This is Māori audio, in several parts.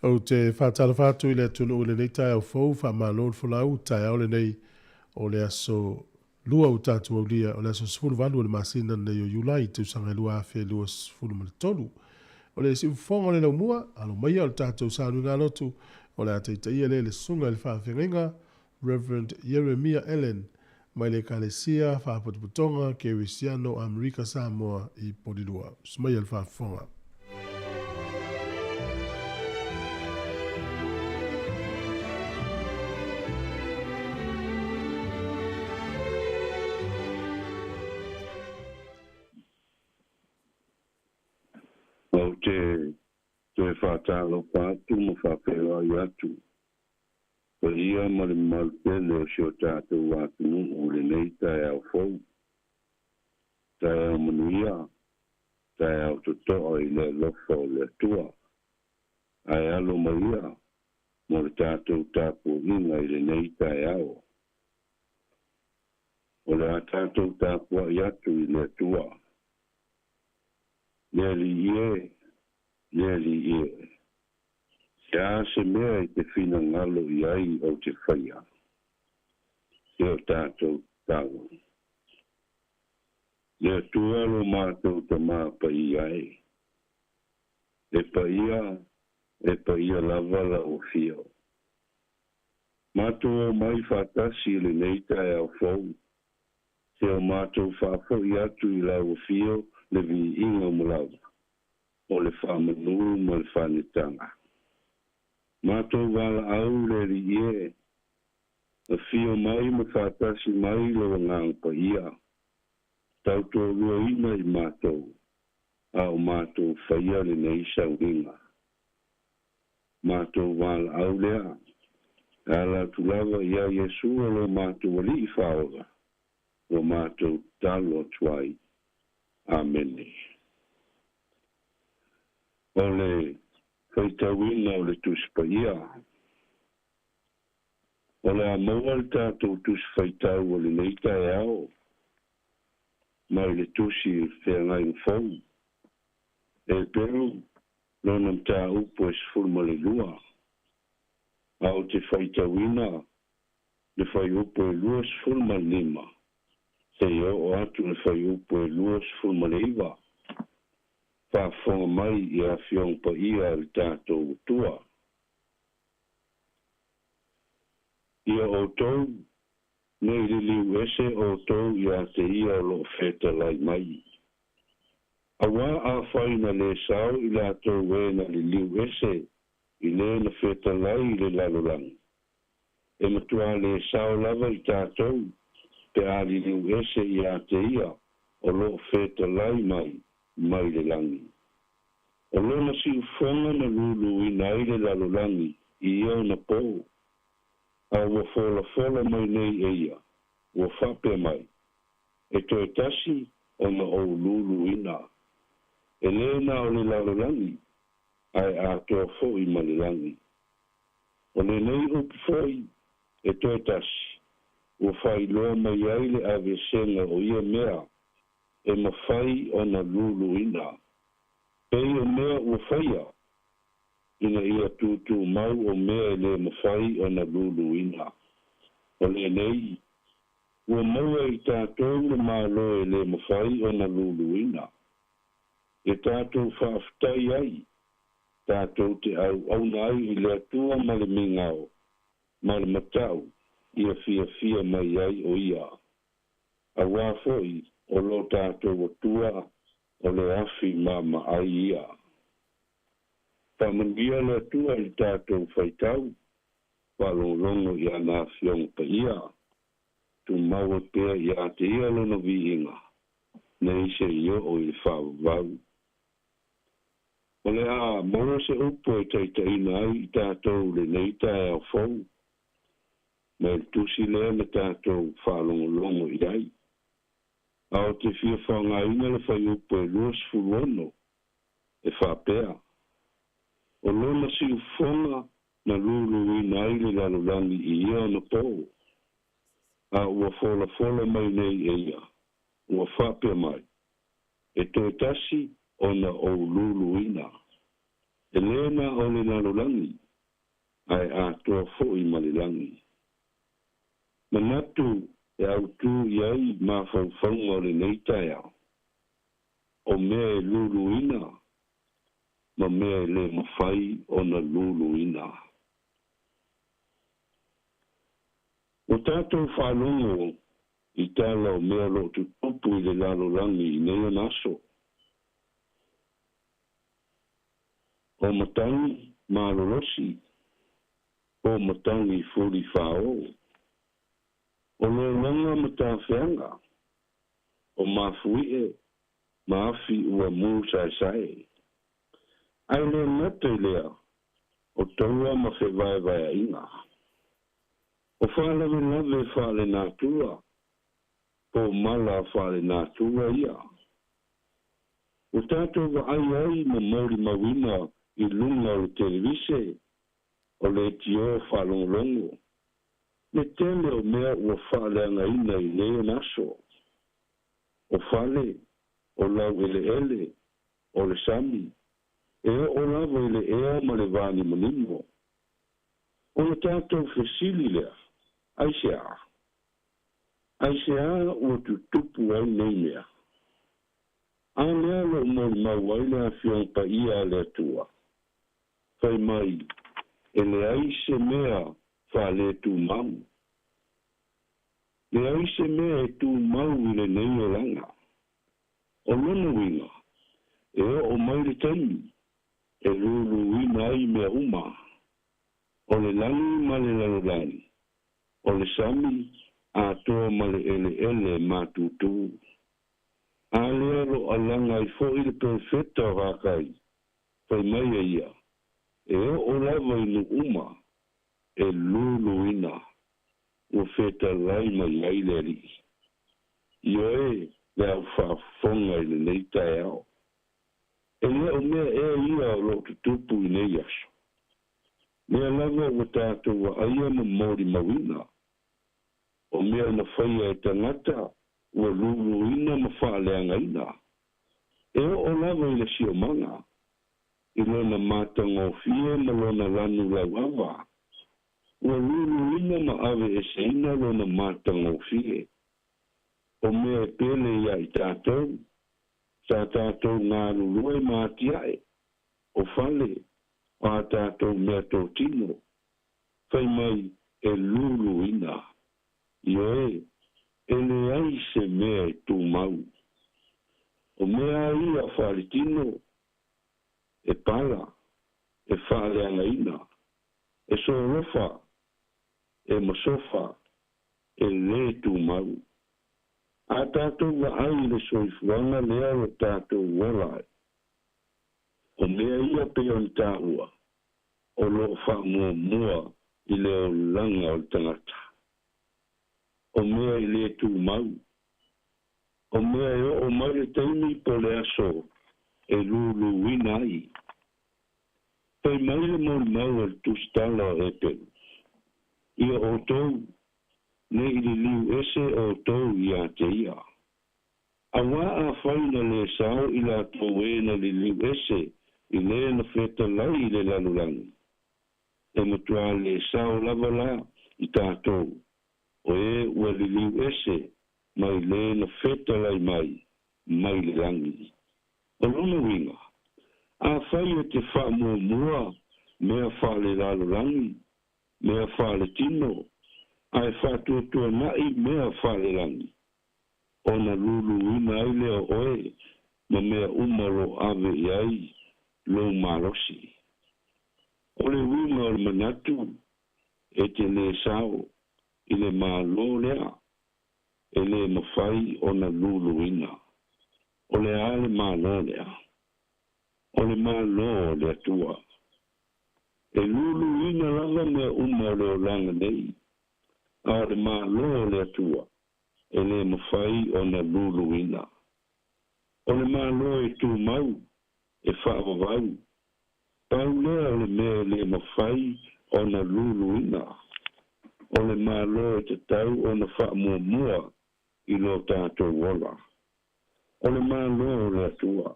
O te whātala whātu i le tunu o le nei tai au fau, wha mālo whanau, tai au le nei o le aso lua o tātu au lia, o le aso sifuru walu o le masina nei o Julai, tu sanga lua awhia lua sifuru ma le tolu. O le si ufonga o le lau mua, alo maia o le tātu sānu ngā lotu, o le ataita ia le sunga le whawhenga, Reverend Jeremiah Ellen, mai le kalesia, whapotuputonga, ke Wisiano, Amerika Samoa i Porirua. Smaia le whawhenga. O te whātalo pātu mo whawhera i atu. Pa ia ma le malpele o sio tātou atu o le nei tai au fau. Tai au manuia, tai au totoa i le lofa o le tua. Ai alo maia, mo le tātou tāpua inga i le nei tai au. O le a tātou tāpua i atu i le tua. Leli ie. Sia se mea i te whina ngalo i ai o te whaia. Se o tātou tāua. Le tua lo mātou ta māpa i ai. E pa ia lavala o fio. Mātou o mai whātasi le neita e au fau. Se o mātou whāfo i atu i lau o fio le vi inga mulawa. O le whamanu mo le whanitanga. Mātou wala au le ri ie. A fio mai me whātasi mai lo ngāngpa ia. Tauto rua ina i mātou. Au mātou whaia le nei sauringa. Mātou wala au lea. Ala tulawa ia Yesu lo mātou wali i whaoga. O mātou talo tuai. Amene. O le whaitawina o le tuspa ia. O le amaua le tātou tus whaitau o le neita e ao. Mai le tusi whengai ngwhau. E peru, lona mta upo e sfurma le lua. Ao te whaitawina, le whai upo e lua sfurma lima. Te o atu le whai upo e lua sfurma le iwa. Whaafonga mai i a whiong pa ia le tātou tua. Ia o tau, nei li liu ese o tau i a te ia o lo feta lai mai. Awa a whaina le sao i la tau wena li liu ese i le na feta lai i le lalolang. E matua le sao lava i tātou, pe a li liu ese i a te ia o lo feta lai mai le langi. O lona si ufonga na lulu i nai le lalolangi i iau na pou. A ua fola mai nei eia, ua whape mai. E toi tasi o na o lulu ina. E lena o le lalolangi, ai a toa foi ma le langi. O le nei upi foi, e toi tasi, ua whai loa mai ai le ave senga o ia mea, e mawhai o na lulu ina. Pei o mea ua whaia, ina ia tutu mau o mea le mawhai o na lulu ina. O le nei, ua maua i tātou le mālo e le mawhai o na lulu ina. E tātou whaaftai ai, tātou te au nai i le atua ma le mingao, ma le matau, ia fia mai ai o ia. A wafoi, o lo tātou o tua, o le afi mama ai ia. Pamangia le tua i tātou whaitau, palongongo i ana fiong pa ia, tu maua pēr i a te ia lona vi inga, nei se ia o i whawau. O le a maua se upo e taitaina ai i tātou le neita e au fau, me tusi lea na tātou whalongolongo i ai. Ao te fia whangaina le whai upo e luas furuono, e whapea. O lona si ufonga na lulu i nai le lalolangi i ia na pou. A ua fola mai nei eia, ua whapea mai. E toi tasi o na o lulu ina. Elena o le lalulangi, ai atoa fo'i ma le langi. Manatu e autu iai ma faufaunga o le neitai au. O mea e luluina, ma mea e le mawhai o na luluina. O tātou whanongo i tāla o mea lo tu tupu i le lalulangi i nei naso. O matangi malolosi, o matangi furi whao. O lo longa matawhianga, o mafuie, maafi ua mū sai. Ai le mate lea, o taua ma whewai inga. O whalawe lawe whale nātua, po mala whale nātua ia. O tātou wa ai ma mauri mawina i lunga o televise, o le tio whalonglongo. Me tele o mea ua whale anga ina i leo naso. O whale, o lau ele, o le sami, e o lava ele ea ma le vani manimo. O le tātou whesili lea, aisea. Aisea ua tutupu ai nei mea. A lea lo mori mauaile a whiong pa ia le atua. Whai mai, ele aise mea whale tu mau. Le aise mea e tu mau i le nei o langa. O lona winga, e o mai le taimi, e lulu wina ai mea uma. O le lani ma le lalolani, o le sami a toa ma le ele matutu. A lea lo alanga i fo i le perfetta o hakai, pai mai a ia, e o lava i nu uma, e lulu wina, o feta lai mai ai le ri. Io e, le au whaafonga i le neitai au. E lea o mea e ia o lo tutupu i nei aso. Mea lava o tātou wa aia ma mori mawina. O mea na whaia e tangata, ua lulu ina ma whaaleanga ina. E o lava i le sio manga. I lona mātanga o fie ma lona lanu lau awa. Ua lulu ina ma ave e seina lona mātanga o fie. O mea pele ia i tātou, sa tātou ngā lulue mātiae, o whale, a tātou mea tō tino, whai mai e lulu ina, io e le aise mea e tū mau. O mea ia whale tino, e pala, e whale anga ina, e sorofa, e masofa, e le tū mau. A tātou wa ai le soifuanga lea o tātou walai. O mea ia peo ni tāua, o lo wha mua i leo langa o tangata. O mea i le tū mau. O mea e o mai le teimi po le aso e lulu winai. Pai mai le mau al tustala e pelu. Ia o tou, ne i li liu ese o tau i a te ia. A wā a whaina le sao i la tau e na li liu ese i le na wheta lai i le lalulangi. E matua le sao lava la i tātou. O e ua li liu ese mai le na wheta lai mai le langi. O lona winga, a whaia te wha mua mea wha le lalulangi, mea wha le tino, ai whātua nai mea whalerangi. O na lulu ina ai leo oe, ma mea umaro ave i ai, lo marosi. O le winga o le manatu, e te le sao, i le malo lea, e le mawhai o na lulu ina. O le ale malo lea. O le malo lea tua. E lulu ina lava mea umaro langa nei. A le malo le atua, e le mawhai o na lulu ina. O le malo e tū mau, e whaavavau. Pau lea o le mea le mawhai o na lulu ina. O le malo e te tau o na whaamua i lo tātou wola. O le malo le atua,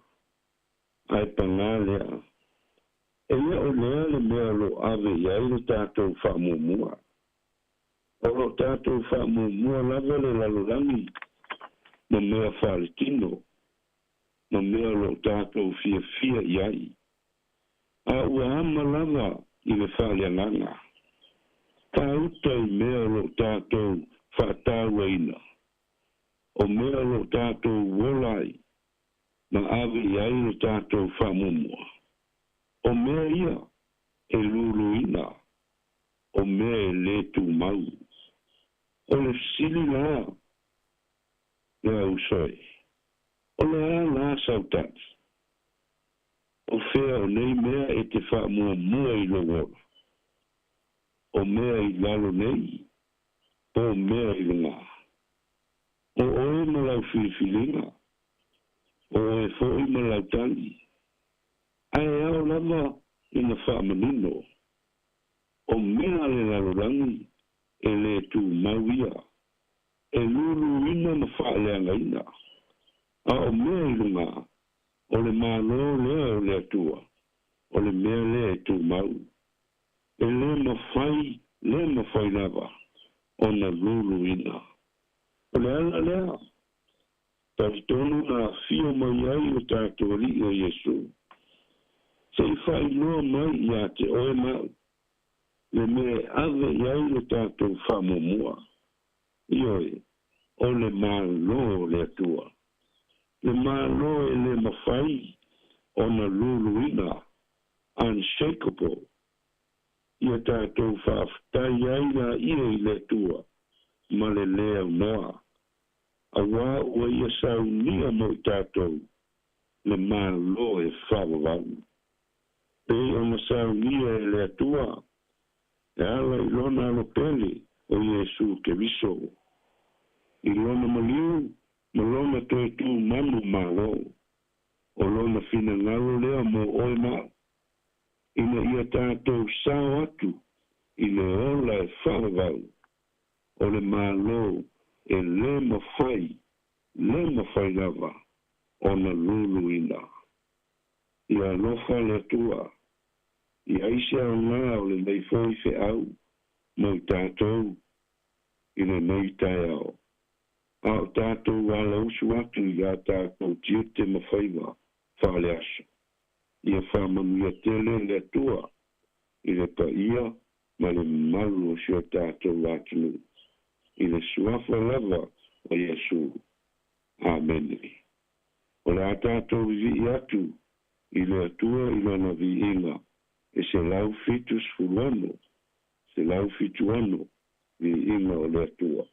ai pangalea, ia o lea le mea lo ave iai le tātou whaamumua. O lo tātou whaamumua lava le lalolani, ma mea whaletino, ma mea lo tātou fia iai. A ua ama lava I le whaaleanganga. Ka uta I mea lo tātou whaatauaina. O mea lo tātou wolai, ma ave iai lo tātou whaamumua. O mea ia, e luluina, o mea e le tu mau. O le sili la, le au soi. O le a la sautat. O fea o nei mea e te wha mua I lo wora. O mea I lalo nei, o mea I le ngā. O oe ma lau whiwhilinga, o e fōi ma lau tali. Ai au lava I na wha manino. O mea le lalo rangi, e le tu mauia. E lulu ina ma wha leanga ina. A o mea I le ngā. O le mālo lea o le atua, o le mea lea tu mau. E le mawhai lava, o na lulu ina. O le ala lea, taritonu na fio mai ai o tātou li o Yesu. Se I whai loa mai I a te oe mau, le me ave iai o tātou whamomua. I oe, o le mālo o le atua. Le malo e le mawhai o na luluina, unshakable. Ia tātou whaaftai aina ia I le tua, ma le leo noa. A wā ua ia saunia mo I tātou, le malo e whawawau. Pe o na saunia e le tua, e ala I lona alopele o Yesu ke viso. I lona maliu, malona toi tu manu malo, o lona fina ngalo lea mo oe mau. Ina ia tātou sao atu, I le ola e whawawau, o le malo e le mawhai lava, o na lulu ina. Ia lofa le tua, I aise au ngā o le leifoi fe au, mo I tātou, I le nei tai au. A o tātou wala usu atu I a tātou tiete mawhaiwa whale aso. Ia whamanuia tele le atua I le pa ia ma le malu o sio tātou watunu. I le suafa lava o Yesu. Amen. O le a tātou vi atu I le atua I lana vi inga. E se lau fitus fulano, se lau fituano vi inga o le atua.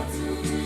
To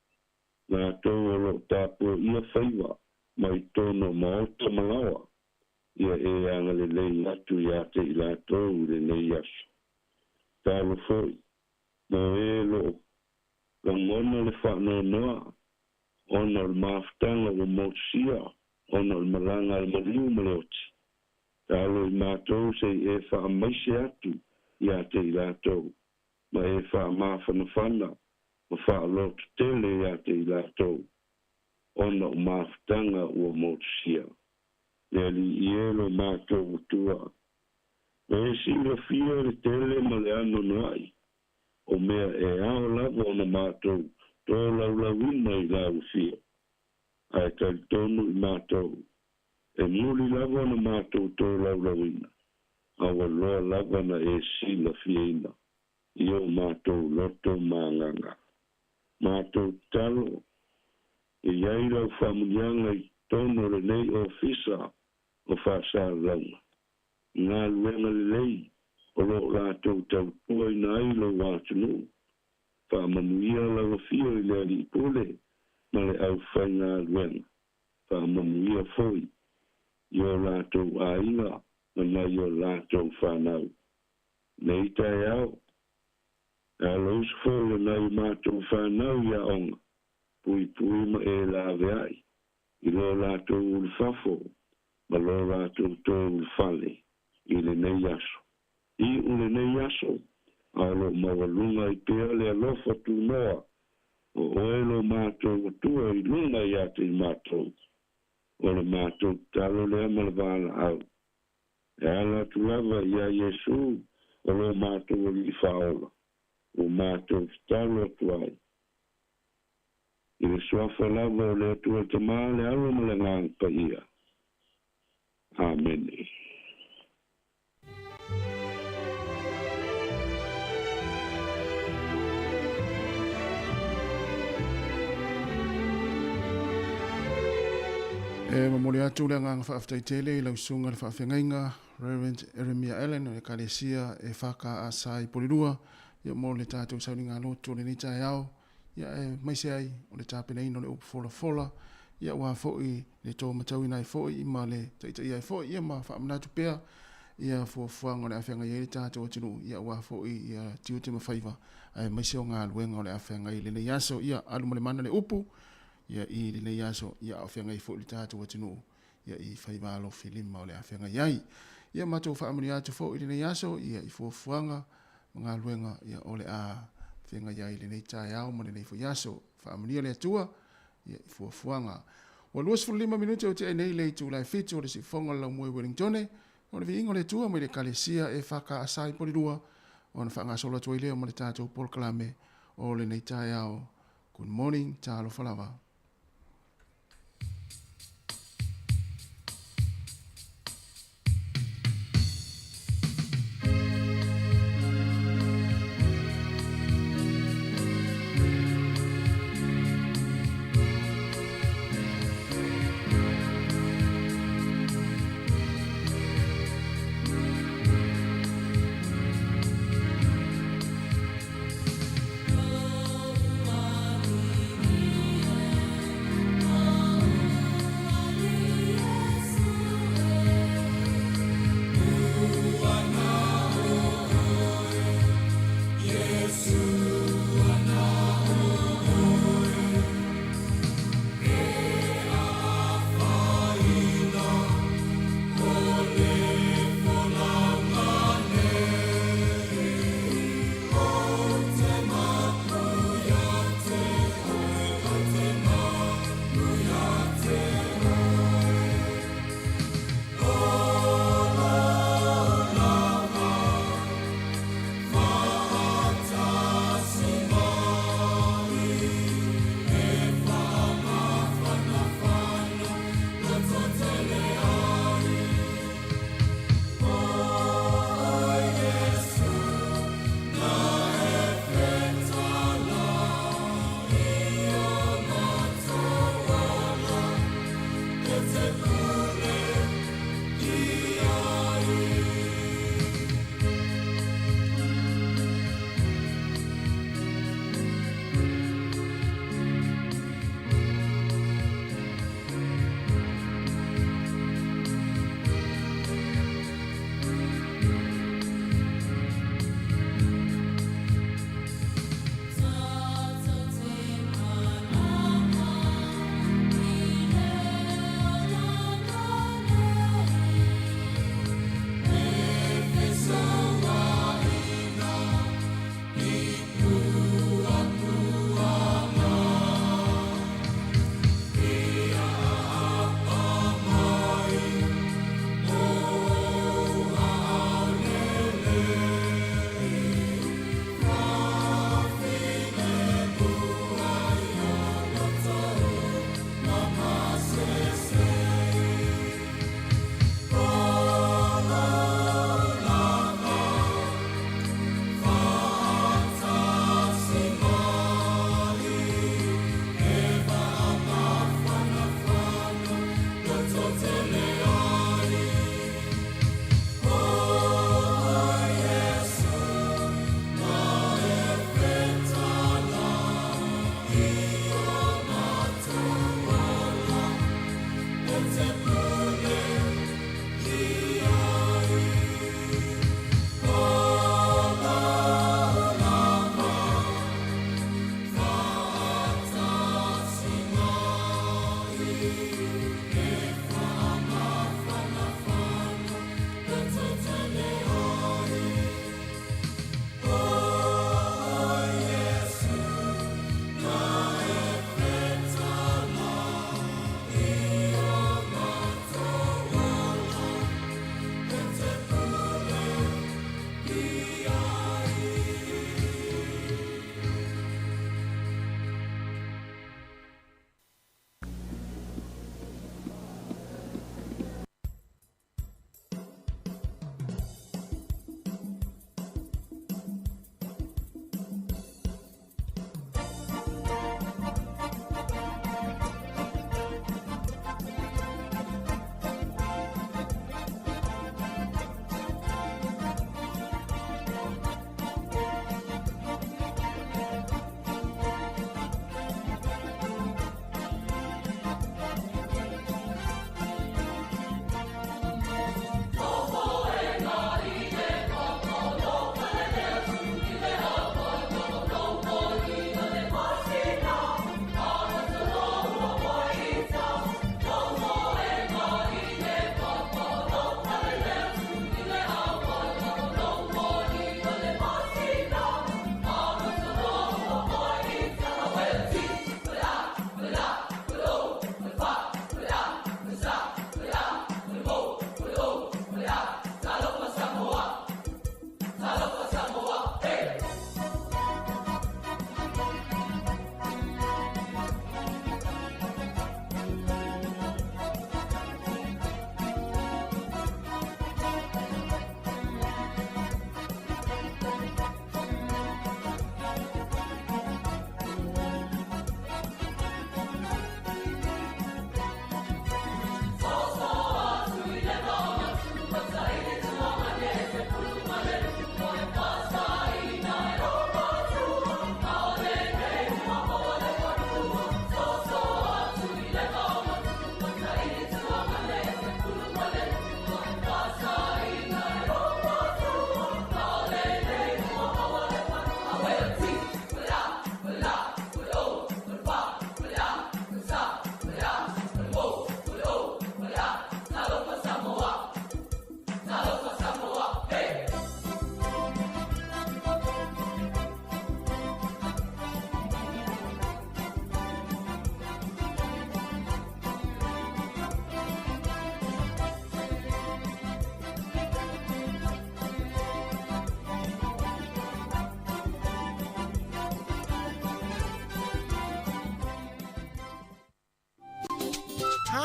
ngā tau o lo tāpua ia whaiwa, mai tono maota malawa, ia e anga le lei atu ia te i lātou le nei aso. Tālo foi, mo e lo langona le whanau noa, ona le maftanga o mosia, ona le maranga le mariu maleoti. Tālo i mātou se e wha maise atu ia te i lātou, ma e wha mawhanawhana, ma wha lotu tele ia te i lātou, ona o maftanga o mosia. Le li ielo mātou utua. Me e si le fia le tele ma le ano noai, o mea e ao lava ona mātou, tō laulawina i lau fia. Ai kai tonu i mātou, e muli lava ona mātou tō laulawina. Awa loa lava na e si la fia ina, i o mātou loto mānganga. Mātou talo, e iai lau whamunianga i tono le nei ofisa o whasa launga. Ngā luenga le lei, o lo rātou tau tua i nā ilo wātunu. Wha manuia lau fio i lea li pule, ma le au whai ngā luenga. Wha manuia foi, i o rātou āinga, ma nai o rātou whanau. Nei tai au, a los foi o nai mātou whanau ia onga. Pui ma e la veai, i lo rātou ulfafo, ma lo rātou tō ulfale, i le nei aso. I ule nei aso, a lo mawalunga i pēa le alofa tu noa, o oelo mātou tua i lunga i ate i mātou, o le mātou talo le amalvala au. E ala tu lava i a Yesu, o lo mātou i whaola, o mātou talo tuai. I le suafa lava o le atua te maa le alo ma le ngāngpa ia. Amen. E mamori atu le nganga whaaftai tele i lausunga le whaafengainga, Reverend Eremia Allen o le kalesia e whaka a sai polirua, ia mo le tātou sauni ngā lotu o le nita e au, ia e maise ai o le tāpena ino le upu fola fola, ia ua foi le tō matau ina e foi i ma le taita ia e foi, ia ma whaamanatu pēr, ia fuafuanga o le awhenga i le tātou atinu, ia ua foi ia tiu te mawhaiva, e maise o ngā luenga o le awhenga i le nei aso, ia alu ma le mana le upu, ia i le nei aso, ia awhenga i foi le tātou atinu, ia i whaiva alo filima o le awhenga iai, ia matou whaamani atu foi le nei aso, ia i fuafuanga, ngā luenga ia o le a whenga iai le nei tae au ma le nei foi aso, whaamania le atua, ia i fuafuanga. Wa luas 5 minuti o te e nei le tu lai fitu o le si fonga lau mui Wellingtone, o le viingo le tua mo le kalesia e whaka asai porirua, o na whanga sola tua i leo mo le tātou Paul Kalame o le nei tae au. Good morning, tālo whalawa.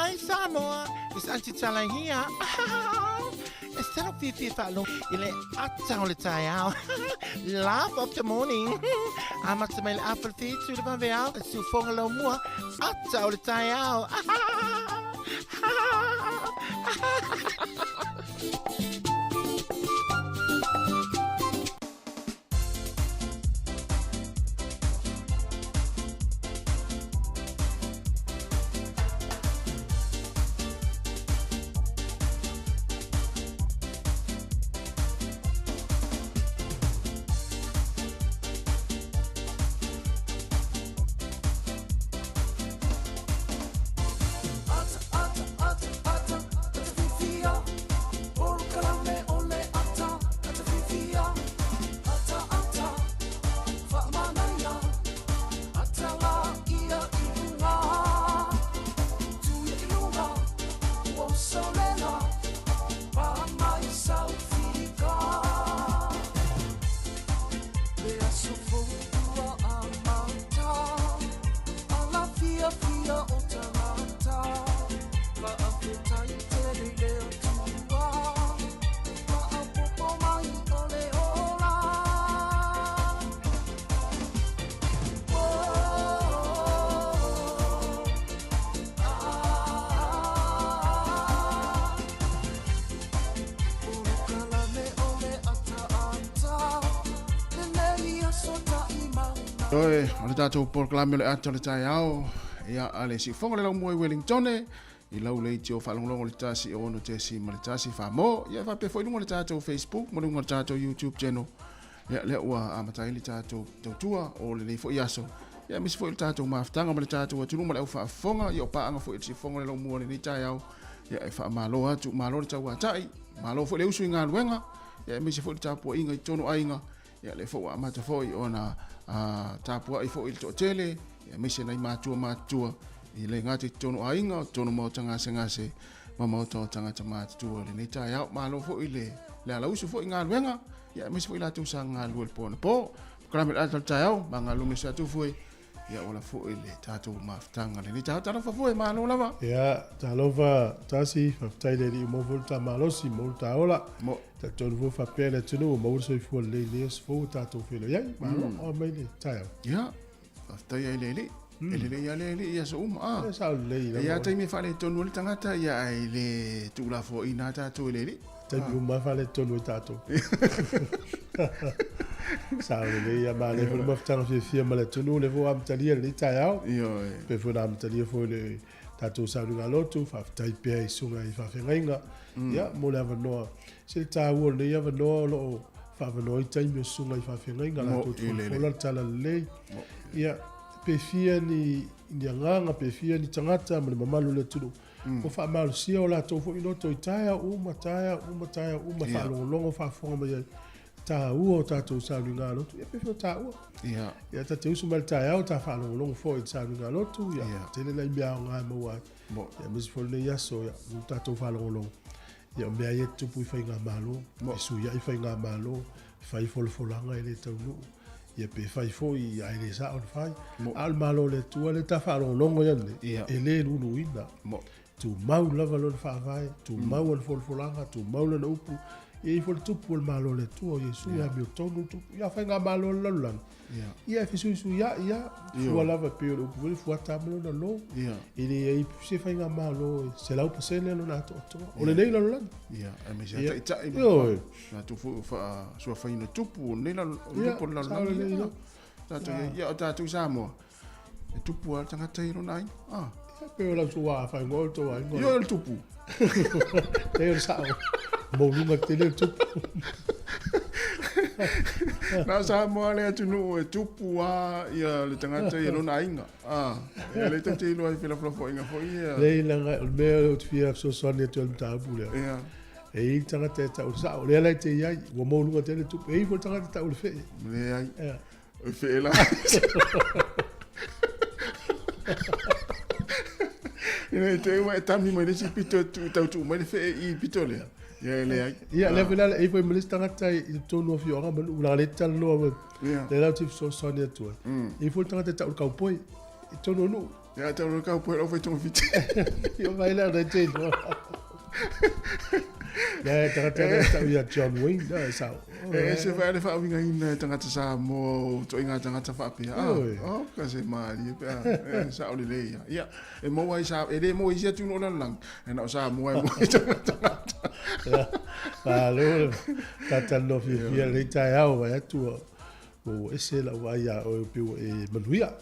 Hi, Samoa. It's Auntie Tala here. Instead of Fifi Falo, ile atau le tayao. Laugh of the morning. Amat sa may apple feet to the babayao. Sufong alo mua. Atau le tayao. Oi, o le tātou porklame le ato le tai au, ia ale si fonga le lau mua i Wellington, i lau le iti o whalonglongo le tasi o ono tesi ma le tasi whamo, ia whape whainunga le tātou Facebook, ma lunga le tātou YouTube channel, ia le ua amatai le tātou tautua o le nei fo i aso, ia misi fo i le tātou maafutanga ma le tātou atunu ma le au whaafonga, ia o paanga fo i le si fonga le lau mua le nei tai au, ia e wha malo atu, malo le tau atai, malo fo i le usu i ngā luenga, ia misi fo i le tāpua inga i tono ainga, ia le fo a mata fo i ona tapua i fo il to tele ya mise nei matua i le ngati tono ainga tono mo tanga sengase mama to tanga tama tua le nei tai au malo fo i le ala usu fo i ngā luenga ya mise fo i la tu sa ngā luel po kramel atal tai au manga lu mise tu fo ya ola fo i le tatu maftanga le nei tai tala fo malo lava ya talova tasi faftai le mo volta malosi mo ta ola mo ta tonu fa pele tunu mo soifua le fo tatu filo ya malo o mai le tai ya aftai ai le ele ia so ya sa le ya tai me fale tonu le tangata ya ai le tu la fo ina tatu le tai ma fa le tonu tatu sa le ya ma le fo ma ftanga fi ma le tonu le fo am talia le tai au yo pe fo am talia fo le tatu sa lu galotu fa tai pe i sunga i fa fenga ya mo le no se ta wo le ya no lo fa no i tai me sunga i fa fenga la to fo la tala le ya pe fia ni nganga pe fia ni tangata mo le mamalu le tulu o fa malu sia o la to fo ino to taia uma fa longo fa fonga me ta o tatu sa lu galotu ya pe fo ta o ya ta te usu mal taia o ta fa longo fo i sa lu galotu ya te le lai bia nga mo wa ya mis fo le ya so ya tatu fa longo ya me ai tu pu fa nga malo su ya fa nga malo fa i fo langa ele tau ia pe fai foi ai le sa o fai al malo le tu le ta fa longo ya ele lulu ina tu mau lava lo fa vai tu mau al folanga tu mau le upu e fo tu pu malo le tu Yesu ya mi tonu tu ya fa nga malo lo lan ia fi su ya fu lava pe o pu fu ta malo na lo ele e se fa nga malo se la upu se le lo na to o le nei lo lan a me ja ta na tu fu fa su fa ina tu pu nei la pu la la ta ta tu Samoa tu pu al tanga tai ro nai pe la sua fa ngol to ai ngol yo el tupu e sa mo lunga tele tupu na Samoa le tunu e tupu ia le tangata ia lona inga e le te lo ai fila fo inga fo ia le langa me o fia so sonia to ta bule e i tangata ta o sa le la te ia wo mo lunga tele tupu e fo tangata ta o le fe le ai o fe la ine te wa tami mo le si pito tu mo le fe i pito le ia le vela e foi me tangata i tonu of yo ngam una le tal no le la tif so sonia to e fo tangata ta o ka poi i tonu no Ya tau no kau puero foi tonga fiti. Yo vai lá na tino. Ya tangata sa ia John Wayne da sa. Se vai le fa winga ina tangata Samoa to inga tangata fa pia. Oh, ka se mali pe. Sa o le ya. Ya, e mo ai sa e le mo isia tu no lang. E na sa mo ai mo tangata. Pa lo tata no fia le tai au vai tu. O ese la vai ya o piu e manuia.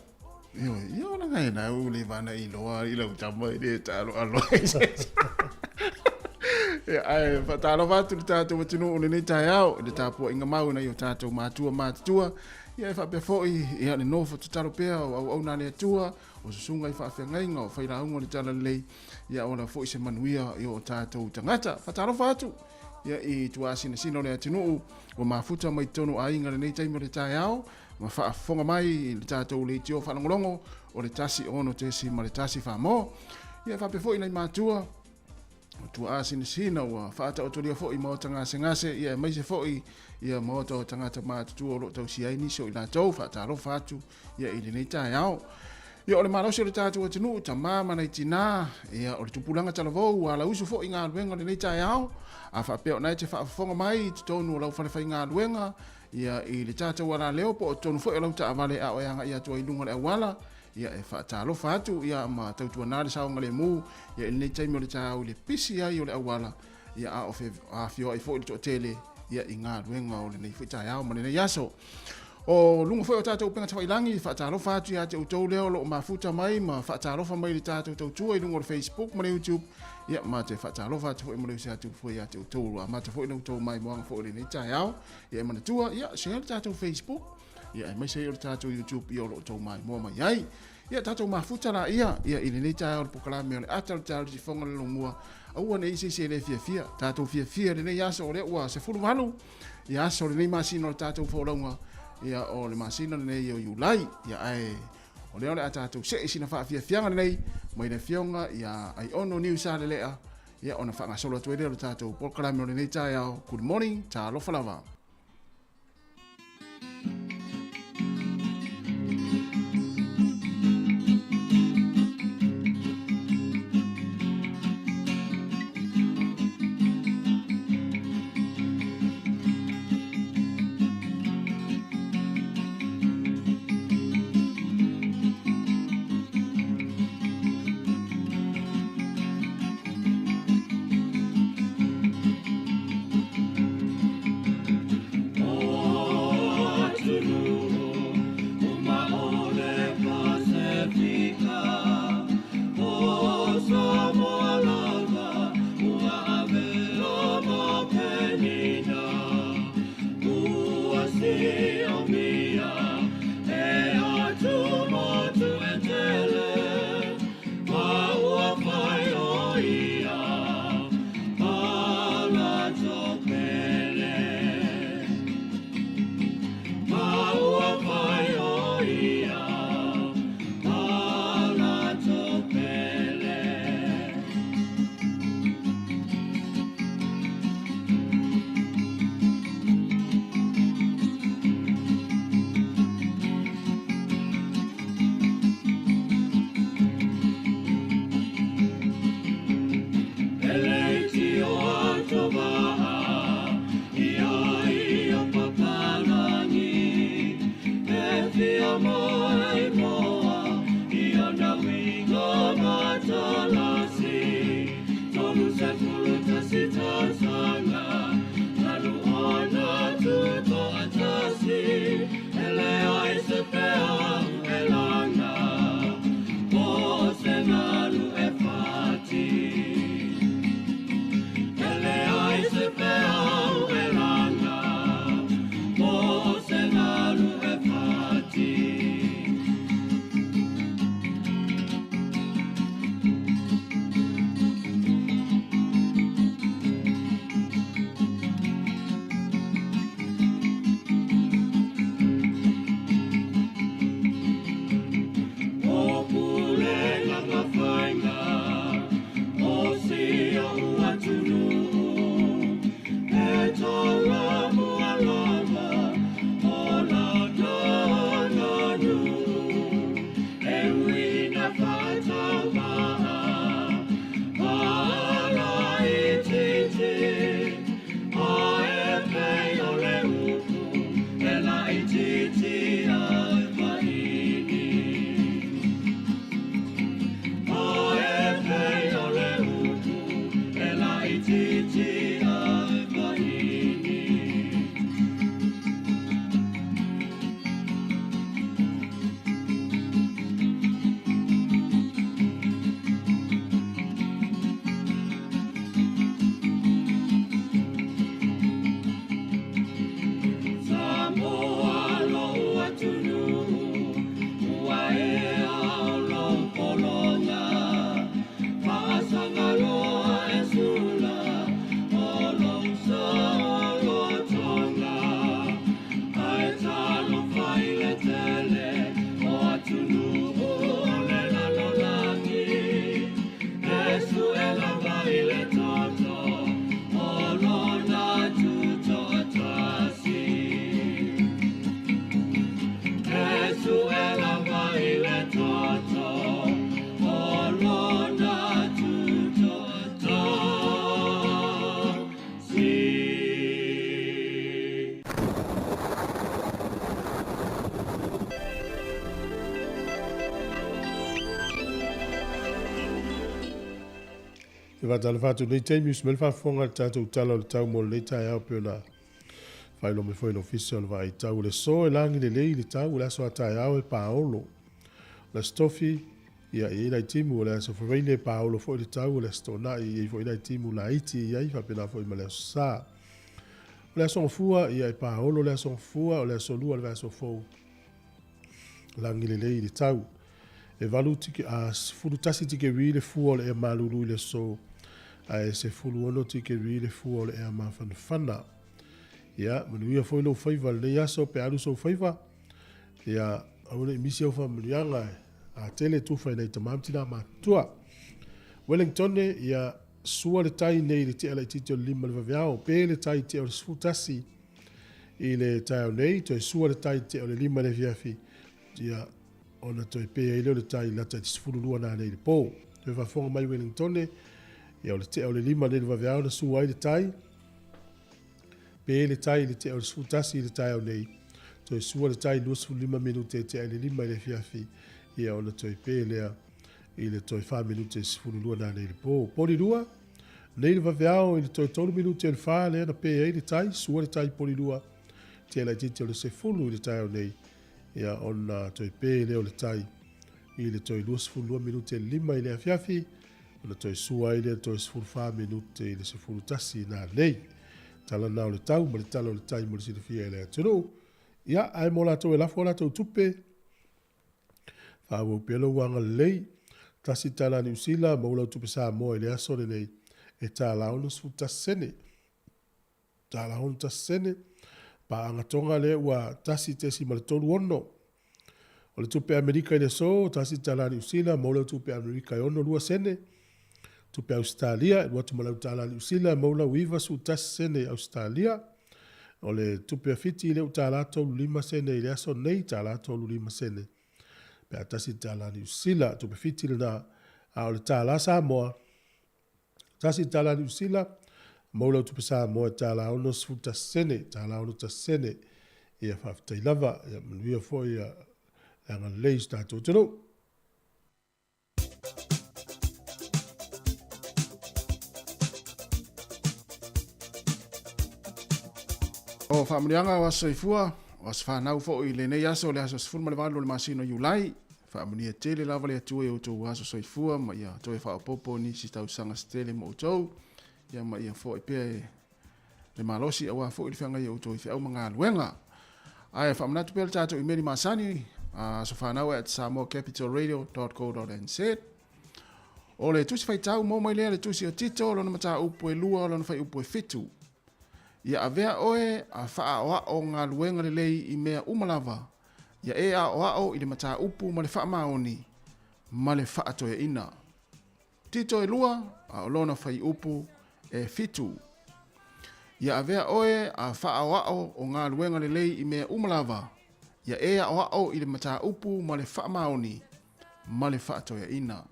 Yo na ngai na u le vana i loa i lo tama i le talo alo. Ai fatalo vatu tato matinu o nei tai au le tapo inga mau na yo tato matua ia fa pe foi ia le no fo talo pe au na le tua o sunga i fa fe ngai ngo fa ila ngo le tala le ia ona foi se manuia yo tato tangata fatalo vatu ia i tua sino le tinu o mafuta mai tonu ai nga nei tai mo le tai au ma fa fonga mai le tato le tio fa ngolongo o le tasi ono te si ma le tasi fa mo ia fa pe foi nei matua tu asina wa fata o tolia fo i mo tanga sengase ia mai se fo ia mo to tanga ta ma tu o to si ai ni so ina to fata lo fatu ia i nei ta yao ia o le maro se le tatu o tunu ta mama nei tina ia o le tupulanga tala vo ala usu fo inga luenga le nei ta yao a fa pe o nai te fa fonga mai to no la fa inga luenga ia i le tatu wala leo po tonu fo e la ta vale a o yanga ia to i lunga le wala ia e whaatalo whātu ia ma tautua nāre saonga le mū ia nei taimi o le tāu le pisi ai o le awala ia a ofe a fio ai fo i to tele ia i ngā ruenga o le nei whitai au ma le nei aso o lunga foi o tātou penga tawailangi whaatalo whātu ia te utou leo lo ma futa mai ma whaatalo wha mai le tātou tautua i lunga o le Facebook ma le YouTube ia ma te whaatalo whātu foi ma le usia tu foi ia te utou ma te foi na utou mai moanga foi le nei tai au ia e mana tua ia se le tātou Facebook ia mai se o tātou YouTube i o lo tau mai mua mai ai ia tātou mafuta la ia i nei tai o pokalame o le atal tālu si fonga le longua aua nei se le fia tātou fia le nei aso o le ua se furu malu ia aso le nei masino le tātou fōraunga ia o le masino le nei o iulai ia ai o le tātou se isina wha fianga le nei mai le fionga ia ai ono niu sa le lea ia ona wha ngasolo atu le tātou pokalame o le nei tai au good morning tā lofa lava. E va tala fatu nei teimi usmel fa fonga tātou tala o le tau mo le tai au pe na whailo me foi no official vai tau le so e langi le lei le tau le aso a tai au e paolo. La stofi ia e lai timu le aso whaweile paolo foi le tau le stona i foi lai timu la iti ia i whapena foi ma le aso sa. Le aso fua ia e paolo le aso fua o le aso lua le aso fou. Langi le lei le tau. E valu tike a fulu tasi tike wi le fua le e malulu le so. A se fulu ono tike wi le fua le e mawhanwhana. Ia, manuia foi lo faiva le yaso pe alu so faiva. Ia, au le misi au fa manuianga a tele tufa nei tamamtina ma tua. Wellington ia sua le tai nei le te ala titio lima le vaviao, pe le tai te o le sfutasi i le tai o nei, to e sua le tai te o le lima le viafi. Ia, ona to e pe e le tai lata te sfurulua na nei le po. To e vafonga mai Wellington ia o le te o le lima le vaviao na sua i le tai. Pe le tai le te o le sfutasi i le tai o nei. To e sua le tai 25 minute te le lima le viafi. Ia ona to e pe lea i le toi 5 minute sfurulua na nei le po. Poli lua, nei le vaveao i le toi 3 minute le fa lea na pe e le tai, sua le tai poli lua. Te la titi o le sefulu i le tai o nei. Ia ona to e pe lea o le tai i le toi 25 minute le lima i le afiafi. Ona to e sua i le toi 5 minute i le sefulu tasi na nei. Tala na o le tau, ma le tala o le tai mo le silifia i le atunu. Ia, ai mo la to e lafo la to tupe. Whawo pelo wanga lei. Tasi tala ni usila, maula tupe Samoa i le aso le nei. E tala ono sfuta sene. Tala ono ta sene. Pa anga tonga le ua tasi tesi ma le tolu ono. O le tupe Amerika i le so, tasi tala ni usila, maula tupe Amerika i ono lua sene. Tupe Australia, watu malau tala ni usila, maula wiva su tasi sene Australia. O le tupe fiti i le utala tolu 5 sene i le aso nei, tala tolu 5 sene. Pe atasi tala ni usila, tupe fiti le na a o le tala Samoa. Tasi tala ni usila, maula tupe Samoa tala ono sfuta sene, tala ono ta sene. Ia whaftai lava, ia manuia fo ia anga leis tato tino. O whaamurianga wa soifua, was whanau fo i le nei aso le aso sifuru malewalu le masino Julai. Whaamunia tele lava le atua i utou aso soifua, ma ia toe whaapopo ni si tau sanga stele mo utou. Ia ma ia fo i pia le malosi awa fo i le whianga i utou i whiau mga luenga. Ai whaamunatu pia le tato i meri masani, so whanau at samoacapitalradio.co.nz. O le tusi whaitau mo mai lea le tusi o tito, lona mata upu e lua, lona whai upu e fitu. Ia avea oe a faa o ngā luenga le lei i mea umalava. Ia e a o i le mata upu ma le faa maoni, ma le faa toia ina. Tito e lua, a olona fai upu e fitu. Ia avea oe a faa o ngā luenga le lei i mea umalava. Ia e a o i le mata upu ma le faa maoni, ma le faa toia ina.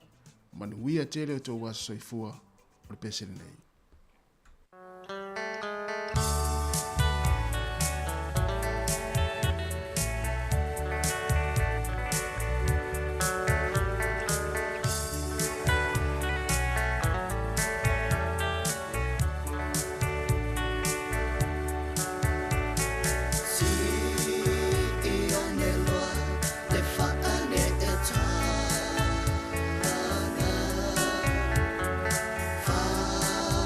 Manuia tele o tō waso soifua o le pesele nei. Far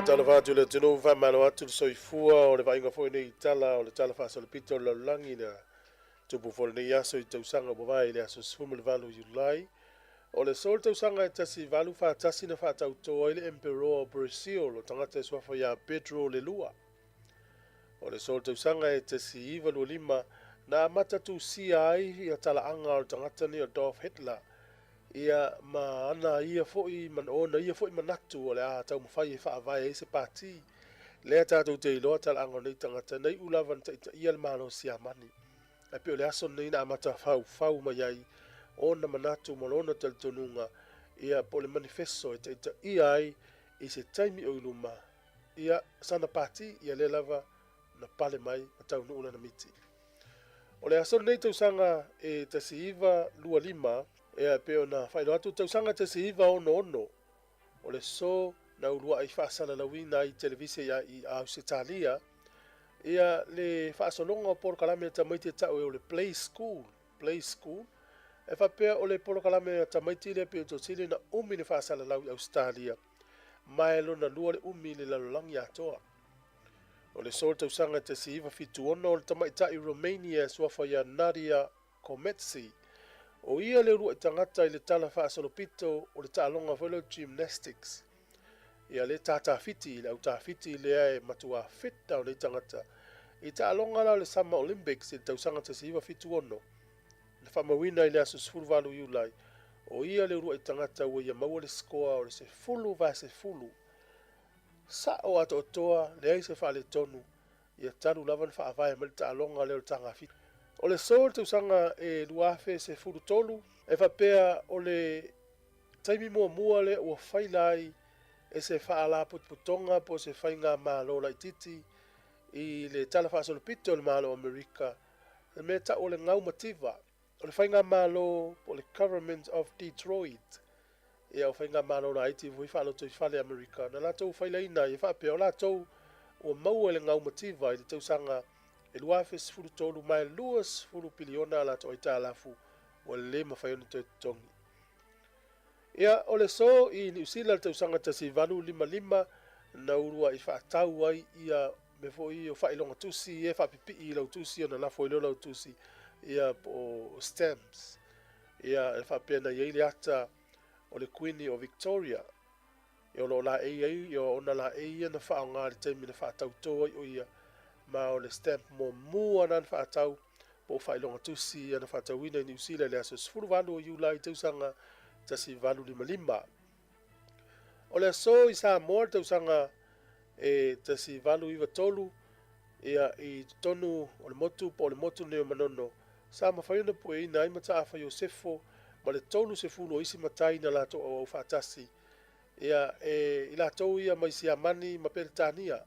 Tala whātu le tino whamano atu le soifua o le vainga fo nei tala o le tala whaasole pito le langi na tupu fo nei aso I tausanga bawai le aso sfumu le valu Julai. O le sol tausanga e tasi valu whaatasi na whaatautoa I le Emperor Brazil o tangata e swafa ya Pedro le lua. O le sol tausanga e tasi iwa lua lima na matatu sia ai I a tala anga o tangata ni o Adolf Hitler. Ia ma ana ia foi man ona ia foi manatu o le a tau mawhai e whaavai e se pāti. Lea tātou te iloa tala ango nei tangata nei ulawan ta ia le malo si amani. E pio le aso nei na amata fau mai ai ona manatu malona tal tonunga ia po le manifesto e ta ia ai I se taimi o iluma. Ia sana pāti ia le lava na pale mai a tau nuuna na miti. O le aso nei tausanga e tasi iwa lua lima e peo na whailo atu tausanga te si iwa ono. O le so na urua I whaasana na wina I televisia I Ausitalia. Ia le whaasononga o poro kalame ta maiti tau e o le play school. E whapea o le poro kalame ta maiti le peo to sili na umi le whaasana lau I Australia. Maelo na lua le umi le lalolangi atoa. O le so tausanga te si iwa fitu ono o le tamaita I Romania suafa ya Nadia Kometsi. O ia le rua tangata I le tala whaasolopito o le taalonga velo gymnastics. Ia le tātāwhiti, le au tāwhiti le ae matua whita o le tangata. I taalonga la le Summer Olympics I tausanga te siwa fitu ono. Le whamawina I le aso sfurvalu Julai. O ia le rua tangata ua ia maua le skoa o le se fulu va se fulu. Sa o ato o toa le ai se whaale tonu. Ia talu lavan whaavai ma le taalonga le o le tanga whiti. O le sol tausanga e luafe se furu tolu, e whapea o le taimi mua le ua whailai e se whaala putputonga po se whainga malo la ititi I le tala whaasolopito o le malo Amerika. E me ta o le ngau mativa, o le whainga malo po le government of Detroit. E o whainga malo la iti vui whaalo toi whale Amerika. Na la tau whailaina e whapea o la tau ua maua le ngau mativa I le tausanga e luafe sfuru tolu mai lua sfuru piliona la to ita alafu o le mawhaiona te tongi. Ia o le so I New Zealand tausanga tasi valu lima na urua I whaatau ai ia me fo I o whailonga tusi e whapipi I lau tusi o na lafo ilo lau tusi ia o stamps. Ia e whapea na iaile ata o le Queen o Victoria. Ia o lo la ei ia o na la ei na whaonga le teimi na whaatau toa o ia ma o le stamp mo mua nan whaatau po whailonga tusi ana whaatau ina I New Zealand le aso sfuru valu o Julai tausanga tasi valu lima. O le aso I Samoa tausanga e tasi valu iwa tolu ia I tonu o le motu po o le motu neo manono. Sa mawhaiona po e ina imata awha Iosefo ma le tolu se fulu o isi matai na lato o whaatasi. Ia I lato ia maisi amani ma peritania.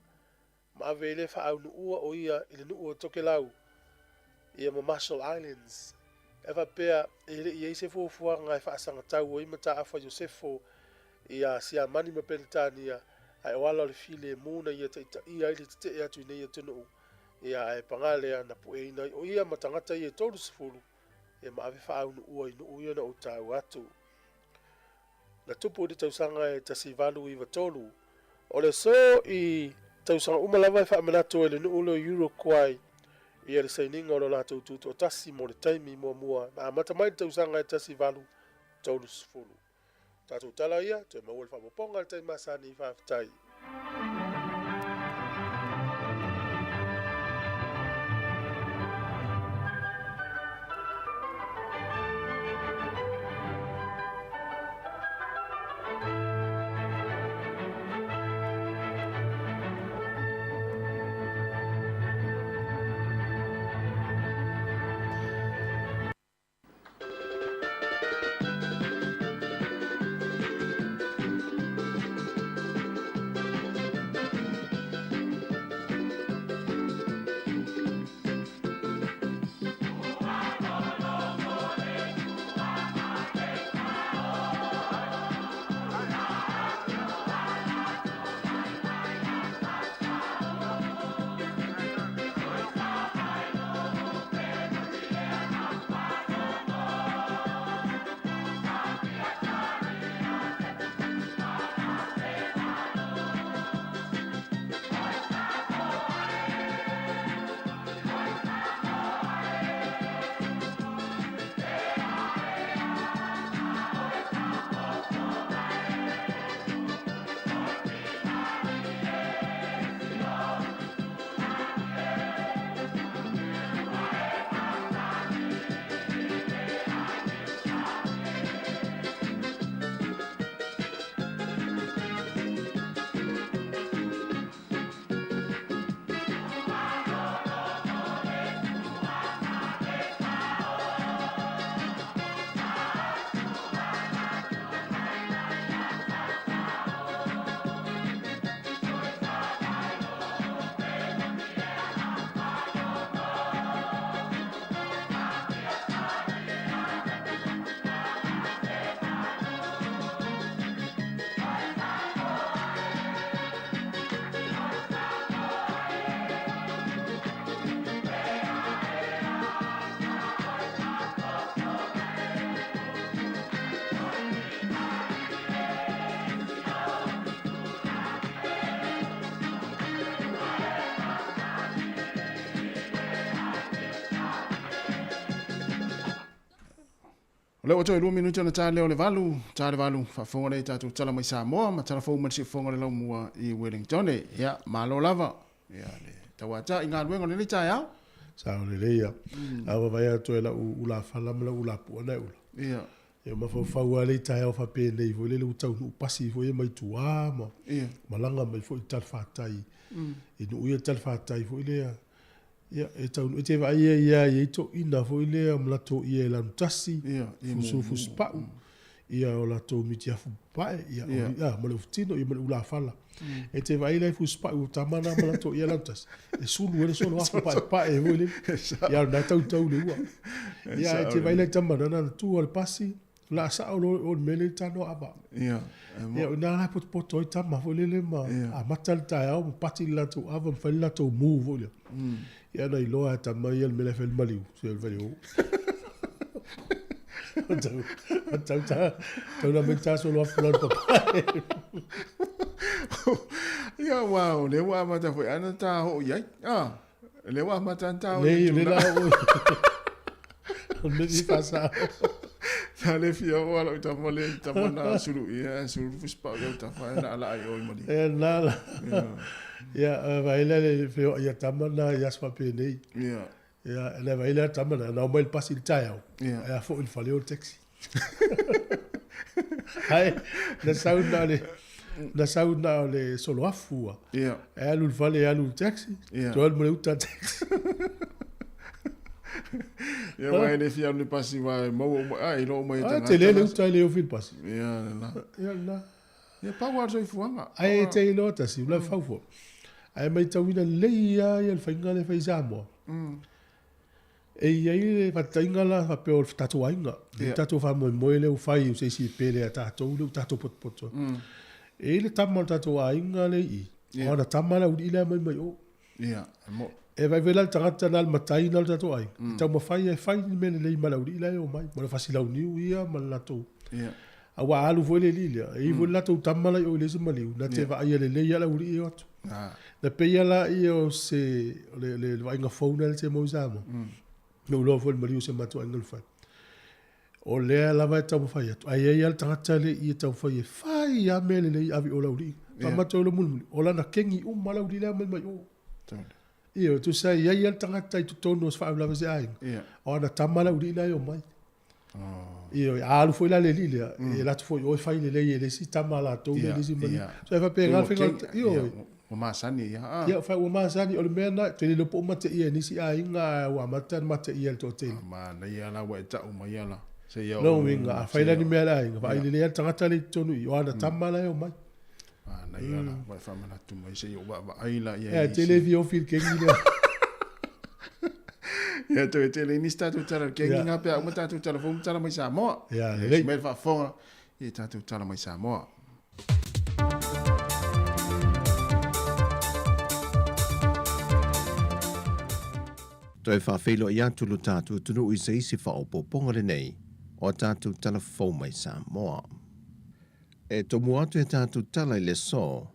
Ma ave le whaau nuua o ia I le nuua toke lau. Ia ma Marshall Islands. E whapea I eise fuafuanga e whaasanga tau o imata awha Iosefo ia si amani ma peritania. Ai wala le file muna ia taita ia ili te atu nei ia tunu. Ia e pangale na pueina o ia matangata ia tolu sifuru. Ia ma ave whaau nuua I nuu ia na o tau atu. Na tupu di tausanga e tasi valu iwa tolu. O le so I tausanga umalawa e whaamanatu e le nuu leo euro kwai. Ia le saininga o lo lato tutu o tasi mo le taimi mua. Na amata mai tausanga e tasi valu tolu sifuru. Tātou tala ia, te maua le whamoponga le taimi masani I whaafitai. O le o toi 2 minuta na tale o le valu, whafonga le tātou tala mai Samoa, ma tala fau mansi fonga le laumua i Wellington, ia, malo lava, ia, le tawata, i ngā ruenga le tai au. Sa o le leia. Awa vai atu e la ula whalamla ula puana ula. Ia. Ia mawhau le tai au whape nei, fo le utau upasi fo e mai tua, ma malanga mai fo i tal whatai. I nu uia tal whatai fo i lea. Ia, e tau e te vai ia i to ina fo i lea, mlato i e lan tasi, fusufu spau. Ia o la to miti afu pae, ia, ma le ufutino, ia ma le ula whala. E te vai lai fu spau, tamana mlato i e lan tasi. E sulu ele solo afu pae, fo i le. Ia, na tau le ua. Ia, e te vai lai tamana, na tu al pasi, la sa o mele tano aba. Ia. Ia, na la poto i tama fo le ma, a matal tai au, pati la to ava, mfali la to mu fo le. Ia na iloa tama ia le mele fel maliu, se el valiu. Tau na menta solo afu lan papai. Ia, wow, le wa mata foi ana ta ho iai. Le wa mata ta ho. Le la ho. Me di pasa. Ta le fia o ala ta mole ta mana suru ia suru fuspa ta fa na ala ai o mali. E na. Ia, vai le fio ia tamana ia spa pe nei. Ia. Ia, le vai le tamana na mai pasi il taiao. Ia fo il faleo taxi. Hai, na sauna le solo afua. Ia. E alu vale alu taxi. To al mo uta taxi. Ia vai le fia le pasi vai mo ai lo mai ta. Te le uta le o fil pasi. Ia na. Ia na. Ia power soifua. Ai te lo tasi, la fau. Ai mai tawina leia ia le fainga le fai Samoa. E iai le whatainga la fa peo tatu ainga. Tatu wha moe le u whai u se si pele a tatou le u tatou potpoto. E le tama le tatu ainga le i. O ana tama la uri le mai o. Ia. E vai vela le tangata na le mataina le tatu ai. Tau ma whai e whai ni mele le i mala uri le o mai. Ma le whasilau niu ia ma le latou. Ia. A wa alu vo le lilia. E i vo le latou tama la i o le se maliu. Na te wa aia le leia la uri i o atu. Na peia la i o se le vainga fauna le te mo Samoa. No lo fo le maliu se matu angal fa. O le la vai tau fa ia. Ai ai al tangata le i tau fa ia. Fai a mele le avi o la uri. Pa matu lo mul. O la na kengi mala uri le mai o. Io tu sai ai al tangata i tu tonu fa la se ai. O na tamala uri le o mai. Io alu foi la le lilia. E la tu foi o fai le si tamala to le si mai. So fa pe ngal fingal io. O masani ia. Ia fa o masani o le mena te le po mate ia ni si ai nga wa mata mate ia to te. Ma na ia la wa ta o mai ala. Se ia. No winga fa la ni mela ai fa ile le tangata le tonu i o ana tamala o mai. Na ia la wa fa mana tu mai se ia wa ai la ia. E te le vi o fil ke ni. Ia to te le ni sta tu tara ke nga pe o mata tu tara fo tara mai Samoa. Ia le. Me fa fonga i ta tu tara mai Samoa. Toi whawhelo i atu lo tātou tunu i se isi whaopoponga le nei, o tātou tala fau mai Samoa. E tomu atu e tātou tala i le so,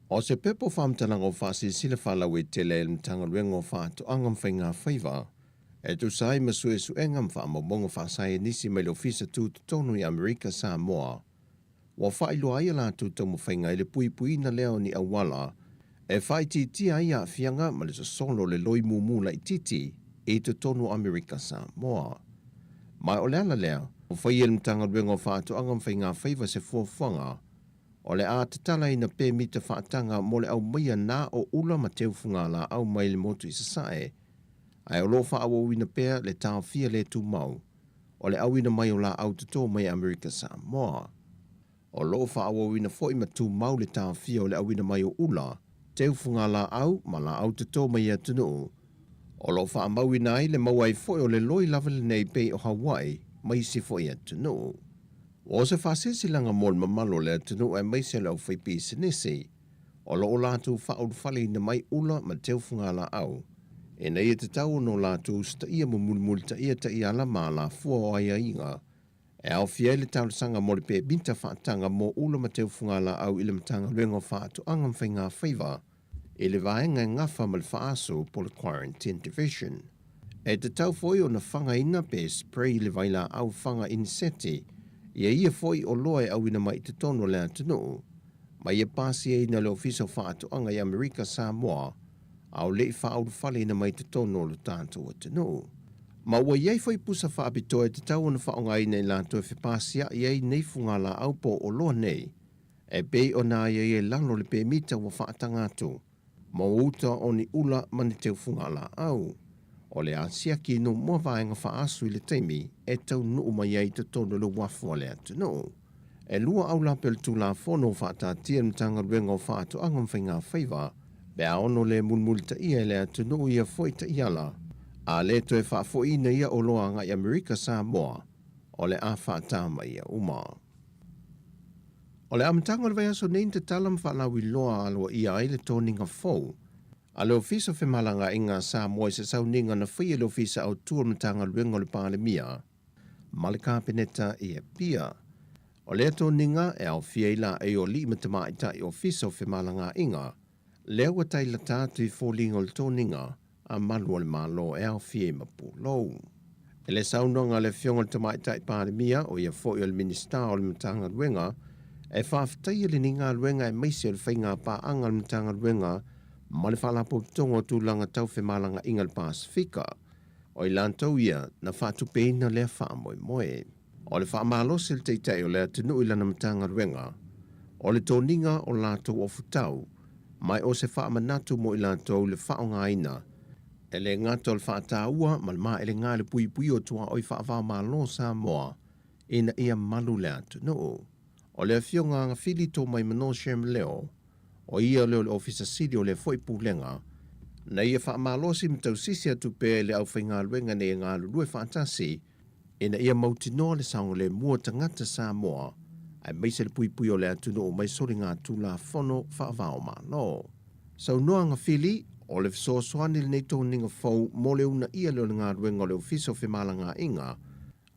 o se pepo whamtananga o whasi sila whalau e te le mtanga ruenga o whātu angam whainga whaiva, e tu sai masue su engam whaamabonga whasai nisi mai lo fisa tu tonu i Amerika Samoa, wa whailo ai la tu tomu whainga i le pui pui na leo ni awala, e whai titi ai a whianga ma le solo le loi mumu lai titi e te tonu Amerika Samoa. Mai o lea lea, o whai el mtanga ruenga o whātu angam whainga whaiva se fuawhanga, o le a tatala ina pē mita whaatanga mo le au maia nā o ula ma teufunga la au mai le motu i sasae, ai o lo wha awa wina pēr le tāo fia le tu mau, o le au ina mai o la au tato mai Amerika Samoa. O lo wha awa wina fo ima tu mau le tāo fia o le au ina mai o ula, teufunga la au ma la au tato mai atunu. O lo wha amau inai le mauai fo o le loi lava le nei pei o Hawaii, mai si fo i atunu. O se whasesi langa mol mamalo le atunu e mai se lau whaipi sinisi, o lo o lātu whaoru whale ina mai ula ma teufunga la au. E nei e te tau no lātu sta ia mumulmul ta ia la ma la fua o aia inga, e au fia le tau sanga mo le pe binta whaatanga mo ula ma teufunga la au ile matanga luenga whaatu angam whainga whaiva, e le vaenga ngafa ma le whaaso po le Quarantine Division. E te tau foi o na whangaina pe spray le vaila au whanga inseti, ia foi o loe au ina mai te tono lea tunu, ma ia pasi e ina le ofiso whaatoanga i Amerika Samoa, au lei whaau whale ina mai te tono lo tātou o tunu. Ma ua iei foi pusa whaapitoa te tau na whaonga ina i lanto e whipasia iei nei fungala au po o loa nei, e bei o nā iei e lalo le pe mita wa whaatanga atu, ma uta o ni ula mani teu fungala au. O le asia ki no mua vaenga whaasu i le teimi e tau nuu mai ei te tono le wafua le atu no. E lua au la pel tu la fono whaatatia mtanga ruenga o whaatu angam whainga whaiva, bea ono le mulmulta ia le atu no ia foita iala, a le to e whaafo ina ia o loa ngai Amerika Samoa, o le a whaatama ia uma. O le amtanga le vaiaso nein te talam whaalawi loa alua ia ai le toninga fau, a le ofisa whemalanga i ngā Samoa i se sauninga na whai le ofisa au tua mtanga ruenga le pālemia, ma le kāpeneta i e pia. O le toninga e au whiaila e o li matama i ta i ofisa o whemalanga inga, leo wa tai la tātu i fōlinga le toninga, a malua le malo e au whie mapu lou. E le saunonga le whionga le tamai tai pālemia o ia fōi o le minista o le mtanga ruenga, e whaafitai le ni ngā ruenga e meisi o le whainga pā anga le mtanga ruenga, ma le whaalapo tongo tūlanga tau whemalanga inga le Pasifika, o i lantou ia na whaatupeina lea whaamoe moe. O le whaamalosi le teitei o lea tunu i lana mtanga ruenga, o le toninga o lātou o futau, mai o se whaamanatu mo i lantou le whaonga ina, e le ngato le whaataua ma le maa e le ngā le pui pui o tua o i whaavā malo Samoa, ina ia malu lea tunu. O le whionga ngā whili tō mai mano shem leo, o ia leo le ofisa sidi o le foi pulenga, na ia whaamalosi mtau sisi atu pe le au whainga luenga ne ngā lulue whaatasi, ina ia mautinoa le saunga le mua tangata Samoa, ai meise le pui pui o le atunu o mai sori ngā tūla whono whaavao malo. Sau noa ngā whili, o le fisoasoani le nei tōninga fau mo le una ia leo le ngā luenga o le ofisa o whemalanga inga,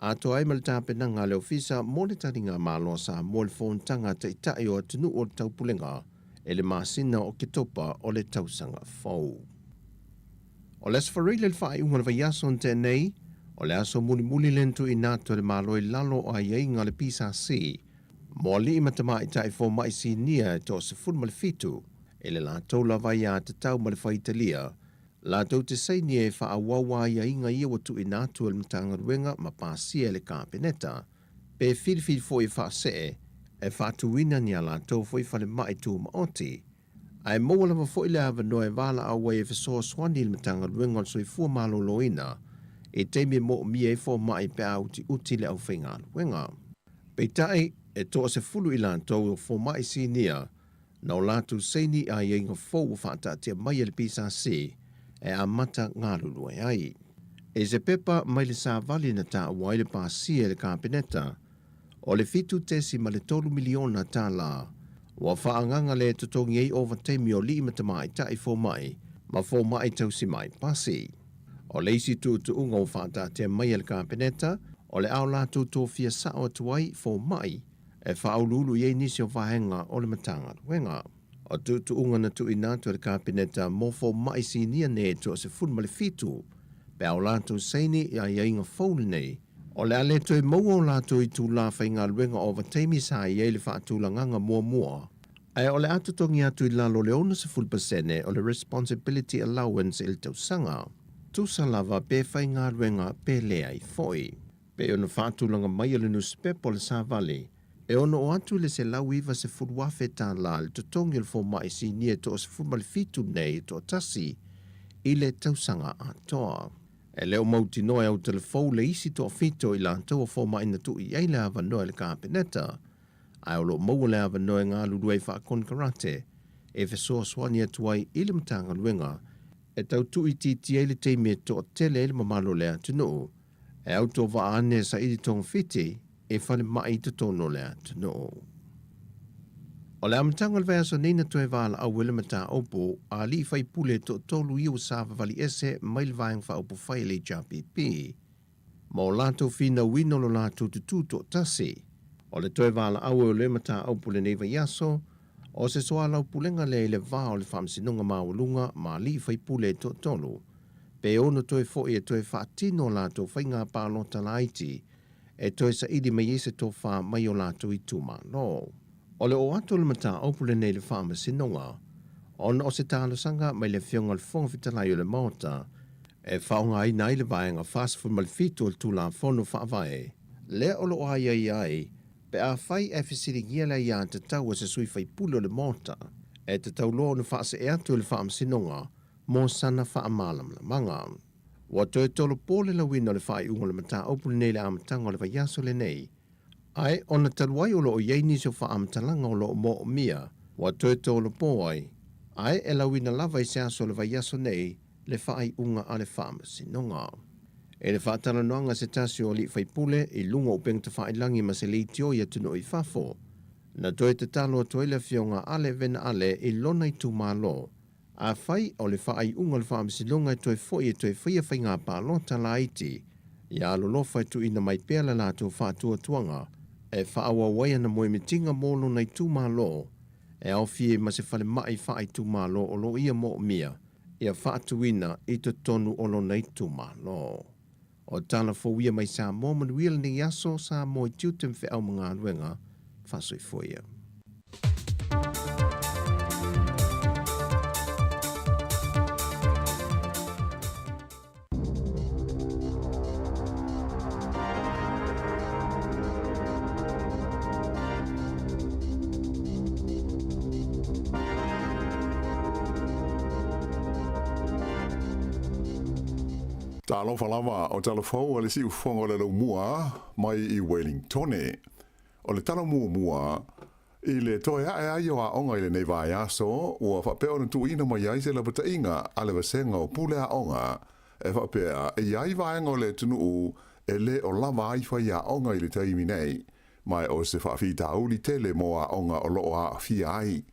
ato ai mal tāpenanga le ofisa mo le taringa malo sa mo le whontanga te itai o atunu o le taupulenga, e le masina o ke topa o le tausanga fau. O le asfarile le whai unga le vaiaso n tēnei, o le aso muli lentu i nato le malo i lalo o ai inga le pisa si, mo li matama i tai fo mai si nia to se fulma le fitu, e le lātou la vai a te tau ma le whaitalia, lātou te seini e wha awawa ia inga ia watu i nato le mtanga ruenga ma pāsia le kāpeneta, pe whirwhir fo i wha see, e whātuina ni a lātou fo i whale mai tū ma oti, ai moa lava fo i le awa noe wala awa e whasoa swani le mtanga ruenga o soifua malo loina, e teimi mo mia e fo mai pe uti le au whainga ruenga. Pei tai, e toa se fulu i lātou o fo mai si nia, na o lātou seini a inga fo o whaatatia mai le pisa si, e a mata ngā lulua ai. E se pepa mai le sā vali na tā awai le pāsia le kāpeneta, o le fitu tesi ma le 3 miliona tā la, wa whaanganga le tutongi ei over teimi o li matamai ta i fo mai, ma fo mai tausi mai pasi. O leisi tu unga o whaatatia mai le kāpeneta, o le au lātou tō fia sao atuai fo mai, e whaululu iei nisi o whahenga o le matanga ruenga. O tu unga na tu inatu le kāpeneta mo fo mai si nia ne to se fulma le fitu, pe au lātou seini ia inga fauli nei, o le ale toi maua o lātou i tū la whainga ruenga o teimi sa iei le whaatūlanganga mua. Ai o le atutongi atu i lalo le ona se fulpasene o le responsibility allowance il tau sanga. Tusa lava pe whainga ruenga pe lea i foi. Pe ona whaatūlanga mai le newspaper le sa vali, e ono o atu le se lau iwa se furuafe tā la le tutongi le fo mai si nia to se fulma le fitu nei to tasi i le tausanga atoa. E leo mauti noe au telefou le isi to fito i lātou o fo mai na tu i ei le awa noe le kāpeneta. Ai o lo maua le awa noe ngā luduai wha konkarate, e fesoa swani atuai i le matanga luenga, e tau tu i titi ei le teimi e to tele e le mamalo le atunu, e au to wa ane sa i tong fiti, e whale mai te tono le atunu. O le amatanga le vea so nina toe wala au wele mata opo, a li fai pule to tolu iu sawa vali ese mai le vaeng wha opo fai le JPP. Ma o lato fina wino lo lato tutu to tasi. O le toe wala au o le mata opo le neva yaso, o se soa lau pulenga le va o le whamsinunga maulunga ma li fai pule to tolu. pe ono toe fo e toe whaatino lātou whainga pālo talaiti, e toe sa idi mai ese tō wha mai o lātou I tūmalo. O le o atu le mata opule nei le whāmasinonga, ona o se tālo sanga mai le whionga le whonga fitalai o le maota, e whaonga ai nai le vaenga fast food malfitu le tūla whono whaavae. Lea olo o ai, pe a whai e whisiri ngiela ia te tau e se sui whai pulo le maota, e te tau loa na whaase e atu le whaamasinonga, mō sana whaamalam la manga. Wa toe tolo pōle la wina le whai unga le mata opule nei le amatanga le vaiaso le nei, ai ona taluai o loo iei nisi o whaamatalanga o loo mo o mia, wa toe tolo pōai, ai e la wina lava I se aso le vaiaso nei, le whai unga a le whaamasinonga. E le whaatala noanga se tasi o li whaipule I lunga o pengta whailangi ma se leitio I atunu I whafo. Na toe te talo o toile whionga ale vena ale I lona I tūmalo. A whai o le whai unga le whaamasinonga I toe fo I toe whia whainga pālo tala iti. Ia alolofa I tu ina mai pēla lātou whātua tuanga. E whaawa waia na moe mitinga mōlo nei tūmalo. E au fie ma se whale mai whai tūmalo o lo ia mo mia. Ia whaatuina I te tonu o lo nei tūmalo. O tala fōwia mai Samoa manuia ni yaso Samoa I tiutem whi au mga aluenga whasoifua. Talo falava o talo fau le si ufonga le mua mai I Wellington. O le talo mua I le toe ai o a onga I le nei vai aso ua whapea na tu ina mai ai se la bata inga ale wasenga o pule a onga e whapea e ai vaenga o le tunu u e le o lava ai whai a onga I le taimi nei mai o se whawhita uli tele mo a onga o loo a fia ai.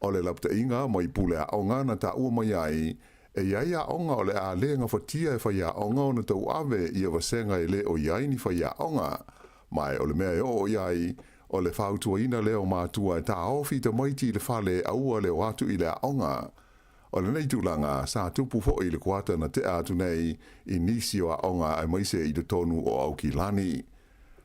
O le lapta inga mai pule a onga na ta ua mai ai e iai a onga o le a lenga whatia e whai a onga o na tau ave I a wasenga e le o iai ni whai a onga. Mai o le mea o iai o le whautua ina leo mātua e tā ofi te maiti le whale aua leo atu I le a onga. O le nei tūlanga sa tupu fo I le kuata na te atu nei I nisi o a onga e maise I te tonu o au ki lani.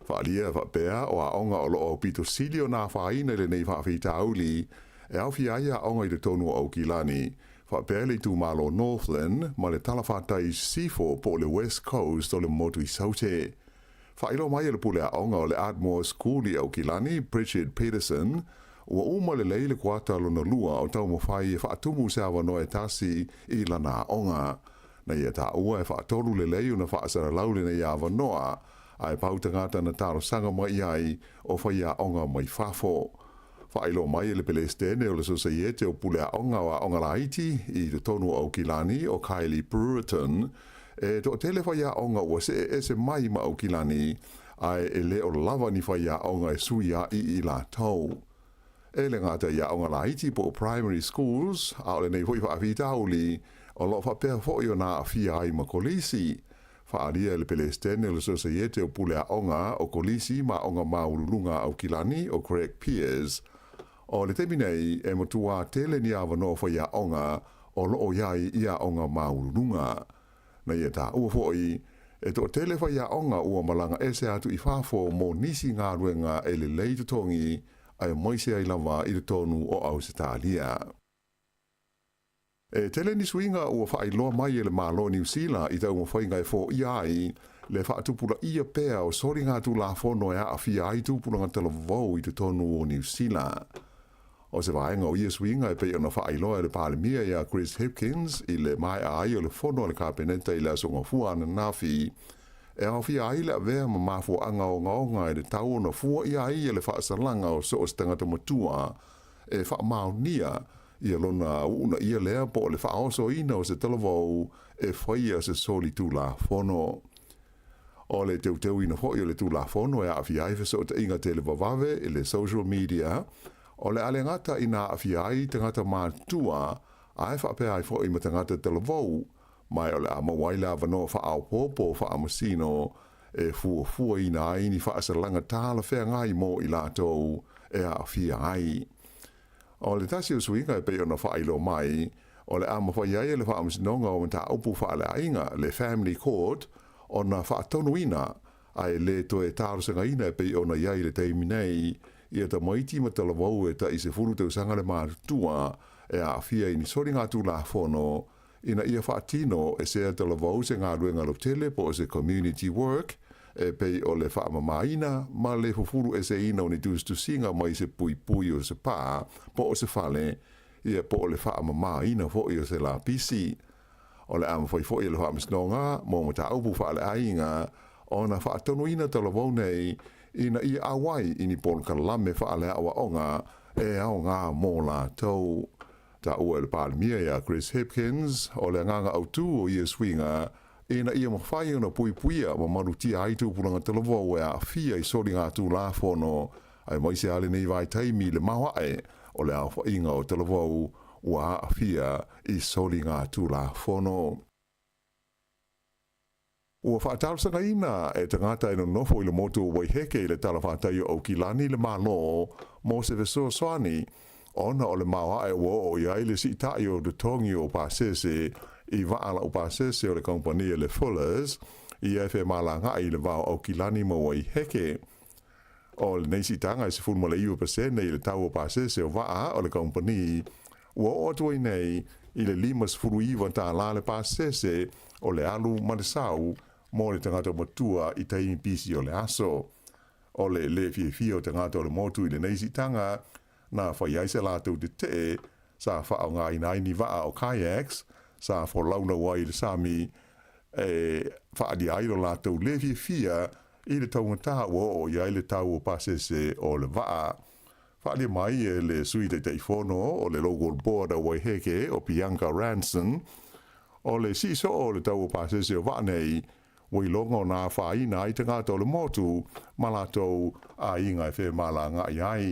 Whaalia whapea o a onga o lo o pito silio nā whaina le nei whawhita auli e au fi aia onga I te tonu o au ki lani. Whapea le tū malo Northland ma le talawhatai C4 po le West Coast o le motu I saute. Whailo mai le pule a onga o le Ardmore School I au ki lani, Bridget Peterson, ua uma le leile kuata lona lua o tau mawhai e whaatumu se awa no e tasi I lana onga. Na ia tā ua e whaatolu le lei una whaasara laule na ia awa noa, ai pautangata na taro sanga mai ai o whai a onga mai whafo. Whailo mai le pelestene o le sosaiete o pule a onga laiti I te tonu au kilani o Kylie Brereton, e to tele whai a onga ua se ese mai ma au kilani, ai e le o lava ni whai a onga e sui a I la tau. E le ngata I a onga laiti po primary schools, a o le nei hui whaavita uli, o lo whapea fo I o nā fia ai ma kolisi. Whaaria le pelestene o le sosaiete o pule a onga o kolisi ma onga maurulunga au kilani o Craig Piers. O le temi nei e motua tele ni awa no whai a onga o loo iai I a onga maurunga. Na ia tā ua fōi, e to tele whai a onga ua malanga ese atu I whafo mō nisi ngā ruenga e le lei tutongi ai moise ai lava I le tonu o Australia. E tele ni swinga ua whai loa mai e le malo New Zealand I tau mo whai ngai fō iai le whaatupula ia pēa o sori ngā tu la whono e a whia ai tupula ngā tala vau I te tonu o New Zealand. O se vaenga o ia swinga e pei ona whaailoa e le palemia ia Chris Hipkins I le mai ai o le whono le kāpeneta I le asonga fua ana nafi. E au fia ai le avea ma mafo anga o ngaonga e le tau na fua ia ai e le whaasalanga o so o stangata matua e whaamaunia ia lona una ia lea po le whaaoso ina o se talavau e whaia se soli tu la whono. O le teuteu ina hoi o le tu la whono e a fia ai so te inga tele vavave e le social media o le alengata ina afiai tangata mātua ai whapea ai fo I matangata telavou mai o le amawaila vano whaau popo whaamasino e fua ina ai ni whaasarlanga tāla whea ngai mo I lātou e a awhia ai. O le tasi o swinga e pei ona whailo mai o le ama whai ai le wha amasnonga o mta upu wha le ainga le family court o na wha tonuina ai le to e tārusenga ina pe o na iai le teimi nei ia ta maiti ma tala wau e ta i se furu te usanga le mātua e a fia i ni sori ngā tū la whono ina ia whaatino e se tala wau se ngā ruenga lo tele po o se community work e pe o le wha mamaina ma le fufuru e se ina o ni tūs tu singa mai se pui pui o se pā po o se whale ia po o le wha mamaina fo i o se la pisi o le ama fai fo i le wha misnonga mo mo ta upu wha le ainga o na wha tonuina tala wau nei ina ia awai ini pon kalame fa ale awa onga e au ngā mō la tau ta ua le pālimia ia Chris Hipkins o le nganga au tū o ia swinga ina ia mawhai ona pui puia ma marutia ai tūpuranga talawo e a fia i sori ngā tū la whono ai maise ale nei vai taimi le mawae o le au whainga o talawo ua a fia i sori ngā tū la whono. Ua whaatalsanga ina e tangata ino nofo i le motu wai heke i le tala whaatai o kilani le malo mo se veso soani ona o le mawa e wo o iai le si tai o de tongi o pasese i waala o pasese o le kompania le Fullers i e whe malanga i le wao o kilani mo wai heke o le neisi tanga i se fulma le iwa pasene i le tau o pasese o waa o le kompani ua o atuai nei i le limas furu iwa ta la le pasese o le alu manesau mo le tangata matua i taimi pisi o le aso. O le fia o tangata o le motu i le neisi tanga na whai aise lātou te te sa whao ngā inaini waa o kayaks sa who launa wai le sami whaadi airo lātou le fia i le taungata o iai le tau o pasese o le waa. Whaadi mai e le sui te teifono o le local board o Waiheke o Bianca Ranson o le siso o le tau o pasese o waa nei wai longa o nā whaina i te ngātou le motu malatou a inga e whe mala ngā iai.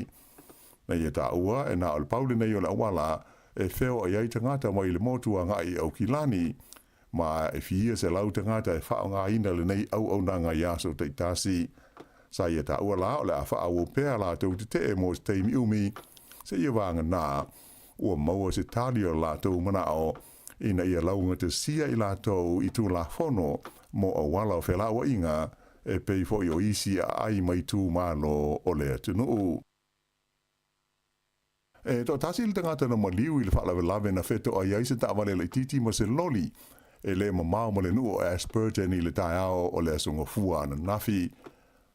Nei e tā ua e nā o le paule nei o le awala e wheo a iai te ngāta mai le motu a ngā i au kilani ma e whia se lau te ngāta e whao ngā ina le nei au nanga i aso te tasi. Sa i e tā ua la o le a whao o pēr la tau te te mo se teimi umi se ia wanga nā ua maua se tali o la tau mana o ina ia launga te sia i la tau i tū la whono mo o wala o whela ua inga e pei fo i o isi a ai mai tū malo o le atunu. E to tasi il tangata na maliu i le whaalawe lawe na wheto a iai se tāwale le titi ma se loli e le mamao ma le nuo Asperger ni le tai ao o le asonga fua na nafi.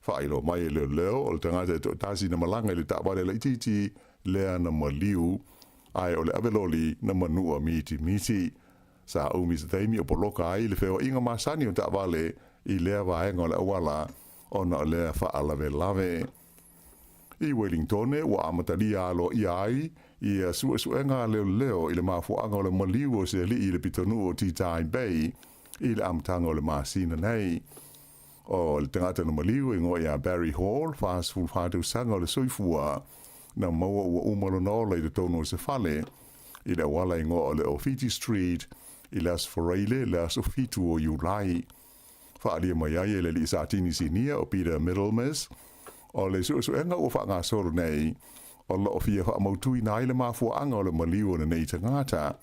Whailo mai e leo o le tangata e to tasi na malanga i le tāwale le titi lea na maliu ai o le aveloli na manua miti. Sa umi se teimi o poloka ai le wheo inga masani o tāwale i lea vaenga o le awala o na o lea whaalawe lawe. I Wellington ua amatalia alo i ai i a suenga leo i le mafuanga o le maliu o se li i le pitonu o T-Time Bay i le amatanga o le masina nei. O le tangata na maliu i ngoi a Barry Hall fast food whātou sanga o le soifua na maua ua umalo nola i le tono o se fale i le wala i ngoi o le Ofiti Street i le asforeile le asofitu o Iulai. Whaalia mai ai e le li satini sinia o Peter Middlemas o le suenga ua whaanga soro nei o loo fia whaamautui na ile mafuanga o le maliu na nei tangata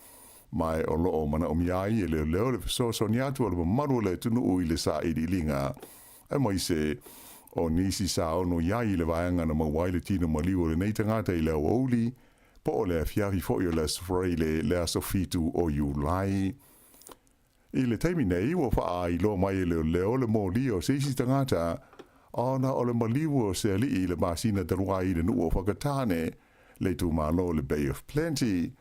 mai o loo mana o miai e leo le fisoso niatu o le mamaru le tunu ui le sa idi linga e mai se o nisi sa ono iai le vaanga na mawai le tino maliu le nei tangata i leo ouli po o le fiafi fo i o le sfreile le asofitu o Iulai. I le taimi nei ua wha i lo mai e leo le mōli o seisi tangata ona o le maliu o se ali i le masina tarua i le nuo whakatane le tu malo le Bay of Plenty.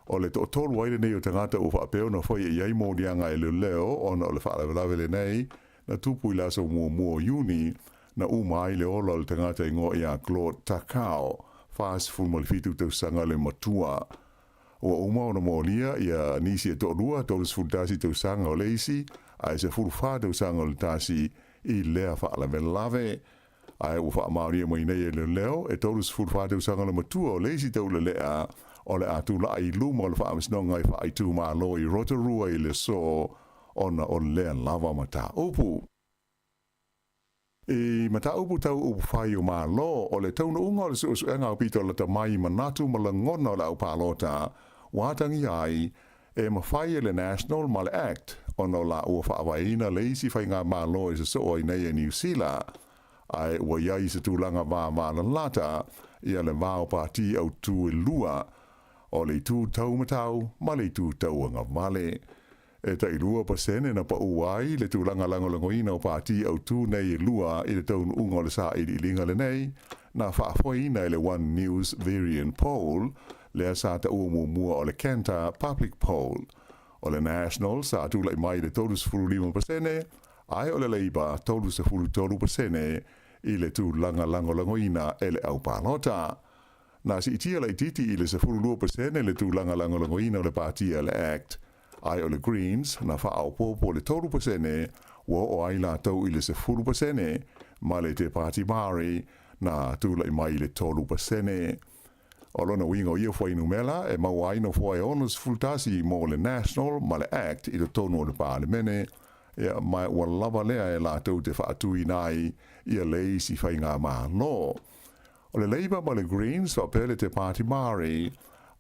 O le tolu aile nei o tangata o whaapeo na whai e iai mōrianga e leo ona o le whaalawe le nei na tupu i laso mua Juni na umai le ola le tangata i ngoi a Claude Takao fast full malifitu tau sanga le matua. O uma o na mōlia i a nisi e tolua tolus fultasi tau sanga o leisi a se fulfa tau sanga o le tasi i lea whaalawe lawe. Ai ua whaamauria mai nei e leo e tolus fulfa tau sanga le matua o leisi tau le lea o le atula i luma o le whaamisnonga i whaaitu malo i Rotorua i le so ona o lea lava mata upu. I mata upu tau upu whai o malo o le tauna unga o le suenga o pito la tamai manatu malangona o le au palota watangi ai e mawhai le National ma le Act ono la ua whaawaina le isi whai ngā mālo i se so i nei e New Zealand ai ua iai se tūlanga mā lata ia le māo pāti au tū e lua o le tū tau matau ma le tū tau anga male. E tai lua pasene na pa uai le tūlanga langolangoina o pāti au tū nei e lua i le taunu unga o le sa i linga le nei na whaafoina i le One News Variant Poll le sa ta mua o le Kenta Public Poll. O le National sa tūlai mai le tolus furu 5% ai o le Labour tolus furu 3% i le tūlanga langolangoina e le au pālota. Na si itia lai titi i le se furu 2% le tūlanga langolangoina o le pātia le Act ai o le Greens na whaaupopo le 3% wa o ai la tau i le se furu 2% ma le te pāti Māori na tūlai mai le 3%. O lona wingo ia fwai numela e mawai no fwai onus fultasi mo le National ma le Act i le tono o le Parlemene e mai ua lava lea e la tau te whaatui nai ia lei si whai ngā maa no. O le Labour ma le Greens wa pele te Pāti Māori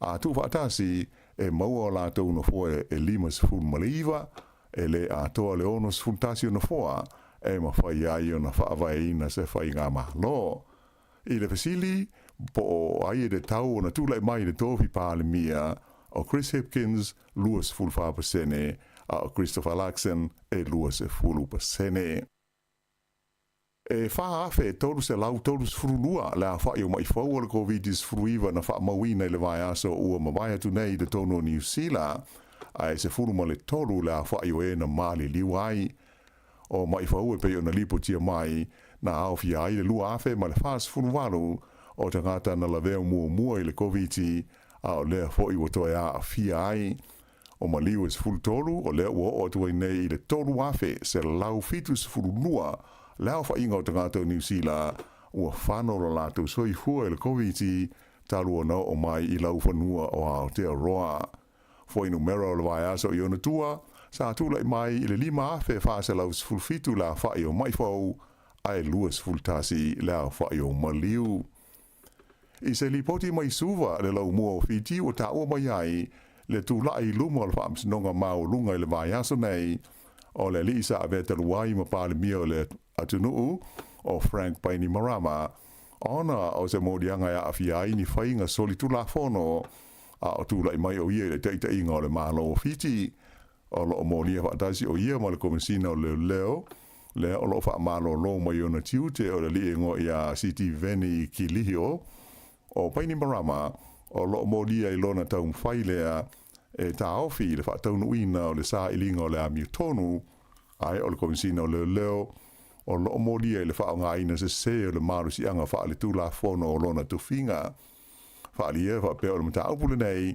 a tu whaatasi e maua o la tau no fwai e 5 maliva e le a toa le onus fultasi o na fwa e ma whai ai o na whaavai na se whai ngā maa no. I le fasili po ai de tau na tūlai mai de tofi Palemia o Chris Hipkins, luas fulfa pasene, a Christopher Luxon e luas fulu pasene. E wha afe e tolu se lau tolu furulua la wha i o mai whau o le COVID-19 furuiva na wha mawina i le vai aso ua mawai atu nei de tono New Zealand, ai se furu ma le tolu la wha i o e na mali liwai. O mai whau e peo na lipo tia mai na au fi ai le lua afe ma le whaas furuwaru o te ngata na laveo mua i le COVID a o lea fo i watoe a fia ai. O maliu e se fulu tolu o lea ua o tuai nei i le tolu afe se lau fitu se fulu nua leo wha inga o te ngata o New Zealand ua whano ro lātou soifua i le COVID talu o nao o mai i lau whanua o Aotearoa. Fo inu mera o le vai aso i ona tua sa tūlai mai i le 5 afe wha se lau se fulu fitu la wha i o mai whau ai luas fultasi lea wha i o maliu. I se li poti mai suva le lau mua o Fiji o ta ua mai ai le tūlai luma o le whaamsinonga mao lunga i le vai aso nei o le li isa ave taluai ma Palemia o le atunuu o Frank Bainimarama ona o se modianga a afiai ni whainga soli tula fono a o tūlai mai o ia le teita inga o le malo o Fiji o lo o molia whaatasi o ia ma le komisina o leo le o lo wha malo lo mai o na tiute o le li ingo i a City Veni ki lihio o Bainimarama o lo molia i lona tau mwhailea e ta ofi le whaataunu ina o le sa ilinga o le amiu tonu ai o le komisina o leo o lo molia i le whaonga ina se o le marusi anga wha le tūla fono o lona tuwhinga wha lia wha peo le mata upule nei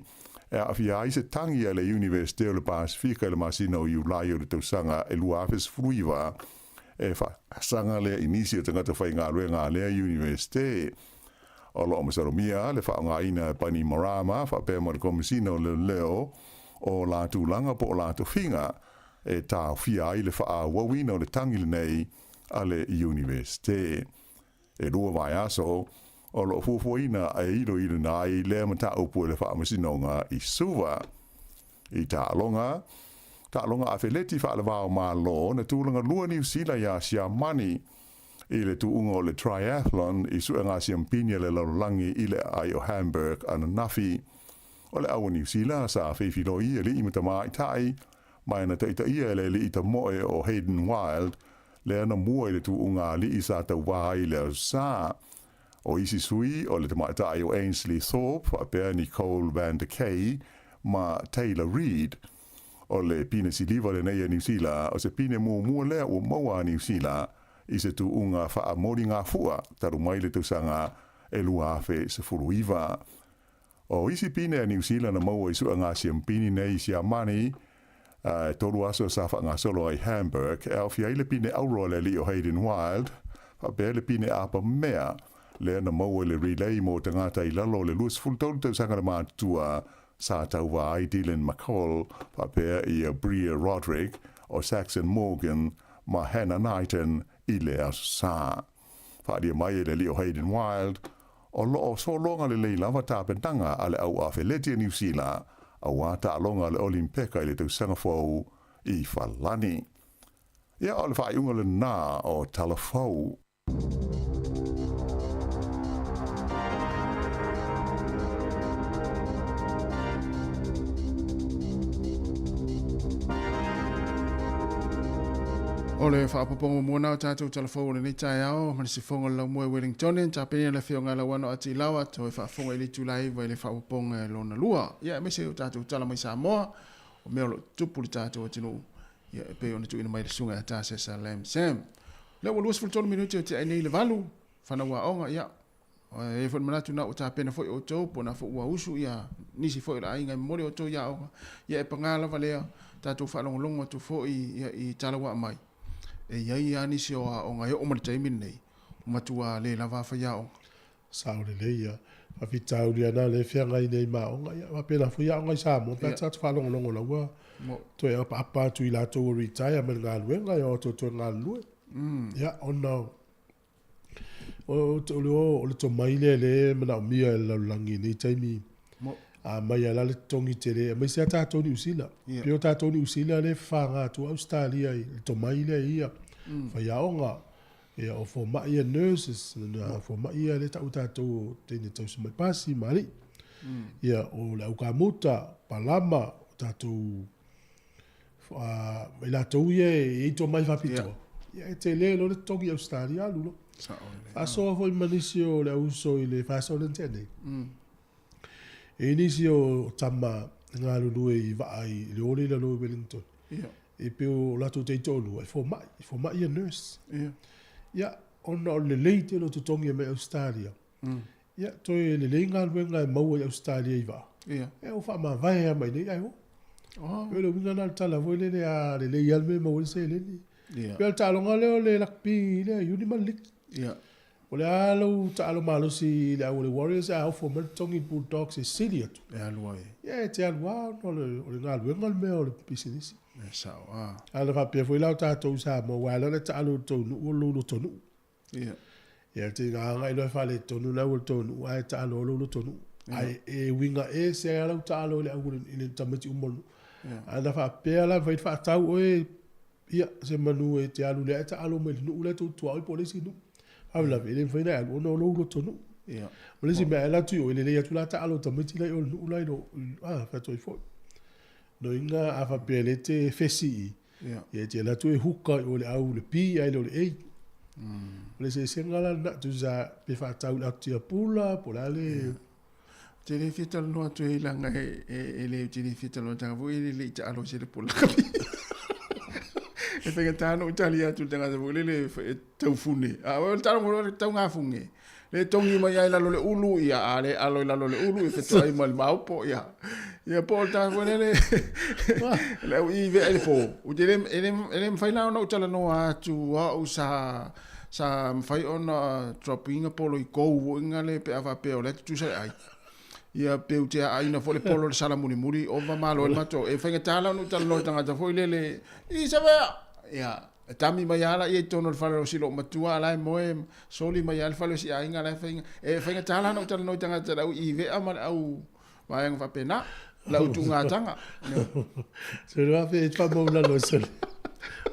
e awhi ai se tangi a le Universite o le Pasifika le masina o Iulai o le tausanga e luafes fruiva e wha sanga le inisi o tangata whai ngā rue ngā lea Universite o lo masaromia le whaonga ina Bainimarama wha pēma le komisina o leo o la tūlanga po o la tuwhinga e tā whia ai le wha wawina o le tangile nei a le Universite. E rua vai aso o lo fufuina e ilo nai le mata upu le wha masinonga i suva. I tā longa a wheleti wha le wao mā lo na tūlanga lua New Zealand ia sia mani i le tuunga o le triathlon i sua ngā siampinia le laulangi i le ai o Hamburg ana nafi. O le awa New Zealand sa whiwhilo i li imata mai tai, mai na teita ia le li ita moe o Hayden Wild, le ana mua i le tuunga li i sa tau wahai le sa. O isi sui o le tamaitai o Ainsley Thorpe, a pēr Nicole Van de Kay, ma Taylor Reid. O le pina siliva le neia New Zealand, o se pina mua lea o maua New Zealand, i se tuunga wha mori ngā fua, taru mai le tausanga e lua afe se furuiva. O isi pine a New Zealand na maua i sua ngā siampini nei si amani, toru aso sa wha ngā solo ai Hamburg, e au fia ile pine auro le li o Hayden Wild, wha bea le pine apa mea, le na maua le relay mo tangata i lalo le luas fultolu tausanga na mātua sa tauwa ai Dylan McCall, wha bea i a Bria Roderick o Saxon Morgan, ma Hannah Knighton i le aso sa. Whaadia mai le li o Hayden Wild, o loo so longa le leila wa tāpentanga a le au a wheletia New Zealand, a wā ta alonga le Olimpeka i le tausanga fau i whalani. Ia o le whaiunga le nā o talafau. O le whaapaponga mōna o tātou talafau le nei tai ao, mani se whonga lau mua Wellington, tāpenia le whionga lau ano ati lawa, to e whaafonga i le tūlai vai le whaapaponga e lona lua. Ia, me se o tātou tala mai Samoa, o mea lo tupu le tātou atinu, ia e pe ona tu ina mai le sunga e tāse sa Lam Sam. Le ua luas fultolo minuti o te ainei le valu, whanaua onga, ia, e whan manatu na o tāpena foi o tau, po na fo ua usu, ia, nisi foi la ainga mori o tau ia onga, ia e pangala valea, tātou whalongolongo tu foi ia i talawa mai. E iai ani si o ngai o mani taimin nei, matua le lava whaia o. Saore leia, a fitau lia na le whiangai nei ma o ngai, a pena whaia o ngai Samoa, pēr tatu whalongolongo laua, to e apa tu i lato o retire, man ngā lue, ngai o to ngā lue. Ia, ona o le to maile le, mana o mia e laulangi nei taimi, a mai ala le tongi te le, mai se a tātou ni usila. Pio tātou ni usila le whanga tu Australia i, le to maile ia. Whai aonga, e o fo mai a nurses, fo mai a le tau tātou tēne tau se mai pasi, mari. Ia o le au ka muta, palama, tātou, mai la tau ia e to mai whapitoa. Ia e te le lo le tongi Australia lulo. Asoa foi manisi o le uso i le whaso le tēne. E nisi o tama ngā lulu e i vaai le ore la lo Wellington. E peo lato te tolu, e fo mai a nurse. Ia, ona o le leite lo tutongi me Australia. Ia, toi le lei ngā luenga e maua i Australia i va. E o wha ma vai a mai nei, ai ho. E lo winga nal tala voi le a le lei alme maua le se le ni. Peo talonga leo le lakpi le Uniman League. O le alo ta alo malo si le au le Warriors a ofo Tongi Bulldogs e sili atu. E alua e. Ia te alua no le ngā luenga le mea o le pisinisi. E sao, a. Ala whapea foi lau tātou sa mo wala le ta alo tonu o lolo tonu. Ia te ngā ngai loe whale tonu lau o tonu ai ta alo lolo tonu. Ai e winga e se alau ta alo le au le tamati umonu. Ala whapea la vai whaatau oe ia se manu e te alu le ta alo me nu le tu tua i polisi nu. Avla vele fina algo no lo tonu. Ole si me ala tu o le le tu la ta alo tamiti le o nu la do fa toi fo. No inga afa pelete fesi. Ye te la tu e huka o le au le pi ai lo le ei. Ole se sengala na tu za pe fa ta u tia pula pola le. Te le fita no tu e langa e le te le fita no ta vo e le ta alo se le pula. E whenga tāno Italia tu tanga te wole le tau fune. A o tāno mo le tau ngā funge. Le tongi mai ai lalo le ulu ia a le alo i lalo le ulu i whetu ai mai maupo ia. Ia po o tāno wene le le au i ve ele po. U te ele mwhainao na utala no atu a u sa mwhai ona tropinga polo i kou inga le pe awa pe o le tu sa ai. Ia pe u te aina fo le polo le sala muri muri o va malo e mato. E whenga tāna no utala no tangata fo i le i sa vea. Ia, tami mai ala i tono le whare o silo matua alai moe soli mai ala whale si ainga lai whainga. E whainga tāla no tala noi tangata rau i vea man au maenga whapena, lau tu ngā tanga. So rua whi e twa maula lo soli.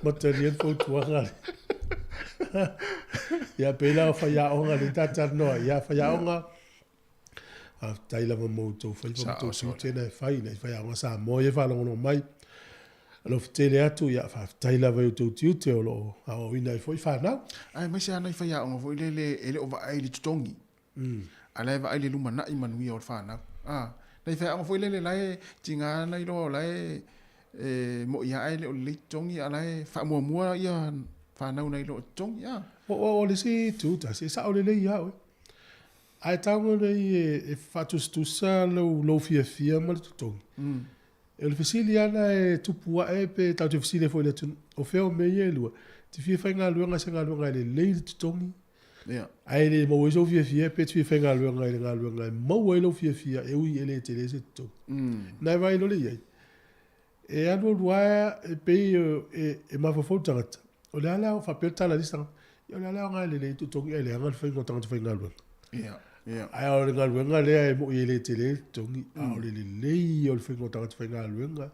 Materian fo tuanga. Ia pēla o whaiaonga ni tātar noa. Ia whaiaonga. A taila ma moutou whaiaonga tō tēnei whai nei whaiaonga sa moe e whalongono mai. Alo tele atu ia fa taila vai tu te o lo a o ina foi fa na ai mai sa nai fa ya o foi le ele o vai le tongi ala va ile luma na i manuia o fa na nai fa o foi le lai tinga nai lo lai mo ia ile o le tongi ala fa mo ia fa na nai lo tongi ya o le si tu ta se sa o le ia o ai tango le e fa tu sa lo fia mal tu tongi e le fesili ana e tupua e pe tau te fesili foi le tun o feo me ye lua te fia whainga luenga se ngā luenga le leile tutongi ai le mau e so fia pe te fia whainga luenga le ngā luenga mau e lo fia e ui e le te le se tutongi nai vai lo le iei e anu lua e pe e mawhafau tangata o le ala o whapeo tala listanga o le ala o ngā le tutongi e le anga le whainga tangata whainga luenga Ia. Ai o le ngaluenga lea e mo i le te le tongi. A o le lei o le whengo tanga te whenga ngaluenga.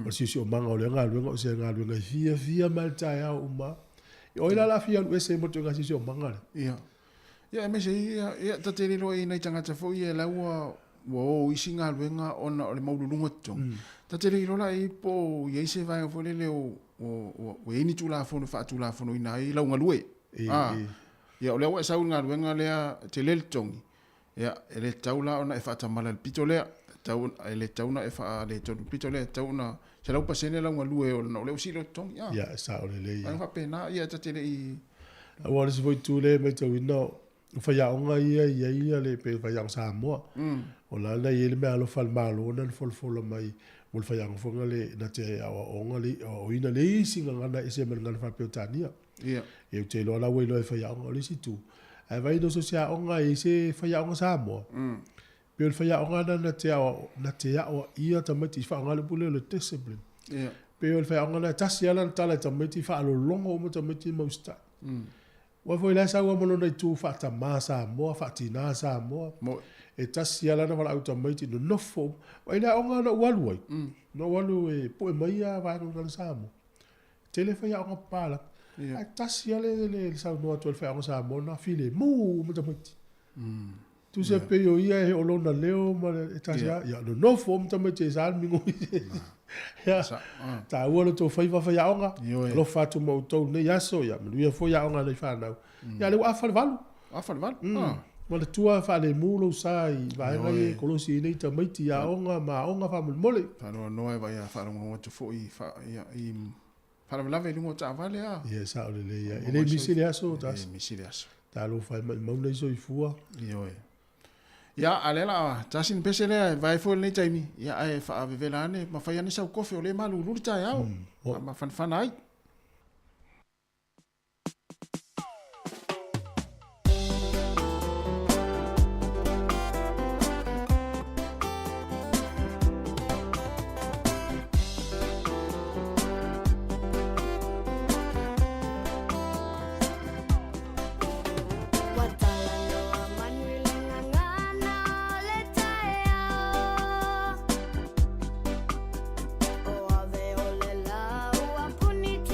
O si o manga o le ngaluenga o se ngaluenga fia mal tai au uma. O ila la fia lu se mo te ngasi o manga le. Ia. Ia me se ia ta te riro i nei tangata fo ia laua wo isi ngaluenga ona o le maululunga tong. Ta te riro la i po ia se vai fo le o e ni tula fo no fa tula fo no ina i launga lue. Ia o le wa sau ngaluenga lea te le tongi. Ia ele taula ona e fa tamala le pito lea. Tau ele tauna e fa le tonu pito lea tauna se lau pasene launga lue o no le usilo tongi. Ia sa o le lei. Ai fa pena ia ta te le i A wale se foi tu le me te wina. Faya onga ia le pe faya o Samoa. O la na ia le me alo fal malo na le fol mai. Mo faya o fonga le na te onga le o ina le isi ngana ise me ngana fa pe tania. ia. E te lo la we lo faya onga le si tu. Ai vai no so sia onga ise faya onga Samoa. Pe o faya onga na te o ia tamati fa onga le pule le discipline. Ia. Pe o faya onga na tasi ala tala tamati fa lo longo mo tamati mo sta. Wa foi la sa wa mo no tu fa ta masa mo fa ti na sa mo Mo e tasi ala na wala automati no no fo wa ina onga no walu ai no walu e po e mai a va no sa mo tele fa ya onga pala a tasi ala le sa no to fa onga sa mo na file mo tamati tu se pe yo ia e o lona leo ma e tasi ya no fo tamati sa mi ngo ya ta wala to fa ya onga lo fa tu mo to ne ya so ya me fo ya onga le fa na ya le wa fa valu ma le tua fa le mulo sai vai vai kolosi nei tamati ya onga ma onga fa mole fa no e vai fa no to fo i fa i fa la ve lungo ta vale a ya sa o le ya ele misile aso ta misile aso ta lo fa ma nei soifua io e ya alela ta sin pesele vai fo nei taimi ya e fa ave velane ma fa yani sa kofi o le malu lu ta ya ma fan ai Punit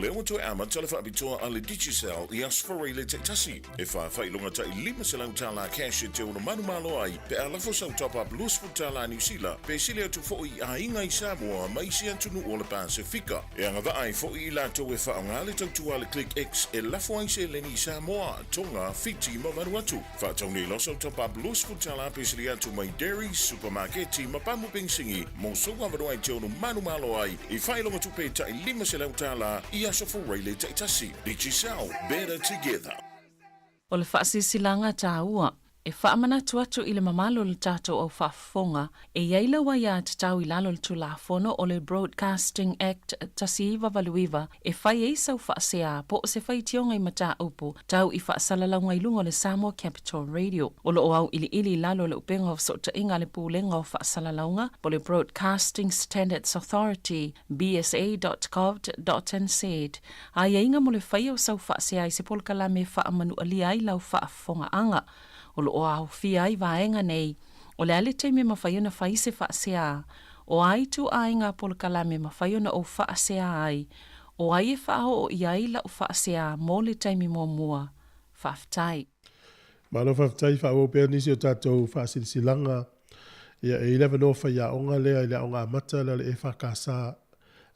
le o to ama tala fa bitoa ale digital i asfore le tasi e fa longa ta i lima se lau tala cash te una manu malo ai pe ala fo sa top up lus fu tala New Zealand pe sile tu fo i a inga i Samoa mai si antunu o le Pasifika e anga va ai fo i la to e fa ngale to tu ale click X e la fo ai se le ni Samoa tonga fiti ma vanuatu fa toni lo so top up lus fu tala pe sile tu mai dairy supermarket ma pamu pensingi mo so wa va ai te una manu malo ai i fa longa tu pe ta i lima se lau tala i asfore le tasi digital better together. O le whaasisilanga tāua, e whaamana tuatu i le mamalo le tātou au whaafonga, e iaila wa ia te tau i lalo le tulafono o le Broadcasting Act tasiiwa valuiwa, e whai e sau whaasea po o se whai tionga i mata upu, tau i whaasalalanga i lunga le Samoa Capital Radio. O lo au ili lalo le upenga o sota inga le pūlenga o whaasalalanga, po le Broadcasting Standards Authority, bsa.gov.nz. A inga mo le whai o sau whaasea i se polkala me whaamanu alia i lau whaafonga anga. O lo au fia ai vaenga nei, o le ale te me mawhaiona whai se whaasea, o ai tu ainga polkala me mawhaiona o whaasea ai, o ai e whao o iai la o whaasea mō le taimi mō mua, whaftai. Mano whaftai whao pēr nisi o tātou whaasilisilanga, ia e 11 o whaia onga lea i lea onga mata la le e whakasa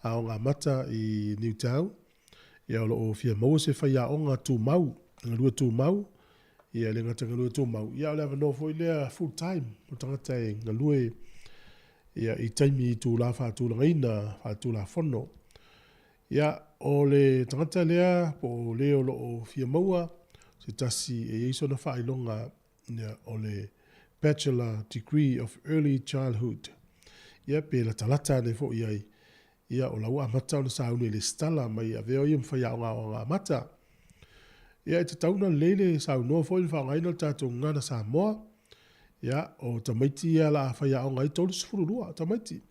a onga mata i Newtown, ia o lo o fia mau se whaia onga tū mau, ngalua tū mau, ia le ngata ngalua tō mau. Ia o lewa no foi lea full time. O tangata e ngalue ia i taimi i tū la whātū la ngaina, whātū la whono. Ia o le tangata lea po leo lo o fia maua se tasi e iso na whailonga o le Bachelor Degree of Early Childhood. Ia pe la talata ne fo iai. Ia o lau amata o na saunu le stala mai a veo iam whaia o ngā mata. Ia e te tauna lele sau noa fo ilwha ngaina tātou ngana Samoa. Ia o tamaiti ia la whaia o ngai tolu sifuru lua tamaiti.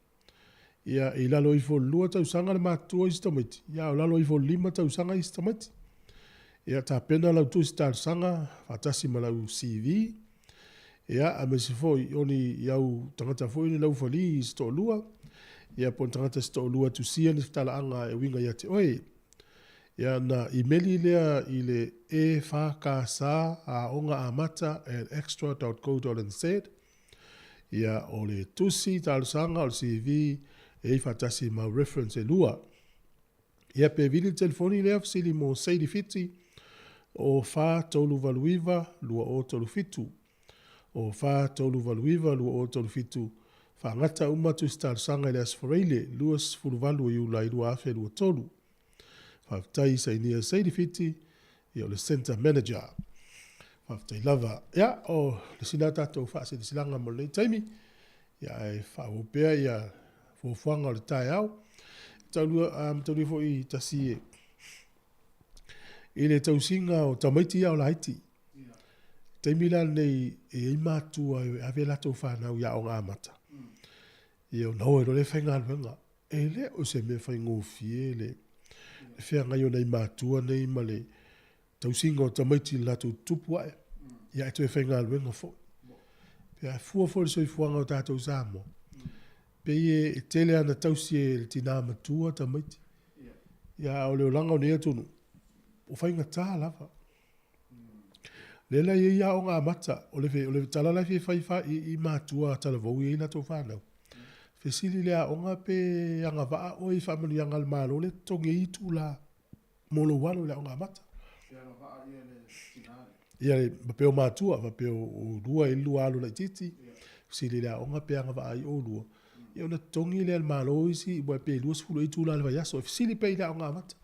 Ia i lalo i fo lua tau sanga le mātua isi tamaiti. Ia o lalo i fo 5 tau sanga isi tamaiti. Ia tā pena lau tu isi tāu sanga whatasi ma lau CV. Ia a me se fo i oni iau tangata fo ini lau whali isi tō lua. Ia po tangata isi tō lua tu sia ni whtala anga e winga ia te oe. Ia na imeli lea i le e whakasa a onga amata at extra.co.nz. Ia o le tusi talusanga o le CV e whatasi ma reference e lua. Ia pe vili telefoni lea fsili mo seidi fiti o wha tolu valuiva lua o tolu fitu. O wha tolu valuiva lua o tolu fitu. Whangata umatu talusanga i le asforeile luas fuluvalu i ula i lua afe lua tolu. Whaftai sa inia seidi fiti i o le center manager. Whaftai lava. Ia o le sinata tau whaase le silanga mo le taimi. Ia e whaopea ia fuafuanga o le tae au. Tauri fo i tasi e. I le tausinga o tamaiti au la haiti. Taimi la nei e imatua e ave la tau whanau ia o ngā mata. Ia o nau e lo le whainga alwenga. E le o se me whaingo fie le. Fea ngai o nei mātua nei ma le tausinga o tamaiti latu tupu ae. Ia e toi whainga alwenga fo. Pea fua le soifuanga o tātou Samoa. Pe e tele ana tausi e le tina matua tamaiti. Ia o leo langa o nea tonu. O whainga tā lava. Lela i ia o ngā mata. O le talala fi whaifa i mātua talavou i na tō whanau. Fesili lea onga pe anga vaa o i whamanu yanga malo le tonge i tū la molo walo lea onga mata. Ia le mapeo mātua, mapeo o lua i lua alo la titi. Fesili lea onga pe anga vaa i o lua. Ia ona tongi lea malo isi i bua pe lua sifuru i tū la le vayaso. Fesili pe lea onga mata.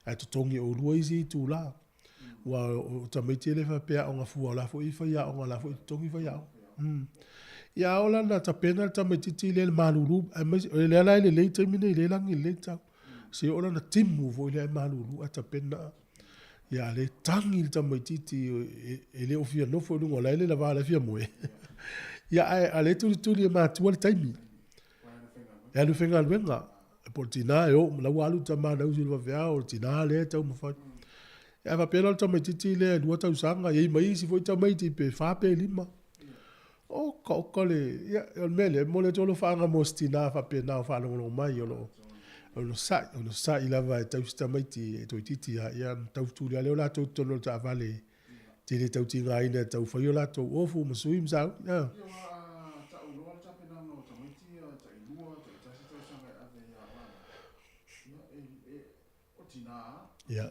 Ai to tongi o lua isi i tū la. Wa o tamaiti le fa pe onga fua la fo i fa ya onga la fo i tongi fa ya. Ia ola na tapena tamaiti le malulu le la le le termine le langi le ta se ola na timu vo le malulu atapena ia le tangi le tamaiti e le ofia no fo lungo la le va la fia moe ia ale tu le matua le taimi ia le fenga venga portina yo la walu tama na usi va vea o tina le ta mo fa ia va pela tamaiti le dua ta usanga ia mai si foi tamaiti pe fa pe lima. O ko le ia o mele mo le tolo fanga mostina fa pe na fa lo mai o lo Ono sa I lava e tau sta mai ti e toi titi ia tau tu le la tau tono ta vale. Te le tau tinga ina tau fai o la tau ofu masui msau. Ya. Ya.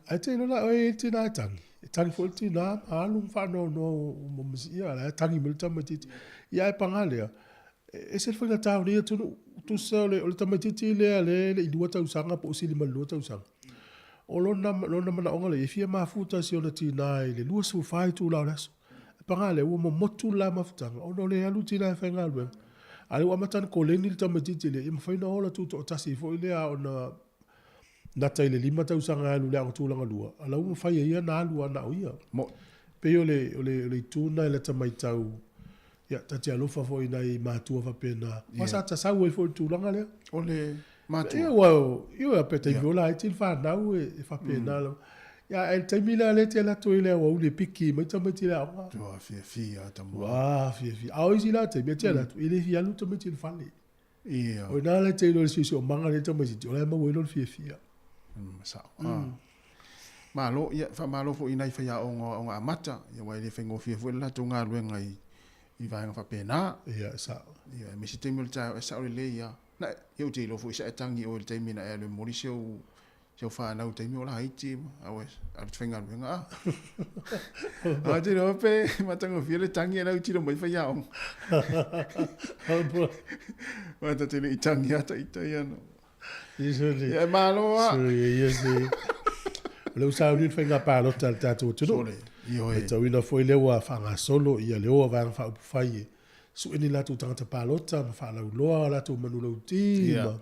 Ai te inola oi tina tangi. Tangi fo tina alu fa no mo msia la tangi milta matiti. Ia e pangalea. E se foi na tau ni tu sole o tamatiti le I dua tau sanga po sili malu tau sanga. O lona mana onga le fia mafuta si ona tina le lua su fai tu la raso. Pangale o mo motu la mafutanga. O no le alu tina fa ngalwe. Ale o matan ko le ni tamatiti le im fa na ola tu to tasi fo ile a ona na tai le lima tau sanga alu le a tu langa lua. Ala o fa ia na alu na o ia. Mo pe o le tuna le tamai tau. Ya tati alofa fo ina I matua fa pena. Masa ta sa we fo tu langa le. O le matua. Ia wa io a peta viola I fa na e fa pena lo. Ya el temila le te la to ile wa le piki mai tamati la. Tu a fia tamu. Wa fia. Au isi la te meti la ile fia lu tamati fa le. Ia. O na le te lo si manga le tamati. O le ma we lo fia. Sa. Malo ia fa malo fo ina fa ya o amata ia wa le fengo fia fo la tunga luenga I vai fa pena. Ia sa. Ia mi se te mil ta sa o le ia. Na eu te lo fo sa tangi o le te mina e le morisio se fa na o te mi o la haiti awes a twenga luenga. A te no pe matango fia le tangi na o tiro mai fa ya o. Ma ta te ni tangi ata italiano. Isoli. Ia malo a. Yes. Le usa ni fenga pa lo tal tatu tu. Io e tau ina foi lewa whanga solo ia leo wang wha upu whai su ini latu tangata pālota ma wha lau loa latu manu lau tīma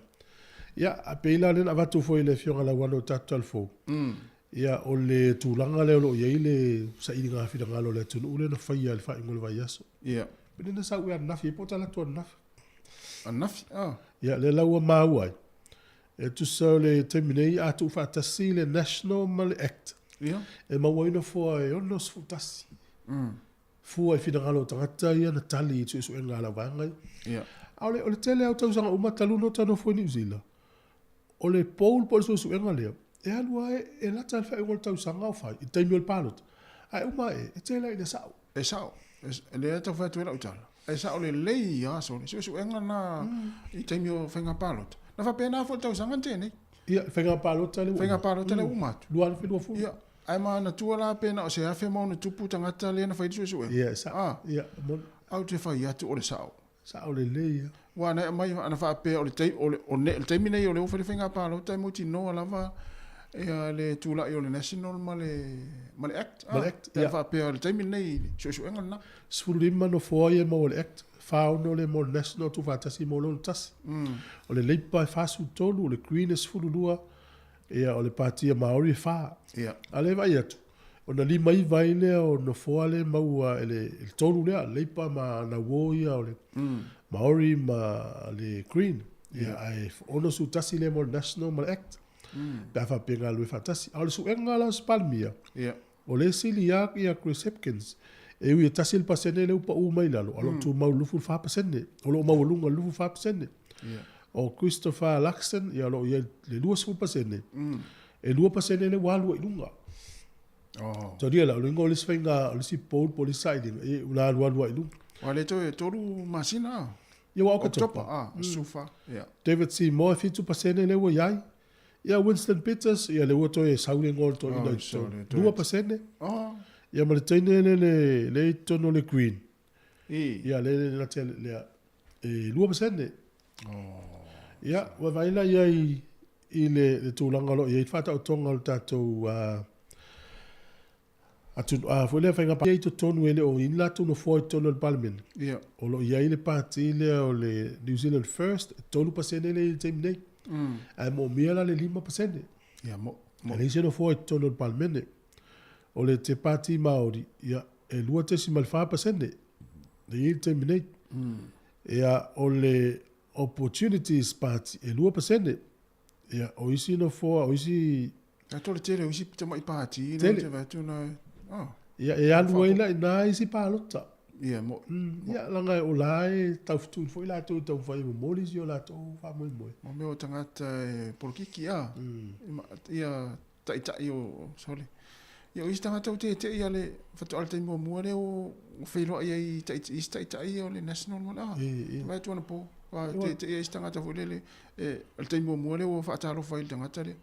ia a peila nena watu foi le fionga la wano tatu alfo ia o le tūlanga leo lo ia le sa ini ngā whina ngalo le tunu ule na whai al wha ingole vai aso pene na sa ue anafi e pota latu anafi ia le laua māuai e tu sau le teminei a tu wha tasi le National Mali Act e mawaina fo e ono sfutasi fo e fina ngalo tangata ia na tali tu su ngala vanga ole tele au tau sanga uma talu no tano fo New Zealand ole Paul por su ngale e alua e la tal fa e tau sanga fa I taimi ol palot ai uma e tele ina sao le ta fa tu la utala e sao le lei ya so su ngana I taimi o fenga palot na fa pena fo tau sanga tene ia fenga palot tele uma luan fi do fu ai ma na tua la pena o se afe mo na tupu tangata le na fai su ia sa ia au te fai atu o le sao le leia wa na mai ana fa pe o le tei o ne te mine o le ofere finga pa lo tai muti no la va e le tula o le national male act ia fa pe o le te mine su engana sfulima no foi mo le act fa no le mo national tu fa tasi mo lo tas o le leipa fa su tolu le greenest fululua ia o le patia maori fa ale vai atu ona li mai vai le o no foale maua ele tolu le leipa ma na woia o le maori ma le green ia ai ono su tasi le mo national mal act pa fa penga lu fa tasi al su engala spalmia o le silia ia Chris Hopkins e ui tasi il pasene le upa u mai lalo alo tu mau lufu fa pasene o lo mau lunga lufu fa pasene o Christopher Laxton ia lo ia le lua su pasene e lua pasene le walu I lunga so dia la o ngol sfenga o si pole police e una walu I lunga o le toru masina ia wa ka topa sufa David C. Moore fitu pasene le wa yai ia Winston Peters ia le woto e saule ngol to ina lua pasene ia ma le tene le tono le green ia le la tele le e lua pasene ia wa vaila ia I le tūlanga lo ia I whata o tonga o tātou foi le whainga pa ia I to tonu ele o in latu no foi tonu al parliament o lo ia I le pāti le o le New Zealand First tonu pasene le teim nei ai mo mia la le 5% e le ise no foi tonu al parliament o le te pāti Māori ia e lua tesi mal 5% le i teim nei Ia o le opportunities party e 2%. Ia o isi no foa, o isi... A tole tele o isi pita mai pāti. Tele. Te vatu na... Ia e anu ai na ina isi pālota. Ia mo. Ia langa o lai taufutu foi la tau tau fai mo moli si o la tau fa moi moi. Ma meo tangata e polokiki a. Ia tai o sole. Ia o isi tangata o te ia le fatu alta i mua le o whailoa ia i tai o le national mo la. Vai tuana po. Te ia isi tangata fo le alta i mua le o whaatalo fai le tangata le.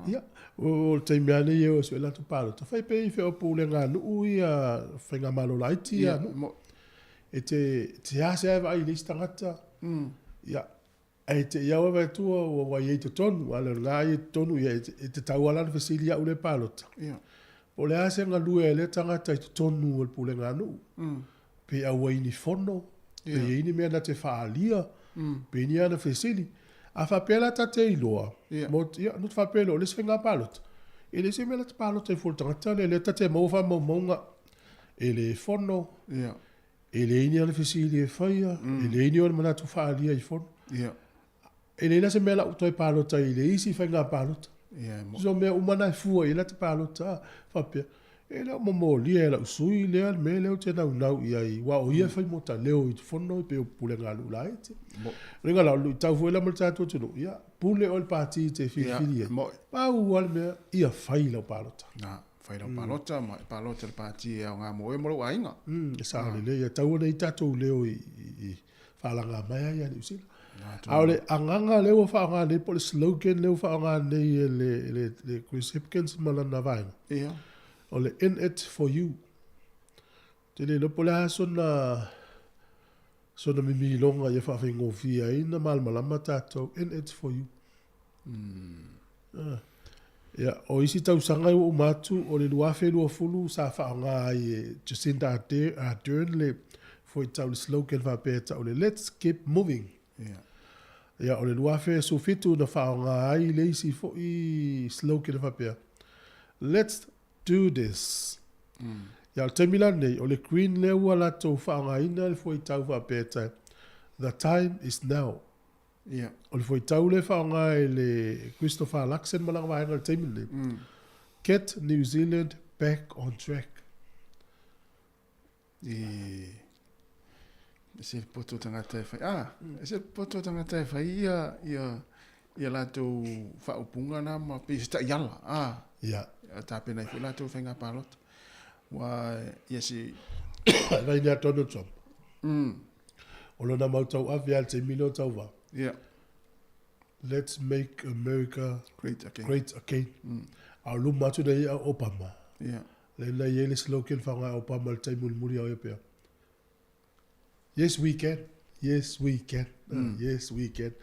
Ia, o te meane ia o se la tu palo. Ta fai pe fe o pule nga nu ia whainga malo laiti ia. E te ase ai vai lista ngata. Ia, e te iau vai tua o wai e te tonu, ala ngā e tonu ia e te tau ala na fesilia ule palota. Ia. O le ase nga lue le tangata i te tonu o le pule nga nu. Pe a wai ni fono, pe ini mea na te whaalia, pe ni ana fesili. A whapela ta te iloa. Ia, nu te whapela o le swenga palota. E le se mea te palota i fultangata, le ta te mauwha maunga. E le fono. Ia. E le ini ana fesili e whaia. E le ini ana manatu whaalia i fono. Ia. E le ina se mea la utoi palota i le isi whainga palota. Ia. So mea umana i fua i la te palota. Whapea. E leo momo lia e la usui lea me leo te nau i ai. Wa o ia whai mota leo i te fono i pe o pule ngā lula e te. Ringa lau lui tau fua la mo tātua tunu. Ia, pule o le pāti i te whiwhiri e. Pau wale mea ia whai lau palota. Nā, whai lau palota, ma palota le pāti e au ngā moe moro a inga. E sāre le, ia tau ana i tātou leo i whalanga mai ai ani usila. Aole, anganga leo whaanga nei po le slogan leo whaanga nei le Chris Hipkins malana vaina. Ia. O le in it for you. Te le lopo le sona mimi longa ia whawhingo fia ina malmalama tātou. In it for you. Ia, o isi tau sanga o umatu o le luafe lua fulu sa whaanga ai Jacinda Ardern le foi tau le slogan whapeta o le let's keep moving. Ia. Ia, o le luafe so fitu na whaanga ai le isi fo i slogan whapea. Let's do this. Ia o te mila nei, o le Queen le ua la tau whaanga ina le foi tau whapeta. The time is now. Ia. O le foi tau le whaanga e le Christopher Luxon malanga wahenga le teimi nei. Get New Zealand back on track. E se poto tangata e whai. E se poto tangata e whai ia la tau whaupunga na ma pista iala. Ia. Ta pena i la tau whainga palota. Wa ia si... Vai nea Donald Trump. O lona mau tau avi al te milo tau wa. Ia. Let's make America Great again. great again. Au luma atu nei a Obama. Ia. Le na ye le slogan whanga Obama le taimu muri au e pia. Yes we can. Yes we can. Yes we can.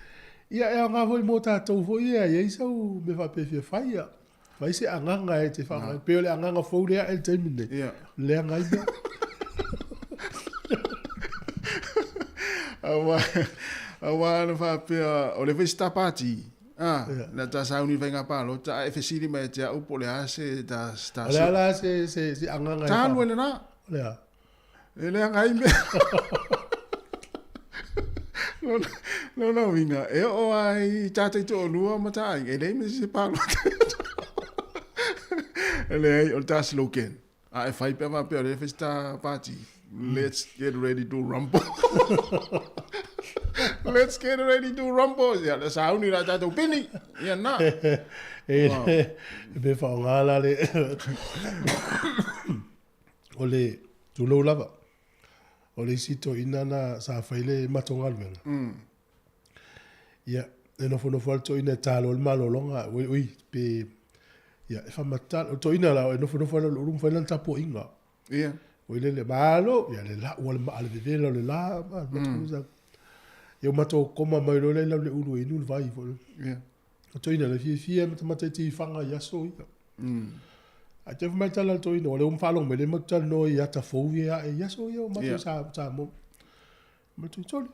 Ia e ngā hoi mō tātou hoi ia. Ia isau me whapewhia whaia. Vai se anganga e te whanga. Peo le anganga fau lea e te mine. Ia. Lea ngai mea. Awa na whapea, o le whesta pāti. Na ta sauni whainga pālo, ta e whesiri mai te au po le ase, ta sta... Lea la se anganga e Tānu e le nā. Lea. E lea ngai mea. No winga. E o ai tātai to o lua matai. E lei me se pālo. E lei o ta slogan. E whai pia mapea le whesta pāti. Let's get ready to rumble. Let's get ready to rumble. Ia, le sauni la tātou pini. Ia nā. Me whaongala le... O le tulou lava. O le sito inana sa whaile matongal venga. Ia, e nofo alto ina talo o le malolonga. Ui, pe... Ia, e whamatal... O to ina la, e nofo alto urum whailan tapo inga. Ia. O le malo, ia le la, ua le maale vevela o le la, ia mato koma mai lo le le ulu inu le vai. Ia. O to ina le fia mata ti whanga iaso ia. A te mai tala to ina, o le umwhalong me le matal no ia ta fōwia e iaso ia o mato sa mo. Mato i toli.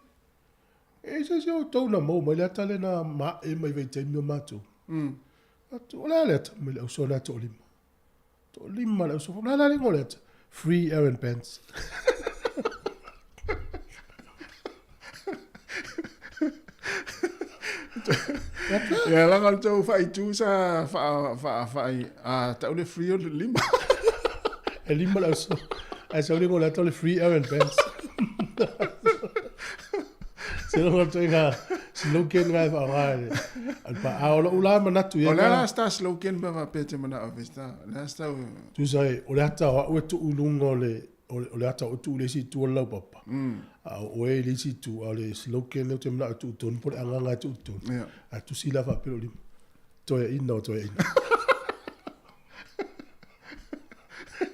E se o tau na mo, mai le atale na ma e mai vei te mio mato. O le aleta, me le uso na to lima. To lima le uso, na le ngoleta. Free errand pants. Ya la ngal tau fai tu sa fai tau le frio le lima. E lima la so. Ai sa ulingo la tau le free errand pants. Se lo ngal tau inga slogan ngai fa ngai. Al pa aola ula manatu ya. Ola sta slogan ba pete mana avesta. La sta tu sai o le ata o tu ulungo le ata o tu le si tu la papa. O e le si tu o le slogan le te mana tu ton por anga tu tu. A tu si la fa pelo lim. Toya ina o toya ina.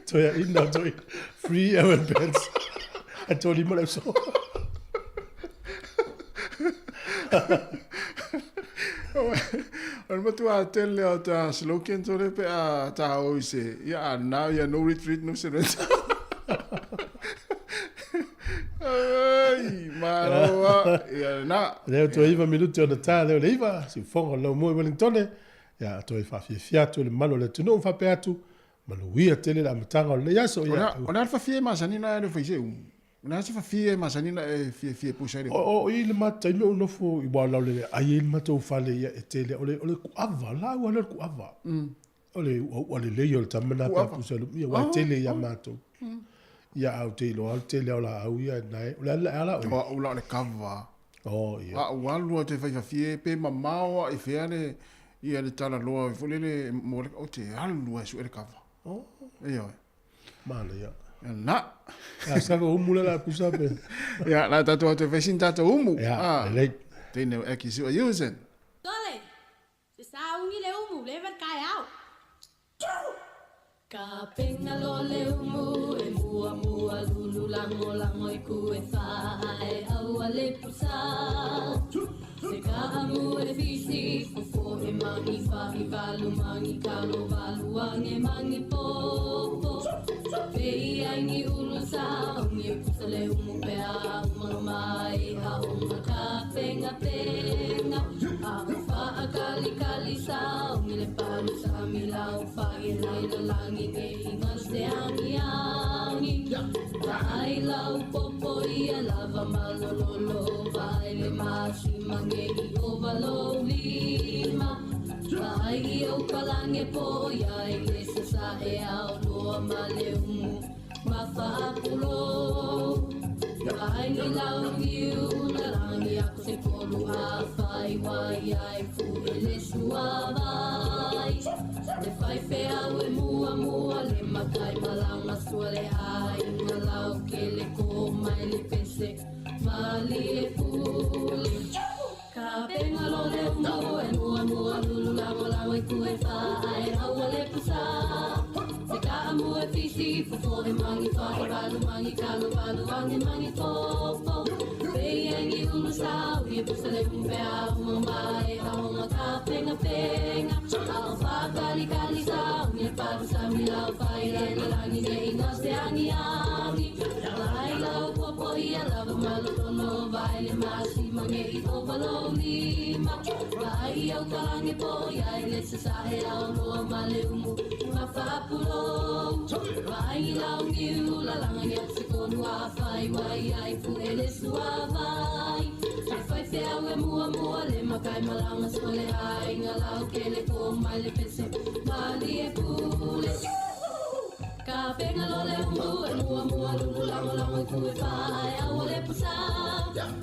Toya ina o toya. Free errand pants. A to lima le so. Al matu a tele o ta slogan tole pe a ta o se. Ya now ya no retreat no se reta. Ai, maroa. Ya na. Leo to iva minuti o na ta leo le iva. Si fonga lau mo i Wellingtone. Ya to i fa fiatu le malo le tunu fa pe atu. Manuia tele la matanga o le yaso. Ona alfa fie masanina e faise Ona se fa fie masanina e fie pusai. O i le mata ino no fo i wa lau le ai il mata o fale ia e tele ole ku ava la o le ku ava. Ole le yo tamana pa pusai ia wa tele ia mato. Ia au tele o la au ia nai. Ole ala o la le kava. Oh ia. Wa lu te fa fie pe mamao e feane ia le tala loa fo le mo o te alu e su e kava. Oh. Ia. Mala ia. Na. Ya sako umu la pusa pe. Ya la tatu te fesin tatu umu. Ya, le. Tene e ki su usen. Dole. Se sa ungi le umu le ver kai au. Ka penga lo le umu e mua lulu lango lango I ku e whae au a le pusa. Se ka amu e fisi fofo e mangi whahi valu mangi kalo valu ange mangi popo. Pei aingi ulu sa ungi e pusa le umu pe a umaro mai a unga ka penga. A wha a kali sa ungi le palu sa mi lau whae nai la langi nge inga se angi. Ai lau popo ia lava malololo vai le masi mangei o valo lima. Ai o kalange po ia iglesia sa e au loa male umu mafapulo. Ai ni lau iu na rangi ako se kolu a fai wai ai fu ele sua vai. Le fai fea e mua le makai malanga sua le ai na lau ke le koma e le pese mali e pule. Ka penga lo le umu e mua lulu lango e ku e whae au le pusa. Se ka amu e fisi fofo e mangi whae valu mangi kalo valu ange mangi topo. Pei angi ulu sa ui e pusa le umpe a umamai a honga ka penga. Au whakali sa ui e padu sa mi lau whae rai la rangi ne inga se angi. Lai lau popo ia lava malolono vai le masi mange I o valo lima. Vai au kalange po ia le se sahe au loa male umu mafapulo. Vai lau miu la langa ni se konu a fai wai ai fu ele sua vai. Se fai fea e mua le makai malanga so le ai nga lau ke le ko mai le pese mali e pule. Ka penga lo le umu e mua lulu lango ku e whae au le pusa.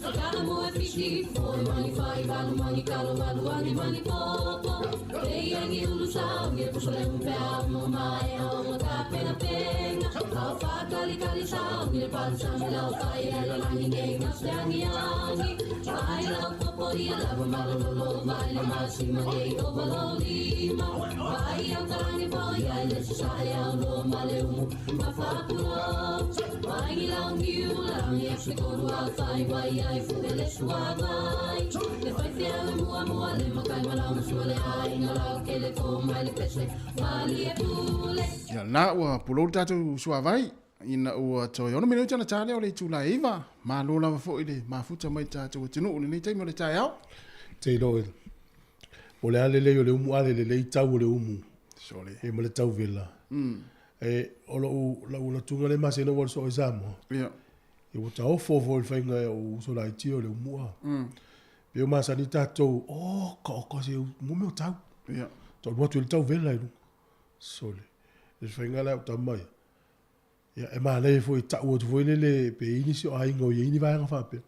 Se ka amu e fisi fo e mangi whai valu mangi kalo valu angi mangi popo. Pei angi ulu sa ungi e pusa le umpe a umamai a onga ka penga. Au whakali sa ungi le palu sa mi lau whai e la langi nge inga se angi. Vai lau popo ia lava malololo vai le masi mange I o valo lima. Vai au kalange po ia le se sae au loa male umu mafapulo. Vai lau miu la rangi e se konu a whai wai ai fu ele sua vai. Le fai fea e mua le makai malama sua le ai nga lau ke le ko mai le pese mali e pule. Ya na ua pulo tatu sua vai. Ina ua toi ono minuti ana tale o le tula iwa. Ma lo lava fo ile mafuta mai tatu tinu ule nei taimo le tai au. Te loe. O le ale le o le umu ale le tau o le umu. Sole. E ma le tau vela. E o la tunga le mase no wal so izamo. Ia. E o ta ofo vo il fainga o so la tio le umu. Peo masani tātou, ka se mume o tau. Ia. Tau motu ili tau vela ilu. Sole. E whaingala o tamai. Ia, e maa lei fo i tau o tu le pe ini si o ainga o ini vai anga whape.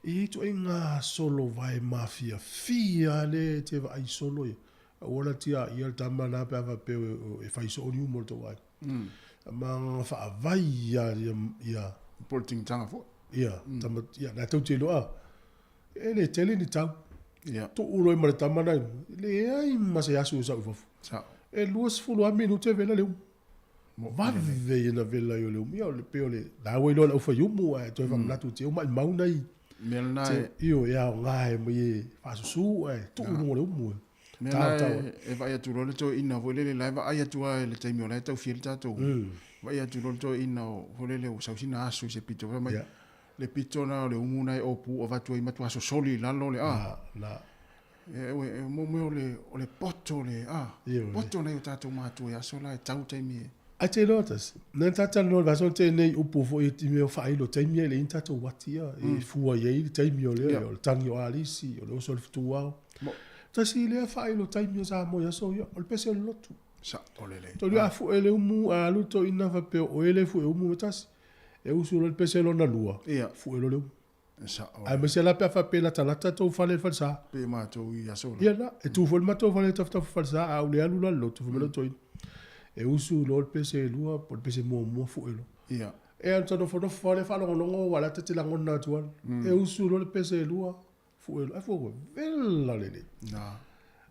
E tu e ngā solo vai mafia. Fia le te vai solo ia. A wana tia ia le tama nā pe awa pe e whaiso o niu mo to wai. Ma ngā wha vai ia. Porting tanga fo. Ia, tama, ia, nā tau te loa. E le tele ni tau. Ia. To uroi mara tama nai. Le ai masa yasu o sa ufafu. Sa. E luas fulu a minute vela leu. Vave ina vela yo leu. Mia o le peo le. Nā wei loa la ufa yumu a e toi wham natu te umai mauna i. Mea nai. Io e ao ngai mo i whasusu e. Tu unu le umu e. Mea nai e vai atu role to ina volele lai va ai atu ai le taimi o lai tau fiel tātou. Vai atu role to ina o volele o sausina asu se pito. Mai le pito na o le umu nai o pu o vatu ai matu aso soli lalo le a. Na. E mo me o le poto le a. Poto nei o tātou mātu e aso lai tau taimi e. Ai te lotas. Nē tātana no vaso te nei upo fo i timi o whailo taimi e le in tātou watia. E fua iei le taimi o le o le tangi o alisi o le oso le fitu wao. Tasi lea whaelo taimi o Samoa ia so ia. O le pese o le lotu. Sa olele. Tolu a fu ele umu a luto ina whapeo o ele fu e umu me tasi. E usu o le pese lo na lua. Fu elo le umu. Sa olele. Ai mese la pe whape la tanata tau whale whalsa. Pe mātou i aso. Ia na. E tu whale matou whale tafta whalsa a ule alu la lotu. Fu me loto ina. E usu lo le pese lua po le pese mua fu elo. Ia. E antono fono whale whalongonongo wala te te langona tuan. E usu lo le pese lua. Fu elo. E fu vela lele. Na.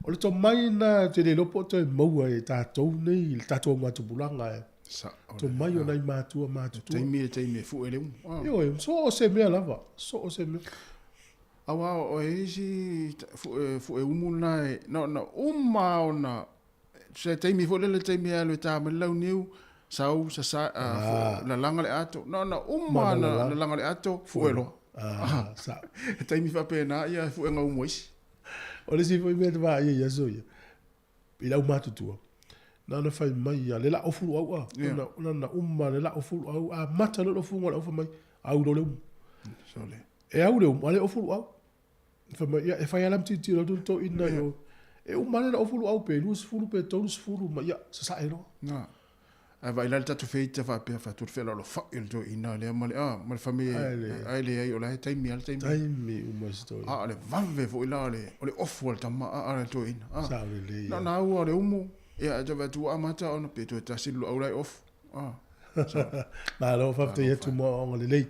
O le tō mai na te le lopo te maua e tātou nei, le tātou mātu bulanga e. Sa. Tō mai o nei mātua. Teimi fu ele umu. Io e, so o se mea lava. So o se mea. Awa o e isi fu e umu nai. Na umma o na. Se teimi fu lele teimi alu e tā malau niu. Sau sa la langa le ato. Na umma na la langa le ato. Fu elo. Sa. Teimi fa pena ia fu e ngau umu isi. O le si fai mea te waa ia so ia. I lau mātutua. Nana fai mai ia, le la ofuru au a. Nana umma le la ofuru au a. Mata le ofuru au fa mai. Au lo le umu. Sole. E au le umu, ale ofuru au. Fa mai ia, e fai alam titi la tuto ina yo. E umma le la ofuru au pe, luas furu pe, tolus furu, ma ia, sa sa e no. Na. Ai vai la tatu feita fa pe fa tur fela lo fa il do ina le male mal famille ai le ai o la taimi al taimi taimi uma sto le vanve fo ila le o le offwal tama a to ina sa le na o le umu ia ja va tu amata ona pe to ta silu au lai off na lo fa te tu mo on le lei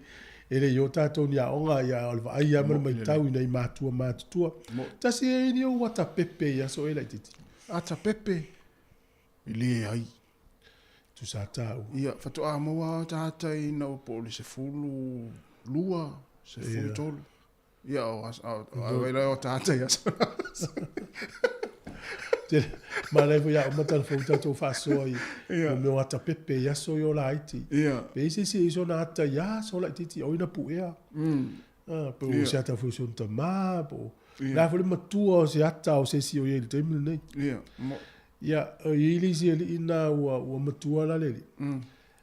ele yo tato ni a onga ya o va ai ama mai tau nei matua ta si ni o wata pepe ya so ele titi ata pepe ile ai tu sa tau. Ia, fatu a moa tātai na o poli se fulu lua, se fulu tolu. Ia, o wela o tātai aso. Ma levo ia o matalafou tatou fa'asoa i me o ata pepe ia so yo la iti. Ia. Pe isi si iso na ata ia so la iti o ina puea. Po o se ata fu son tama, po. La fo le matua o se ata o se si o ye le temile nei. Ia. Ia, ili si eli ina ua matua la leli.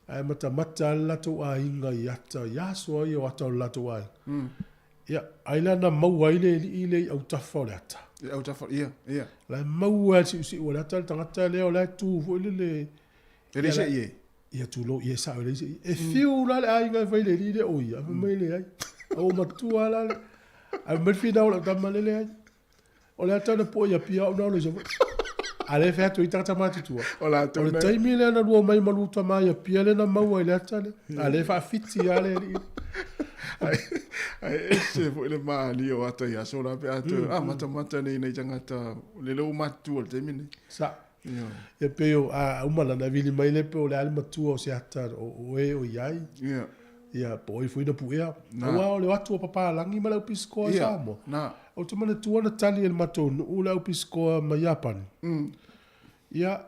Ai mata lato a inga i ata, ia soa i o ata o lato ai. Ia, ai lana maua ile ili au tafa o le ata. Au tafa, ia. La maua si o le ata, tangata leo le tu, fo ili le... Ele se ie? Ia tu lo, ia sa o le se. E fiu la le a inga fai le li le oi, a mai le ai. O matua la le. Ai merfina o la tama le ai. O le ata na po ia pia o na o le so. Ale fe atu itata matitua. Ola tu. O le taimi le na lua mai maluta mai pia le na maua ile atale. Ale fa fiti ale li. Ai ese fo ile mali o ata ya so la pe atu. Mata nei tangata le lo matu o le taimi nei. Sa. Ia peo a umala na vili mai le pe o le ale matua o se ata o e o iai. Ia po i fuina puea. Awa o le watu o papa langi ma lau piskoa Samoa. Na. O te mana tuana tali e le matou nuu lau piskoa ma Japani. Ia,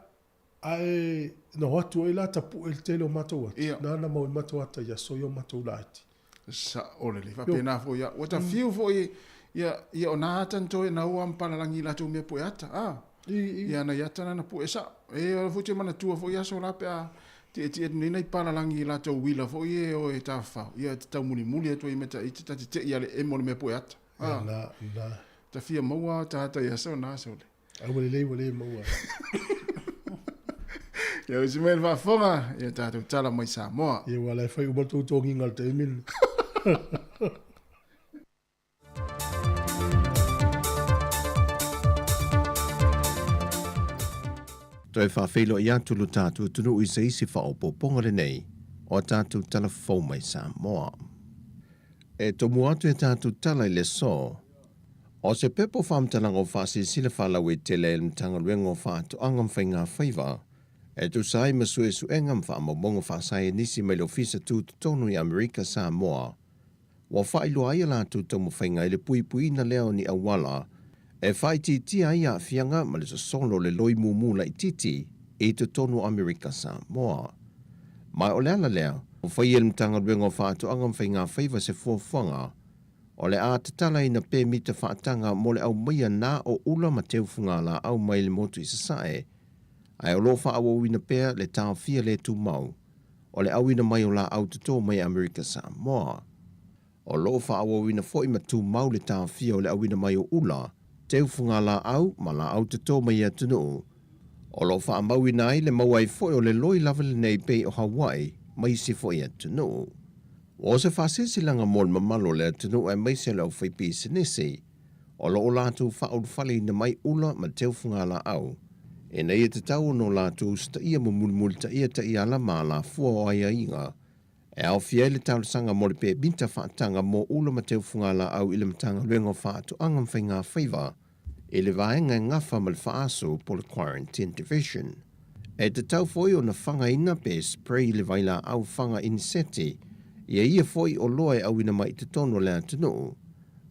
ae, na watu e la tapu e le tele o matou ati. Nana mau i matou ata ia so yo matou la ati. Sa ole li, whapena fo ia. Wata fiu fo ia o nā tanto e na ua mpana langi la tau mea po e ata. Ia na iata nana po e sa. E o futi mana tua fo ia so la pe a ti nina i pala langi la tau wila fo ia o e tawha. Ia te tau muli atu i meta i te tati te ia le e mo le mea po e ata. Na. Ta fia maua tata ia so na so. Wale maua. Ia usimel va fonga ia tata tala mai Samoa. Ia wala fai ubatu tongi ngal te min. Toi whawhelo i atu lo tātou tunu i se isi whaopoponga le nei o tātou tala fau mai Samoa. E tomu atu e tātou tala i le so, o se pepo whamtalanga o whasi sila whalau e tele e mtanga luenga o whātu angam whainga whaiva, e tu sai masue su engam whaamamonga whasai nisi mai le ofisa tūtu tonu i Amerika Samoa, wa whailua ia lātou tomu whainga i le pui na leo ni awala, e whai titi ai a fianga ma le solo le loi mumu la i titi i te tonu Amerika Samoa. Mai o leala lea, o whai el mtanga luenga o whātu angam whainga whaiva se fuawhanga, o le a te tala ina pē mita whaatanga mo le au maia nā o ula ma teufunga la au mai le motu i sasae, ai o lo whaawo wina pēr le tāo fia le tu mau, o le au ina mai o la au tuto mai Amerika Samoa. O lo whaawo wina fo ima tu mau le tāo fia o le au ina mai o ula, teufunga la au ma la au tuto mai a tunu. O lo whaamau ina ai le mau ai fo o le loi lava le nei pei o Hawaii, mai si fo i a tunu. O se whasesilanga mol mamalo le tunu e maise lau whaipi sinisi, o lo o lātu whaul na mai ula ma teufunga la au. E nei e te tau no lātu sta ia mumulmul ta ia la ma la fua o aia inga, e au fia le tau sanga mole pe binta whaatanga mo ula ma teufunga la au ile matanga luenga whaatu angam whainga whaiva, e le vaenga ngafa mal whaaso po le quarantine division. E te tau foi o na whanga ina pe spray le vaila au whanga inseti, ia foi o loe au ina mai te tono le atunu,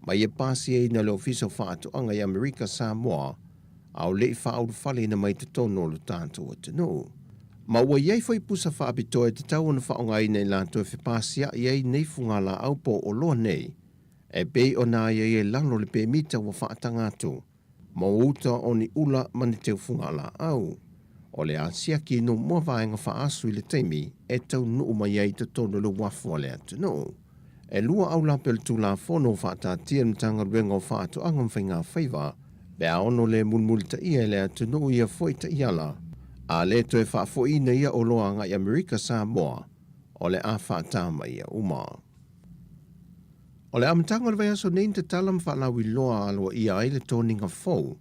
ma ia pasi e ina le ofiso whaatu anga i Amerika Samoa, au le whaau whale ina mai te tono lo tātou atunu. Ma ua iei foi pusa whaapitoe te tau na whaonga ina i lātou e whipasia iei nei funga la au po o loa nei, e bei o nā iei e lalo le pe mita wa whaatanga atu, ma uta o ni ula mani teu funga la au. O le asia ki no mua vaenga whaasu i le teimi e tau nuu mai ei te tono le wafua le atunu. E lua au la pel tu la fono whaatatia mtanga ruenga o whaatu angam whainga whaiva, bea ono le mulmulta ia le atunu ia foi ta iala, a le toe whaafoina ia o loanga i Amerika Samoa, o le a whaatama ia uma. O le amtanga le vai aso nein te talam whaalawi loa alua ia ai le toninga fau,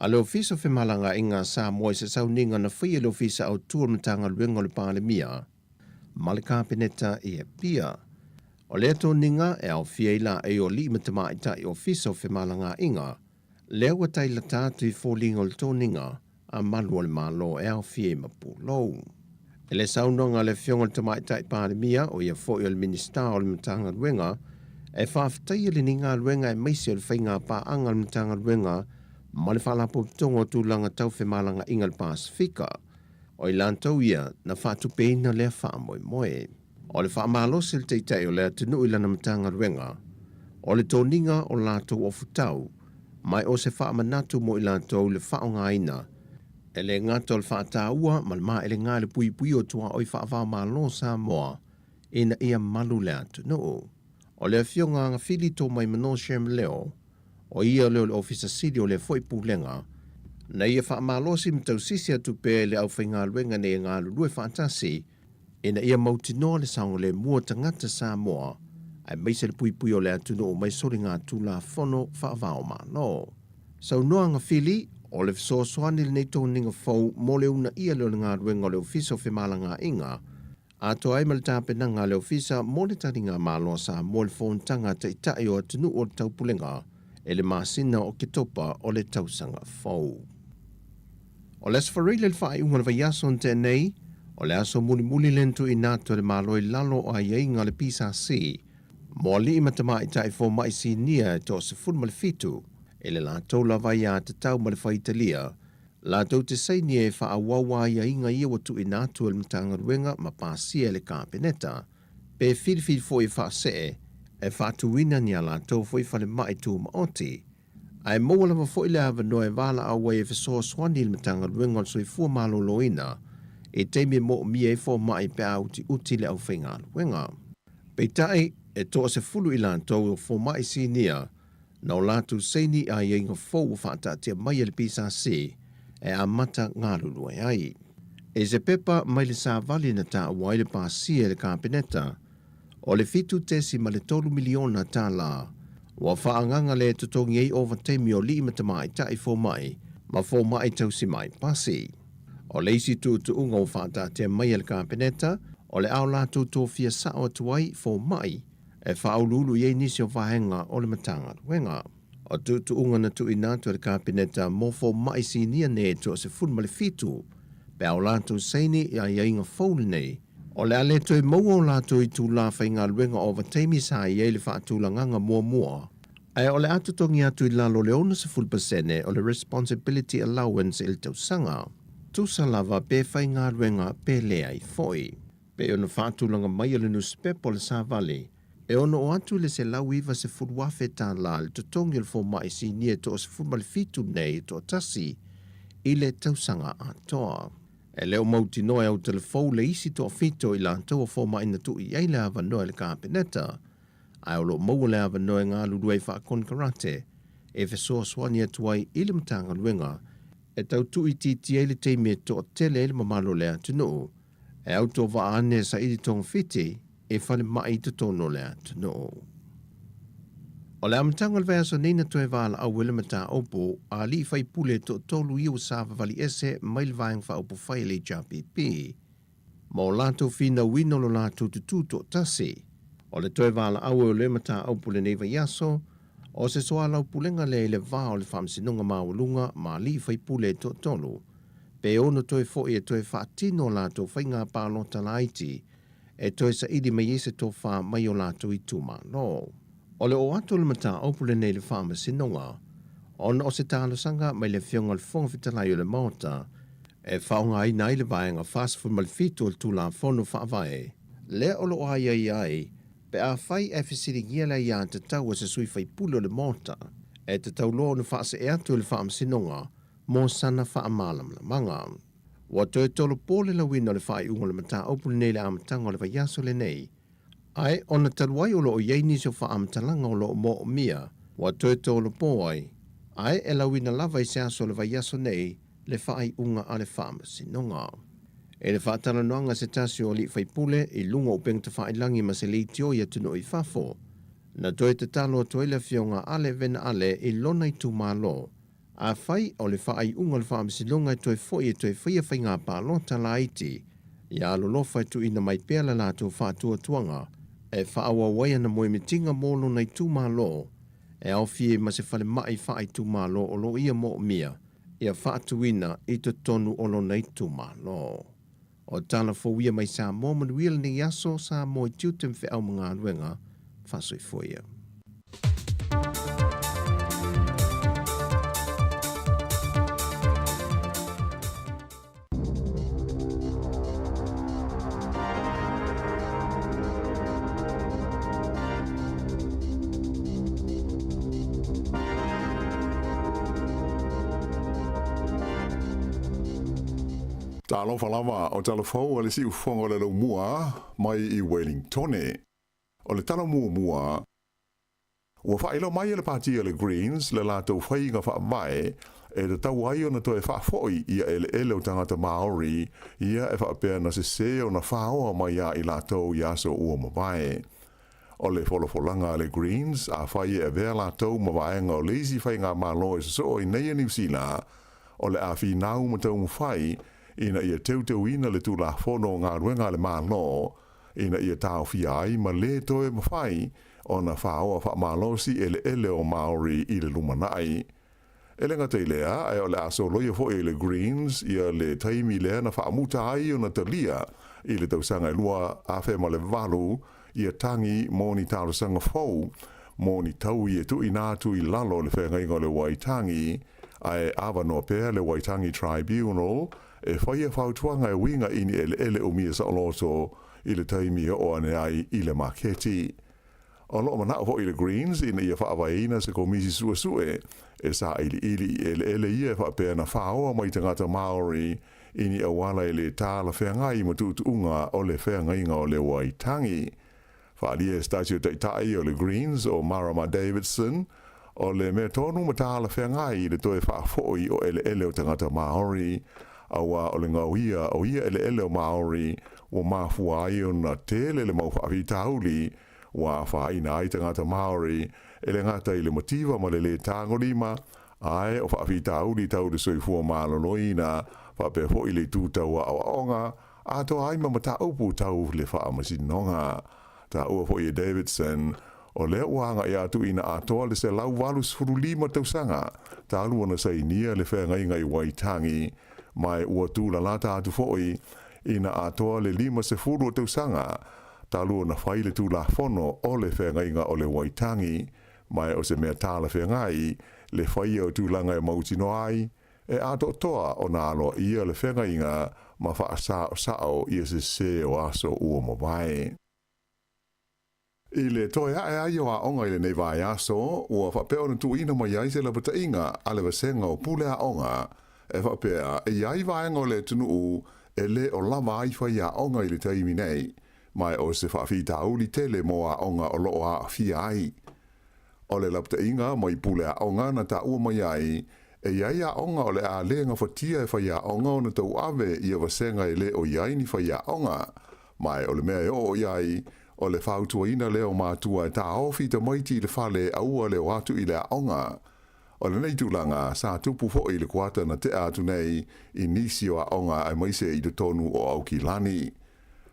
a le ofisa whemalanga i ngā Samoa se sauninga na whai le ofisa au tua matanga luenga le pālemia, ma le kāpeneta i e pia. O le toninga e au whiaila e o li matamaita i ofisa whemalanga inga, leo wa tai la tātu i fōlinga le toninga, a malua le malo e au whie mapulou. E le saunonga le whionga le tamaita i pālemia o ia fōi o le minista o le matanga luenga, e whaafitai le ninga luenga e maisi o le whainga pā anga le matanga luenga, ma le whalapo tongo tūlanga tau whemalanga inga le Pasifika, o i lantau ia na whaatupeina lea whaamoe moe. O le whaamalosi le teitei o lea tunu i lana matanga ruenga, o le tōninga o lātou o futau, mai o se whaamanatu mo i lātou le whaonga ina, e le ngata o le whaataua ma le maa e le ngā le pui o tua o i whaavao malo Samoa, ina ia malu lea tunu. O le whionga ngā whili tō mai mano shem leo, o ia leo le ofisa sili o le foi pulenga, na ia whaamalosi mtau sisi atu pē le au whainga luenga ne ngā lulue whaatasi, ina ia mautinoa le saunga le mua tangata Samoa, ai maise le pui o le atunu o mai sori ngā tūla whono whaavao mano. Sau noa ngā whili, o le fisoasoani le neito ninga fau mo le una ia leo ngā luenga o le ofisa o whemalanga inga, a to ai mal tāpena ngā le ofisa mo le taringa maloa sa mo le whontanga te itai o atunu o le taupulenga, e le masina o ke topa o le tausanga fau. O le asfarile le whai unga le vaiaso te nei, o le aso muli lentu i nato le maloi lalo o ai inga le PSC, mo li imatama i tai fo mai si nia e to se fun mal fitu, e le lato la vai a te tau mal whai italia, lato te sei nia e wha awawa ia inga ia watu i nato le mtanga ruenga ma pasia le kāpeneta, pe whirwhir fo i wha see, e whātuina ni a lātou fwoi whale mai tū maoti. Ai mōla wa fwoi le hawa noe wala a wai e whasoa swani le matanga ruenga soifua malo loina, e teimi mo mi e fo mai pe a uti le au whainga ruenga. Pei tai, e toa se fulu i lātou o fo mai si nia, Na o lātou seini a ienga fōu whaatatia mai le PCC e a mata ngāruru ai. E se pepa mai le sāvali na tā wai le pāsia le kāpeneta, o le fitu tesi ma le 3 miliona tā la, wa whaanganga le tutongi ei over teimi o li matamai tai fō mai, ma fō mai tausi mai pasi. O le isi tu unga o whaatatia mai le kāpeneta, o le au lātou tō fia sao atuai fō mai, e whaululu iei nisi o whahenga o le matanga ruenga. O tu unga na tu inatu le kāpeneta mō fō mai si nia ne to se funma le fitu, pe au lātou seini ia ieinga fōle nei, o le ale toi mau o lātou i tū la whainga ruenga o teimi sa iei le whaatulanganga mua. Ai o le atutongi atu i lalo le ona se fulpasene o le responsibility allowance il tau sanga. Tu sa lava pe whainga ruenga pe lea i foi. Pe ona whaatulanga mai o le newspaper le sa vale, e ono o atu le se lau iwa se furuafe tā la le tutongi le fō mai si nia to se furma le fitu nei to tasi i le tausanga atoa. E leo mauti noe au telefou le isi to fito i la antoa fō mai na tu i eile ava noe le kāpeneta. Ai o lo mau le ava noe ngā luruai wha konkarate e fesoa swani atuai i le matanga luenga e tau tu i titi eile teime to tele eile mamalo le atunu e au to wa ane sa ili tong fiti e whane mai te tono le atunu. O le amtangal vea so nina toe wala au wile mata opo a li fai pule to tolu iu sawa vali ese mail vaeng fa opo fai le JPP. Ma o lato fina wino lo lato tutu to tasi. O le toe wala au o le mata opo le neva yaso, o se soa lau pulenga le vao le whamsinunga maulunga ma li fai pule to tolu. Pe ono toe fo e toe whaatino lato fai ngā palo talaiti e toe sa idi mai ese to wha mai o lato i tuma no. O le o atu le mata opule nei le whaama sinonga, ona o se tālo sanga mai le whionga le whonga whitalai o le maota, e whaonga ai nai le vaenga fast food mal fitu o tūla whono whaavae, le o lo ai, pe a whai e whisiri ngia le ia te tau se sui whai pulo le maota, e te tau loa na whaase e atu le whaama sinonga, mō sana whaamalam la manga. Wa toi tolo pōle la wina le whai unga le mata opule nei le amatanga o le vaiaso le nei, ai ona taluai o loo iei nisi o whaamatalanga o loo mo o mia, wa toe tōlo pō ai e lawina lava i se aso le vaiaso nei le whaai unga a le whaama sinonga. E le whaatala noanga se tasi o li whaipule i lunga o pengta whaailangi ma se li tio i atunu i whafo, na toe te talo toe le whionga ale vena ale i lona i tu malo, a whai o le whaai unga le whaama sinonga toe foi e toe whaia whainga pālo tala iti, i alolofa tu ina mai pēr la lātou whātua tuanga, e whaawa waia na moe mitinga mōlo nei tūmālo, e au fie ma se whale mai whaai tūmālo o lo ia mo mia, ia whaatuina i te tonu o lo nei tūmālo. O tala fōwia mai sa mō manuia ni aso sa mō i tiutem whi au mga ruenga, whasoi fōia. Talo falava o telefou ale si ufonga le lau mua mai i Wellingtone. O le talo mua, ua whaelo mai le pati le Greens le lātou whainga wha mai e te tau ai o na toe wha foi ia ele o tangata Maori ia e wha pēr na se o na whaoa mai ia i lātou i aso ua mawai. O le wholofolanga le Greens a whai e vea lātou mawaenga o leisi whainga malo e so i neia New Zealand o le a whi nau matau mwhai ina ia teuteu ina le tūla whono ngā ruenga le mālo, ina ia tāo whiai ma le toe mawhai o na whaoa wha mālosi ele o Maori i le lumanai. Ele ngā teilea, ai o le aso loia fo e le Greens, ia le taimi lea na whaamuta ai o na talia i le tausanga lua a whema le walu, ia tangi mōni tālo sanga fau, mōni tau i e tu i nātu i lalo le whenga ingo le Waitangi, ai awa no pēr le Waitangi Tribunal, e whaia whautuanga e winga ini ele o mia sa oloto i le taimi o ane ai i le maketi. O loo mana o i le Greens ina ia whaawaina se komisi suasue e sa ili ele ia whaapea na whaoa mai tangata Maori ini awala i le tāla whengai ma tuutunga o le whengainga o le Waitangi. Whaalia statue taitai o le Greens o Marama Davidson o le mea tonu matala whengai le toe whaafoi o ele o tangata Māori, awa o le ngauia o ia ele o Māori, o mafua ai o na tele le mau whaawi tauli, wa whaina ai tangata Māori, ele ngata i le motiva ma le tangolima, ai o whaawi tauli tau le soifua mālonoina, whape ho i le tūtaua awaonga, ato ai mamata upu tau le whaamasinonga. Ta ua ho i Davidson, o lea uanga i atu ina atoa le se lau walu sfuru lima tausanga, ta alua na sa inia le whea ngai waitangi, mai ua tūla lata atu foi, ina atoa le lima se furu tausanga, ta alua na whai le tūla fono o le whea ngai o le waitangi, mai o se mea tāla whea ngai, le whai au tūlanga e mautino ai, e ato toa o nā aloa ia le whea ngai ma wha sao ia se o aso ua mawai. I le toe ai o a onga i le nei vai aso, ua whapea na tu ina mai ai se la bata inga, ale wasenga o pule a onga, e whapea e iai vaenga o le tunu e le o lava ai whai a onga i le taimi nei, mai o se whawhita uli tele mo a onga o loo a fia ai. O le lapta inga mai pule a onga na ta ua mai ai, e iai a onga o le a lenga whatia e whai a onga o na tau ave i a wasenga e le o iai ni whai a onga, mai o le mea e o iai, o le whautua ina leo mātua e tā ofi te maiti i le whale aua leo atu i le aonga. O le nei tūlanga, sā tupu fo i le kuata na te atu nei i nisi o aonga ai maise i te tonu o au ki lani.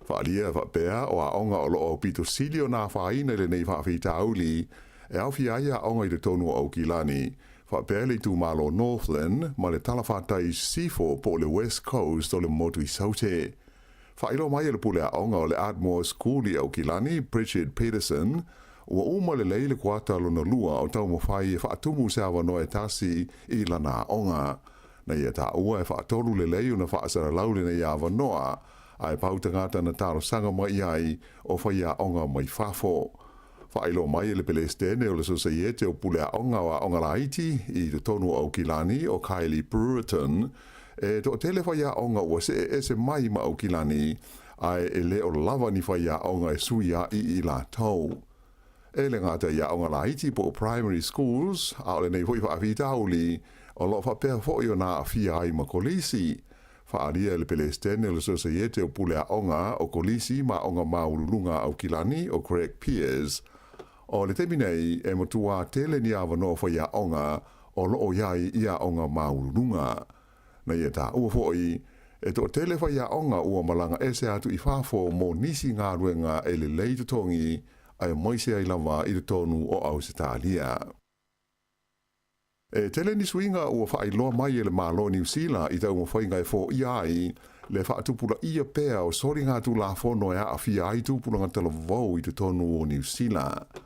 Whaalia whapea o aonga o loo pito silio nā whaina le nei whawhita auli, e awhi aia aonga i te tonu o au ki lani. Whapea le tū malo Northland, ma le talawhatai sifo po le West Coast o le motu i saute. Whailo mai le pule a onga o le Ardmore School i au Kilani, Bridget Peterson, ua uma le leile kuata lona lua o tau mawhai e whaatumu se awa noe tasi i lana onga. Na ia ta ua e whaatolu le leio na whaasara laule na ia awa noa, ai pautangata na taro sanga mai ai o whai a onga mai whafo. Whailo mai le pelestene o le Societe o pule a onga o a onga laiti i te tonu au Kilani o Kylie Brereton, e to tele whai a onga ua se mai ma au Kilani, ai e le o lava ni whai a onga e sui a i la tau. E le ngata i a onga la iti po primary schools, a o le nei hui wha tauli, o lo whapea fhoi o nā awhia ai ma kolisi. Whaaria le pelestene le Societe o pule a onga o kolisi ma onga maulunga au Kilani o Craig Piers. O le teminei e matua tele ni awa no whai a onga o lo o iai i a onga maulunga. Na ia tā ua fhoi, e to tele whai a onga ua malanga e se atu i whafo mo nisi ngā ruenga e le lei tutongi ai moise ai lava i tonu o Ausitalia. E tele ni swinga ua whai loa mai e le malo New Zealand i tau mo whai ngai fo iai, le whaatupula ia pēa o sori ngā tu la whono e a whia ai tupula ngā tala vau i tonu o New Zealand.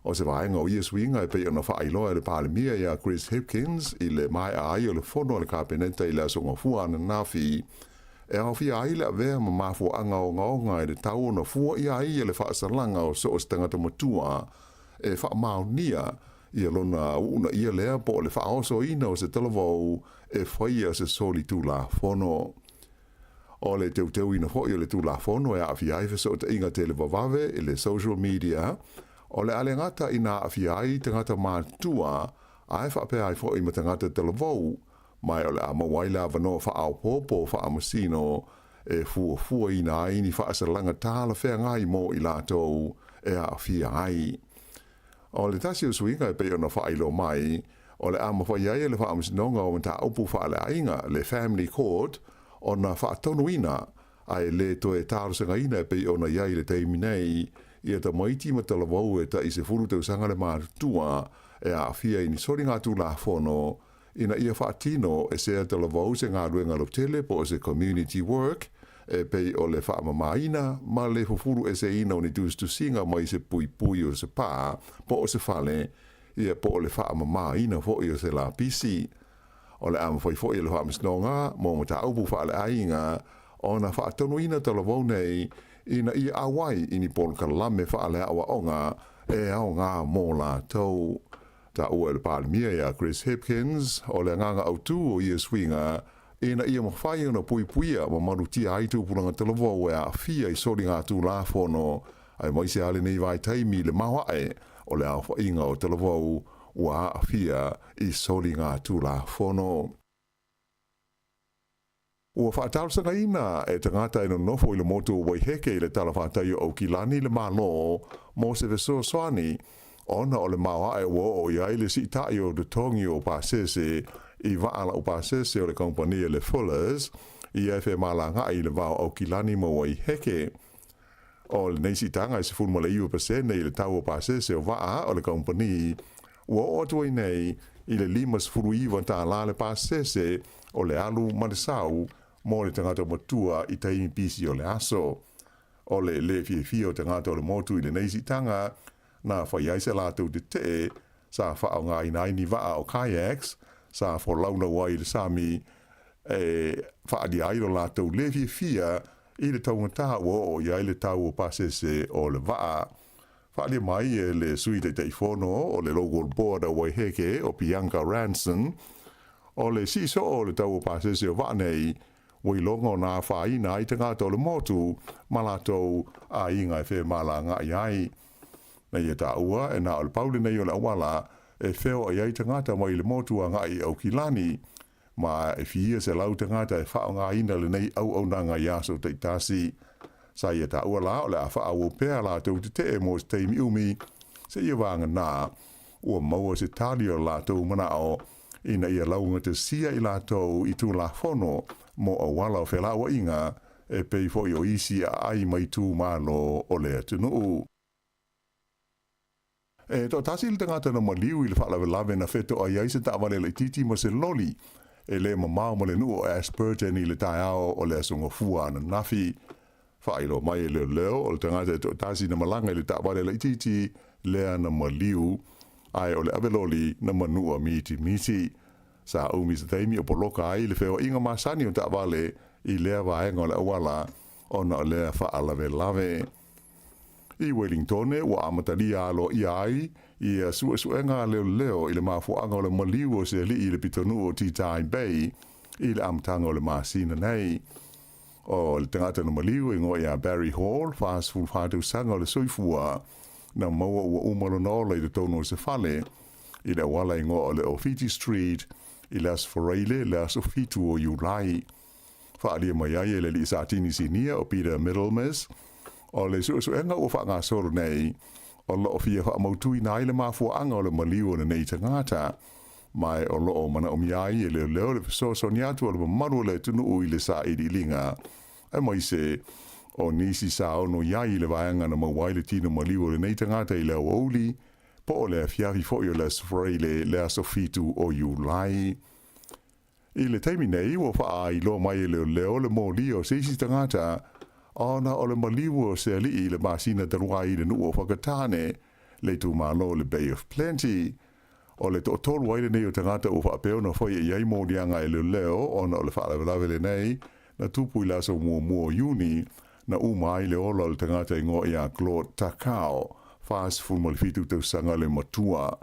O se vaenga o ia swinga e pei ona whaailoa le palemia ia Chris Hipkins i le mai a ai o le whono le kapeneta i le asonga fua na nafi. E au fia ai le avea ma mafu anga o ngaonga e le tau na fua ia ai le whaasalanga o so o stangata matua e wha maunia i lona una ia lea po le whaoso ina o se talavau e whaia se soli tu la whono. O le teuteu ina hoi o le tu la whono e a fia ai so te inga tele vavave i le social media. O le ale ngata i nā awhiai tangata mātua, ai whapea ai fo i ma tangata talavau, mai o le a mawaila wano whaau popo whaamasino e fua i nā ini whaasalanga tāla whea ngai mo i lātou e a awhiai. O le tasi o swinga e pei ona whailo mai, o le a mawhaiai le whaamasinonga o mta upu whaale ainga le family court, o na whaatonuina ai le toe tārusenga ina e pei ona iai le teimi nei, ia ta maiti ma talavau e ta i se furu tau sanga le mātua e a fia i ni sori ngā tū la whono, ina ia whaatino e se talavau se ngā ruenga lo tele po se community work, e pei o le whaamamaina, ma le fufuru e se ina o ni tūstu singa mai se pui o se pā, po o se whale, ia po o le whaamamaina fo i o se la pisi. O le ama fo i le whaamisnonga, mo mo ta upu whaale ainga, o na whaatonuina talavau nei, ina ia awai ini pol kalame whaale awa onga e au ngā mō la tau. Ta ua le palemia ia Chris Hipkins o le nganga autu o ia swinga ina ia mawhai ona puipuia ma marutia ai tūpulanga talavau e a fia i sori ngā tū la whono ai maise ale nei vai taimi le mawae o le a whainga o talavau ua afia I soli ngā tūlafono. Ua whaatalsanga ina e tangata ino nofo I le motu waiheke I le talawhātai o Kilani le malo mo se veso swani ona o le mawa e wo o iai le si tai o de tongi o pasese I waala o pasese o le kompania le Fullers I e fe malanga I le wao o Kilani mo waiheke. O le neisi tanga I se fulma le iwa pasene I le tau o pasese o waa o le kompani ua o atui nei I le limas furu iwa ta la le pasese o le alu manisau mo le tangata matua I taimi pisi o le aso. O le fie o tangata o le motu I le neisi tanga na whaiaise lātou te te sa whao ngā inaini waa o kayaks sa wholauna wai le sami whaadi airo lātou le fie I le taungata o iai le tau o pasese o le waa. Whaali mai e le sui te teifono o le local board o Waiheke o Bianca Ranson o le siso o le tau o pasese o waa nei wailongo nā whaina I te ngāta o le motu malatou a inga e whe malanga iai. Nei e tā ua e nā o le paule nei o le awala e wheo a iai te ngāta mai le motu a ngai au Kilani ma e fia se lau te ngāta e whao ngā ina le nei au nanga iaso te tasi. Sa ia tā ua la o le a whao pēr la tau te te mo se teimi umi se ia wanga nā ua maua se tali o la tau mana o ina ia launga te sia I la tau I tū la whono mo o wala o whela ua inga e pei fo I o isi a ai mai tū malo o le atunuu. E to tasi le tangata na maliu I le whaalawe lawe na wheto a iai se tāwale le titi ma se loli e le mamao ma le nuo Asperger ni le tai ao o le asonga fua na nafi. Whailo mai e leo o le tangata e to tasi na malanga I le tāwale le titi lea na maliu ai o le aveloli na manua miti. Sa umi se teimi o poloka ai le wheo inga masani o tāwale I lea waenga o le awala o na o lea whaalawe lawe. I Wellington ua amatalia alo I ai ia suenga leo I le mafuanga o le maliu o se li I le pitonu o Tea Bay I le amtanga o le masina nei. O le tangata na maliu ingo ia Barry Hall fast food fatu sanga o le soifua na maua ua umalonola I le tono se fale I le wala ingo o le Ofiti Street I le asforeile le asofitu o Iulai. Whaalia mai ai le li satini sinia o Peter Middlemas o le suenga o whaanga soro nei o lo o fia whaamautui na ile mafuanga o le maliu o le nei tangata mai o lo o mana o miai e leo le so niatu o le maru le tunu ui le sa I linga e mai se o nisi sa ono iai le vaanga na mawai le tino maliu o le nei tangata I leo ouli po o le fiafi fo I o le sfreile le asofitu o Iulai. I le teimi nei o wha I lo mai leo le mōli o seisi tangata ona o le maliu o se li le masina tarua I le nuo whakatane le tu malo le Bay of Plenty o le tolu ai le nei o tangata o whaapeo na whai iai mōlianga leo ona o le whaalawe le nei na tupu I laso mua Juni na umai le ola o le tangata ingo ia Claude Takao fast full fitu tau sanga le matua.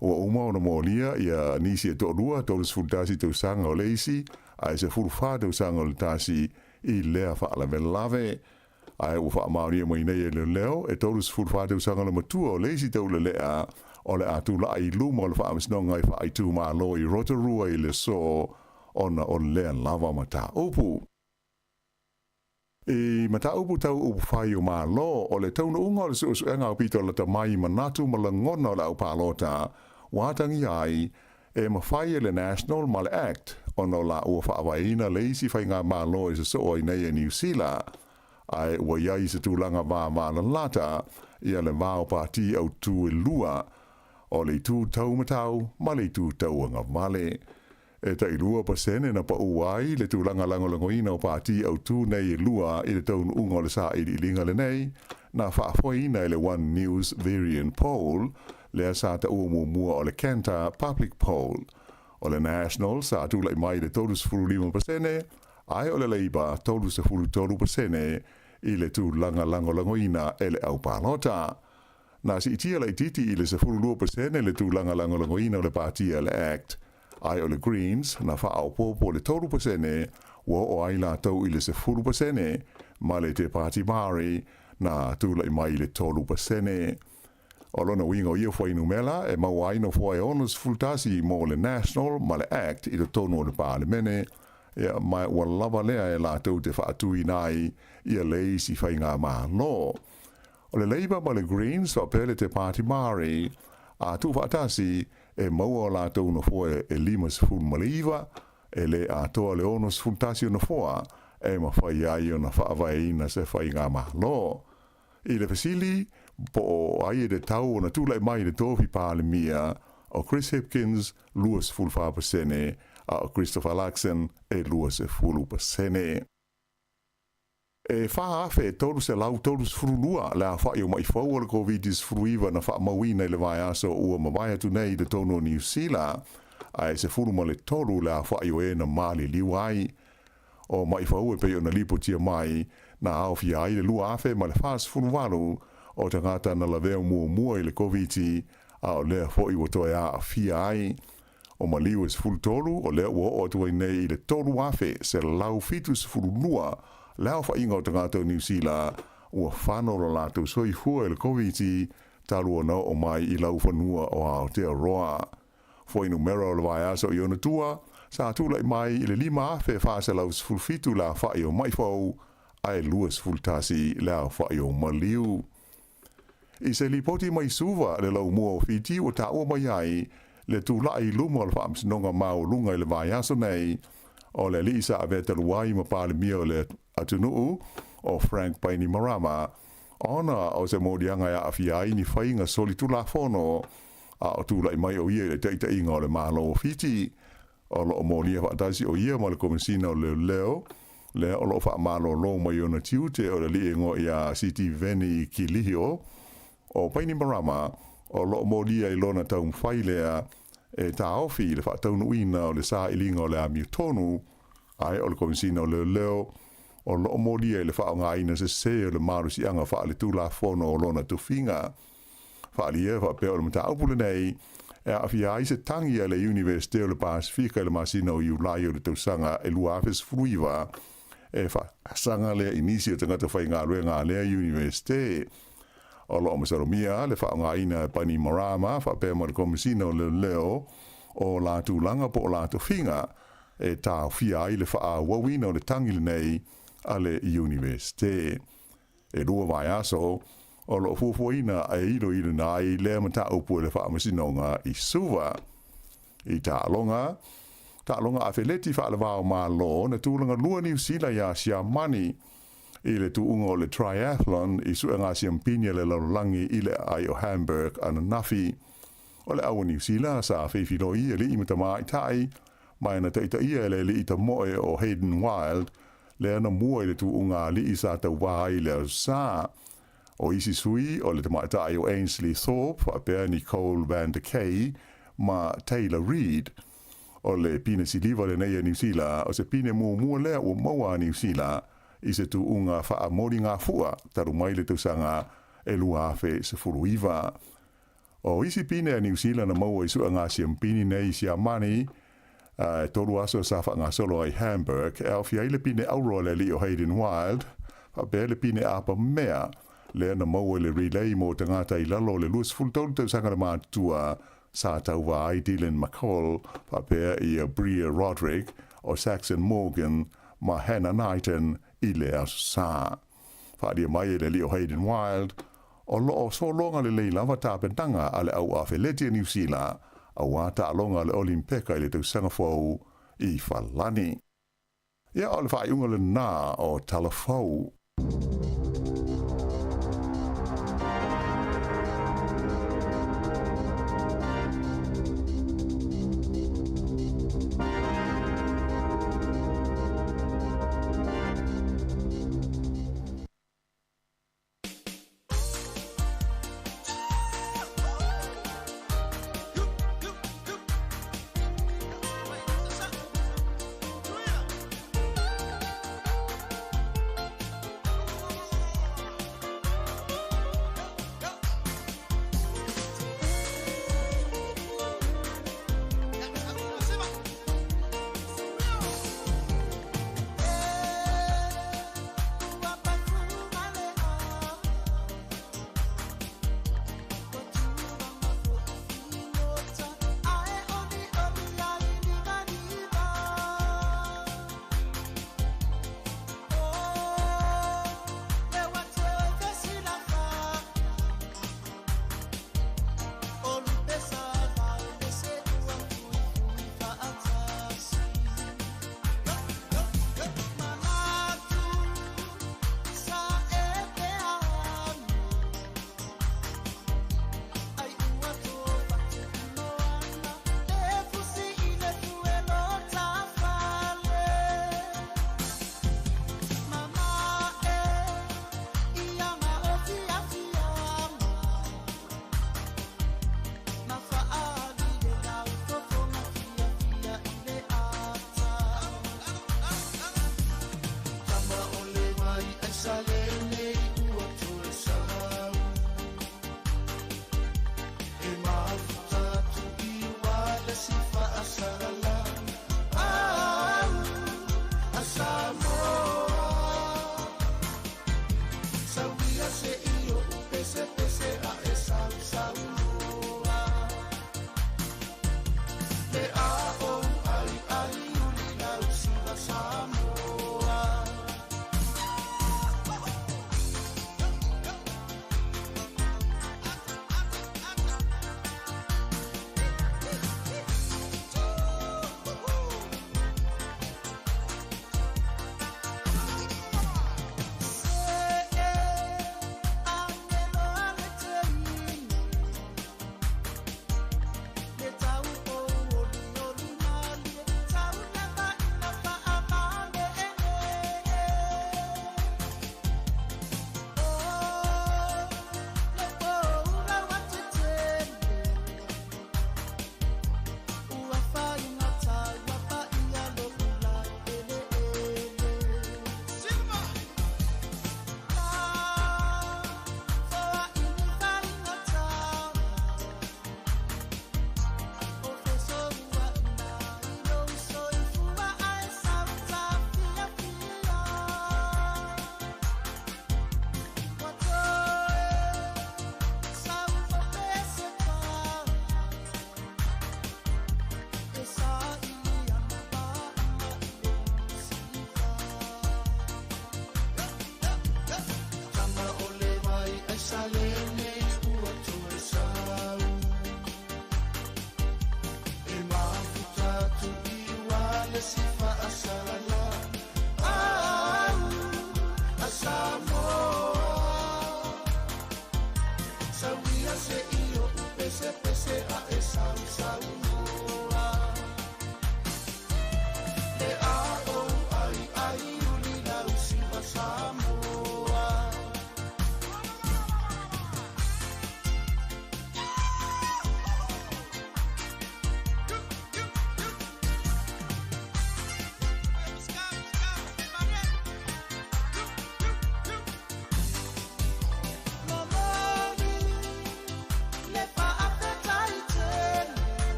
O uma o na mōlia ia nisi e tōrua tōlus fultasi tau sanga o leisi ai se fulfa tau sanga o le tasi I lea whaalawe lawe. Ai u wha maoria mai nei e leo e tōlus fulfa tau sanga le matua o leisi tau le lea o le atu la I luma o le whaamisnonga I whaaitu maa lo I Rotorua I le so ona o lea lava mata upu. E mata upu tau upu whai o maa lo o le tauna unga o le suenga o pito la tamai manatu ma la ngona o le au palota watangi ai e mawhai le National ma le Act ono la ua whaawaina leisi whai ngā maa lo I se so o nei e New Zealand ai ua iai se tūlanga wā la lata ia le wāo pāti au tū e lua o le tū tau matau ma le tū tau anga male. E tai lua pasene na pa uai le tūlanga langolangoina o pāti au tū nei e lua I le taunu unga o le sa I linga le nei na whaafoina I le One News Variant Poll le sa ta ua mua o le Kanta Public Poll. O le National sa tūlai mai le tolus furu 5% ai o le Labour tolus furu 3% I le tūlanga langolangoina e le au palota. Na si itia la ititi I le se furu 2% le tūlanga langolangoina o le pāti le Act. Ai o le Greens na whaao popo le 3% wa o ai la tau I le se 4% ma le te pāti Māori na tūlai mai le 3%. O lona winga o ia fwai numela e mawaino fwai onus fultasi mo le National ma le Act i le tono o le Parlemene ia mai ua lava lea e lātou te whaatui nai ia lei si whai ngā mālo. O le Labour ma le Greens wa pele te Party Māori a tu whaatasi e maua o lātou na fwai e limas fun maliva e le a toa le onus fultasi o na fwa e ma whai ai o na whaavai na se whai ngā mālo. I le fasili po o ai de tau o na tūlai mai le tōwhi pālemia o Chris Hipkins, luas fulfa pasene, a Christopher Luxon, e luas e fulu pasene. E wha afe e tolu se lau tolu sfurulua le a whai o mai whau ala COVID-19 fruiva na wha mawina i le vai aso ua mawai atu nei le tono New Zealand, ai se fulu ma le tolu le a whai o e na mali liwai. O mai whau e peo na lipo tia mai na au fia ai le lua afe ma le fast fulu walu o te ngata na la veo mua i le COVID a o lea fo i watoe a fia ai. O ma liu es fulu tolu o lea ua o tuai nei i le tolu afe se lau fitus fulu nua lea fa inga o te ngata o New Zealand ua whano lo lātou soifua i le COVID talu o nao o mai i lau whanua o Aotearoa. Fo inu mera o le vai aso i ona tua, sa tula i mai i le 5 afe fa se lau fulu fitu la whai o mai fau ai luas fulu tasi lea whai o maliu. I se li poti mai suva le lau mua o fiti o ta ua mai ai le tūlai luma o le whaamsinonga mao lunga i le vai aso nei o le li isa ave te luai ma Palemia o le atunuu o Frank Bainimarama ona o se modianga a afiai ni whainga soli tula fono a o tūlai mai o ia le teita inga o le malo o fiti o lo o molia whaatasi o ia ma le komisina o le leo le o lo wha malo lo mai o na tiute o le li ingo i a City Veni ki lihio o Bainimarama o lo molia i lona tau mwhailea e ta ofi le whaatau nuina o le sa ilinga o le amiu tonu ai o le komisina o le leo o lo molia i le wha ngā ina se se o le maru si anga wha le tūla fono o lona tuwhinga. Wha lia wha peo le mta upule nei e a fia ai se tangi a le Universite o le Pasifika i le masina o Iulai o le tausanga e lua afes fruiva e wha sanga lea inisi o tangata whai ngā rue ngā lea Universite. O lo masaromia le wha ngā ina Bainimarama wha pēr ma le komisina o le leo o la tūlanga po o la tuwhinga e tā whia ai le wha wawina o le tangile nei a le Universite. E rua vai aso o lo fufuina a ilo na i lea mata upu le wha masinonga i suva. I tā longa a wheleti wha le wao mā lo na tūlanga lua New Zealand ia sia mani i le tuunga o le triathlon i sua ngā siampinia le laulangi i le ai o Hamburg ana nafi. O le awa New Zealand sa whiwhino i li imata mai tai, mai na teita ia le li ita moe o Hayden Wild, le ana mua i le tuunga li i sa tau wahai le au sa. O isi sui o le tamaitai o Ainsley Thorpe, a pēr Nicole Van de Kay, ma Taylor Reid. O le pine siliva le neia New Zealand, o se pine mua lea o maua New Zealand, i se tu unga wha mori ngā fua, taru mai le tausanga e lua afe se furu iwa. O isi pine a New Zealand na maua i sua ngā siampini nei si amani, toru aso sa wha ngā solo ai Hamburg, e au fia ile pine auro le li o Hayden Wild, wha bea le pine apa mea, le na maua le relay mo tangata i lalo le luas fulu tolu tausanga na mātua sa tauwa ai Dylan McCall, wha bea i a Bria Roderick o Saxon Morgan, ma Hannah Knighton, i le aso sa. Whaadia mai le li o Hayden Wild, o loo so longa le leila wa tāpentanga a le au a wheleti New Zealand, a wata alonga le Olimpeka i le tausanga fau i whalani. Ia o le whaiunga le nā o talafau.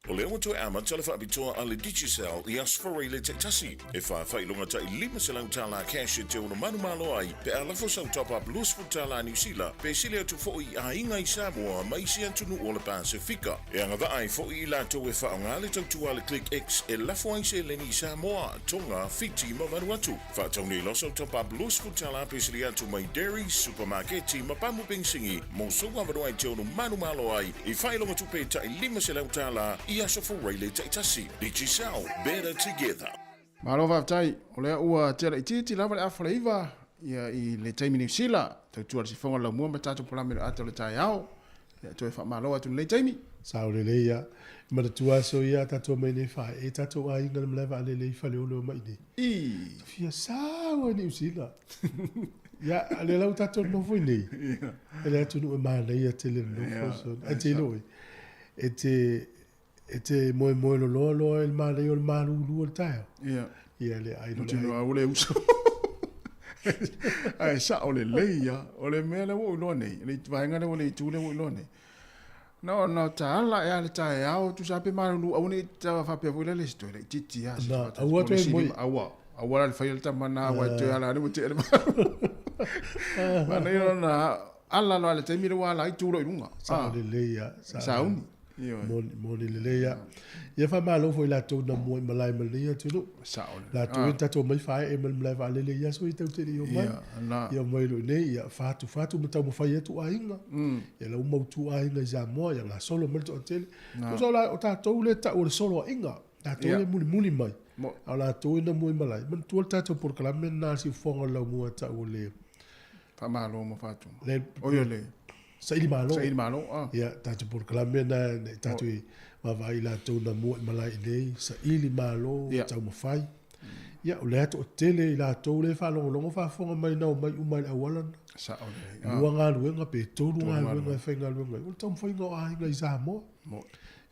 O leo tu ama tala fa bitoa ale digital i asfore le tasi. E fa longa ta i lima se tala cash te una manu malo ai. Pe ala fo sa top up lus fu tala New Zealand. Pe sile tu fo i a inga i Samoa mai si antunu o le Pasifika. E anga va ai fo i la to e fa ngale tu ale click X e la fo ai se le ni Samoa Tonga Fiji ma Vanuatu. Fa toni loso top up lus fu tala pe sile tu mai dairy supermarket ma pamu pensingi. Mo so wa vai te una manu malo ai. I fa longa tu pe ta i lima se tala i asfore le tasi. Digital better together. Malo vaftai, o lea ua tera i titi lava le awhaleiva ia i le taimi New Zealand. Tau tua si whonga lau mua ma tātou palamero ata le tai au. Ia toi wha malo atu le taimi. Sao le leia. Mara tua so ia tātou mai nei whae. E tātou a inga le mlewa ale lei whale ono mai nei. Fia sao New Zealand. Ia, ale lau tātou nofo i nei. Ele atu nu e maa nei a te le nofo. A te loi. E te moe lo il mare o il mare ulu o taio. Ia le ai no le. O le uso. Ai sa o le leia, o le mea le wo lo nei. Le vainga le o le tu le wo lo nei. No ta ala e ale tae au tu sa pe mare ulu au nei ta fa pe vo le sto le titi ya. Na, aua to e moi. Aua le fail ta mana wa te ala ni mo te. Ma nei na ala lo ale te mi le wa la tu lo lunga. Sa le leia. Sa uni. Moni le leia. Ia fa malo foi la tau na moi malai malia tulu. La tau tato mai fai e malai va le leia so i tau te io mai. Ia mai lo nei ia fatu mata mo fai tu ainga. Ia la mo tu ainga ja mo ia la solo mo to tele. So la o tato le ta o solo inga. Tato le muli mai. Ala tau na moi malai. Man tu tato por kala men na si fonga la mo ta o le. Fa malo mo fatu. O yo le. Saidi malo. Ia, tatu por kalame na tatu i mawai la tau na mua malai nei. Saidi malo, tau mawhai. Ia, o lea to o tele i la tau le whalongo whafonga mai nao mai umai awalan. Lua ngā luenga pe tōru ngā luenga e whai ngā luenga. O tau mwhai ngā ahinga i Samoa.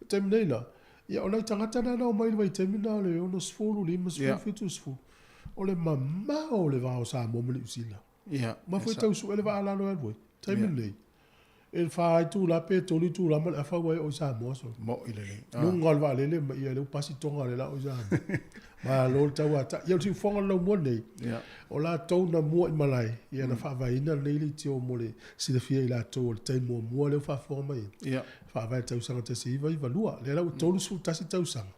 Temi nei la. Ia, o nei tangata na nao mai wai temi na le ono sfuru lima sfuru fitu sfuru. O le mamao le vao Samoa mani usila. Ma fwoi tau su ele wa alano elwoi. Temi nei. El fai tu la pe toli tu la mal afa wai o Samoa so mo ile no ngol va le ma ia le pasi tonga le la o Samoa ma lo tawa ta ia si fonga lo mo nei o la to na mo malai ia na fa vai na le li tio mo le si le fia la to le tai mo le fa forma ia fa vai tau sanga te si vai va lua le la o tolu su tasi tau sanga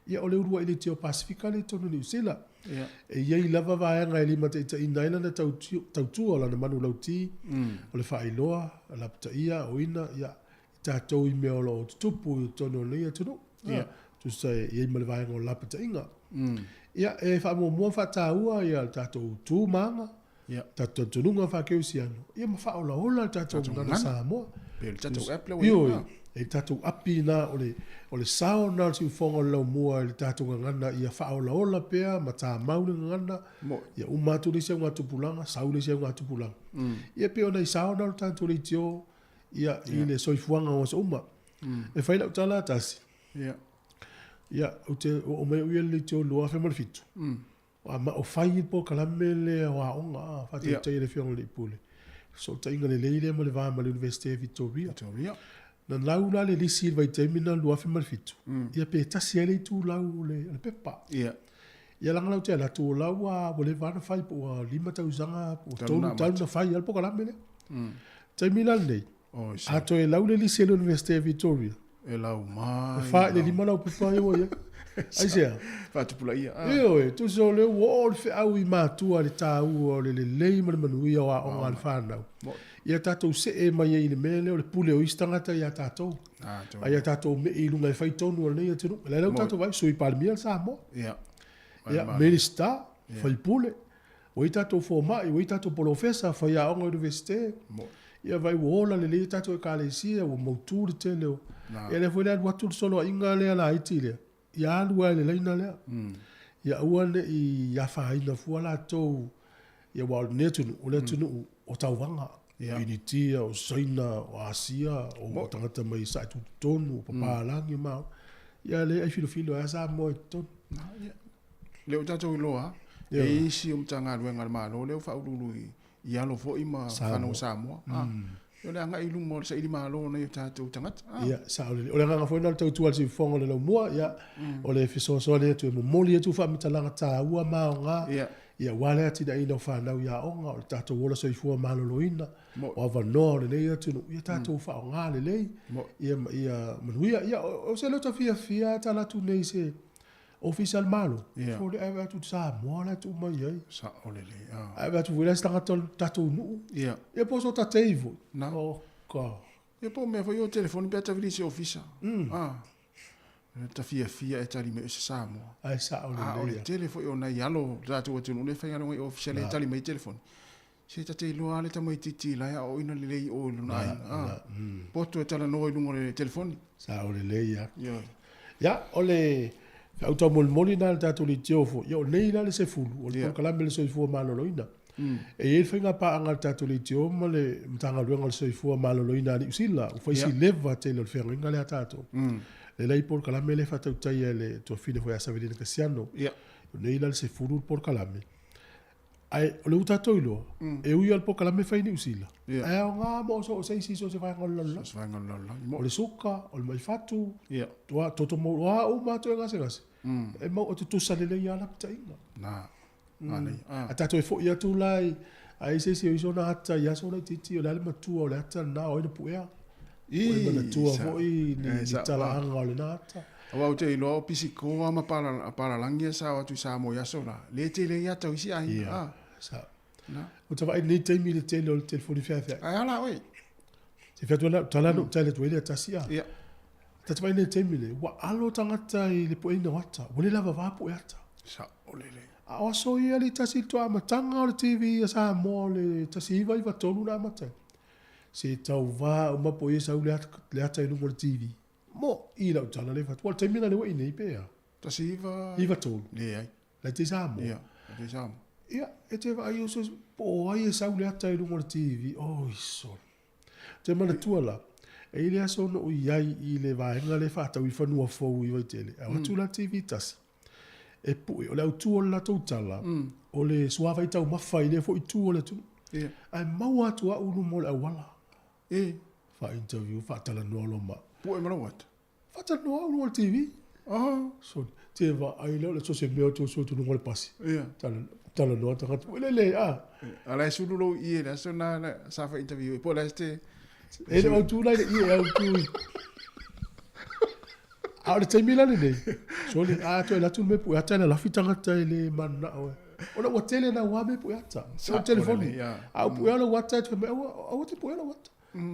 ia o le urua ile tio Pasifika le tonu New Zealand e ia i lava vai nga ili mate ita inaila na tau tu o la na manu lauti o le whailoa la pata ia o ina ia tātou i mea o lo tupu i tono le ia tunu tu sai ia i male vai nga o la pata inga ia e wha mua whataua ia tātou tu manga tātou tununga whakeu si anu ia ma wha ola ola tātou ngana Samoa tātou apla wa e tātou api na o le sao na si fonga lau mua le tātou ngana ia whaola ola pea ma tā maule ngana ia umatu le sia ngatu pulanga sau le sia ngatu pulanga ia peo nei sao na tātou le tio ia i le soifuanga o sa uma e whaila utala tasi ia o mea uia le tio lua whe marifitu o whai po kalame le o aonga whati tai le whionga le ipule so ta inga le leile ma le vā ma le University of Victoria na lau la le lisi vai termina lua fe malfitu ia pe tasi ele tu lau le pepa ia langa lau te la tu lau a le vana fai po lima tau zanga po tonu tau na fai al po kala mele termina nei a to e lau le lisi le University of Victoria e lau mai fa le lima lau pepa yo ia ai sia fa tu pula ia e tu so le wo fe au i matua le tau o le leima le manuia o a al fanau ia tātou se e mai e le mele o le pule o istangata ia tātou. Ia tātou me i lunga e whai tonu o nei e tenu. Lei lau tātou vai, sui palmia sa mo. Ia, minister, whai pule. O i tātou formai, o i tātou profesa, whai a onga universite. Ia vai uola le lei tātou e kālesia, o mautu le te leo. Ia le fwele anu atu solo inga lea la iti lea. Ia alua le leina lea. Ia uane i ia whaina fua la tau. Ia wau ne tunu, o le tunu o tauwanga. Initia o Saina o Asia o tangata mai sa tu tonu o papalangi mau ia le ai filo a sa mo ton le o tatou loa e isi o tanga luenga malo le fa ululu i alo fo ima fano Samoa Yo le anga ilu mo sa ili malo na yo tātou tangata. Ia, sa ole. O le nganga foi na tau tua si fonga le mua, ia. O le fiso so le tu mo moli tu fa mitalanga ta ua maonga. Ia wale ati da ina fa na ia onga o tātou wola soifua maloloina. O ava no le nei atu ia tātou fa onga le lei. Ia manuia, ia o se lo ta fia ta la tu nei se official malo. Fo le ava tu sa mo la tu mai ai. Sa ole le. Ava tu wela stanga tātou nu. Ia po so ta teivo. Na. O ka. Ia po me foi o telefone pe ta vili se official. Ta fia e tali me se samo. Ai sa ole le. O le telefone o na yalo tātou atu le fa ngalo official e tali me telefone. Se ta te loa le ta mai titi la o ina le lei o lunai. Poto e tala no i lungo le telefone. Sa ole le ia. Ya, ole auto mol na ta to li tiofo. Yo nei la le se fulu. O le kalame le soifua maloloina. E whainga pa anga ta to li tio mo le mtanga luenga le soifua maloloina ni usila. U faisi leva te le whenga le atato. Le lei por kalame le fatau tai le to fine foi asa vedina kasiano. Nei la le se fulu por kalame. Ai o le uta toilo. E ui al por kalame faini usila. Ai o ngā mo so sei si so se whainga lala. O le suka, o le mai fatu. Tua toto mo wa o ma to ngase ngase. E mo o tu sa le le ya la ptainga. Na. A tato e fo ia tu lai. Ai se se iso na ata ia so na titi o le matua o le ata na o ina puea. O le mana tua fo i ni tala anga o le na ata. Awa te ilo pisi koa ma para langia sa watu sa mo yaso la. Le te le ia tau isi ai. Sa. O te vai ni te mi le tele o le telefoni fia. Ai ala oi. Se fia tuana tala no tele tu ele tasia. Ta te vai ni te mi le. Wa alo tangata i le poina wata. Wale lava vapo e ata. Sa olele. Awa so ia le tasi toa matanga o le TV a sa mo le tasi iwa iwa tonu na mata. Se tau va o mapo e sa u le ata i lungo le TV. Mo i lau tala le fatu. Wal te mina le wa inei pea. Tasi iwa. Iwa tonu. Le ai. Le te sa mo. Ia. Le te sa mo. Ia, e te vai o so po ai e sa u le ata i lungo le TV. Oh, iso. Te mana tua la. E ile aso no i ai i le vaenga le fatau i whanua fau i vai tele. A watu la TV tasi. E pui, o le au tu o la tautala, o le suawa i tau mawhai le fo i tu o le tu. Ai mau atu a unu mo le awala. Fa interview, fa tala noa lo ma. Pui mana wat? Fa tala noa unu o le TV. So, te va ai leo le so se meo tu so tu nungo le pasi. Tala noa ta katu. Le, Ala e sulu lo i e la so na sa fa interview. E po la este... E le au tu lai le i e au tu i. A le taimi lani nei. So le a to la tu me pu ata na la fitanga tai le mana o. Ona wa tele na wa me pu ata. So telefoni. A pu ala wa ta me o te pu ala wa.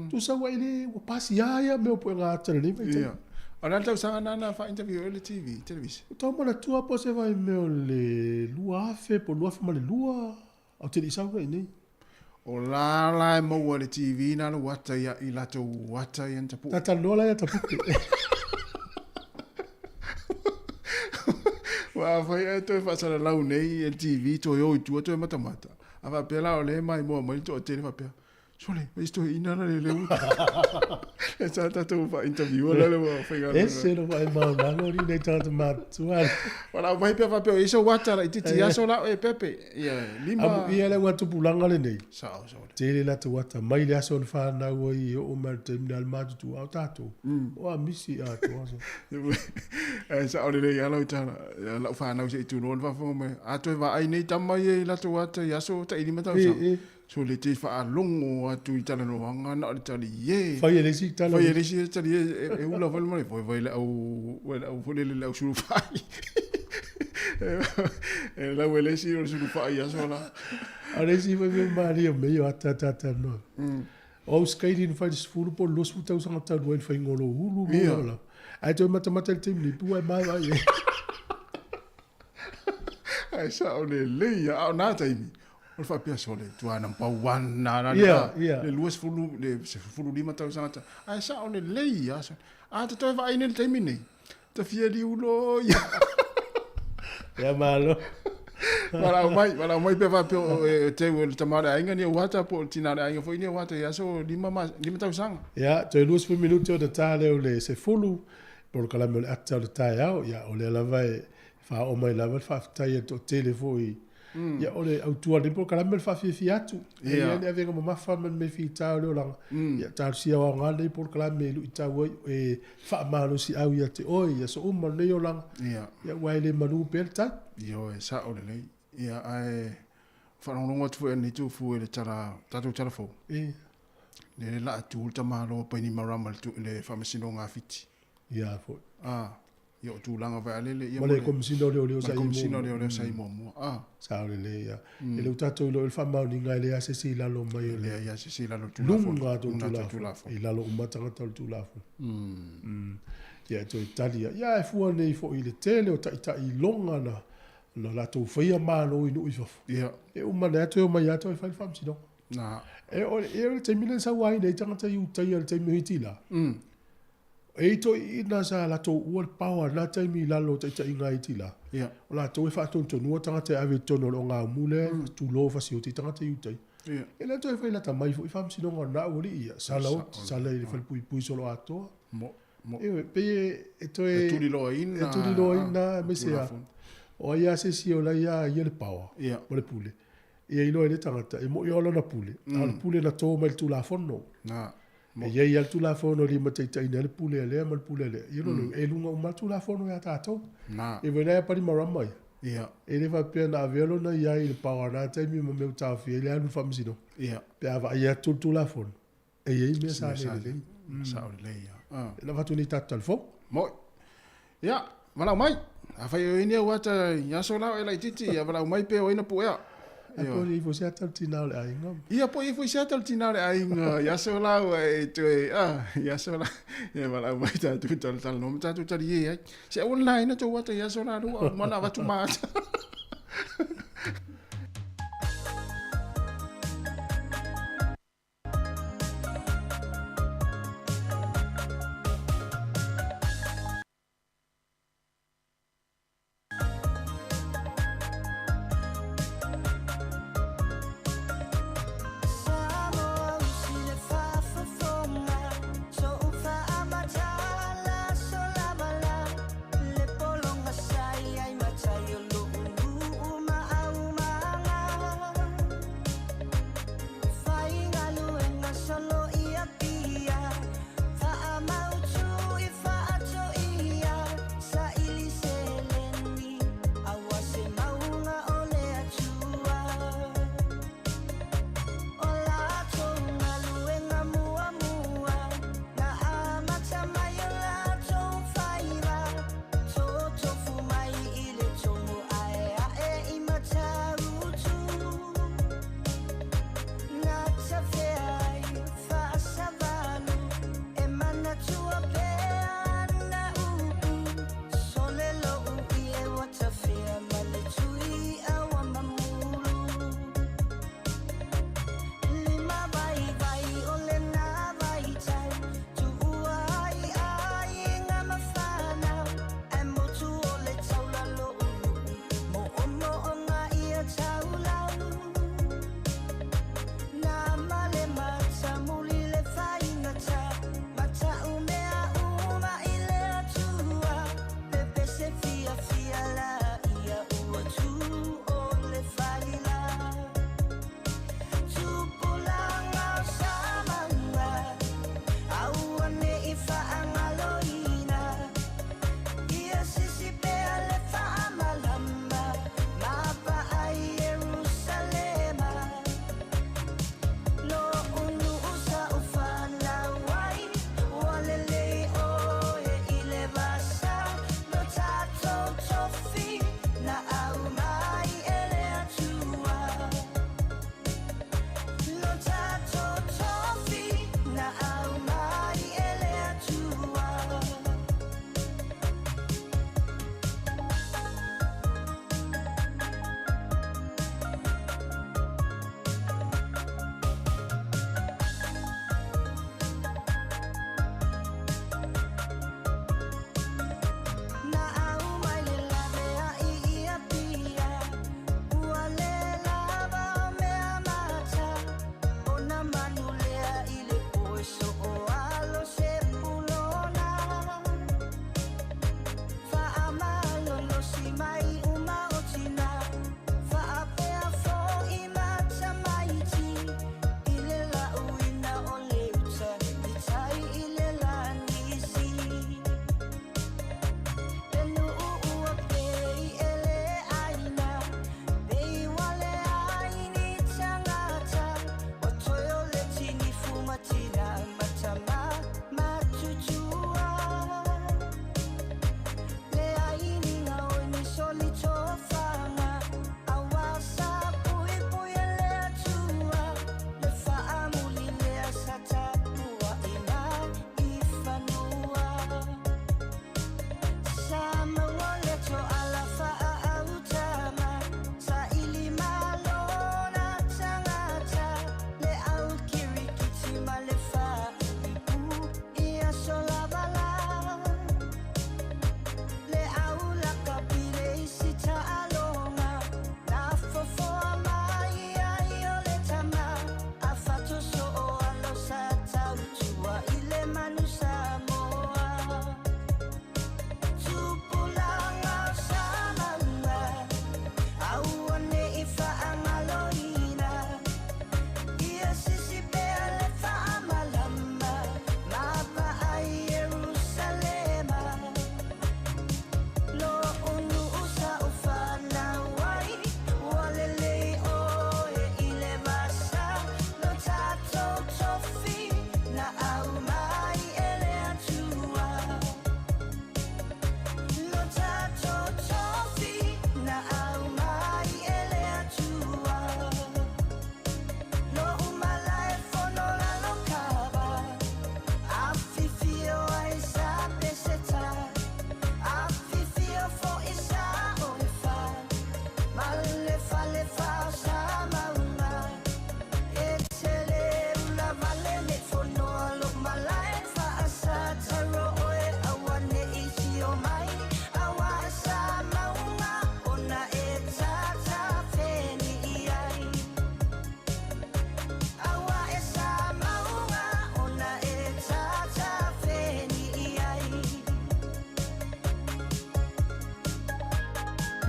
Tu sa wa ile wa pasi ya me pu nga ata le mai. Ona tau sanga na fa interview le TV, television. To mo la tua po se vai me o le lua fe po lua fa ma le lua. O te isa wa nei. O la e mo le TV na lo wata ya i lato wata ya tapu. Tata nola ya tapu. Wa fa e to fa sala lau nei e TV to yo tu to mata mata. Ava pela o le mai mo to tele fa pe. Sole, isto ina na le u. E sa ta to fa interview la le wa fa ga. Ese no vai mal na no ni ta ta matuan. Wala mai pe fa pe iso wata la titi ya so la e pepe. Ya lima. Abu ia le watu pulanga le nei. Sa. Tele la tu wata mai le aso fa na wo i o ma terminal matu tu au tato. O a misi a to so. E sa o le ya la ta la fa na se tu no fa fo me. A to va ai nei tamai la tu wata ya so ta i lima ta so. So le te wha longo atu i tala no hanga na le tali ye. Whai e resi tala. Whai e resi tali e ula wale mare. Whai le au fole le au suru whai. E lau e resi o suru whai aso la. A resi whai me maari o mei o ata no. O skaiti ni whai sifuru po losu tau sanga tau wai whai ngolo hulu. Ia. Ai toi mata le teimi ni pua e mai vai e. Ai sa o le leia au nā taimi. O fa pia sole tu ana pa wana na le luas fulu le se fulu lima tau sanga ai sa on le ia so a te toi vai nel temine te fia di ulo ya malo wala mai pe va pe te o tamara ainga ni wata po tinara ainga foi ni wata ya so lima tau sanga ya te luas fu minuto de tale o le se fulu por kala me atta le tai au ya o le lava fa o mai lava fa tai to telefoni ia ole au tua le po kala mel fa fi atu ia ne ave mo mafa men me fi ta le ola ia ta sia wa ngale po kala me lu ta wo e fa malo si au ia te oi ia so umma le ola ia wa le manu pelta Yo e sa ole le. Ia ai whanonga tu e ni tu fu e le tatu tara fo. Le la tu ulta malo pa ni marama tu le famasino ngā fiti. Ia fo. Yo tu langa vai alele. Ma le komisino leo sa i mo. Komisino leo sa i mo. Sa ole le ia. E le utato ilo il famau ni ngai le ase si lalo mai ole. Le ia se si lalo tu la fo. Lunga tu la fo. I lalo umatanga tal tu la fo. Ia to Italia. Ia e fua nei fo i le tele o ta i longa na la tau whaia malo i nui fafu. E umana ato e o mai ato e whai whamsi no. E ole te mine sa wai nei tangata i utai al te mihi la. E to i na sa la tau ua pawa na te mi lalo te i ngai ti la. O la tau e whaaton tonua tangata e ave tono o ngā mule tu lo fasi o te tangata i utai. E la tau e whai lata mai fo i whamsi no ngā na uri ia. Sa lau, sa lai le whai pui solo atoa. E pe e to e... E tuli loa ina. E tuli loa ina me se a. O ia se si o la ia le pawa. O le pule. Ia ilo e le tangata. E mo i olo na pule. Al pule na tō mai tu la fono. E ia i al tu la fono li ma teita ina le pule lea ma le pule lea. Ia no e lunga o ma tu la fono ia tātou. E vena e pari marama ia. E le whapea na avelo na ia i le pawa na taimi ma meu tāwhi. E le anu whamsino. Pe ava ia tu la fono. E ia i mea sa le le. Sa o le ia. E na watu ni tātou al fo. Moi. Ia, walau mai. A whai o inia wata yaso lau e lai titi, a walau mai pe o ina pu ea. A po i fo se atal tina le ainga. Ia po i fo se atal tina le ainga. Yaso lau e tue, yaso lau. Ia walau mai tātu tal no, tātu tali e ai. Se online to wata yaso lau, mana watu mata. Na au mai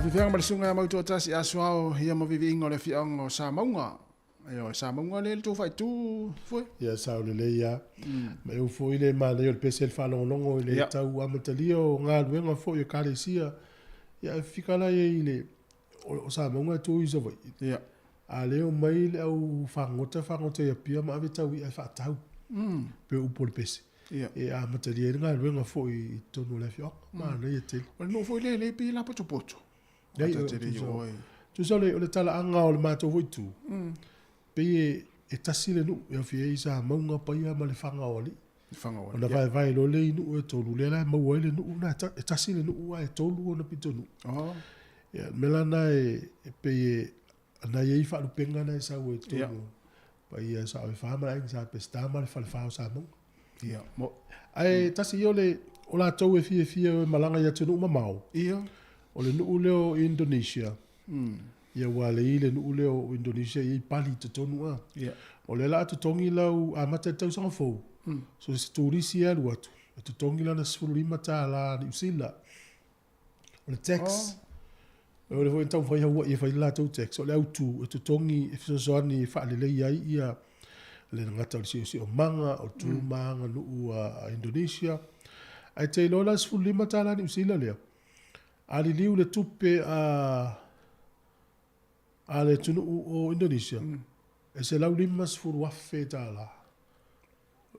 Vivanga malisunga mau tu tasi aswao ia mo vivingo le fiango Samoa. Ayo Samoa le tu fai tu foi. Ia sa le ia. Ma eu foi le ma le pesel fa longo le tau amatalio nga luenga foi e kalesia. Ia fika la ile o Samoa tu iso vai. Ia. A leo mai le au fangota ia pia ma ave tau ia fa tau. Pe u pol pese. Ia. E a amatalio nga luenga foi tonu le fio. Ma le te. O no foi le pi la poto poto. Nei, tu so le tala anga o le mato voi tu. Pe e tasi le nu, e awhi e isa maunga pa ia ma le whanga o li. O na vai lo le inu e tolu le la maua le nu, e tasi le nu ua e tolu o na pito nu. Melana e pe e na iei wha lupenga na e sa ue tolu. Pa ia sa oi whama la inga sa pe stama le whale whao sa maunga. Ai tasi i o la tau e fie o malanga ia tunu mamau. Ia. O le nuu leo Indonesia. Ia wale i le nuu leo Indonesia i pali te tonu a. O le la te tongi lau a mata tau sanga fau. So se turisi e alu atu. E te tongi la na sifuru lima ta la ni usila. O le tax. O le hoi tau whai haua i whai la tau tax. O le autu e te tongi e fisosoani e wha le lei ai ia. Le ngata o si o manga o tu manga nuu a Indonesia. Ai te lola sifuru lima ta la ni usila leo. Ali liu le tupe a le tunu o Indonesia. E se lau lima sifuru wafe tala.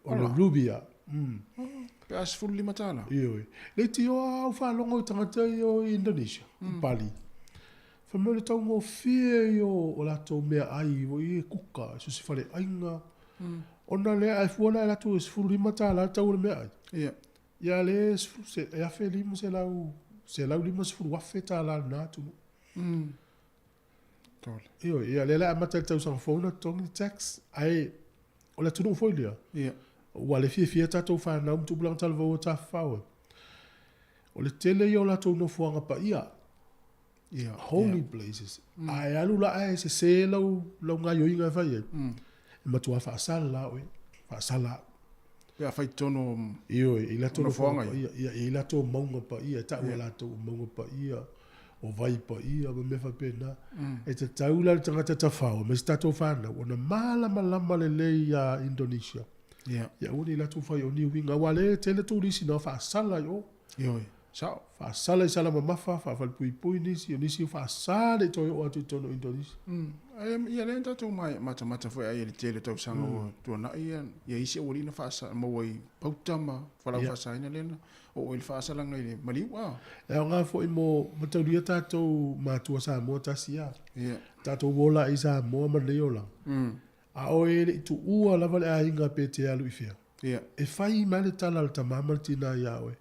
O le Rubia. Pe a sifuru lima tala? Ioi. Le ti o au whalongo i tangata i o Indonesia. Pali. Whamele tau ngō fia i o lato mea ai o i e kuka. So si whale ainga. Ona le ai fuona e lato sifuru lima tala tau le mea ai. Ia. Ia le sifuru e afe lima se lau lima sifuru wafe ta la na tunu. Tole. Iyo, ia le la amata tau sang fauna tongi tax. Ai, o le tunu foi lia. Ia. Wa le fia tatou whanau mtu bulang talva o ta whaue. O le tele i o la tau no fuanga pa ia. Ia. Holy places. Ai alu la ai se lau ngā yoinga whai e. E matua whaasala la oe. Whaasala. Ia fai tono iyo i la tono fuanga ia i la to maunga pa ia ta o la to maunga pa ia o vai pa ia ma me fa pena e te taula tangata ta fao me sta to fana ona mala malama le ia Indonesia ia uni la to fa yo ni winga wale tele to risi no fa sala yo iyo sao fa sala mafa fa pui nisi fa sala to yo atu tono Indonesia ia le tatou mai mata foi ai le tele tau sanga o tona ia isi o lina fasa mo wai pautama fala fasa ina lena o il fasa langa ile maliwa e nga foi mo matauria tatou matua sa mo tasia ia tatou wola isa mo maneola a o ele tu ua lava le ainga pe te alu ifia ia e fai male tala al tamama tina ia oe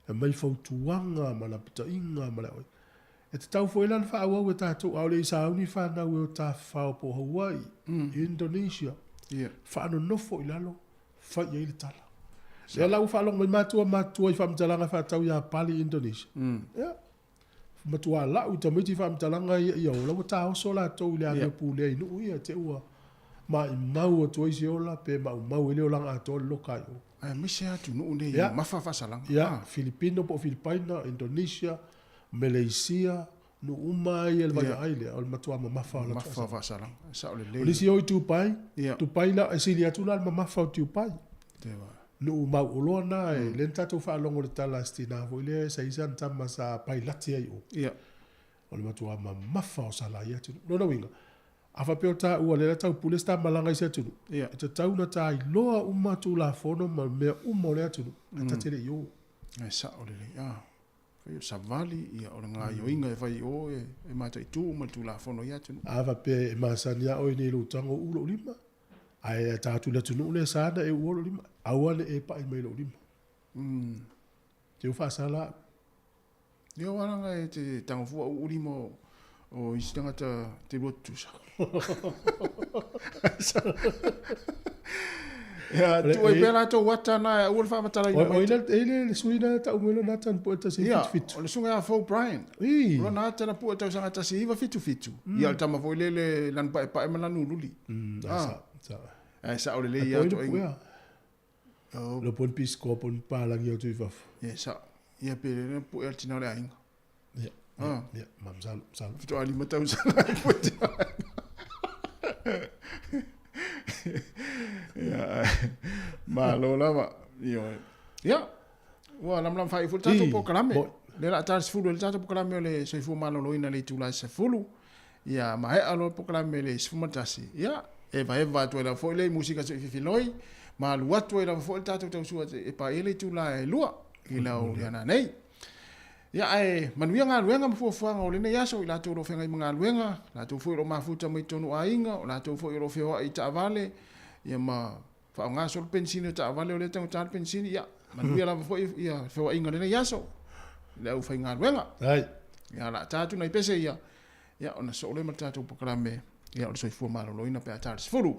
e mai fautuanga ma la pitainga ma la oe e te tau foi lan wha awa e tātou au le isa auni whanau e o tā whao po Hawaii, Indonesia. Wha ano nofo i lalo, wha i eile tala. Le lau wha along mai matua i whamtalanga wha tau ia pali Indonesia. Matua lau i tamiti whamtalanga i o lau tā oso la tau i le anga pūlea i nuu ia te ua. Ma i mau o tua isi ola, pe mau ele o langa ato le loka i o. Ai mise atu nuu ne i mafa fasalanga. Ia, Filipino po Filipaina, Indonesia, Malaysia no uma i el vai aile o matua mafa la mafa vasala sa le le lisi o tu pai la asilia tu la mafa tu pai te va no ma olona e lenta tu fa longo de tala stina vo le sa isan tama sa pai lati ai o o matua mafa o sala ia tu no winga afa peota u le tau pulesta malanga isa tu te tau na tai loa uma tu la fono ma me uma le tu ta tele yo sa o le ia savali ia o nga yo inga vai o e mata tu ma tu la fono ia tu ava pe masania o ni lu tango ulo lima ai ta tu le tunu le sada e ulo lima awane e pa me lo lima te fa sala yo wana nga e te tango fu o limo o istanga te rotu sa ya tu e pela to watana o fa matala o ile suina ta umelo natan po ta se fit o le sunga fo Brian lo na ta po ta sanga ta se iva fitu ya ta ma vo le lan pa ma nu luli sa o le ya to lo pon pisco pon pa la yo tu fa sa ia pe le po el tina le ainga Ya, mam sal. Fitoa 5 tahun sana puti. Ya. Malo lama. Yo. Ya. Wa lam fai full tato po kalame. Le la tar sfulu le tato po kalame le soifua malolo ina le tula sfulu. Ya mai alo po kalame le sfumatasi. Ya. Eva tu la foi le musika so fifiloi. Ma lua tu la foi tato tau sua e pa ele tula e lua. Ila o yana nei. Ya ai manuia ngā luenga mafuafuanga o lene yaso i lātou ro whengai mga luenga, lātou fui ro mafuta mai tonu a inga, o lātou fui ro whewa i taavale, ia ma whao ngā sol pensini o taavale o le tango tāle pensini, ia manuia lava fui ia whewa inga lene yaso, i lau whai ngā luenga. Ai. Ia la tātou nei pese ia ona so le ma tātou pakarame, ia o le soifua maloloina pe a tāle sifuru.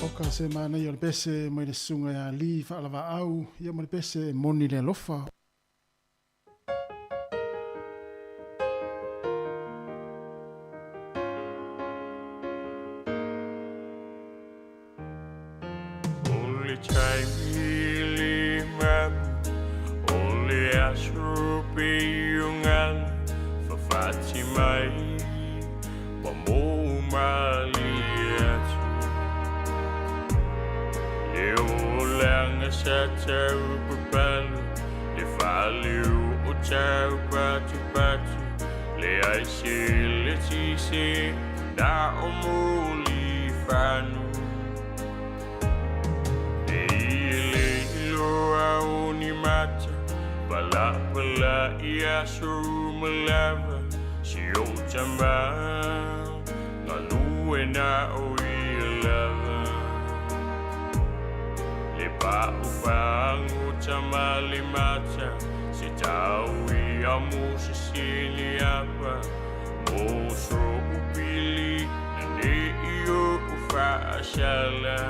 Oka se mana i o le pese mai le sunga ya li whaalawa au ia mai le pese moni le lofa. Only time ili mamu Only asrupi yungal Fafati mai Wamu mali atu Leo langa sa tau papalu Le faliu o tau patu patu Le aisi le tisi Na omuli fanu Mata bala bala ia suru malava si o tamba ngalu na o ilava le pa upang utamali mata si tau I amu sisili apa mo so upili ne iyo ufa ashala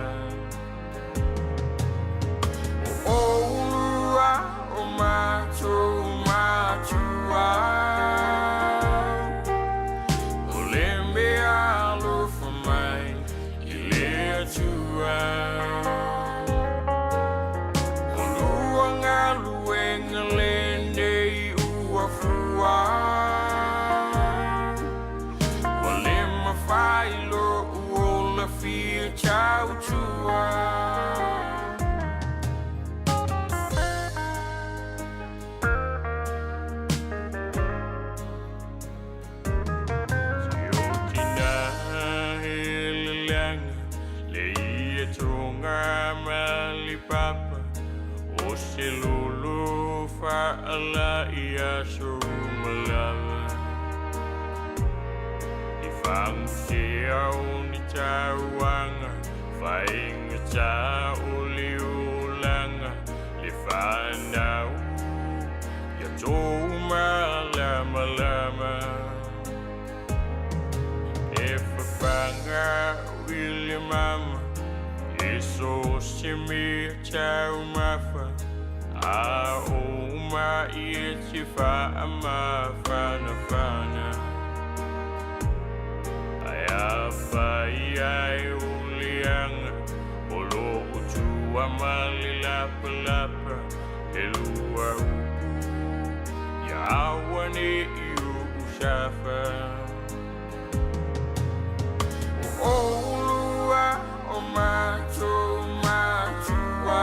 Ala ia sumalala Di fang siau ni tawanga Faing ta uli ulanga Di fanau Ya toma lama lama Efa fanga wili mama Iso simi tau mafa Auma ichifa ama fana fana Ayafa iai ulianga Olo utu amali lapa lapa Elua upu Yawani iu ushafa Olua omato matua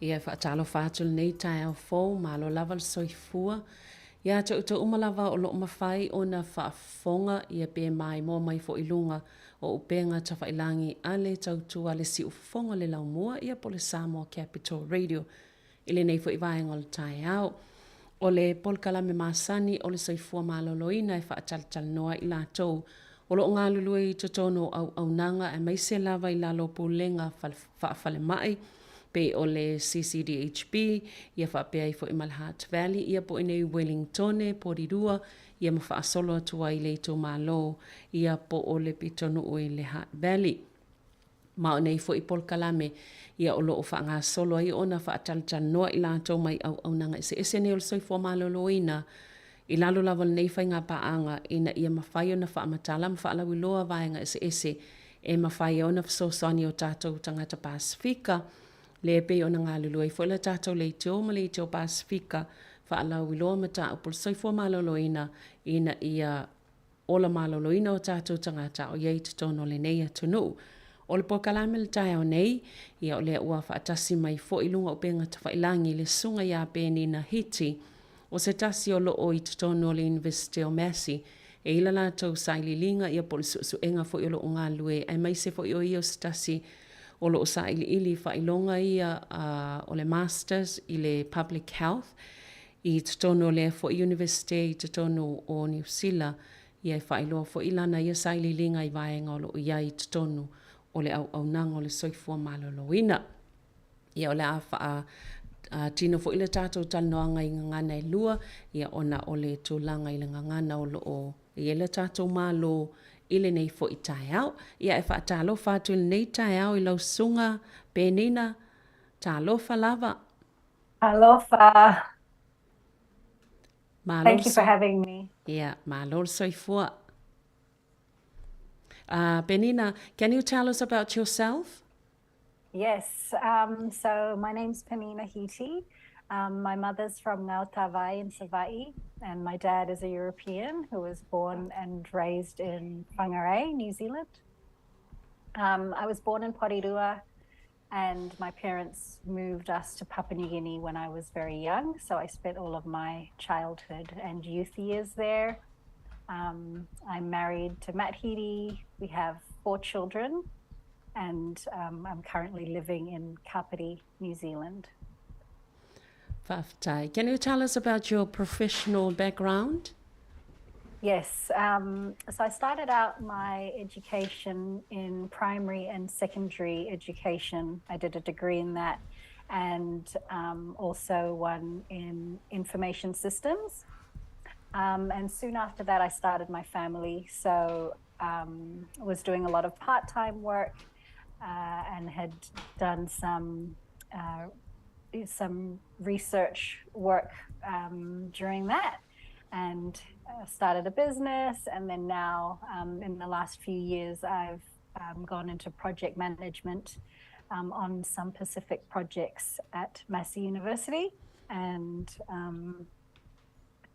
Ia whaatalo whātul nei tai au fōu, malo lava le soifua. Ia te umalava o loo mawhai o na whaafonga ia pe mai mo mai fo ilunga o upenga ta whailangi ale tautua le si ufonga le laumua ia po le Samoa Capital Radio. Ile nei fo iwaenga le tai au. O le polkala me masani o le soifua maloloina e whaatal noa i lātou. O loo ngā lulue i totono au nanga e maise lava i lalo pulenga whaafale mai. Pe o le CCDHP, ia whaapea i fo i Malhart Valley, ia po inei Wellingtone, Porirua, ia ma whaasolo atua i leito malo, ia po o le pitonu o i le Hart Valley. Ma o nei fo i polkalame, ia o loo whaanga solo ai ona whaataltan noa i lātou mai au nanga ese ne o le soifua maloloina, i lalo lava nei whai ngā paanga, ina ia mawhai ona whaamatala, mawhaalawi loa vaenga ese, e mawhai ona whasosani o tātou tangata Pasifika, le pe ona ngā lulu ai whaila tātou le teo Pasifika whaalau i loa mata upul soifua maloloina ina ia ola maloloina o tātou tangata o iei te tono le nei atunu. O le pokalame le tai o nei, ia o le ua whaatasi mai fo ilunga o penga ta whailangi le sunga ia pēni na hiti o se tasi o loo i te tono le University o Massey e ila lātou saililinga ia po le suenga fo i o loo ngā lue ai mai se fo i o i o se tasi o loo sa ili whailonga ia o le Masters i le Public Health i te tono le fo University i te tono o New Zealand ia i whailoa fo ilana ia sa ili linga i vaenga o loo ia i te tono o le au nanga o le soifua maloloina. Ia o le a tino fo ila tātou talnoanga i ngangana i lua ia ona o le tūlanga i le ngangana o loo ia le tātou malo ile nei fo i tai au. Ia e whaatalo whātu nei tai au i lau sunga pēnina tālofa lava. Alofa. Thank you for having me. Yeah, malol soifua. Penina, can you tell us about yourself? Yes, so my name's Penina Hiti. My mother's from Ngautawai in Savai'i, and my dad is a European who was born and raised in Whangarei, New Zealand. I was born in Porirua, and my parents moved us to Papua New Guinea when I was very young, so I spent all of my childhood and youth years there. I'm married to Matt Hiti. We have 4 children, and I'm currently living in Kapiti, New Zealand. Whaftai. Can you tell us about your professional background? Yes, so I started out my education in primary and secondary education. I did a degree in that, and also one in information systems. And soon after that, I started my family. So I was doing a lot of part-time work and had done some research work during that, and started a business. And then now, in the last few years, I've gone into project management on some Pacific projects at Massey University. And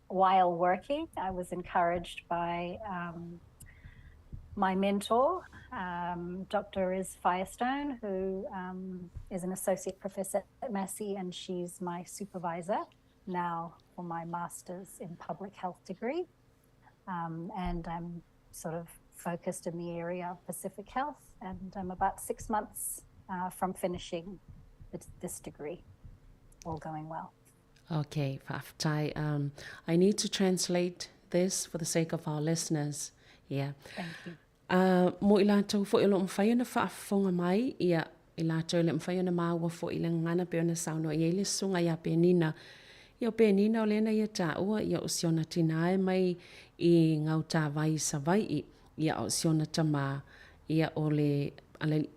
while working, I was encouraged by my mentor, Dr. Riz Firestone, who is an associate professor at Massey, and she's my supervisor now for my master's in public health degree. And I'm sort of focused in the area of Pacific health, and I'm about 6 months from finishing this degree, all going well. Okay, Whaftai. I need to translate this for the sake of our listeners. Yeah. Thank you. Mo i lātou fo i lo mwhai na whaafonga mai, ia i lātou le mwhai na māua fo i le ngana pe ona sauno i eile sunga ia penina. Ia penina o lena ia tāua, ia o siona tinae mai i Ngautawai Savai'i, ia o siona tama, ia o le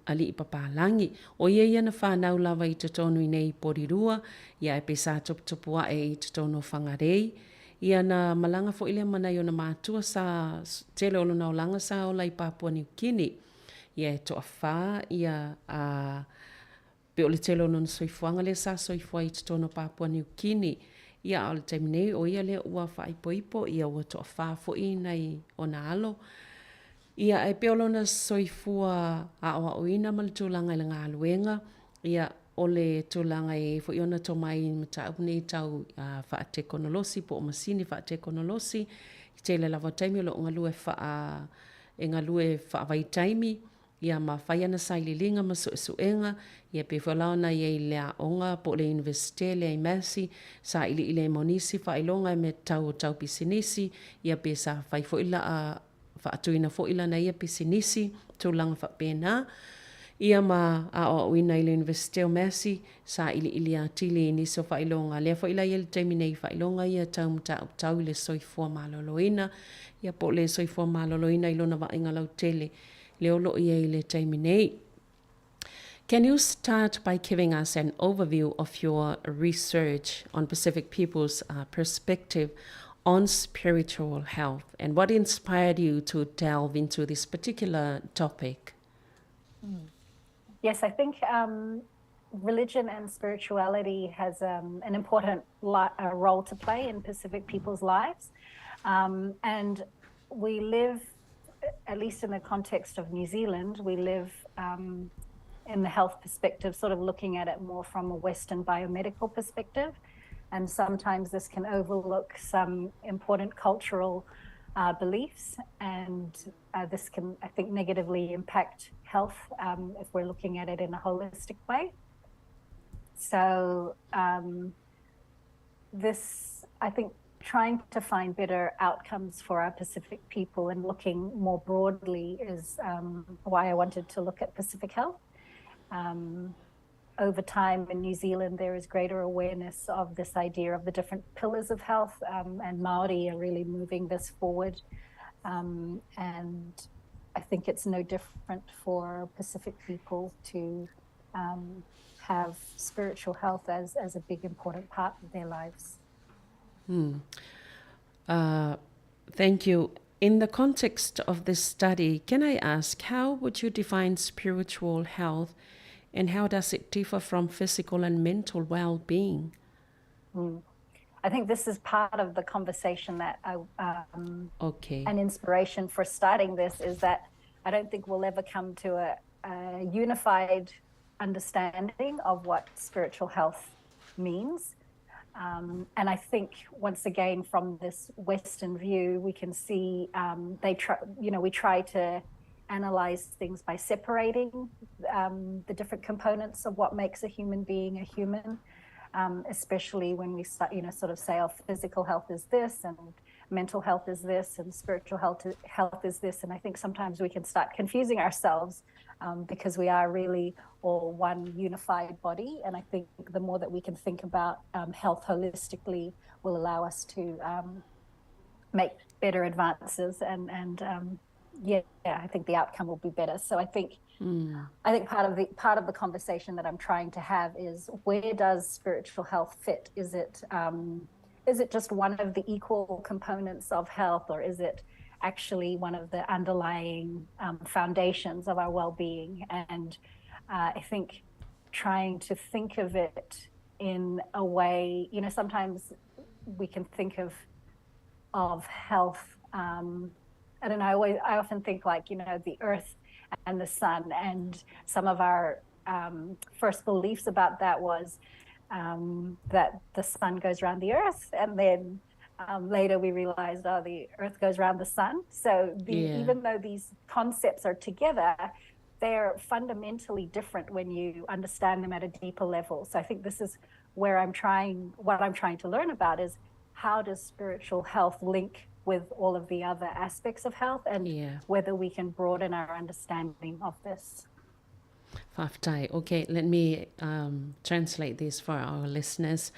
ali i papalangi. O ia na whanau lava i te tonu i nei Porirua, ia e pesa tupua e i te tonu Whangarei. Ia na malanga fo ile mana i ona mātua sa tele olo na olanga sa o lai Papua New Guinea. Ia e toa whā, ia pe o le tele olo na soifuanga le sa soifua i te tonu Papua New Guinea. Ia o le taimi nei o ia le ua whaipoipo, ia ua toa whā fo i nei o na alo. Ia e peolo na soifua a oa oina ma le tūlanga i le ngā luenga. Ia o le tūlanga e fo iona tō mai mata upne tau wha te konolosi po o masini wha te konolosi i te le lava taimi o lo ngalue wha vai taimi ia ma whai ana saililinga ma suenga ia pe whalaona ia i lea onga po le universite le masi sa ili le monisi wha ilonga me tau pisinisi ia pe sa whai fo ila wha atuina fo ila na ia pisinisi tūlanga wha pēnā ia ma a o ina i le universite o masi sa ili a tili ni so wha ilonga lea fo ila ia le taimi nei wha ilonga ia tau tau i le soifua maloloina ia po le soifua maloloina ilona wa inga lau tele Leolo le taimi. Can you start by giving us an overview of your research on Pacific people's perspective on spiritual health and what inspired you to delve into this particular topic? Yes, I think religion and spirituality has an important role to play in Pacific people's lives. And we live, at least in the context of New Zealand, we live in the health perspective, sort of looking at it more from a Western biomedical perspective. And sometimes this can overlook some important cultural beliefs. And this can, I think, negatively impact health if we're looking at it in a holistic way. So this, I think, trying to find better outcomes for our Pacific people and looking more broadly is why I wanted to look at Pacific health. Over time in New Zealand, there is greater awareness of this idea of the different pillars of health, and Māori are really moving this forward. And I think it's no different for Pacific people to have spiritual health as a big, important part of their lives. Thank you. In the context of this study, can I ask, how would you define spiritual health and how does it differ from physical and mental well-being? I think this is part of the conversation that an inspiration for starting this is that I don't think we'll ever come to a unified understanding of what spiritual health means. And I think once again, from this Western view, we can see we try to analyze things by separating the different components of what makes a human being a human, especially when we start, sort of say, oh, physical health is this and mental health is this and spiritual health is this. And I think sometimes we can start confusing ourselves because we are really all one unified body. And I think the more that we can think about health holistically will allow us to make better advances and I think the outcome will be better. So I think part of the conversation that I'm trying to have is, where does spiritual health fit? Is it just one of the equal components of health, or is it actually one of the underlying foundations of our well-being? And I think trying to think of it in a way, sometimes we can think of health. I don't know, I often think like, the earth and the sun, and some of our first beliefs about that was that the sun goes around the earth, and then later we realized, the earth goes around the sun. So even though these concepts are together, they're fundamentally different when you understand them at a deeper level. So I think this is where what I'm trying to learn about is, how does spiritual health link with all of the other aspects of health, and whether we can broaden our understanding of this. Whaftai. Okay, let me translate this for our listeners.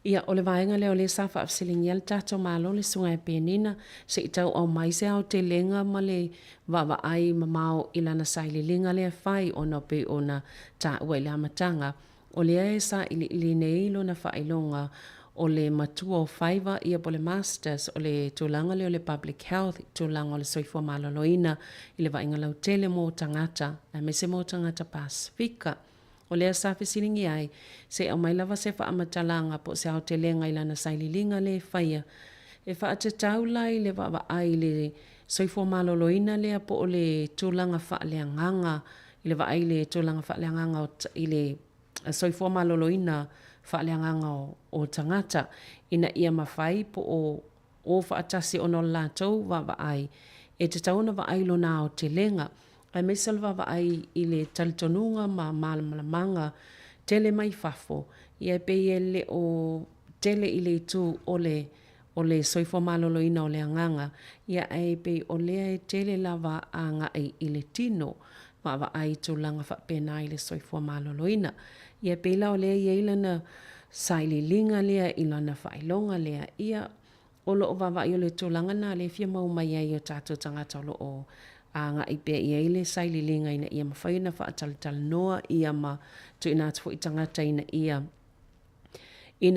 Ia o le vaenga leo le sa whaafsilingi al tato malo le sunga e penina se i tau au mai se au te lenga ma le wawa ai mamao ilana saili linga le whai o na pe o na ta ua le amatanga. O le e sa ili nei lo na whailonga o le matua o whaiva ia po le masters o le tūlanga leo le public health, tūlanga o le soifua maloloina i le vaenga lau tele mō tangata, a me se mō tangata Pasifika. O lea sa whisiringi ai, se au mai lava se whaamatalaanga po se au te lenga ilana saililinga le whaia. E wha te taulai le wawa ai le soifua maloloina lea po o le tūlanga whaaleanganga, i le wa ai le tūlanga whaaleanganga i le soifua maloloina whaaleanganga o tangata ina ia mawhai po o whaatasi ono lātou wawai e te tauna wai lona o te lenga ai mesal wawai i le talitonunga ma malamanga tele mai fafo ia pe ele o tele i le tu o le soifua maloloina o le anganga ia ai pe o lea e tele lava anga i le tino wawai tu langa whapena i le soifua maloloina ia pe la o lea i eilana saililinga lea ilana whailonga lea ia o loo wawai o le tūlanga nā le fia mau mai ai o tātou tangata o loo anga i pe ia i le saililinga ina ia mawhaina whaatalital noa ia ma tu ina atu i tangata ina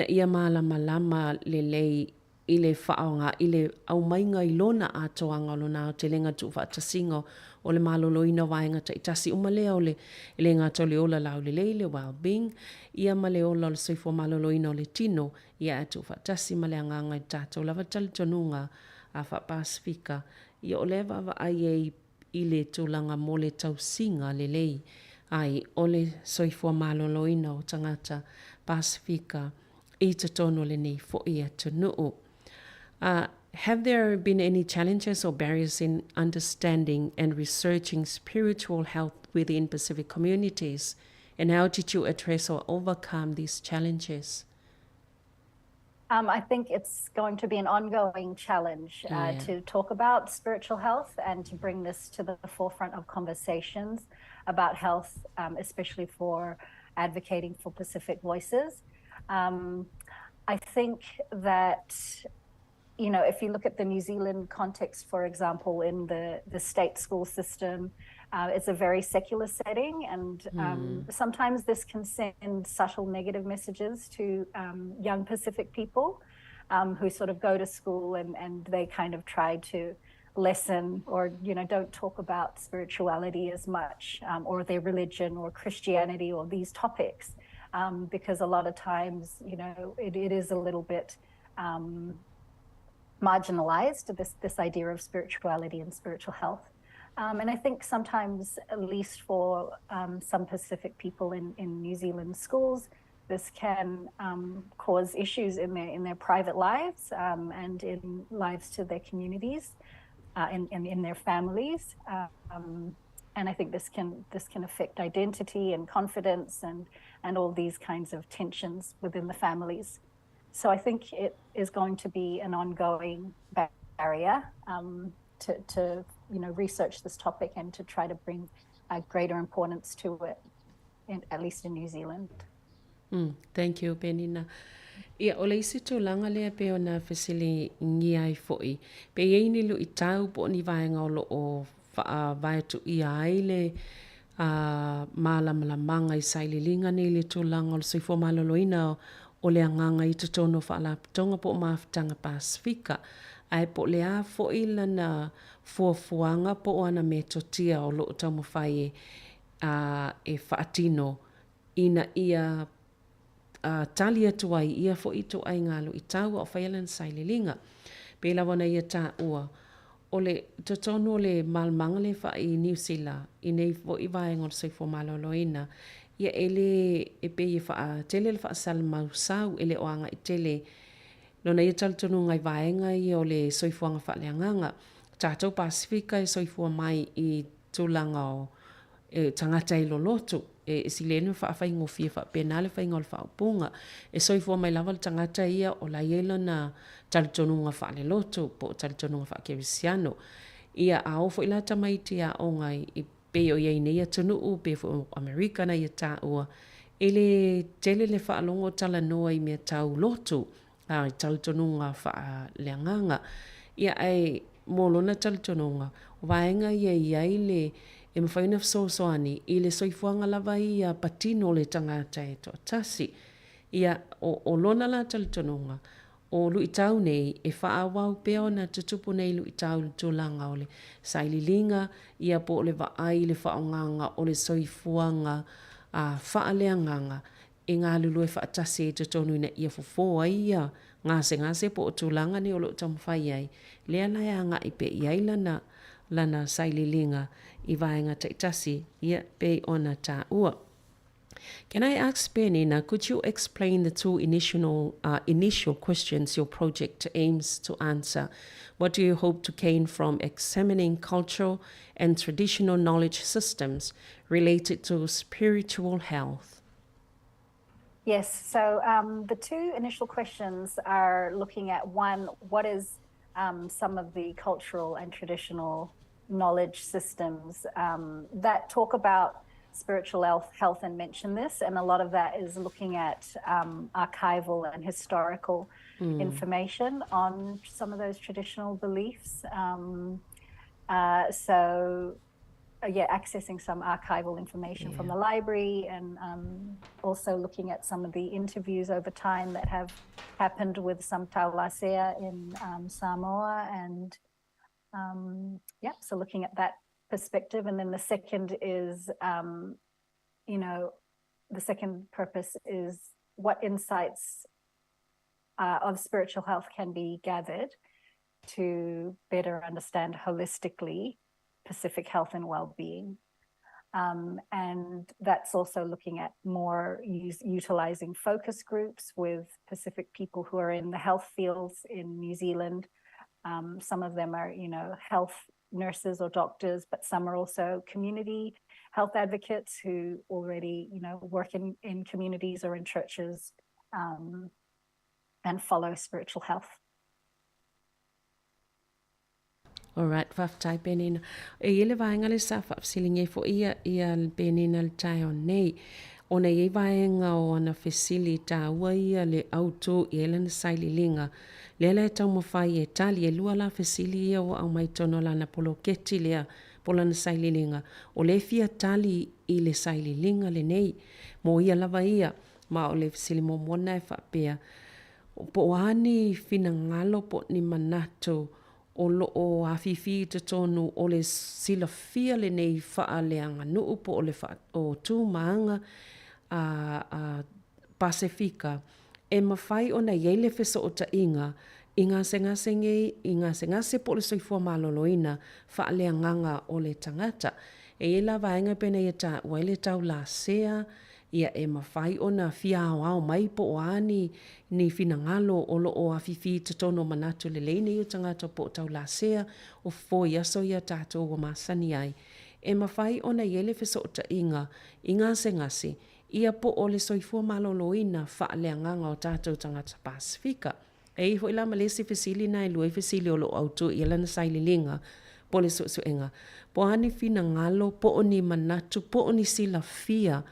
ia malama le lei i le whaonga i le au mainga i lona atoanga o lona o te lenga tu whaatasingo o le maloloina waenga ta itasi umalea o le ngata o le ola lau le leile well-being ia ma le ola o le soifua maloloina o le tino ia atu whaatasi ma le anganga i tātou lava talitonunga a whapasifika ia o le wawa ai i le tūlanga mo le tausinga le lei ai o le soifua maloloina o tangata Pasifika i te tono le nei fo i atu nuu. Have there been any challenges or barriers in understanding and researching spiritual health within Pacific communities? And how did you address or overcome these challenges? I think it's going to be an ongoing challenge to talk about spiritual health and to bring this to the forefront of conversations about health, especially for advocating for Pacific voices. I think that, you know, if you look at the New Zealand context, for example, in the state school system, it's a very secular setting, and sometimes this can send subtle negative messages to young Pacific people who sort of go to school and they kind of try to lessen or, you know, don't talk about spirituality as much or their religion or Christianity or these topics, because a lot of times, you know, it is a little bit marginalized, this idea of spirituality and spiritual health. And I think sometimes, at least for some Pacific people in New Zealand schools, this can cause issues in their private lives and in lives to their communities, in their families. And I think this can affect identity and confidence and all these kinds of tensions within the families. So I think it is going to be an ongoing barrier to you know, research this topic and to try to bring a greater importance to it, at least in New Zealand. Thank you, Benina. Ia o le isi tūlanga lea pe o na whesili ngi ai foi. Pe iei ni lu i tau po ni vaenga o lo o vai tu i ai le malamalanga i saililinga ni le tūlanga o le soifua maloloina o le anganga i tutono whaalapitonga po maafutanga Pasifika. Ai po le a fo ilana fuafuanga po ana me totia o loo tau mawhai e whaatino ina ia tali atu ai ia fo ito ai ngalo i tau o whaialan saililinga. Pela wana ia tā ua o le totono le malmanga le whai New Zealand i nei fo i vaenga o soifua maloloina ia ele e pe i wha tele le wha salmau sau ele oanga i tele lona ia talutonu ngai vaenga i o le soifuanga whaaleanganga. Tātou Pasifika e soifua mai i tūlanga o tangata i lolotu. E silenu whaafai ngofia whapena le whainga o le whaupunga. E soifua mai lava le tangata ia o la iela na talutonu ngā whaale lotu po talutonu ngā whakerisiano. Ia a ofo ila tamaiti a o ngai i pe o iei neia tunu u pe o Amerika na ia tā ua. Ele tele le whaalongo tala noa i mea tau lotu. I talitonunga whaaleanganga. Ia ai molona talitonunga. Waenga ia iai le e mawhaina fsosoani i le soifuanga lava ia patino le tangata e to tasi. Ia o lona la talitonunga. O lu itau nei e whaawau peo na tutupu nei lu itau tūlanga o le saililinga. Ia po le vaai le whaonganga o le soifuanga whaaleanganga. E ngā lulu e whaatasi e tutonu ina ia fufoa ia ngase po o tūlanga ni o lo tamwhai ai. Lea lai anga i pe iai lana saililinga i vaenga taitasi ia pe ona tā ua. Can I ask Penina, could you explain the two initial questions your project aims to answer? What do you hope to gain from examining cultural and traditional knowledge systems related to spiritual health? Yes, so the two initial questions are looking at one, what is some of the cultural and traditional knowledge systems that talk about spiritual health and mention this, and a lot of that is looking at archival and historical information on some of those traditional beliefs. Accessing some archival information from the library, and also looking at some of the interviews over time that have happened with some taulasea in Samoa, and so looking at that perspective. And then the second is, the second purpose is what insights of spiritual health can be gathered to better understand holistically Pacific health and well-being. And that's also looking at more utilizing focus groups with Pacific people who are in the health fields in New Zealand. Some of them are, health nurses or doctors, but some are also community health advocates who already, work in communities or in churches and follow spiritual health. Alright, whaftai Penina. E ele vaenga le sa whapsilinge fo ia Penina le tai o nei. O nei vaenga o ana fesili ta ua ia le auto i ele na saililinga. Lela e tau mawhai e tali e lua la fesili ia o au mai tono la na polo keti lea pola na saililinga. O le fia tali i le saililinga le nei. Mo ia lava ia, ma o le fesili mo mona e whapea. Po wani fina ngalo po ni manato o loo afifi te tonu o le sila fia le nei faa leanga nuu po o le faa o tu maanga Pasifika e mawhai o na yeile fesa o ta inga ngase po le soifua maloloina faa leanganga o le tangata e ila vaenga pena ia ta waile tau la sea ia e mawhai o na fia au mai po o ani ni finangalo o lo o afifi te tono manatu le leine i tangata po tau la sea o fo yaso ia tato o masani ai. E mawhai o na yele fesa o ta inga ngase ia po o le soifua maloloina wha leanganga o tato tangata Pasifika. E iho ila malesi fesili na lue fesili o lo auto i lana saililinga po le suenga. Po ani finangalo po o ni manatu po o ni sila fia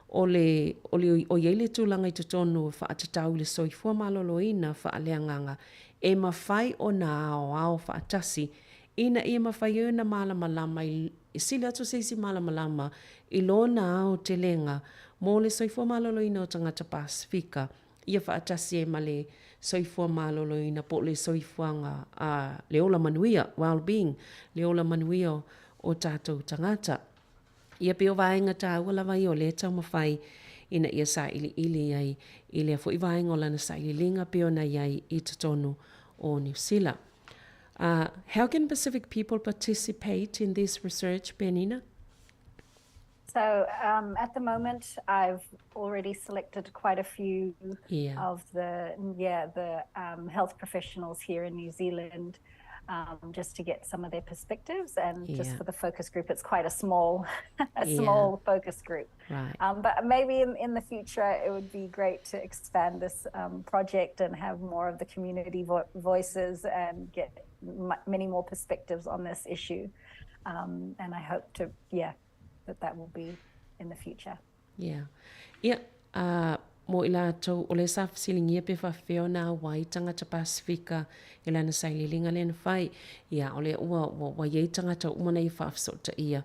o yeile tūlanga i te tonu whaatatau le soifua maloloina whaaleanganga e mawhai o na ao whaatasi ina ia mawhai o na malamalama i sila atu seisi malamalama i lona ao te lenga mo le soifua maloloina o tangata Pasifika ia whaatasi e male soifua maloloina po le soifuanga le ola manuia, well-being, le ola manuia o tātou tangata. Ia peo vaenga tāua lava i o le tau mawhai ina ia sa ili ai i lea fo i vaenga o lana sa ili linga peo na iai i tonu o New Zealand. How can Pacific people participate in this research, Penina? So at the moment, I've already selected quite a few of the health professionals here in New Zealand, just to get some of their perspectives, and just for the focus group, it's quite a small focus group. Right. But maybe in the future, it would be great to expand this project and have more of the community voices and get many more perspectives on this issue. And I hope to, that will be in the future. Mo ila tau o le safsilingia pe whawheo na wai tangata Pasifika i lana saililinga len whai. Ia o le ua iei tangata umana i whawsota ia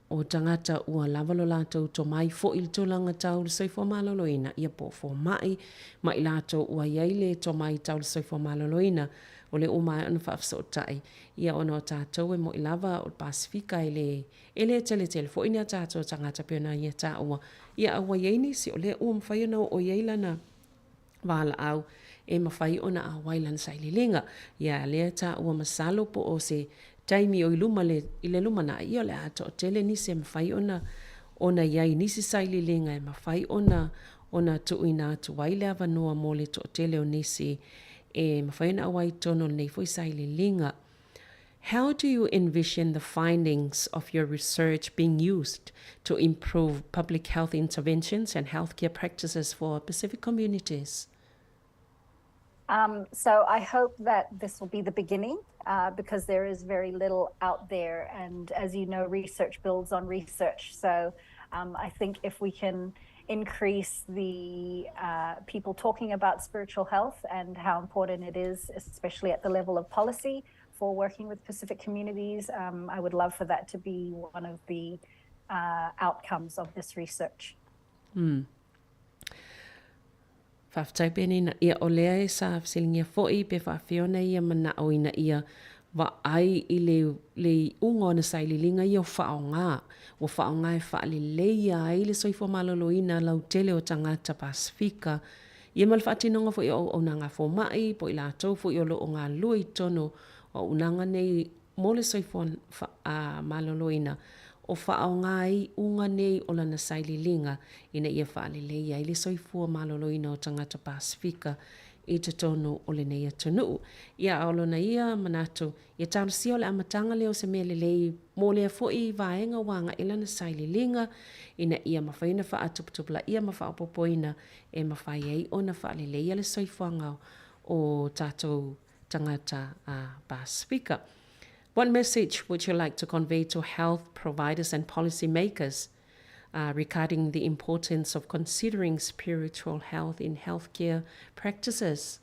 o tangata ua lavalo lātou to mai fo il tūlanga tau le soifua maloloina ia po fo mai ila tau ua iei le to mai tau le soifua maloloina o le umai ana whawsotai. Ia ono tātou e mo ilava o Pasifika ele tele fo ina tātou tangata peona ia tā ua. Ia awa yeini si o le ua mwhai ana o yeila na wala au e mawhai ona a wailan saililinga. Ia lea tā ua masalo po o se taimi o iluma i le luma na ia le ato o tele ni se mawhai ona ona iai nisi saililinga e mawhai ona tuuina atu waile avanua mo le toʻatele o nisi e mawhai na awai tono nei foi saililinga. How do you envision the findings of your research being used to improve public health interventions and healthcare practices for Pacific communities? So I hope that this will be the beginning because there is very little out there. And as you know, research builds on research. So I think if we can increase the people talking about spiritual health and how important it is, especially at the level of policy for working with Pacific communities, I would love for that to be one of the outcomes of this research. Whaftai pene na ia o lea e sa silingia fo'i pe whawhiona ia mana o ina ia wa ai I le ungo na saililinga ia o whao ngā. O whao ngā e whaale leia ai le soifua malolo ina lau tele o tangata Pasifika. Ia mal whaatinonga fo'i o unanga fo mai, po I lātou fo'i o lo o ngā lui tono o unanga nei mo le soifua malolo ina. O whao ngai unga nei o lana saililinga ina ia whaale leia I le soifua maloloina o tangata Pasifika I te tono o le nei atunuu. Ia aolona ia manatu, ia tausia o le amatanga leo se mea le lei mo lea fo'i vaenga wanga I lana saililinga ina ia mawhaina wha atuputupula ia mawhaopopoina e mawhai ei ona whaale leia le soifuanga o tātou tangata Pasifika. What message would you like to convey to health providers and policymakers regarding the importance of considering spiritual health in healthcare practices?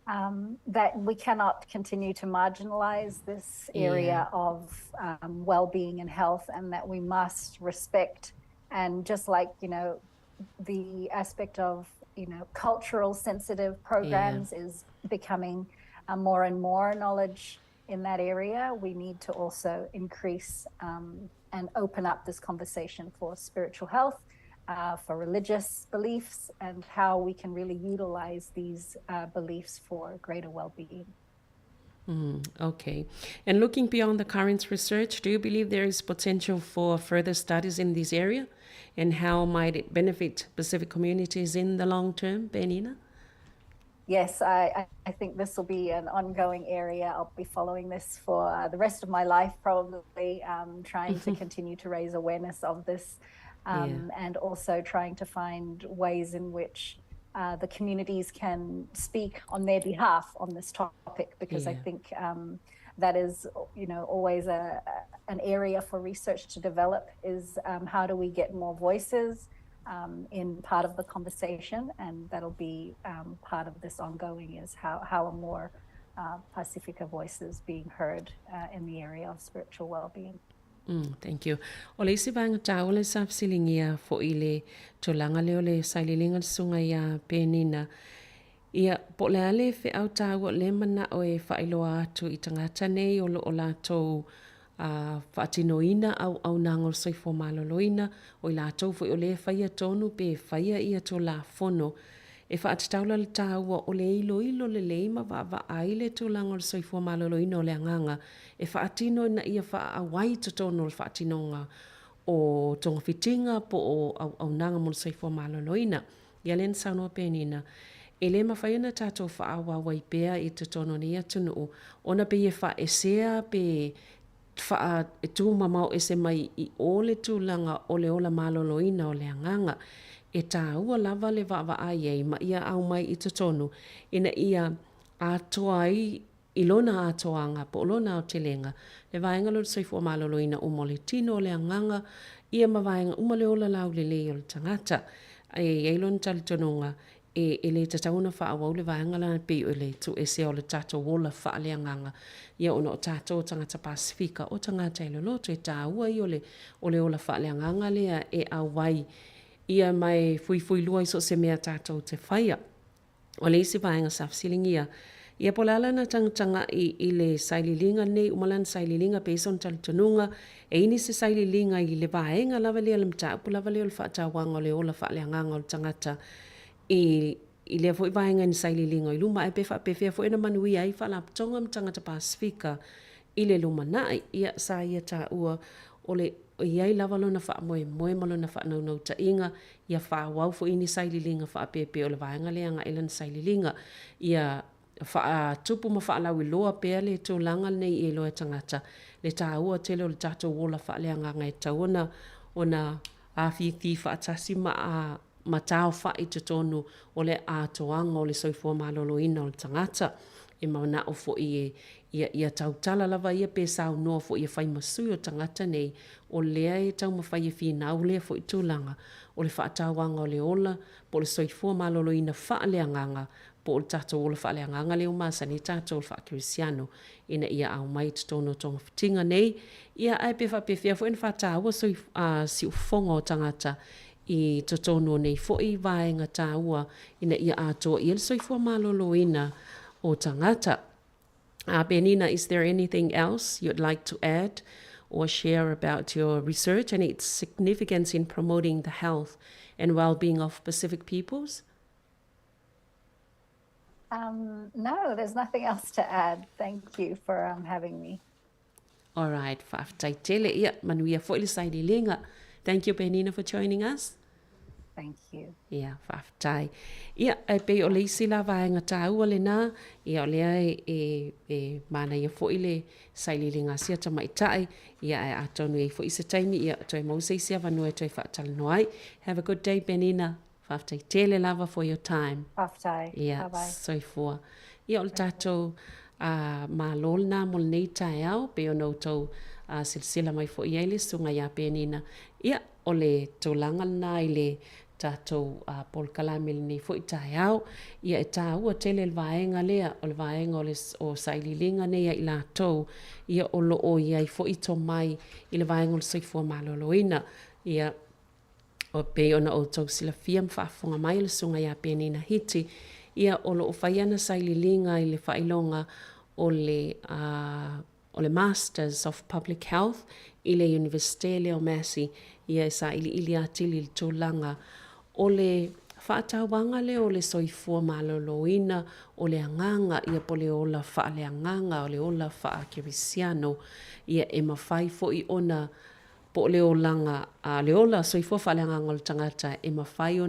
That we cannot continue to marginalize this area of well-being and health, and that we must respect, and just like, you know, the aspect of, you know, cultural sensitive programs is becoming more and more knowledge in that area, we need to also increase and open up this conversation for spiritual health, for religious beliefs, and how we can really utilize these beliefs for greater well-being. Okay. And looking beyond the current research, do you believe there is potential for further studies in this area? And how might it benefit Pacific communities in the long term, Benina? Yes, I think this will be an ongoing area. I'll be following this for the rest of my life, probably trying to continue to raise awareness of this and also trying to find ways in which the communities can speak on their behalf on this topic, because I think that is, you know, always an area for research to develop is how do we get more voices in part of the conversation, and that'll be part of this ongoing is how are more Pacifica voices being heard in the area of spiritual well-being. Thank you. O le isi vanga tau le sapsilingia fo ile tolanga leo le saililinga sunga ya penina. Ia po le ale fe au tau le mana o e whailoa atu I tangata nei o lo o lātou whaatinoina au nangol soifua maloloina o I lātou fo I o le whaia tonu pe whaia ia to la fono. E whaatitaula le tāua o le ilo le leima wa aile to langol soifua maloloina o le anganga. E whaatino na ia wha awai to tono le whaatinonga o tonga fitinga po o au nanga mo soifua maloloina. Ia len sauno penina. E le mawhaiana tātou wha awa wai pea I te tono ni atunu ona pe e wha esea pe wha e tū mamau e se mai I ole tūlanga o le ola maloloina o le anganga. E tā ua lava le wawa ai ei ma ia au mai I te tonu. Ina ia atoa I lona atoanga po lona o te lenga. Le vaenga lo soifua maloloina o mo le tino o le anganga. Ia ma vaenga uma le ola lau le leo le tangata. E eilon tali tononga. E le tatauna whaawau le vaenga lana pe o le tu e se o le tato wola wha le anganga. Ia ono o tato o tangata Pasifika o tangata ilo loto e tā ua I o le ola wha le anganga lea e awai. Ia mai fui lua I so se mea tātou te whaia. O le isi vaenga safsilingia. Ia polala na tangtanga I le saililinga nei, umalan saililinga peson talitanunga, e ini se saililinga I le vaenga lava lea le mtaupu lava lea le whaatawanga o le ola whaaleanganga o le tangata. I le foi vaenga ni saililinga I luma e pewhia foi na manuia I whalapatonga mtangata Pasifika I le luma nai ia sa ia tā ua o le iai lava lona whaamoe ma lona whaanau ta inga, ia whaawau fo ini saililinga whaapepe o le vaenga leanga ilan saililinga, ia tupu ma whaalau I loa pea le tūlanga nei e loa tangata, le tāua tele o le tātou wola whaaleanga ngai tauona, ona a whiwhi whaatasi ma tāo whai te tonu o le ātoanga o le soifua maloloina o le tangata, e mauna o fo ia tautala lava ia pe sau noa fo ia whai masui o tangata nei, o lea e tau ma whai e whinau lea fo I tūlanga, o le whaatawanga o le ola, po le soifua maloloina whaaleanganga, po le tātou o le whaaleanganga leo masani tātou le whaakirisiano, ina ia au mai te tono tonga whitinga nei, ia ai pe whapewhia fo ina whataua si ufonga o tangata, I te tono nei fo I vaenga tāua, ina ia atoa I le soifua maloloina o tangata. Benina, is there anything else you'd like to add or share about your research and its significance in promoting the health and well-being of Pacific peoples? No, there's nothing else to add. Thank you for having me. All right, whaaftaitele ia manuia fo ile saililinga. Thank you, Benina, for joining us. Thank you. Ia, whaaftai. Ia, ai pe o le isi la vaenga tāua le nā, ia o lea e mana ia fo ile saililinga sia tamaitai, ia ai atonu e fo isa taimi, ia toi mausa isia vanua e toi whaatalanoai. Have a good day, Benina. Whaaftai tele lava for your time. Whaaftai. Ia, Bye-bye. soifua. Ia o le tātou mā lol nā mol nei tae au, pe o nou tau silsila mai fo ia ile sunga ia Benina. Ia, o le tōlanga nā i le tātou Paul Kalamil nei fo I tae au, ia e tā ua tele le vaenga lea, o le vaenga o saililinga nei I la tau, ia o lo o ia I fo I to mai I le vaenga o le soifua maloloina, ia o pe ona o tau sila fia mwhaafonga mai le sunga ia Benina hiti, ia o lo o whaiana saililinga I le whailonga o le Masters of Public Health I le Universite Leo Massey, ia sa ili atili le tūlanga o le whaatawanga le o le soifua maloloina o le anganga ia po le ola wha le anganga o le ola wha kirisiano ia e mawhai fo I ona po le olanga le ola soifua wha le anganga o le tangata e mawhai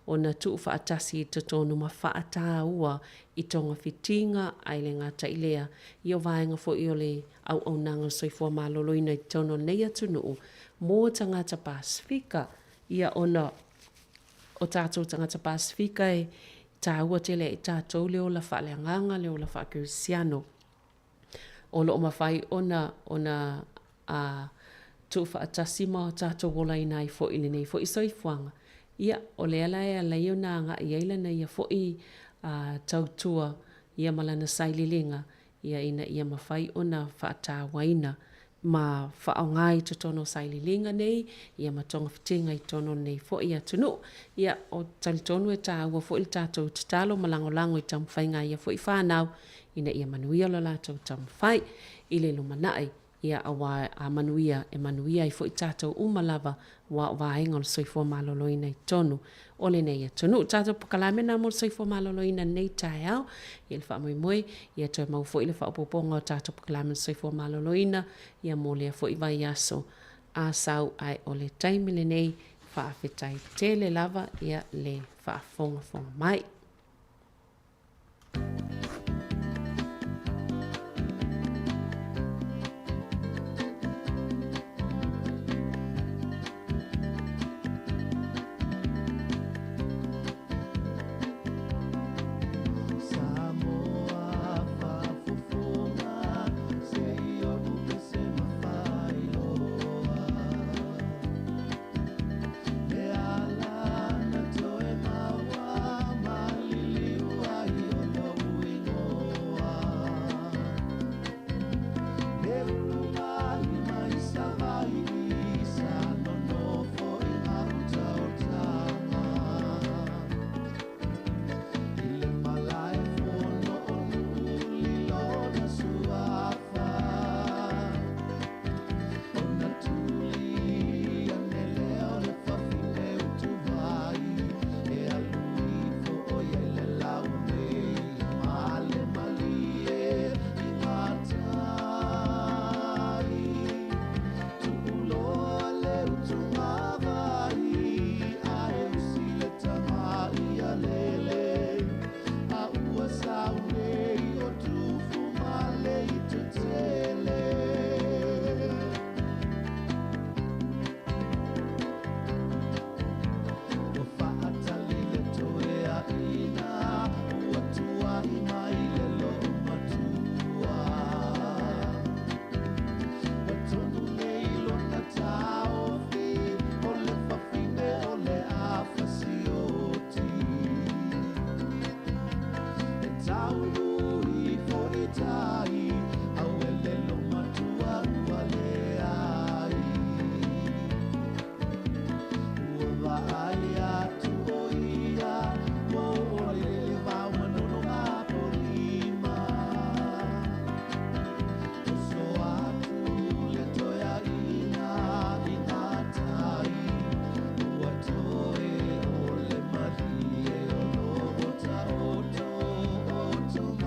ona tu whaatasi te tonu ma whaataua I tonga whitinga ai le ngata I lea I o vaenga fo I o le au nanga soifua maloloina I tono nei atunu mō tangata Pasifika ia ona o tātou tangata Pasifika e tāua tele I tātou leo la whaaleanganga, leo la whaakirisiano. O lo o mawhai ona tu whaatasima o tātou wola I nai fo ili nei fo I soifuanga. Ia o le ala e ala iau nanga I eila na ia fo I tautua ia malana saililinga ia ina ia mawhai ona whaatawaina ma whaongai te tono saililinga nei, ia matonga whitinga I tono nei fo ia tunu. Ia o talitonu e tā ua fo il tātou te talo malangolango I tamwhainga ia fo I whanau, ina ia manuia lo lātou tamwhai, I le lumanai, ia a manuia e manuia I fo I tātou umalava wa vaenga o soifua maloloina I tonu. O le nei tunu, tātou pakalame nā mo soifua maloloina nei tae au, ia le wha moe, ia toi mau fo I le wha opoponga o tātou pakalame soifua maloloina, ia mo lea fo I vai aso a sau ai o le taimile nei, wha awhetai tele lava, ia le wha fonga mai. Ala na toe maua mai To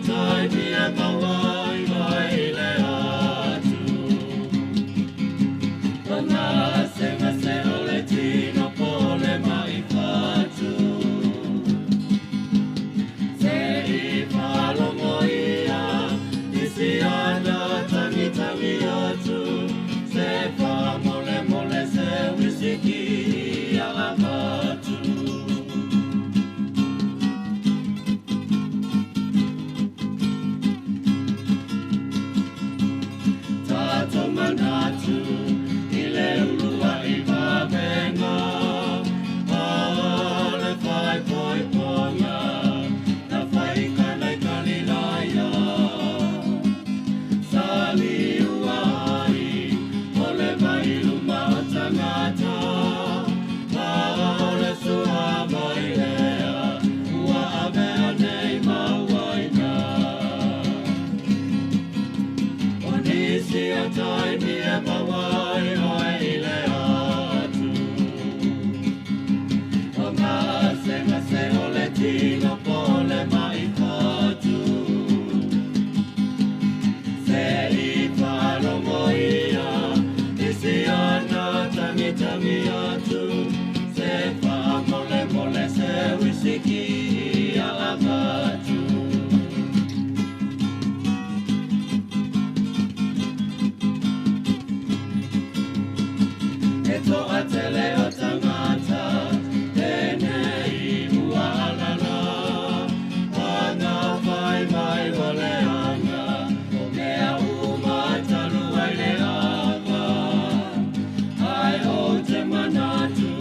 tai mia mawai mai le atu. Ona senga se ole tino pole mai fatu. Se I palo moia, isi ana tangi tangi atu. Se pa mole mole se wisiki ala matu. Tato manatu, ile ulua I vabenga. Aole fai poi ponga, na fai kanai kalilaya. Sali uai, ole mai luma o tangata. Aole sua mai lea, ua avea nei mawaina. Onisi a tai mia mawai oi le atu. O ngā senga se ole tino pole mai fatu. Se I whalongo ia, isi ana tangi tangi atu. Se wha mole mole se wisiki ala matu. E toa tele o tangata, tenei ua alana. Ana vai mai wale anga, o mea umatalu ai le anga. Ai o te manatu,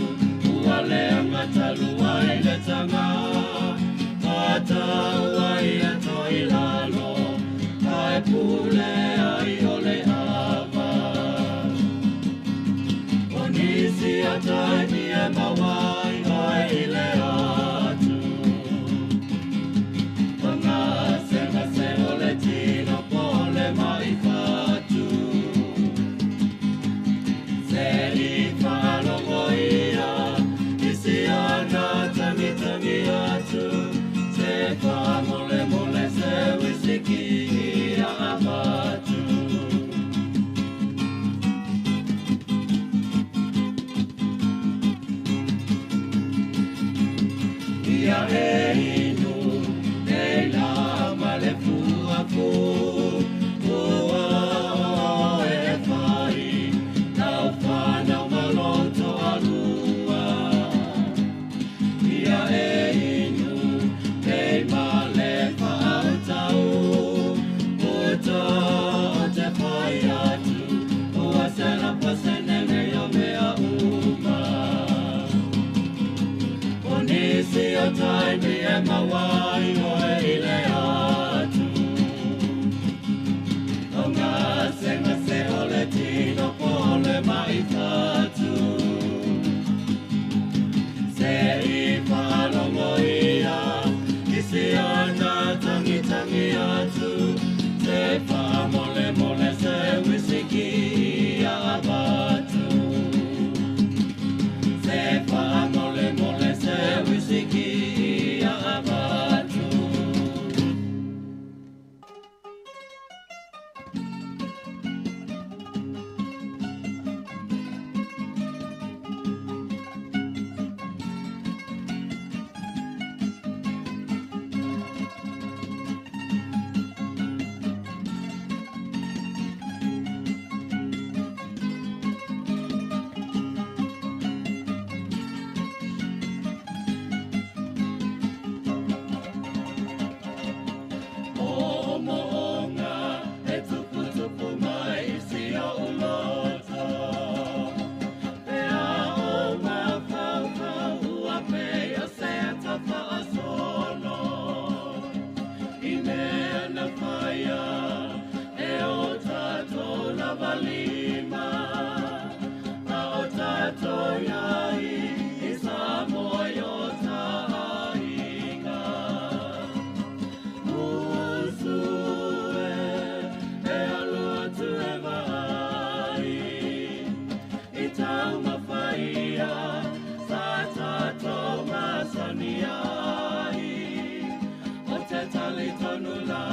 ua le anga talu ai le tanga. Ata uai a toi lalo, ai pule ai o le ava. Onisi a tai mia mawai ai le atu. O ngā senga se ole tino pole mai fatu. Se I whalongo ia, isi ana tangi tangi atu. Se wha mole mole se wisiki a matu. Ia e inu, e la male fua fu. Ua e whai, nau whanau maloto alua. Ia e inu, e male whaau tau. Uta o te whai atu, ua sena pasene o mea uma. Onisi a tai mia mawai oi le atu. O ngā senga se ole tino pole mai fatu. Se I whalongo ia, isi ana tangi tangi atu. Se wha mole mole se wisiki a batu. Se wha mole mole se wisiki a batu. O moonga, e tupu tupu mai isi o uloto. Pea o ngā whau ua pea se ata wha solo. I mea na whaia, e o tātou lava lima. A o tātou iai, I Samoa i o tāinga. Usue, e alu atu e vai. I tau mawhaia, sa tātou masani ai. O te tali tonu la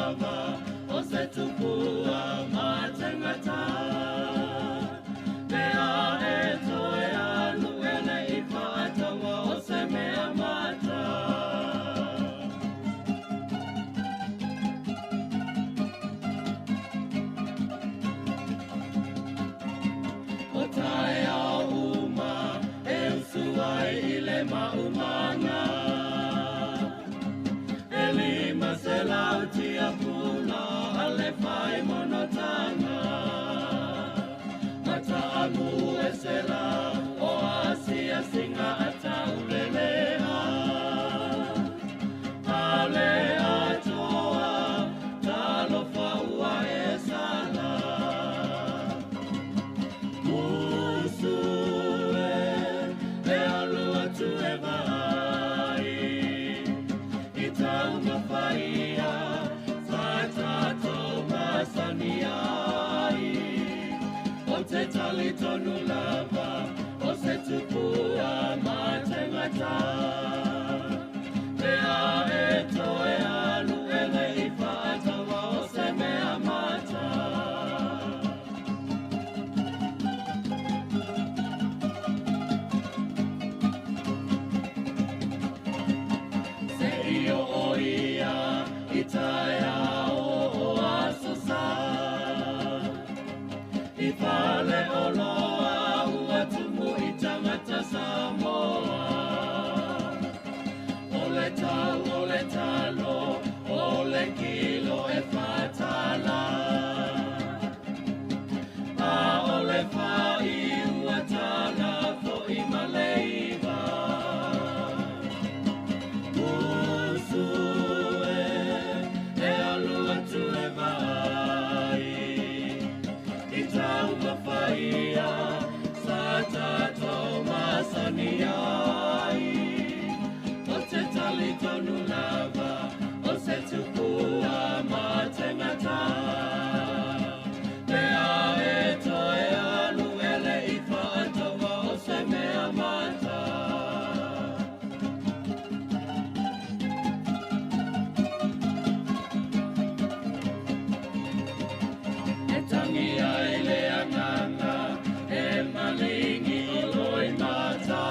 langi ai le anganga e malingi o loi mata.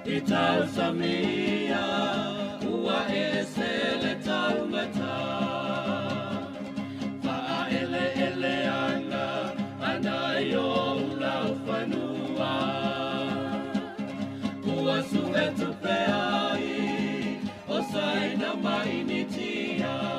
I tau samia ua e se le tau mata. Faa ele anga anai o ulau whanua. Ua su e tupe ai o saina mai ni tia.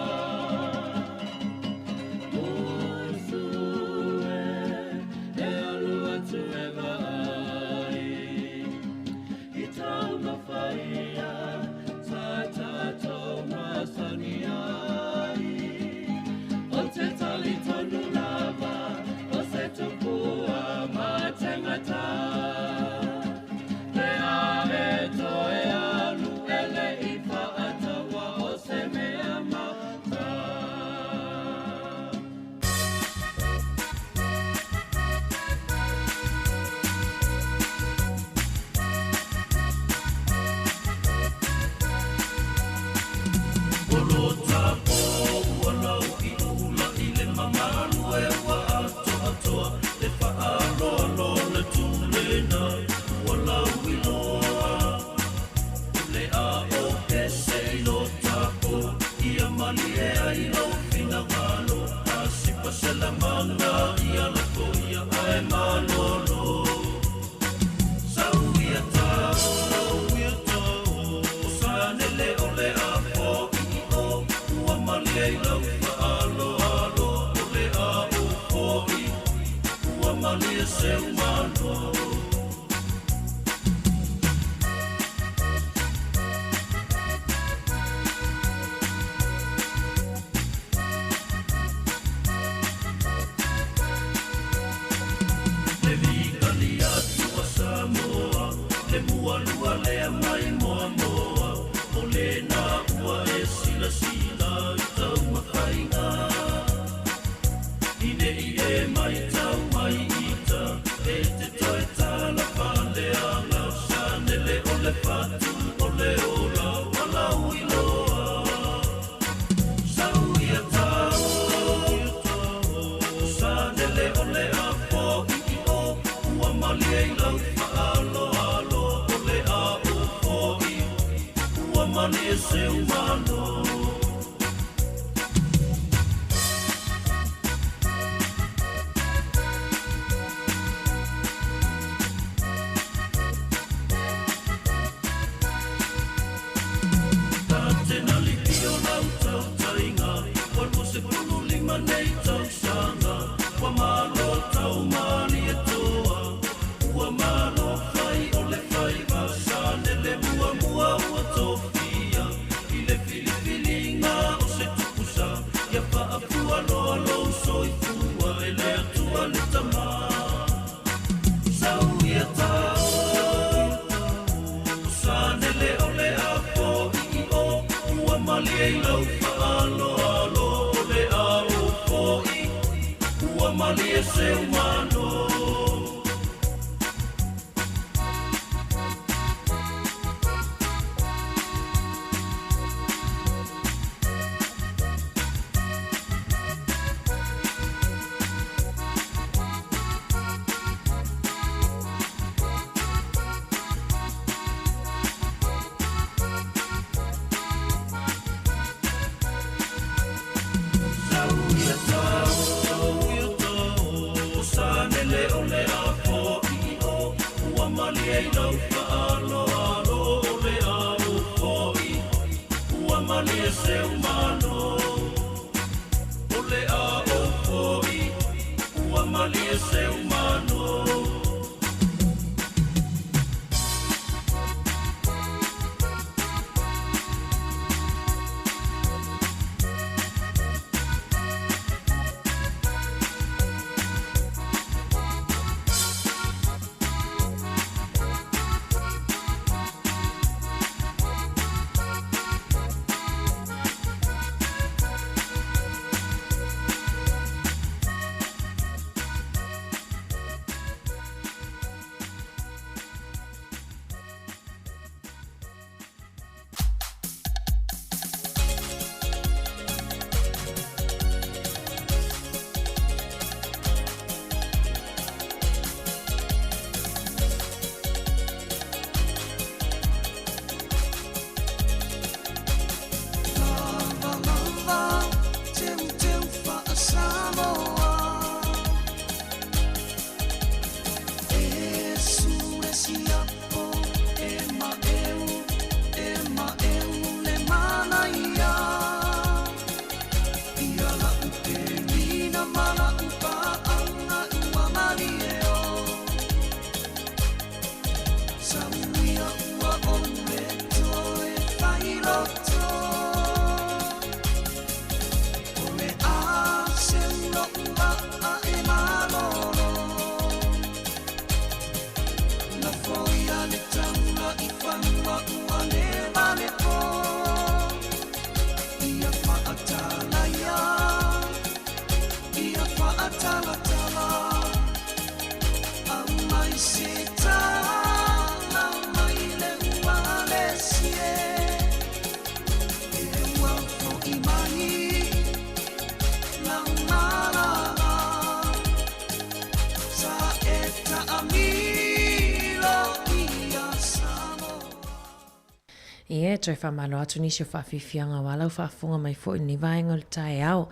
Ie, toi whamalo atu nisi o whawhiwhianga walau whafunga mai fo i ni vaenga le tae au.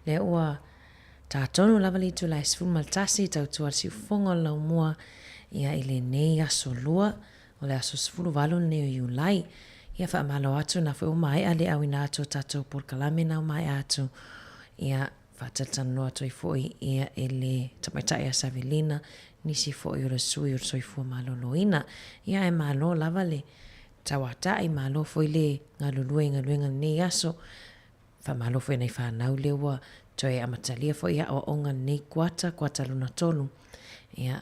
Le ua tātonu lava li tu lai sifun maltasi tau tua si ufonga lau mua ia ile nei aso lua o le aso sifuru walu ne o iulai. Ia whamalo atu na whi o mai ale au ina atu tatou por kalame na o mai atu. Ia whatatanu atu i fo i ia ele tamaitai a Savelina nisi fo i ora sui o soifua maloloina. Ia e malo lava le tawata i malo foi le ngalulue ngaluenga nei aso fa malo foi nei fa nau le wa toi amatalia foi ia o onga nei kwata luna tolu ia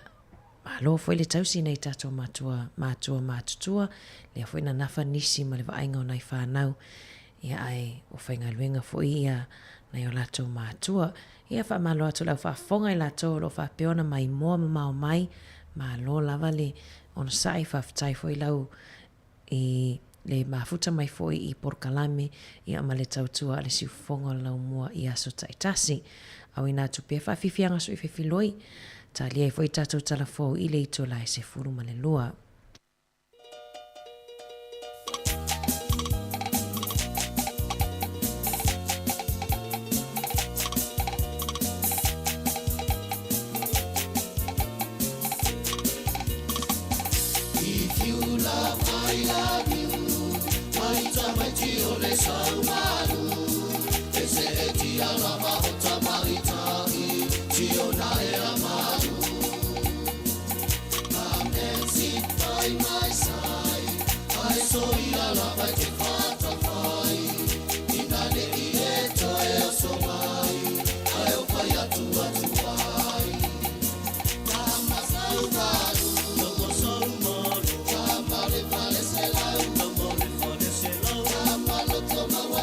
malo foi le tausi nei tato matutua le foi na nafa nisi ma le vainga o nei fa nau ia ai o fai ngaluenga foi ia nei o lato matua ia fa malo atu lau fa fonga i lato lo fa peona mai moa mau mai malo lava le on sai fa ftai foi lau i le mafuta mai foi i porkalame i ama le tautua le siufonga lau mua i aso taitasi. Au ina tupia whawhiwhianga so i whiwhiloi, ta lia i foi tatou talafou i le ito lai se furu ma le lua. Toma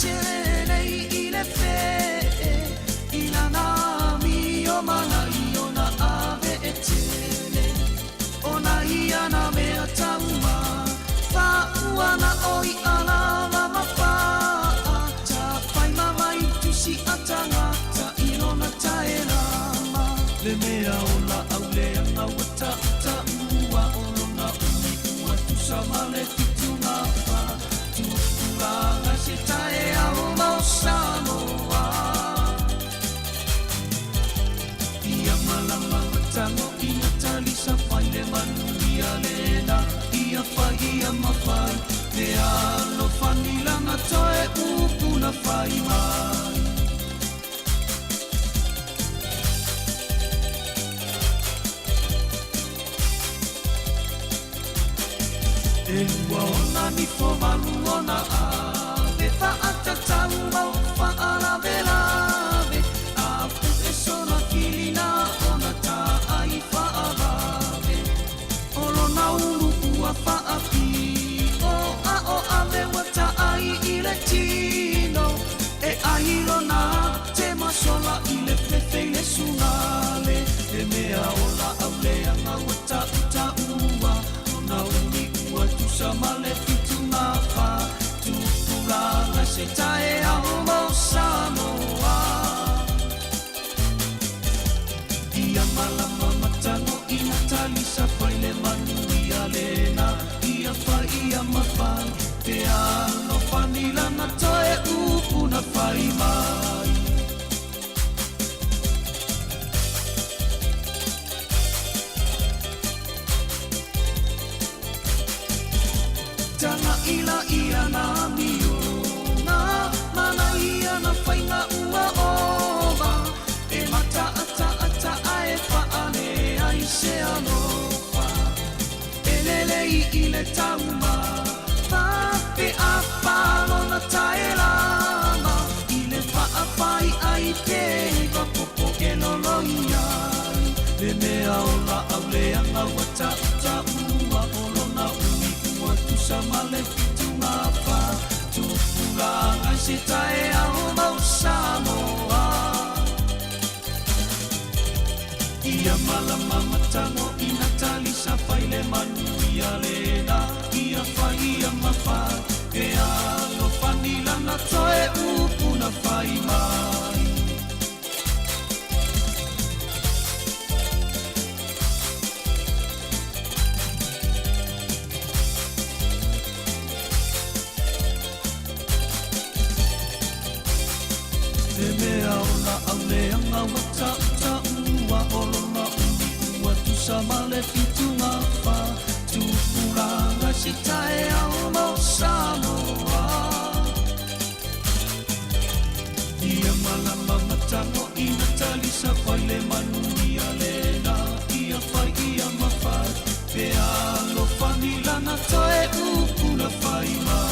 se nei i le fe I la nami o mana I o na ave e tele O na ia na mea tauma Fa uana oi ala la mapa Ta pai mama I tusi atanga Ta ilona tae rama Le mea o la au lea nga wata ta ua o lona umi ua tusama le titunga pa Tukulanga se tae au mau Samoa Ia malama matango ina talisa pai le manuia lena Ia pai ia mawhai Te alo whanilanga toe upuna whai mai E ua ona ni fo malu ona a Me wha ata tau mau wha ala velave A pu e sona kilina ona ta ai wha alave Olo na uru ua wha api O ave wata ai I le tino E ahiro na te masola I le fefe le sunale E mea ola au lea nga wata uta ua Ona uni ua tusama le fituna wha Tupulanga se tae au mau Samoa Ia malama matango ina talisa pai le manuia lena Ia whai ia mawhai Te ano whanila na toe upuna whai mai Tanga ila ia na miuna Mana ia na whainga ua oba E mata ata ae whaane ai se alofa E lelei I le tauma Pape a palo na tae lama I le whaawhai ai te Iwa popo e noloi ai Le mea ola au leanga wata uta ua Olona umi ua tusama le fitunga wha Tupulanga se tae au mau Samoa Ia malama matango ina talisa pai le manuia lena Ia whai ia mawhai E alo whanila na toe upuna whai mai E mea ola au leanga wata uta ua olona umi ua tusama le fitunga wha Tupulanga se tae au mau Samoa Ia malama matango ina talisa pai le manuia lena Ia whai ia mawhai Pe alo whanila na toe upuna whai mai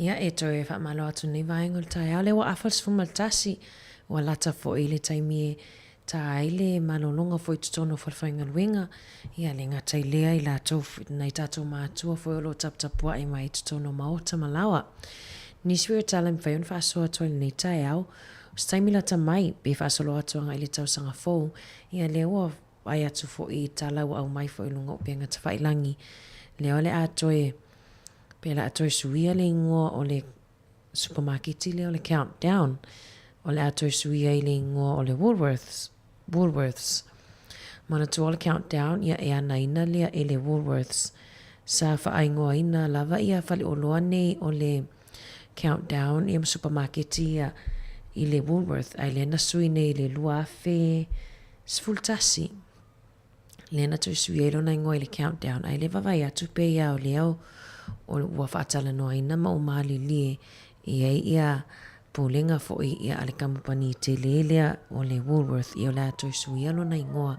Ia e toi wha malo atu nei vaenga le tai au le wa afals fumaltasi wa lata fo i le taimi e ta aile malolonga fo i tutono falfainga luenga ia le ngata i lea i la tau nei tatou maatua fo i olo taptapua i mai tutono maota malawa. Niswira tala mwhaion fa asoa atua nei tai au staimi la tamai be fa asolo atua nga i le tau sanga fo ia le ua ai atu fo i tala wa au mai fo i lunga o penga ta whailangi le ole atoe pela atoe suia le ingoa o le supermarketi le o le countdown o le atoe suia i le ingoa o le Woolworths. Mana tu o le countdown ia e ana ina lea e le Woolworths. Sa wha aingoa ina lava ia whali o loa nei o le countdown ia supermarketi ia i le Woolworth ai le na sui nei le luafe sfultasi. Le na tu suia i lona ingoa i le countdown ai le vavai atu pe ia o leo o ua whaatala noa ina ma o maali lie ia pōlenga fo ia ale kamupani te lelea o le Woolworth i o la toi sui alo na ingoa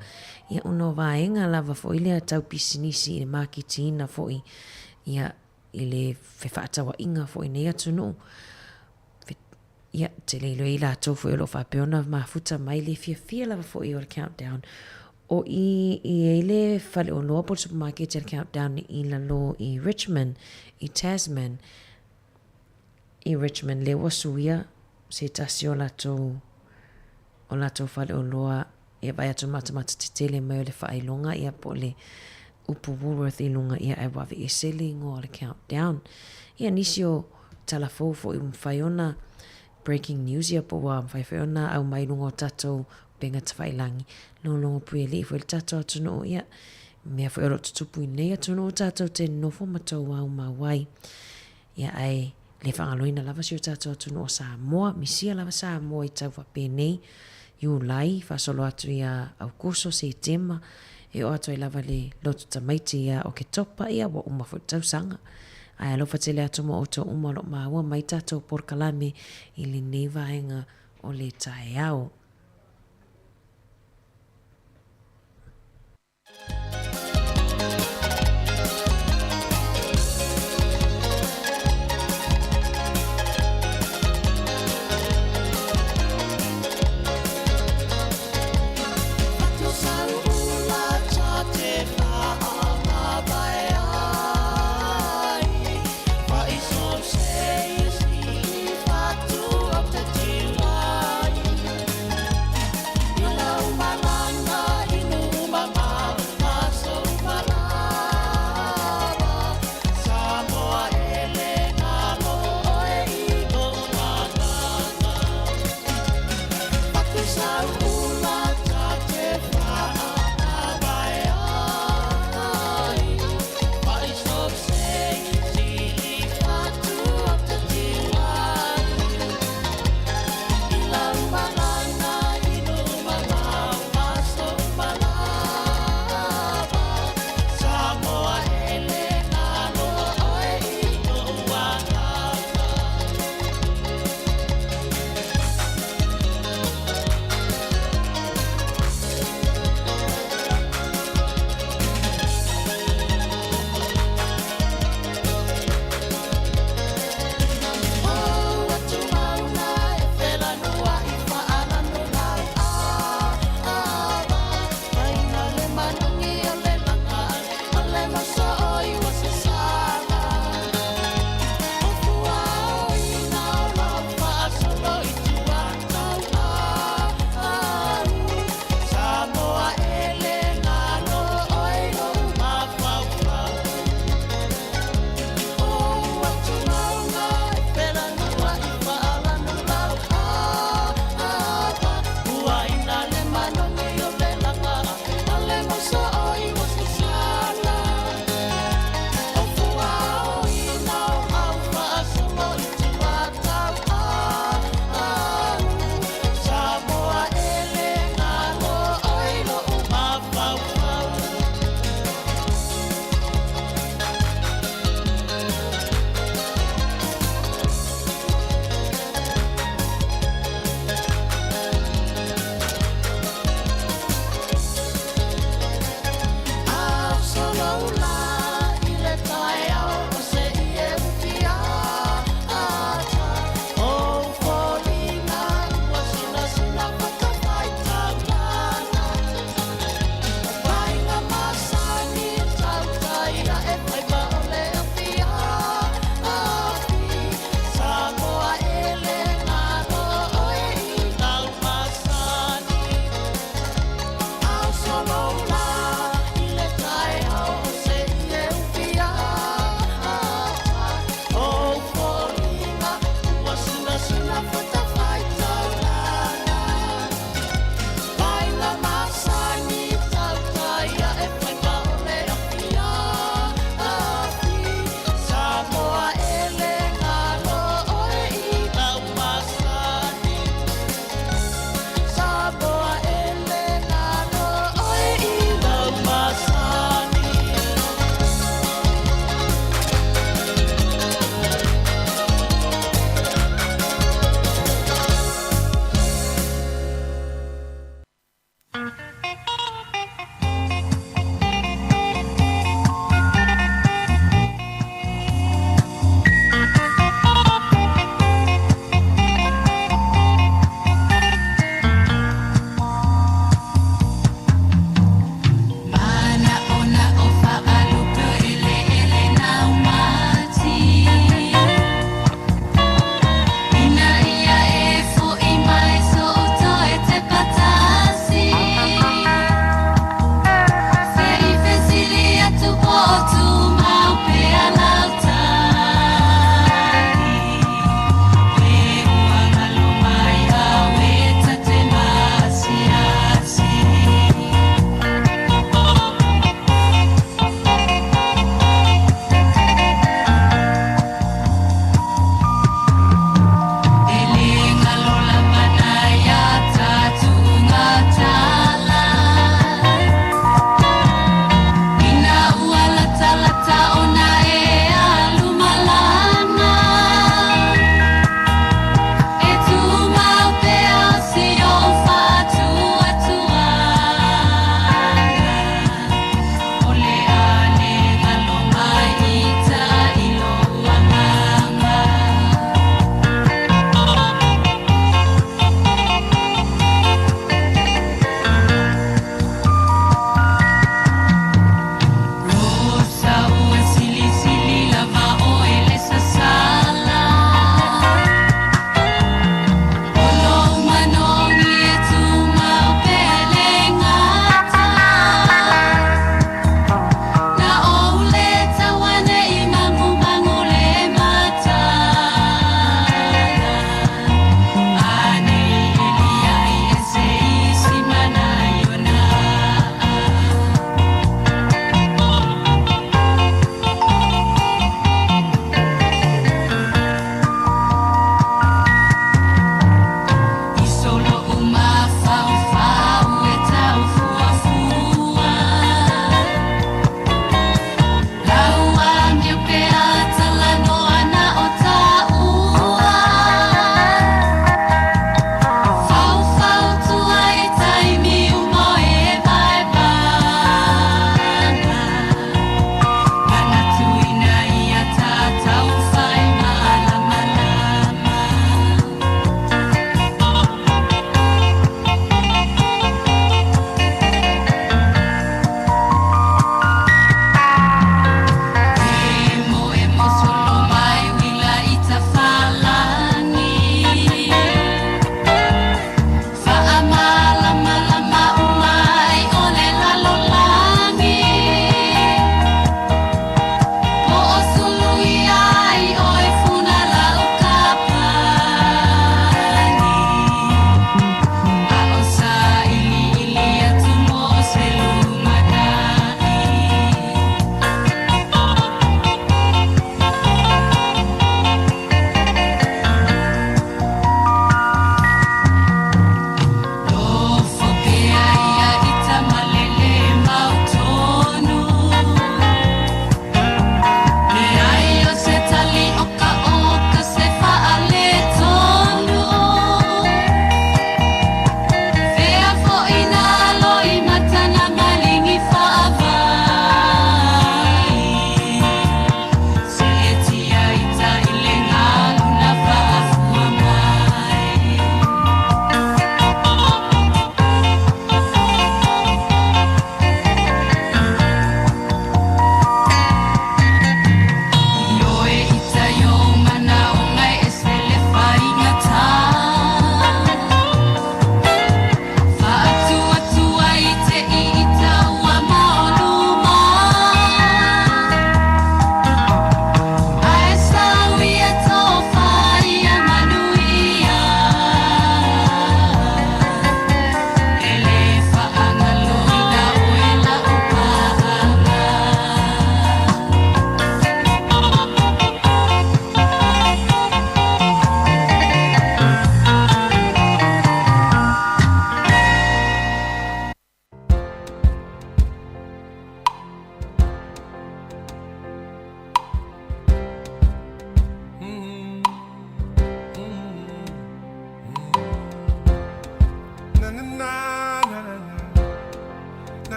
ia uno vaenga lava fo i lea tau pisinisi i le makiti ina fo ia i le whewhaatawa inga fo i nei atunu ia te leilo i la tau fo i lo whapeona mafuta mai le fia lava fo i o le countdown o i ele fale o loa po supermarket el countdown i la lo i Richmond i Tasman i Richmond le wasuia se tasi o lato fale o loa e vai atu matamata te tele mai o le whailonga ia po le upu Woolworth i lunga ia e wawe e sele ingo le countdown ia nisi o talafofo i mwhaiona breaking news ia po wa mwhaiona au mai lunga o tatou penga tawhailangi longo pui le fo le tatou atuno ia mea fo ero tutupu i nei atuno o tatou te nofo matau au mawai ia ai le whangaloina lava si o tatou atuno o Samoa misia lava Samoa i tau whapenei Iulai whasolo atu ia au koso se tema e o atu i lava le lotu tamaiti ia o ke topa ia wa uma fo tau sanga ai alofa tele atu mo o to uma lo maua mai tatou porkalame i le nei vaenga o le tae au.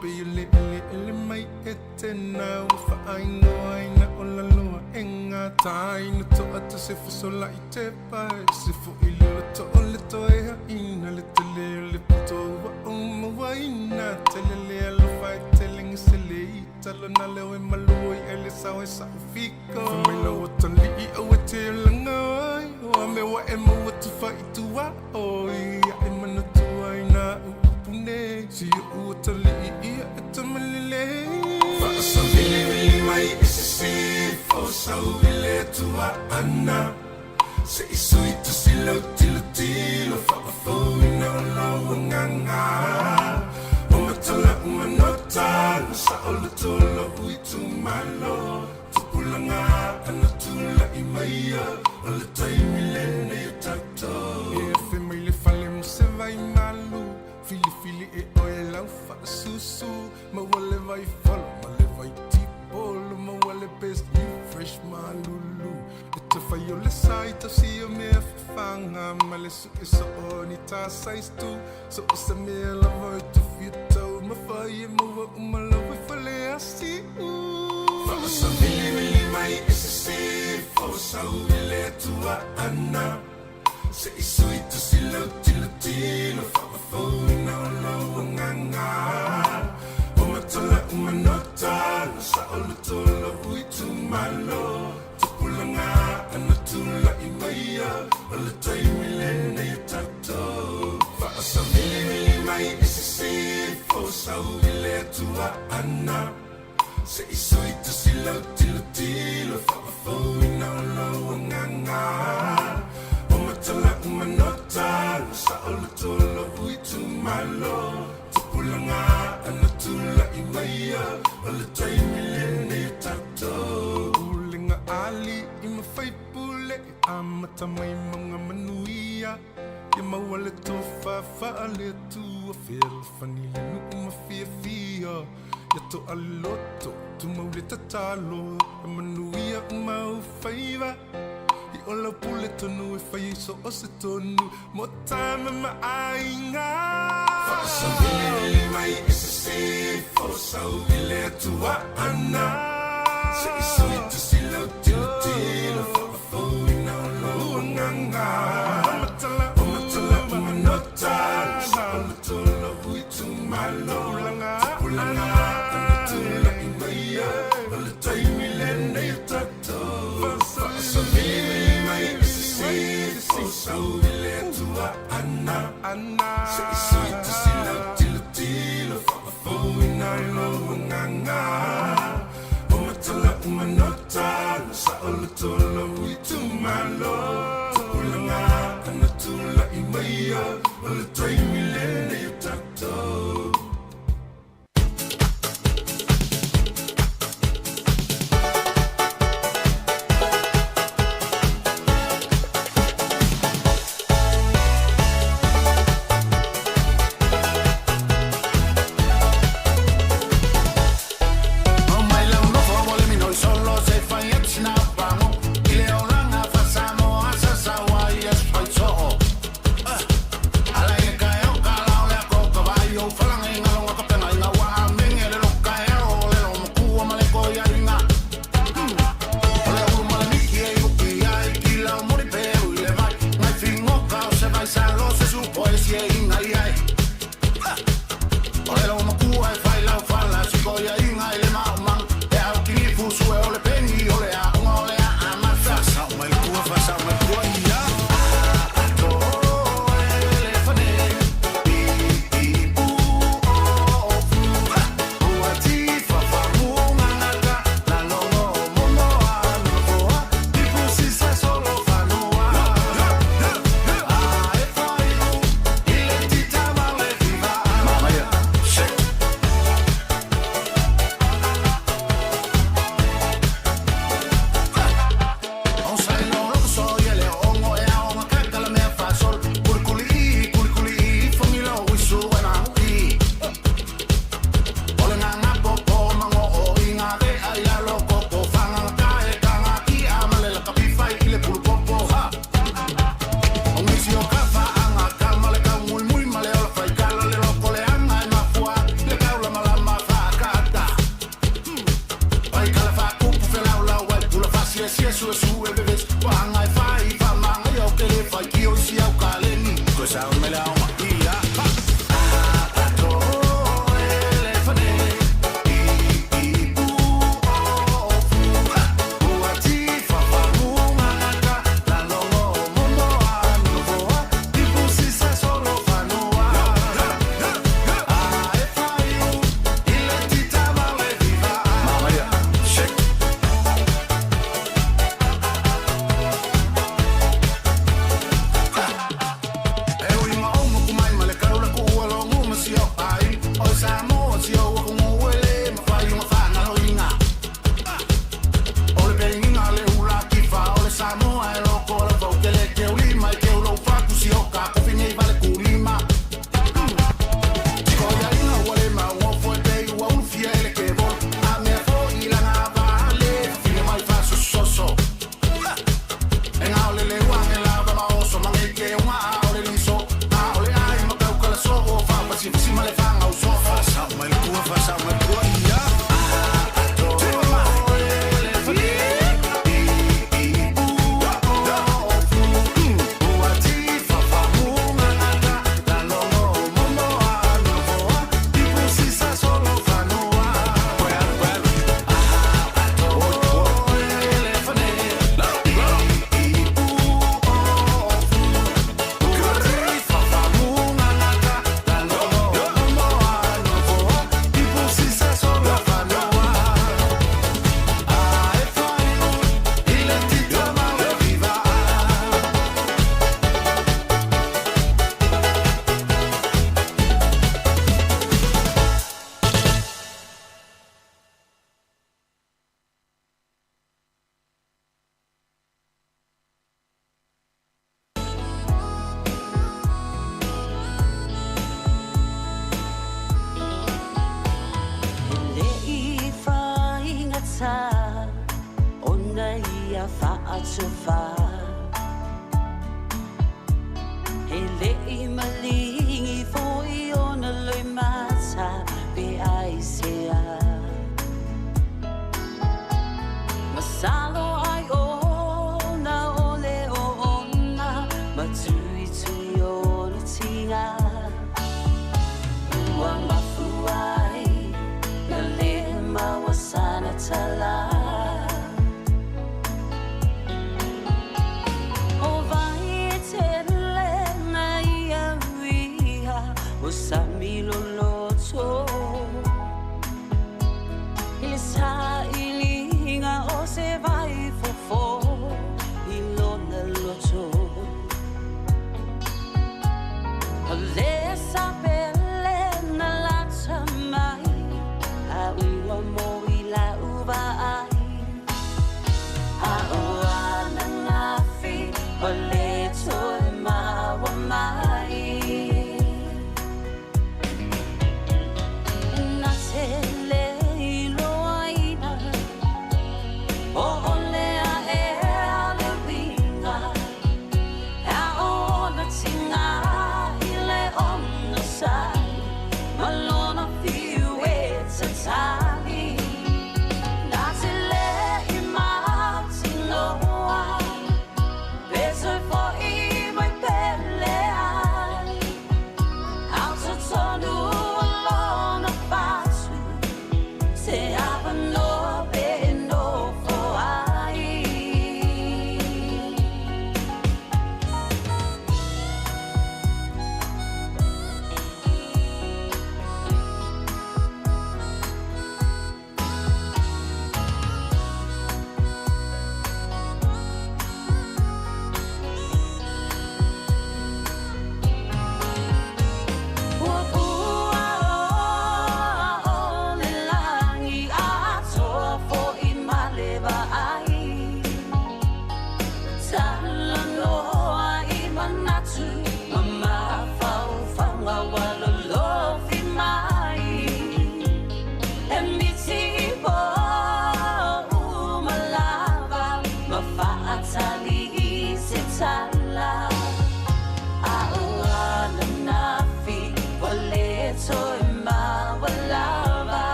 pe le mai etena fa ai na ola loa enga tai no to ata se fo sola I te pai se fo ilo to ole to e ina le le puto wa wai na le lo fai telling se le talo na le o maloi ele sa fico me lo tali o te langai o me wa e mo tu fai tu wa oi e mana tu ai na pune si o tali e tamalile fa sa vili mai se fo sa vile tu ana se isui tu silo tilo fa fo no lo nganga o matala umanota sa olo tolo ui tu malo tu pulanga ana tu la imaya ala taimi lene tato e fe mai le fale mo se vai malu fili e oe lau fa susu ma wale vai follow ma le vai tipolo ma wale best you fresh malulu te fai o le sai to si o me fanga ma le su e so oni ta sai tu so o se me la voi tu fito ma fai e mo ma la voi fale asi fa sa vili mai se fo sa le tua ana se isui tu silo tilo fa fo no nganga o matala umanota sa o tolo ui tu malo pulanga ana tula imaya ala taimi lene tato fa sa vili mai se fo sa le tua ana se isui tu silo tilo fa fo no nganga o matala umanota sa o tolo ui tu malo pulanga ana tula imaya ala taimi lene tato ali ima fai pule amata mai mga manuia ya mawale to fa ale tu feel fanile no uma fia ya to aloto tu maule tatalo manuia uma faiva I ola pule to no fai so osetonu mo time ma ainga fa so mai se fo so ile tu ana se isui tu silo tilo fo no lo nganga o matala umanota sa o tolo ui tu malo pulanga tula imaya ala taimi lene tato fa sa vili mai se so ile tu ana se isui tu silo tilo fo no lo nganga matala umanota sa olo tolo ui tu malo pulanga ana tula imaya ala taimi lene tato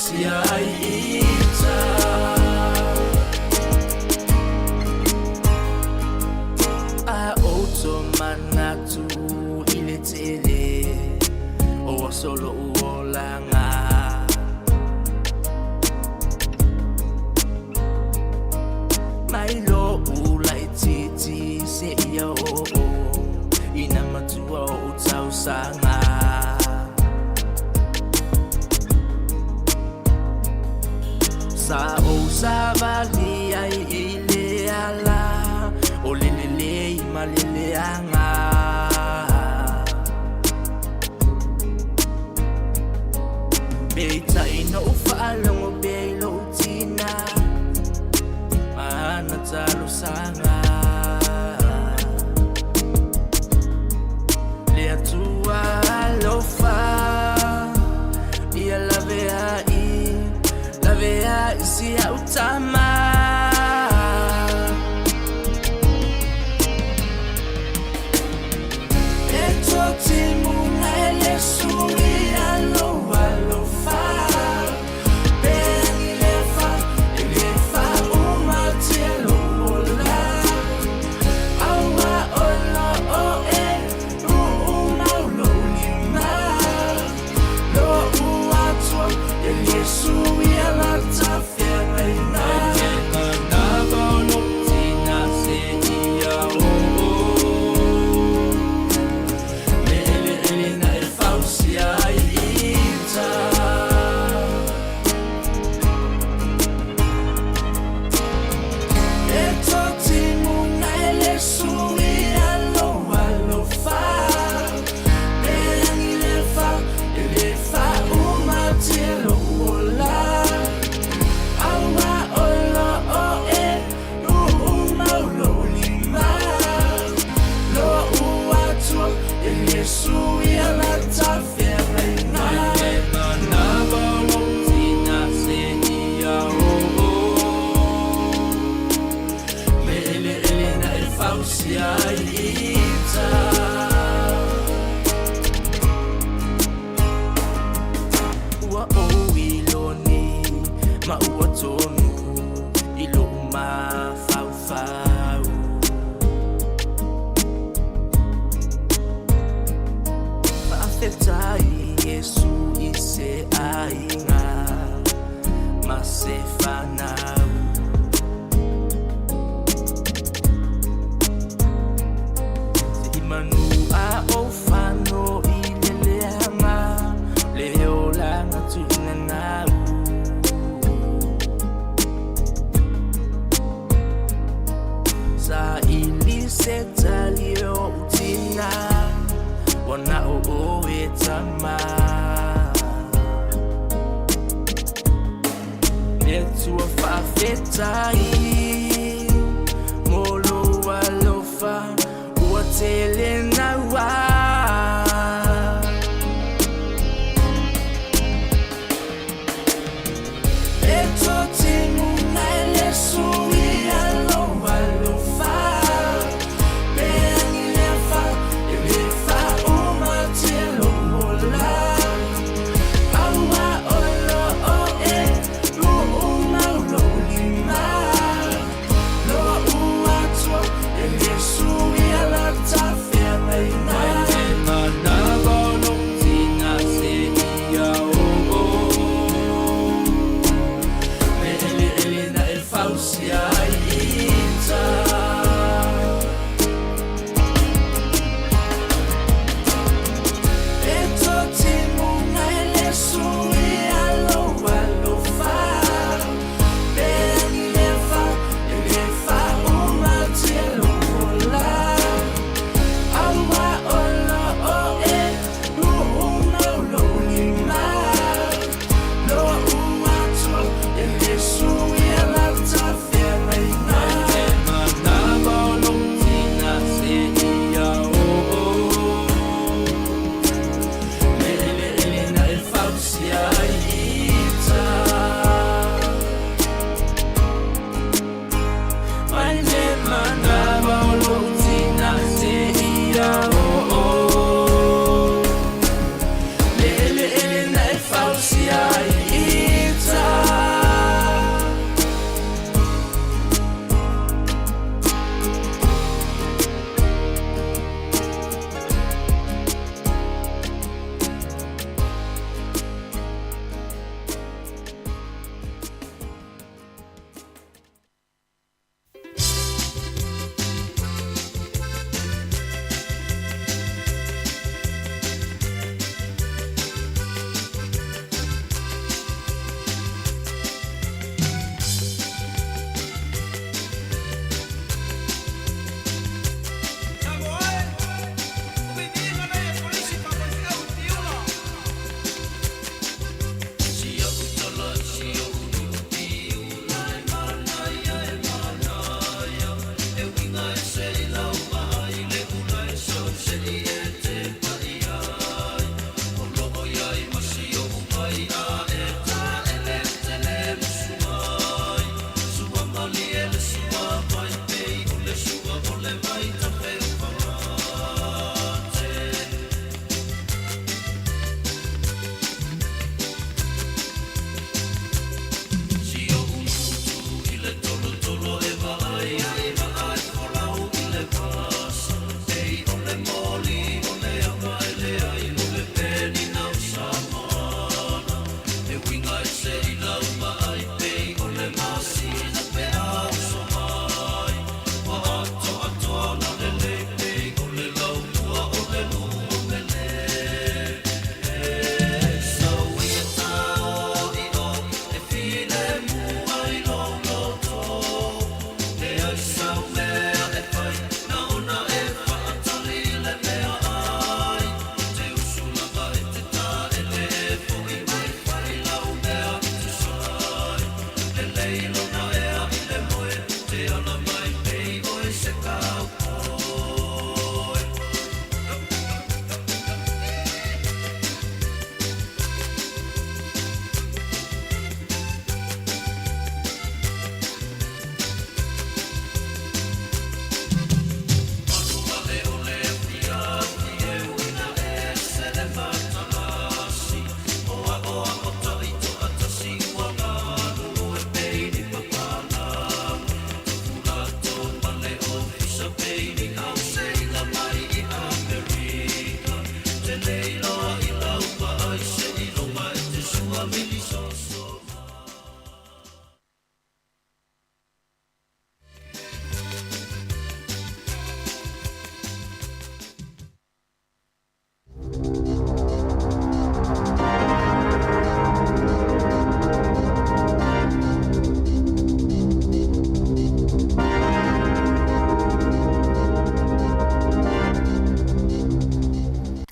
fausia ita a oto manatu ile tele o solo uolanga mai lo ulai titi se ia o ina matua o tau sanga sa o savali ai ile ala o lelele malele anga beita ina ufalongo beilo tina mana talo sanga le tua lofa ia lavea isi autama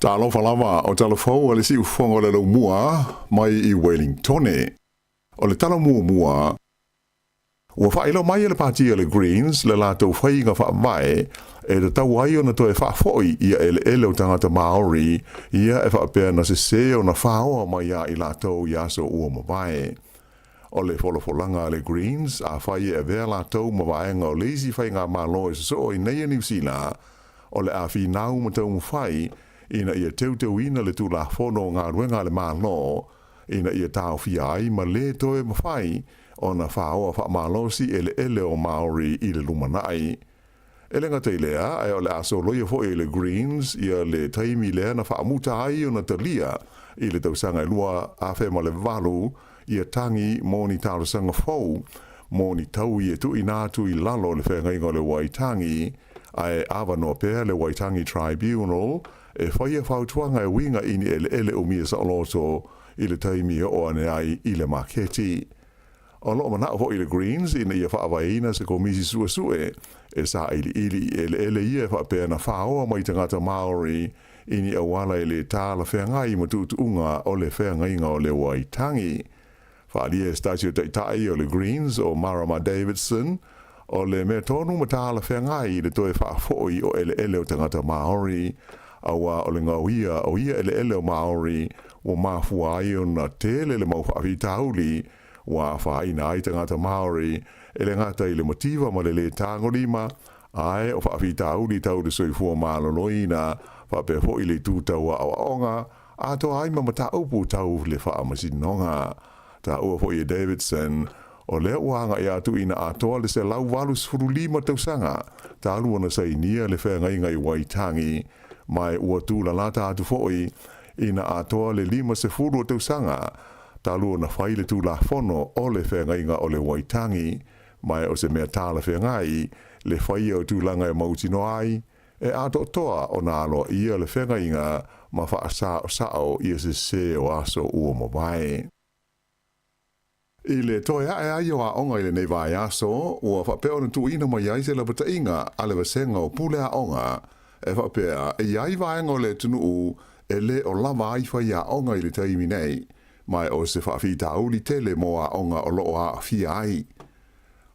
Ta alofa lava o talafou o le si ufonga o le lau mua mai I Wellington. O le tala mua ua whaelo mai le pati le Greens le lātou whainga wha mai e te tau ai o na toe whaafoi ia ele o tangata Maori ia e whaapea na se o na whaoa mai ia I lātou ia so ua mawai. O le wholofolanga le Greens a whai e vea lātou mawaenga o leisi whainga malo e so I nei New Zealand o le a whinau matau mwhai ina ia teuteu ina le tūla whono ngā ruenga le mālo, ina ia tāo whiai ma le toe mawhai o na whaoa wha mālosi ele o Maori I le lumanai. Ele ngā teilea, ai o le aso loia fo le Greens, ia le taimi lea na whaamuta ai o na talia, I le tausanga lua a whema le valu, ia tangi mō ni tārasanga fau, mō ni tau I tu inātu I lalo le whengainga le Waitangi, ai awa no pēr le Waitangi Tribunal, e whaia whautuanga e winga ini ele o mia sa oloto I le taimi o ane ai I le maketi. O loo mana o I le Greens ina ia whaawaina se komisi suasue e sa ili ele ia whaapea na whaoa mai tangata Maori ini awala I le tāla whengai matutuunga o le whengainga o le Waitangi. Whaalia e statio taitai o le Greens o Marama Davidson o le mea tonu matala whengai le toe whaafoi o ele o tangata Maori awa o le ngauia o ia ele o Maori o mafua ai o na tele le mau whaavitauli wa whaina ai tangata Maori ele ngata I le motiva ma le tangolima ai o whaavitauli tau le soifua maloloina whape ho I le tūtaua awaonga a to ai mamata upu tau le whaamasinonga ta ua ho I Davidson o le uanga I atu ina atoa le se lau walu sfurulima tausanga ta alua na sainia le whengainga I Waitangi mai ua tūla lata atu fo'i ina atoa le 5 o tausanga talua na whai le tūla whono o le whengainga o le Waitangi mai o se mea tāla whengai le whai o tūlanga e mautino ai e ato toa o nā aloa ia le whengainga ma wha sao ia se o aso ua mawai. I le toi ae ai o a onga I le nei vai aso ua whapeo na tuina mai ai se la batainga a le wasenga o pule a onga e whapea e iai vaenga o le tunu e le o lava ai whai a onga I le taimi nei mai o se whawhita uli tele mo a onga o loo a fia ai.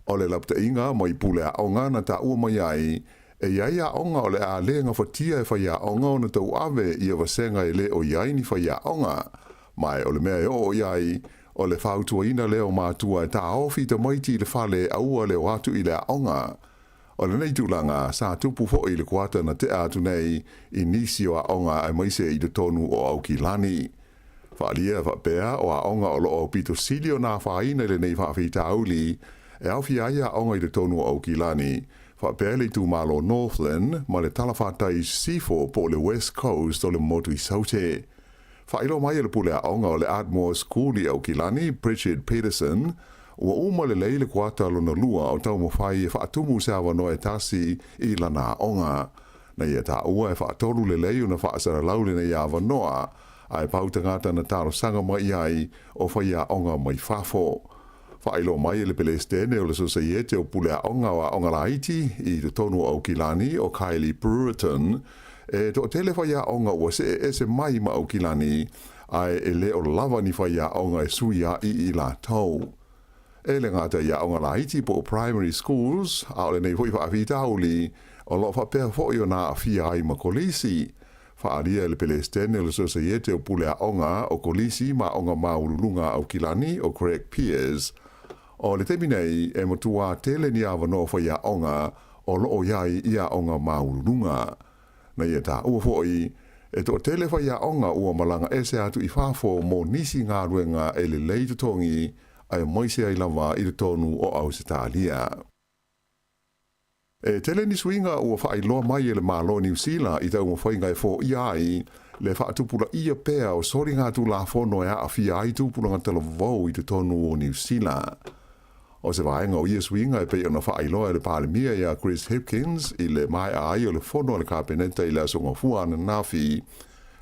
O le laptainga mai pule a onga na ta ua mai ai e iai a onga o le a lenga whatia e whai a onga o na tau ave I a wasenga e le o iai ni whai a onga mai o le mea e o iai o le whautua ina leo mātua e tā ofi te maiti I le whale aua leo atu I le a onga. O le nei tūlanga, sa tupu fo I le kuata na te atu nei I nisi o a onga ai maise I le tonu o au ki lani. Whaalia whapea o a onga o loo pito silio nā whaina le nei whawhita auli, e au fi aia a onga I le tonu o au ki lani. Whapea le tū malo Northland, ma le talawhatai sifo po le West Coast o le motu I saute. Whailo mai le pule a onga o le Ardmore School I au ki lani, Bridget Peterson, ua uma le leile kuata lona lua o tau mawhai e whaatumu se awa no e tasi I lana onga. Na ia ta ua e whaatolu le leio na whaasara laule na ia awa noa, a e pautangata na taro sanga mai ai o whai a onga mai whafo. Whailo mai le pelestene o le Societe o pule a onga laiti I te tonu au kilani o Kylie Brereton, e to tele whai a onga ua se mai ma au kilani, ai e le o lava ni whai a onga e sui a I la tau. e le ngata ia o ngā laiti po primary schools, a o le nei hoi wha tauli, o lo wha pēr fo i o nā awhia ai ma kolisi, wha aria le Palestine le Societe o pule a onga o kolisi ma onga maurulunga au kilani o Craig Piers, o le temi nei e motua tele ni awa no wha ia onga o loo iai ia onga maurulunga. Na ia tā ua foi, e to tele wha ia onga ua malanga ese atu I whafo mo nisi ngā ruenga e le leitutongi ai moise ai lava I le tonu o Ausitalia. E tele ni swinga ua wha loa mai e le malo New Zealand I tau mo whainga e fo iai le wha atupula ia pēa o sori ngā tu la fono e a fia ai tupula ngā tala vau I te tonu o New Zealand. O se vaenga o ia swinga e pei ona wha loa e le palemia ia Chris Hipkins I le mai ai o le fono o le kapeneta I le asonga fua na nafi.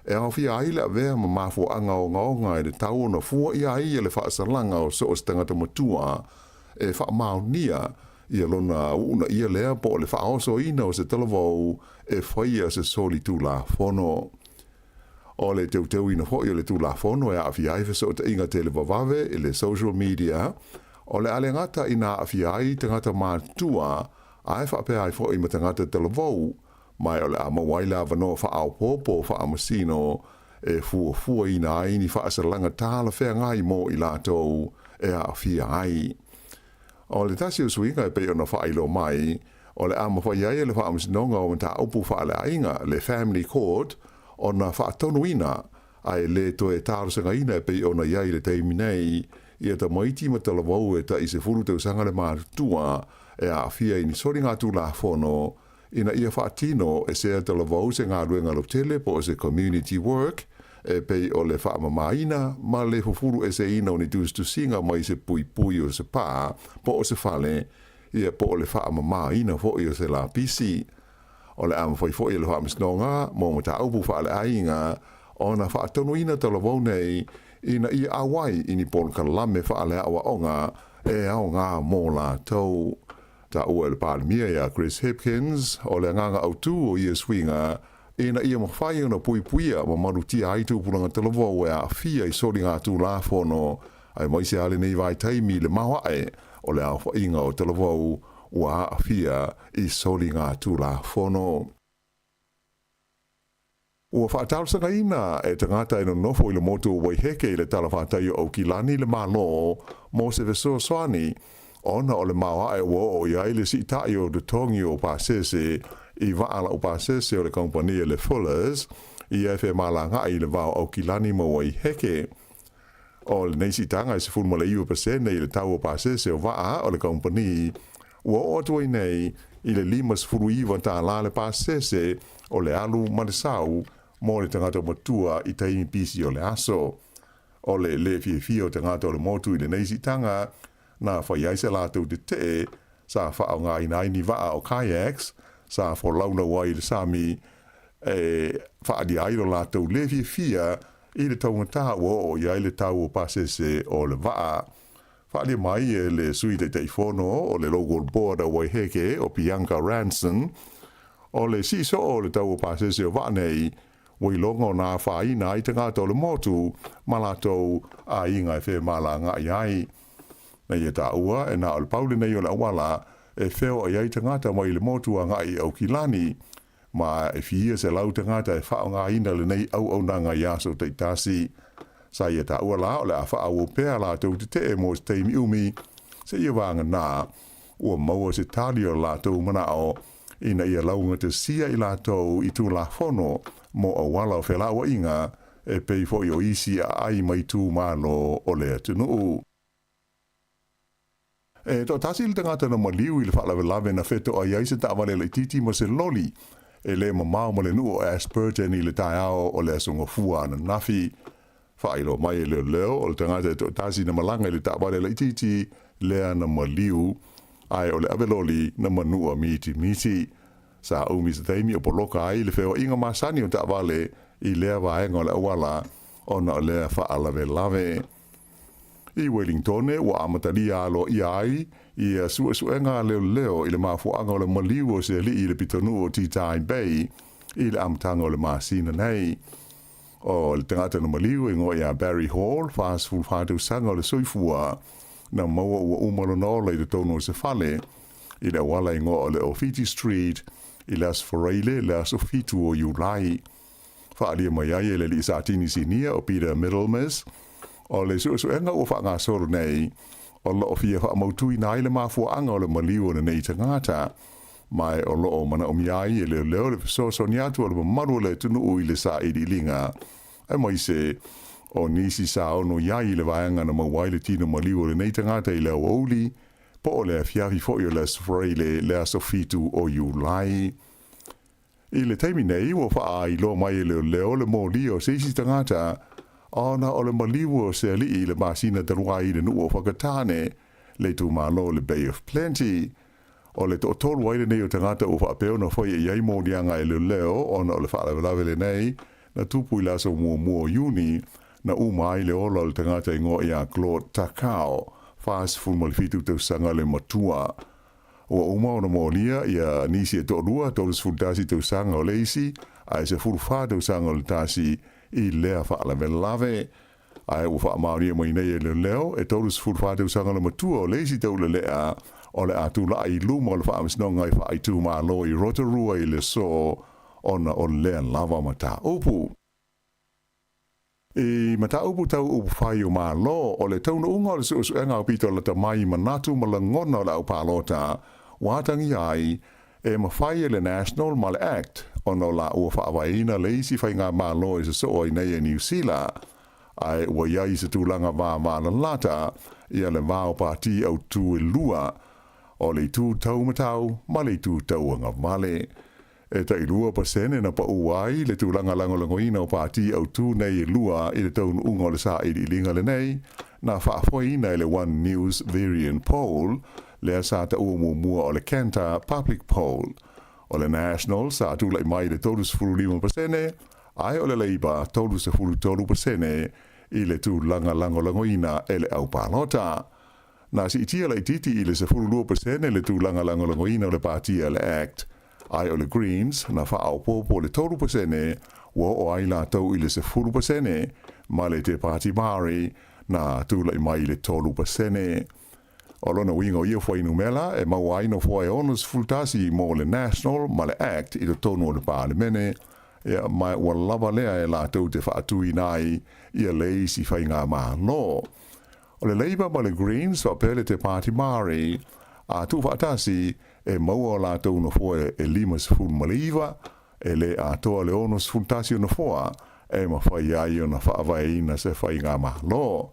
E au fia ai le avea ma mafu anga o ngaonga e le tau ona fua ia ai e le wha asalanga o so o stangata matua e wha maonia ia lona una ia lea po le wha oso ina o se talavau e whaia se soli tu la fono. O le teu ina hoi o le tu la fono e a fia ai so te inga tele vavave e le social media o le ale ngata ina afiai tangata mātua ai whapea ai fo I ma tangata talavau mai o le ama waila vano wha au popo wha amasino e fua ina ai ni wha asalanga tāla whea ngai mo I lātou e a afiai. O le tasi o swinga e pei ona wha ilo mai o le ama wha iai le wha amasinonga o mta upu wha le ainga le family court o na wha tonuina ai le to e tārusenga ina e pei ona iai le teimi nei ia ta maiti ma talavau e ta I se furu tau sanga le mātua e a fia ini sori ngā tū la fono ina ia whaatino e se talavau se ngā ruenga lo tele po se community work e pei o le wha mamaina ma le fufuru e se ina o ni tūs tu singa mai se pui o se pā po o se fale ia po o le wha mamaina fo I o se la pisi o le ama fo I le wha misnonga mo mo ta upu wha le ainga o na wha tonuina talavau nei ina ia awai ini pon kalame fa ale awa onga e au ngā mō la tau. Ta ua le palemia ia Chris Hipkins o le nganga autu o ia swinga ina ia mawhai ona puipuia ma marutia ai tūpulanga talavau e a fia I sori ngā tū la fono ai maise ale nei vai taimi le mawae o le au whainga o talavau ua a fia I sori ngā tū la fono. Ua whaatausanga ina e tangata ino nofo I le motu o waiheke I le tala whaatai o kilani le malo mo se vesoa swani ona o le mawa e wo o iai le si tai o de tongi o pasese I waala o pasese o le kompania le Fullers I e whe malanga I le wao o kilani mo waiheke. O le neisi tanga I se fulma le 1% I le tau o pasese o waa o le kompani ua o atuai nei I le 5 ta la le pasese o le alu maresau mo le tangata matua I taimi pisi o le aso. O le fie o tangata o le motu I le neisi tanga na whaiaisa lātou te te sa whao ngā inaini waa o kayaks sa wholauna wai le sami whaadi airo lātou le fie I le taungata o iai le tau o pasese o le waa. Whaadi mai e le sui te teifono o le local board o Waiheke o Bianca Ranson o le siso o le tau o pasese o waa nei wailonga o nā whaina I tangata o le motu malatou a inga e whe malanga iai. Na ia tā ua e nā o le paule nei o le awala e wheo a iai tangata mai le motu a ngai au kilani ma e fia se lau tangata e whao ngā ina le nei au nanga iaso te tasi. Sa ia tā ua la o le a whao o pēr la tau te te mo se teimi umi se ia wanga nā ua maua se tali o la tau mana o ina ia launga te sia I la tau I tū la fono mo a wala o whela wa inga e pei fo I o isi a ai mai tū malo o le atunu. E to tasi il tangata na maliu I le whalawe lawe na wheto a iaise ta awale le titi mo se loli e le mamao mo le nu o Asperger ni le tai ao o le asonga fua na nafi. Whailo mai le leo o le tangata to tasi na malanga le ta awale le titi lea na maliu ai o le aveloli na manua miti. Sa umi se teimi o poloka ai le wheo inga masani o ta awale I lea vaenga o le awala ona o lea whaalawe lawe. I Wellington ua amatari alo I ai ia suenga leo I le mafuanga o le maliu o se li I le pitonu o T-Time Bay I le amatanga o le masina nei. O le tangata na maliu ingo ia Barry Hall fast food fatu sanga o le soifua na maua ua umalo na ola i le tono se fale, i le wala ingo o le Ofiti Street, i le asforeile le asofitu o Iulai. Whaalia mai ai e le li Satini Sinia o Peter Middlemas, o le suenga o wha soro nei, o lo o fia wha mautui na ile mafua anga o le maliu na nei tangata, mai o lo o mana o miai e le leo le so niatu o le maru le tunu ui le sa i linga. E mai se, o nisi sa ono iai le vaanga na mawai le tino maliu o le nei tangata i leo ouli, po o le fiafi fo i o le asforeile le asofitu o Iulai. I le taimi nei ua wha i lo mai le leo le mōli o seisi tangata, ona o le maliu o se ali i le masina tarua i le nuu o whakatane, le tu malo le Bay of Plenty, o le to tolu ai le nei o tangata o whaapeo na whai e iai mōlianga i le leo, ona o le whaalawe le nei, na tupu i laso mua Juni, na umai le ola o le tangata i ngō i a Claude Takao, whaas fulmalifitu tau sanga le matua. O uma o na mōlia ia nisi e tōrua tōrus fultasi tau sanga o leisi, a e se fulwha tau sanga o le tasi i lea whaalawe lave. A e uwha maoria mai nei e le leo, e tōrus fulwha tau sanga le matua o leisi tau le lea, o le atula i luma o le whaamisnonga i whaaitu maa lo i rotarua i le so, ona o lea lava mata upu. I mata upu tau upu whai o maa lo, o le tauna unga o le suenga o pito la tamai manatu ma la ngona o la upalota, watangi ai, e mawhai e le National ma le Act, ono la ua whaawaina le isi whai ngā maa lo i se soa i nei e New Zealand, ai ua iai se tūlanga wā la lata, ia le wā o pāti au tū e lua, o le tū tau matau, ma le tū tau anga vale. E tai lua pasene na pa uai le tūlanga langolangoina o pāti au tū nei e lua i le taunu unga o le sa i linga le nei, na whaafoina i le One News Variant Poll, le sa ta ua mua o le Kenta Public Poll. O le National sa tūlai mai le tōrus furu 5%, ai o le Labour tōrus furu 3% i le tūlanga langolangoina e le au pālota. Na si itia lai titi i le se furu 2% le tūlanga langolangoina o le pāti le Act, ai o le Greens na whaaupopo le 3%, wa o ai la tau i le se 4%, ma le te Party Māori na tūlai mai le 3%. O lona winga o ia whai numela e mawai no whai onus fultasi mo le National ma le Act i le tono o le Parlimene, e mai ua lava lea e la tau te whaatui nai i a leisi whai ngā maa lo. O le Labour ma le Greens wa pele te Party Māori, a tu whaatasi e maua o la tau no whai e limas ful maliva, e le a toa le onus fultasi o no whai, e ma whai ai o na whaavai ina se whai ngā maa lo.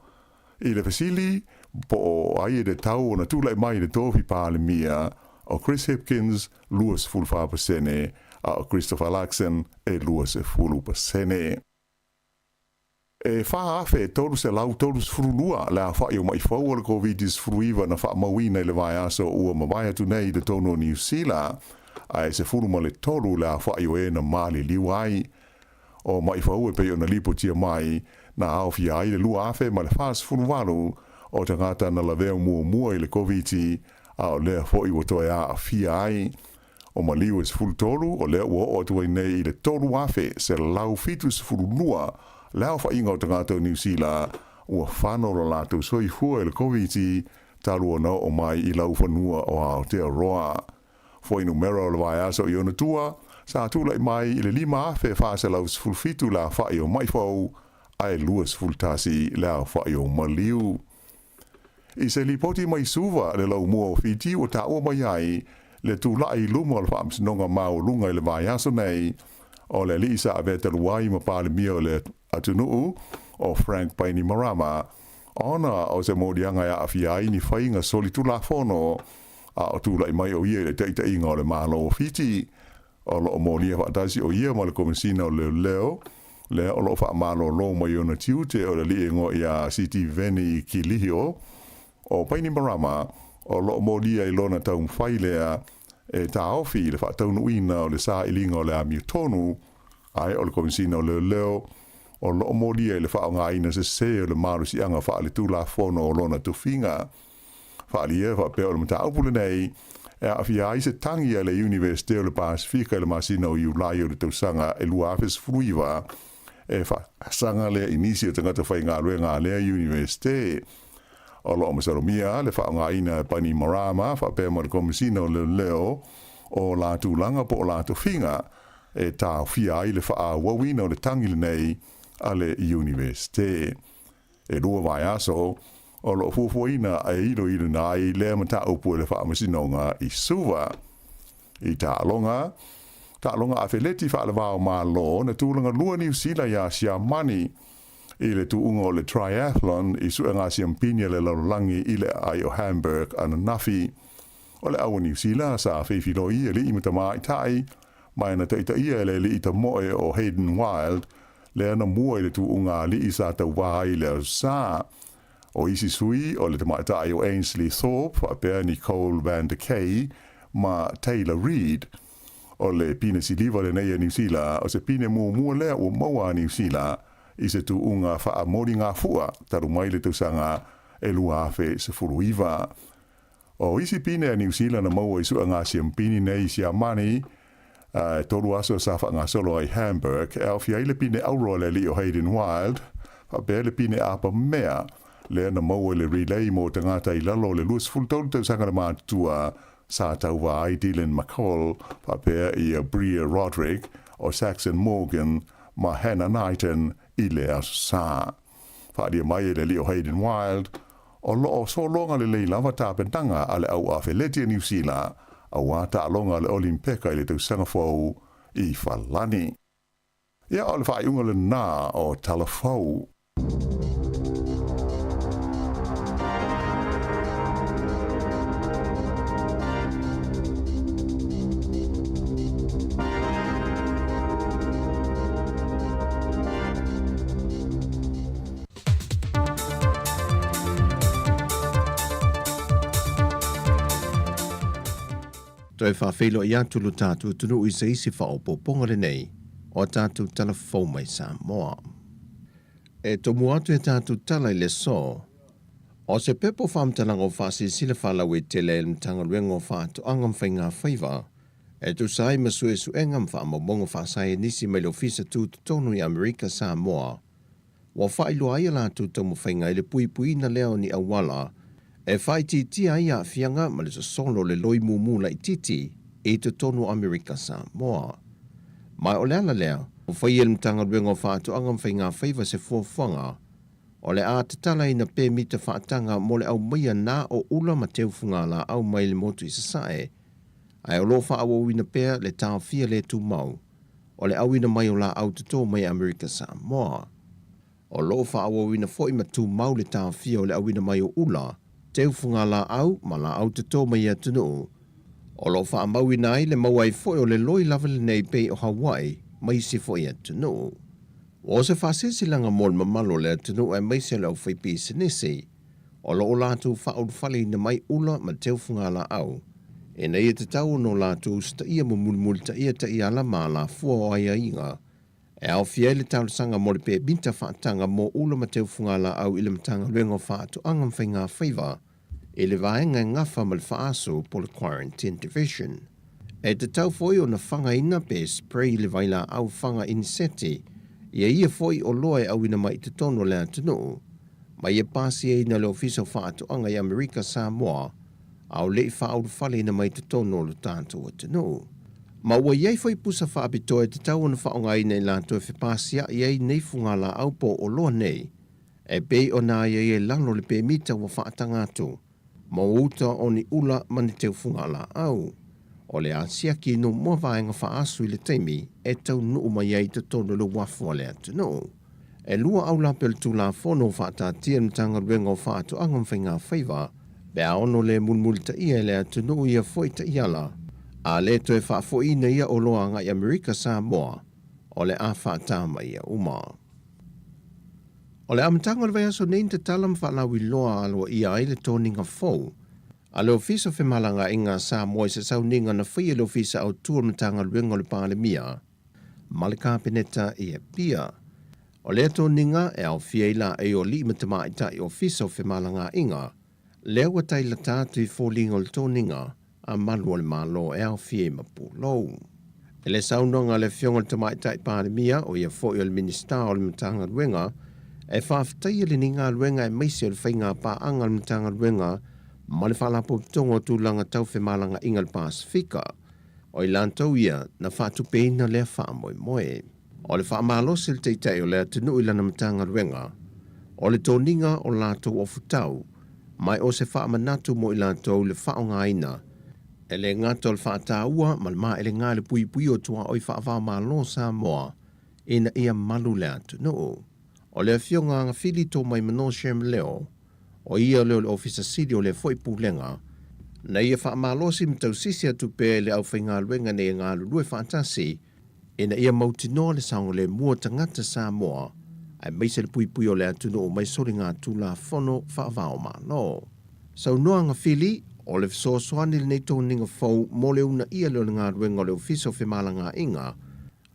I le fasili, po o ai e de tau o na tūlai mai le tōwhi pālemia o Chris Hipkins, luas fulu 5%, a o Christopher Luxon, e luas e fulu pasene. E wha afe e tolu se lau tolu sfurulua le a wha i o mai whau o le COVID-19 sfuruiva na wha mawina i le vai aso ua mawai atu nei le tono New Zealand, a e se furu ma le tolu le a wha i o e na mali liwai. O mai whau e pei o na lipo tia mai, na au fia ai le lua afe ma le whaas furuwalu, o tangata na la veo mua i le COVID-19, a o lea fo i watoe a fia ai. O maliu e sfuru tolu, o lea ua o atuai nei i le tolu afe, se lau fitu sfuru lua, lea wha inga o tangata o New Zealand, ua whano ro lātou soifua i le COVID-19, talu o nao o mai i lau whanua o Aotearoa. Fo inu mera o le vai aso i ona tua, sa tula i mai i le 5 afe whaase lau sfuru fitu la whai o mai whau, ai lua sfuru tasi lea whai o maliu. I se li poti mai suva le lau mua o fiti o ta ua mai ai, le tu lai luma o le whaamsinonga mao lunga i le vai aso nei, o le li sa aveta luai ma pāle mia o le atunuu o Frank Bainimarama, ona o se mōdianga a awhiai ni whainga soli tula whono, a o tula i mai o ia le teita inga o le malo o fiti, o lo o mōlia whaatasi o ia ma le komisina o le leo, le o lo wha malo lo mai o na tiute o le li ingo i a City Veni ki lihio, o Bainimarama, o lo o mōlia i lona taun whailea, e ta ofi le wha taunu ina o le sa ilinga o le amia tonu, ai o le komisina o le leo, o lo o mōlia i le wha o ngā ina se se o le maru si anga wha le tūla whono o lona tuwhinga. Wha li e wha peo le mata upule nei, e a fia ai se tangi a le Universite o le Pasifika i le masina o Iulai o le tausanga e lua afes fruiva, e wha sanga le inisi o tangata whai ngā rue ngā lea Universite. o lo masalomia le whaongaina pani marama whapea mo le komisina o leo o la tūlanga po o la tuwhinga e tā whia ai le wha wawina o le tangile nei a le universite. E rua vai aso o lo fufuina a ilo na i lea mata upu le wha masinonga i suwa. I tā longa a wheleti wha le wao mā lo na tūlanga lua New Zealand ya sia mani i le tuunga o le triathlon i sua ngā siampinia le laulangi i le ai o Hamburg ana nafi. O le awa New Zealand sa whiwhiro i li imata mai tai, mai na teita ia le li ita moe o Hayden Wild, le ana mua i le tuunga li i sa tau wahai le sa. O isi sui o le tamai tai o Ainsley Thorpe, a pēr Nicole Van de Kay, ma Taylor Reid. O le pine siliva le neia New Zealand, o se pine mua lea o maua New Zealand, i se tuunga wha mori ngā fua, taru mai le tausanga e lua awhe se furuiva. O isi pine a New Zealand na maua i sua ngā siampini nei si amani, toru aso sa wha ngā solo ai Hamburg, e awhia i le pine auro le li o Hayden Wild, wha bea le pine apa mea, le na maua le relay mo te ngāta i lalo le luas fultau tausanga na mātua sa tauwa ai Dylan McCall, wha bea i a Bria Roderick o Saxon Morgan, ma Hannah Knighton i le aso sa. Whaadia mai le li o Hayden Wild, o loo so longa le lei lava tāpentanga a le au a wheleti a New Zealand, a wata longa le Olimpeka i le tausanga fau i Whalani. Ia o le whaiunga le nā o Talafau. Toi whawhelo i atu lo tātou tunu i se isi whaopoponga le nei, o tātou tala fau mai Samoa. E tomu atu e tātou tala i le so, o se pepo whamtalanga o whasi sila whalau e tele e mtanga ruenga o whātu angam whainga whaiva, e tu sai masue su engam whaamabonga whasai nisi mai lo fisa tu tonu i Amerika Samoa, wa whailo ai ala tu tomu whainga i le pui na leo ni awala, e whai titi ai a whianga ma le solo le loi mumu la i titi e te tonu Amerika Samoa. Mai o leala lea, o whai el mtanga ruenga o whaatu angam whainga whaiva se fuawhanga, o le a te tala ina pē mita whaatanga mo le au maia nā o ula ma teufunga la au mai le motu i sasae, ai o lo whaawo ina pēr le tāo fia le tu mau, o le au ina mai o la au tuto mai Amerika Samoa. O lo whaawo ina fo ima tu mau le tāo fia o le au ina mai o ula, teufunga la au ma la au tuto mai atunu. O lo wha maui nai le mawai foi o le loi lawale nei pei o Hawaii mai si foi atunu. O se whasisi langa mol mamalo le atunu e mai se lau whai pi sinisi. O lo o lātu whaudwhali na mai ula ma teufunga la au. E nei e te tau no lātu sta ia mo mulmul ta ia la ma la fua o aia inga. E au fiele tau sanga mo le pe binta whaatanga mo ula ma teufunga la au ile matanga luenga whaatu angam whainga whaiva. E le vaenga ngafa ma le whaaso po le quarantine division. E te tau foi o na whanga ina pe spray le vaila au whanga inseti. Ia ia foi o loe au ina mai te tono le atunu. Mai e pasi e ina le ofiso whaatu anga i Amerika Samoa. Au le whaau whale ina mai te tono lo tātou atunu. Ma ua iei foi pusa whaapitoa e te tau na whaonga ina i lātou e whipasia iei nei funga la au po o loa nei. E bei o nā iei e lano le pe mita wa whaatanga atu. Ma uta o ni ula mani teu funga la au. O le asia ki no mua vaenga whaasu i le teimi e tau nuu mai ei te tono le wafua le atunu. E lua au la pel tu la fono whaatatia mtanga ruenga o whaatu angam whainga whaiva, bea ono le mulmulta ia le atunu ia foita iala. A le to e whaafoina ia o loa ngai Amerika Samoa, o le a whaatama ia uma. O le amtanga le vaiaso nein te talam whaalawi loa aloa ia ai le tōninga fau. A le ofisa whemalanga inga Samoa se sau ninga na whai le ofisa au tua mtanga luenga le pālemia. Malika peneta ia pia. O le tōninga e au fiaila e o li matama ita i ofisa whemalanga inga. Lea watai la tātu i fōlinga le tōninga. A malua le malo e au fie mapulou. E le saunonga le fionga le tamai tai pālemia o ia fōi o le minista o le matanga ruenga, e whaafitai le ni ngā luenga e meisi o le whainga pā anga le matanga luenga ma le whaalapo tongo tūlanga tau whemalanga inga le Pasifika. O i lantou ia na whaatupeina lea whaamoe moe. O le whaamalosi le teitei o lea tunu i lana matanga luenga. O le tōninga o lātou o futau, mai o se whaamanatu mo i lātou le whaongaina. E le ngata o le whaataua ma le maa e le ngā le pui pui o tua o i whaavao malo Samoa, ina ia malu le atunu. O le fionga ngā whili tō mai mano shem leo, o ia leo le ofisa siri o le foi pūlenga, na ia whaamalosi mtau sisi atu pē le au whainga luenga ne ngā lulue whaatasi, ina ia mautinoa le saonga le mua tangata Samoa, ai meise le pui pui o le atunu o mai sori ngā tūla whono whaavao malo. Sau noa ngā whili, o le fisoasoani le nei tōninga fau mo le una ia leo ngā luenga o le ofisa o whemala ngā inga,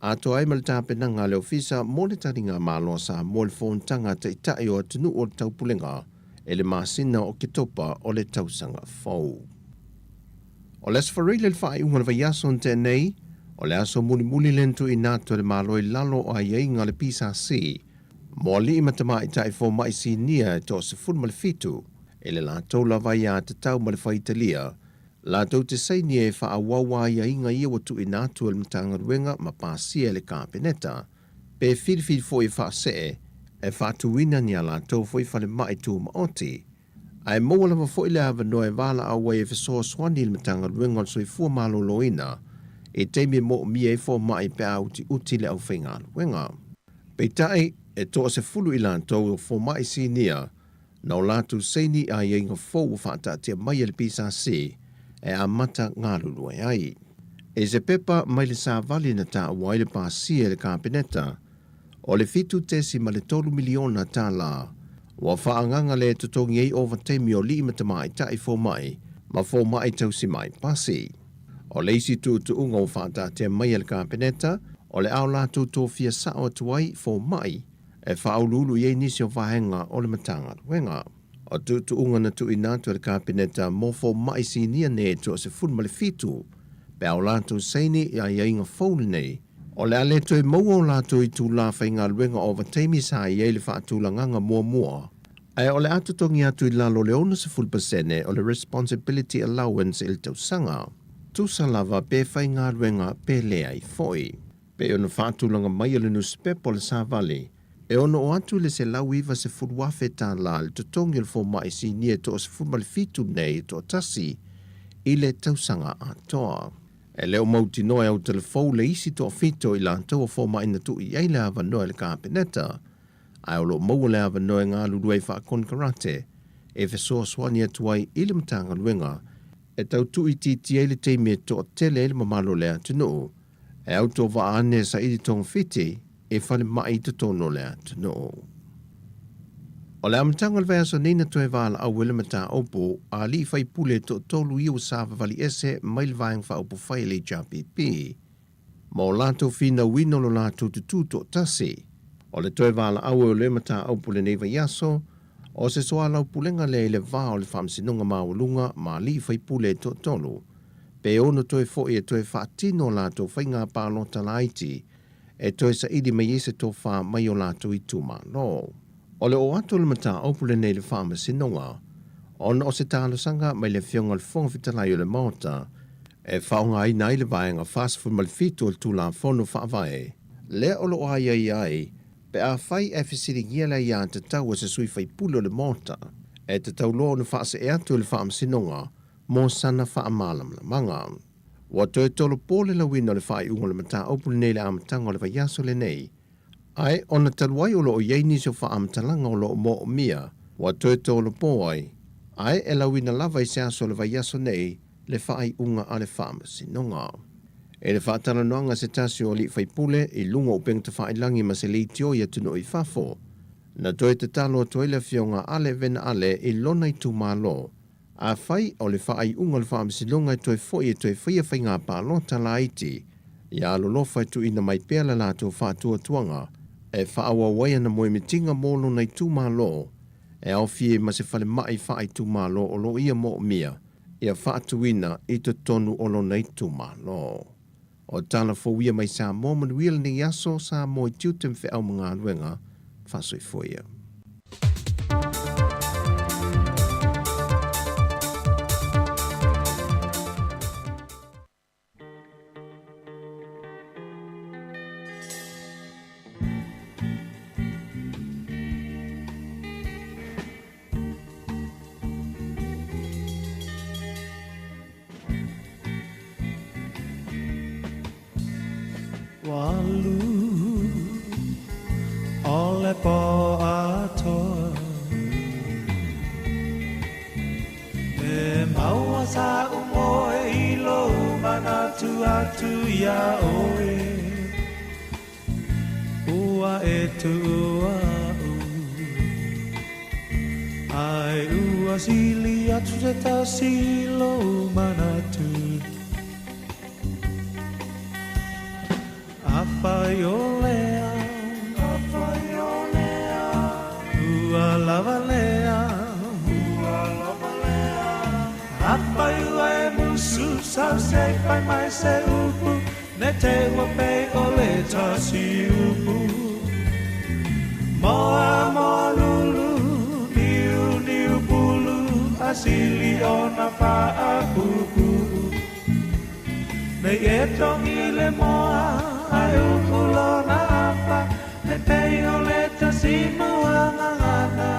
a to ai mal tāpenanga le ofisa mo le taringa malo sa mo le whontanga te itai o atunu o le taupulenga e le masina o kitopa o le tausanga fau. O le asfarile le whai unga le vaiaso te nei, o le aso muli lentu i nato le malo i lalo o ai inga le PSC, mo li matama itai fo mai si nia e to se fulma le fitu, e le lātou la vai a te tau ma le whaitalia, lātou te seini e wha awawa ia inga ia watu i nātua le matanga ruenga ma pāsia le kāpeneta, pe whiriwhiri fo i wha se e wha tuina ni a lātou fo i whale mai tū maoti. Ai mawalawa fo i le hawa noe wala awa e whesoa swani le matanga ruenga o soifua malo loina, e teimi mo mi e fo mai pe a uti le au whainga ruenga. Peitai e toa se fulu i lātou fo mai si nia, na o lātou seini a ia inga fo u whaatatia mai le PSC, e a mata ngā lulu ai. E se pepa mai le sā vali na tā wai le pāsia le kāpeneta, o le fitu tesi ma le 3 miliona tā la, wa whaanganga le tutongi ei over teimi o li matamai tai fo mai, ma fo mai tausi mai pasi. O le isi tu unga o whaatatia mai le kāpeneta, o le au lātou tōwhia sao atuai fo mai, e whaululu iei nisi o whahenga o le matanga ruenga. O tu unga na tu inatu le kāpeneta mo fo mai si nia ne to se funma le fitu, pe au lātou seini ia inga faule nei, o le ale to e mau o lātou i tū la whainga luenga o vatemi sa iei le whaatula nganga mua. Ai o le atutongi atu i lalo le ona se fulpasene o le responsibility allowance il tau sanga. Tu salava pe whainga luenga pe lea i foi. Pe ona whaatulanga mai o le nuspepo le sa vali, e ono o atu le se lau iwa se furuafe tā la le tutongi le fo mai si nia to se furma le fitu nei to tasi i le tausanga atoa. E leo mauti noe au telefou le isi to fito i lantou o fo mai na tu i eile ava noe le kāpeneta. Ai o lo mau le ava noe ngā luluai wha konkarate e fesoa swani atuai i le matanga luenga e tau tu i titi eile teime to tele ele mamalo le atunu e au to wa ane sa ili tong fiti e whale mai te tono le atunu. O le amatanga le vea nina toe wala au wele mata opo a li fai pule to tolu iu sawa vali ese mai le vaeng wha opo fai le JPP. Ma o lato fina wino lo lato tutu to tasi. O le toe wala au o le mata opo le neva yaso, o se soa lau pulenga le vaa o le whamsinunga maulunga ma li fai pule to tolu. Pe ono toe fo e toe whaatino lato fai ngā pālo talaiti, e toe sa idi mai ese to wha mai o lato i tuma no. O le o atu le mata opule nei le whaama sinonga, ona o se tālo sanga mai le fionga le fonga fitalai o le maota, e whaonga ai nai le vaenga whaasfu mal fitu o le tūla whono whaavae. Le o lo ai, pe a whai e fisiri ngiela ia te tau se sui whai pulo le maota, e te tau loa na whaase e atu le whaama sinonga, mō sana whaamalam la manga. Wa toe tolo pōle la wina le whai unga le mata opule nei le amatanga o le vaiaso le nei, ai ona taluai o loo iei nisi o whaamatalanga o loo mo o mia, wa toe tolo pō ai e lawina lava i se aso le vaiaso nei le whai unga a le whaamasinonga. E le whaatala noanga se tasi o li whaipule i lunga o pengta whailangi ma se li tio i atunu i whafo, na toe te talo toe le fionga ale vena ale i lona i tu malo, a whai o le whai unga le whaamasinonga i toe foi e toe whaia whai ngā pālo tala iti, i alolofa i tu ina mai pēr la lato whaatua tuanga, e whaawa waia na moe mitinga mōlo nei tūmālo, e au fie ma se whale mai whaai tūmālo o lo ia mo mia, ia whaatuina i te tonu o lo nei tūmālo. O tala fōwia mai sa mō manuia ni aso sa mo i tiutem whi au mga luenga, whasoi fōia. walu ole po atoa e maua sa umoe ilo manatu atu ya oe ua e tua ai ua sili atu se tasilo manatu Apaiolea, apaiolea, ua lavalea, apaiua e musu sau se pai mai se upu, ne te wape ole tasi upu. Moa moa lulu, niu niu bulu, asili ona paa kuku. Nei e tongi le moa, ai ukulo na apa, ne pei o le tasimu angangana.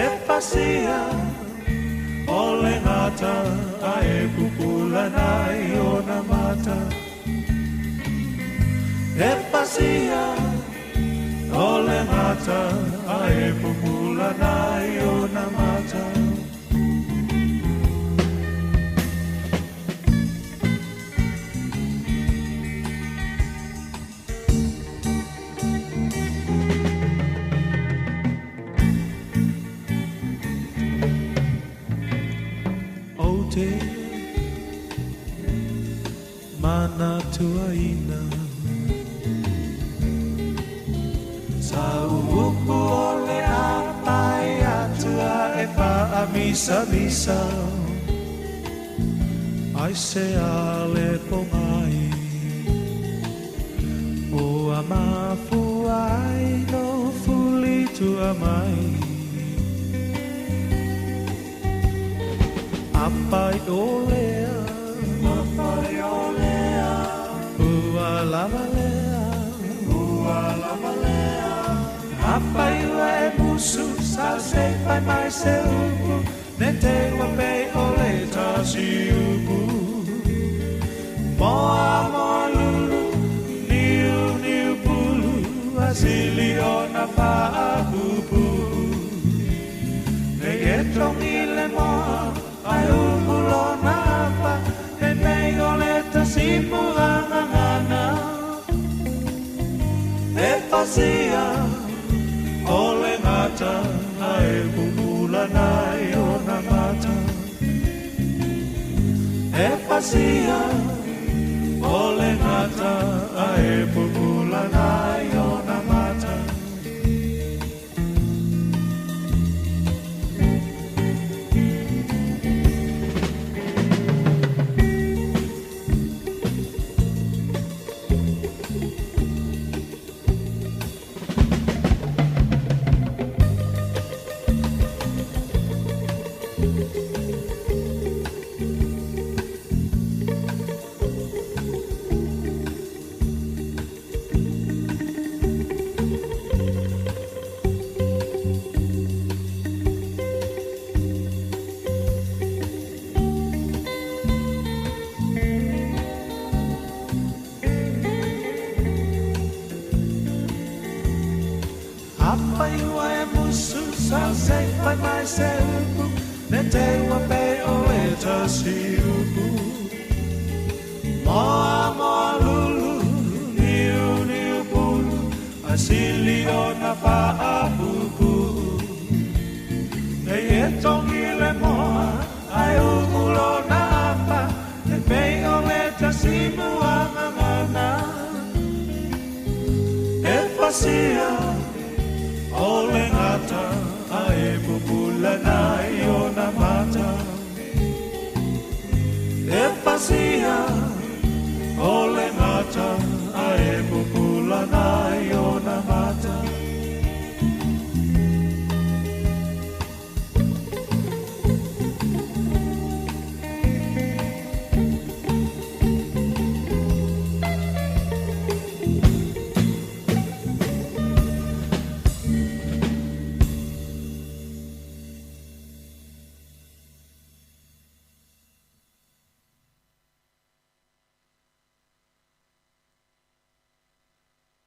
E pasia, o le ngata, ai kukula nai o na mata. E pasia, o le ngata, ai kukula nai o na mata. Mana tuaina sa upu ole apai atua e pa amisa misa ai se ale pongai o amafu ai no fuli tua mai apai olea apai olea ua lavalea apai ua e musu sa se pai mai se upu ne te wape ole tasi upu moa moa lulu niu niu pulu asili ona paa pupu ne e tongi le moa ai umulo na apa e mei ole tasimu angangana e pasia ole ngata ai bubula nai ona mata e pasia ole ngata ai bubula nai ona mata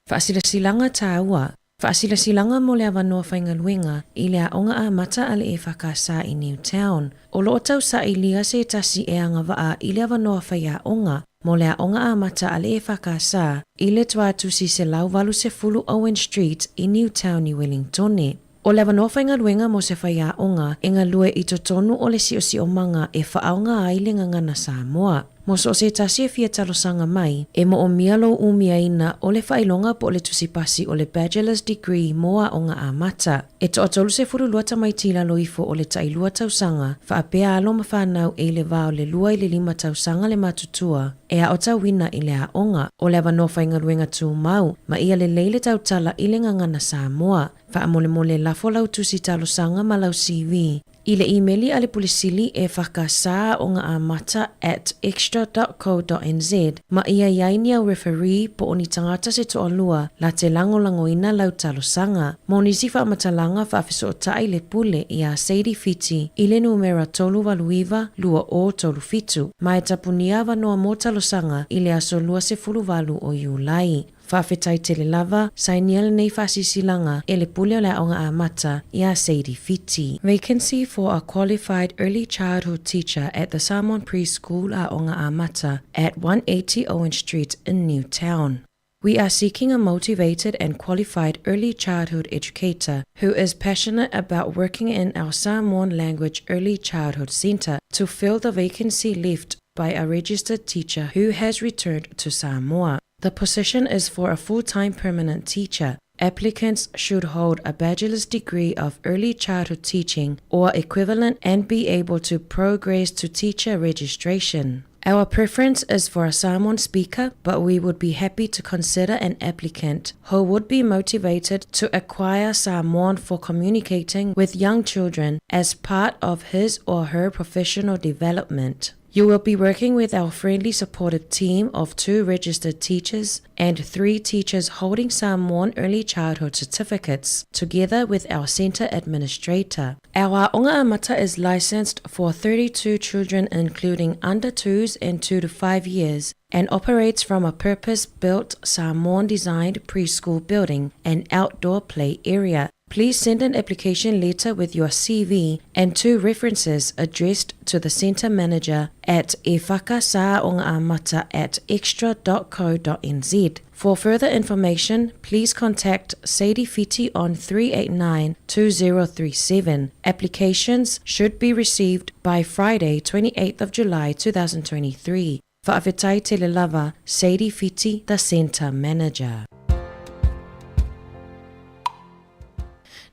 Faasilasilanga tāua. Faasilasilanga mo le avanoa whaingaluenga I le aonga a mata ale e whakasa I Newtown. O loo tau sa I lia se tasi e anga waa I le avanoa whaiaonga mo le aonga a mata ale e whakasa I le tuatusi se lauvalu se fulu Owen Street I Newtown I Wellingtone. O le avanoa whaingaluenga mo se whaiaonga e ngalue I totonu o le si o manga e whaaonga ai le ngangana Samoa. Mo so se tasi e fia talosanga mai, e mo o mialo umia ina o le whailonga po le tusipasi o le bachelor's degree moa o nga amata. E to atolu se furu luata mai tila loifo o le tailua tausanga, whaapea alo mawhanau e le vao le lua I le 5 tausanga le matutua, e a o tawina I le aonga, o le avanoa whaingaruenga tū mau, ma ia le leile tautala I le ngangana Samoa, whaamole mole lafo lau tusi talosanga ma lau CV. I le emaili ale pulisili e whakasa o nga amata at extra.co.nz ma ia iaini au referee po o ni tangata se toa lua la te langolangoina lau talosanga. Mo nisi whaamatalanga whawhiso o tai le pule I a Sadie Fiti I le numera tolu waluiva lua o tolu fitu. Ma e tapunia wanoa mo talosanga I le aso lua se fulu walu o Iulai. Whawhetai tele lava, sainiele nei whasisilanga e le pule o le aonga amata I a Sadie Fiti. Vacancy for a qualified early childhood teacher at the Samoan preschool aonga amata at 180 Owen Street in Newtown. We are seeking a motivated and qualified early childhood educator who is passionate about working in our Samoan language early childhood center to fill the vacancy left by a registered teacher who has returned to Samoa. The position is for a full-time permanent teacher. Applicants should hold a bachelor's degree of early childhood teaching or equivalent and be able to progress to teacher registration. Our preference is for a Samoan speaker, but we would be happy to consider an applicant who would be motivated to acquire Samoan for communicating with young children as part of his or her professional development. You will be working with our friendly supportive team of 2 registered teachers and 3 teachers holding Samoan early childhood certificates, together with our center administrator. Our aonga amata is licensed for 32 children including under 2s and 2 to 5 years and operates from a purpose-built Samoan-designed preschool building and outdoor play area. Please send an application letter with your CV and 2 references addressed to the center manager at efakasaongaamata@extra.co.nz. For further information, please contact Sadie Fiti on 389-2037. Applications should be received by Friday, 28th of July 2023. Whaafetai tele lava, Sadie Fiti, the center manager.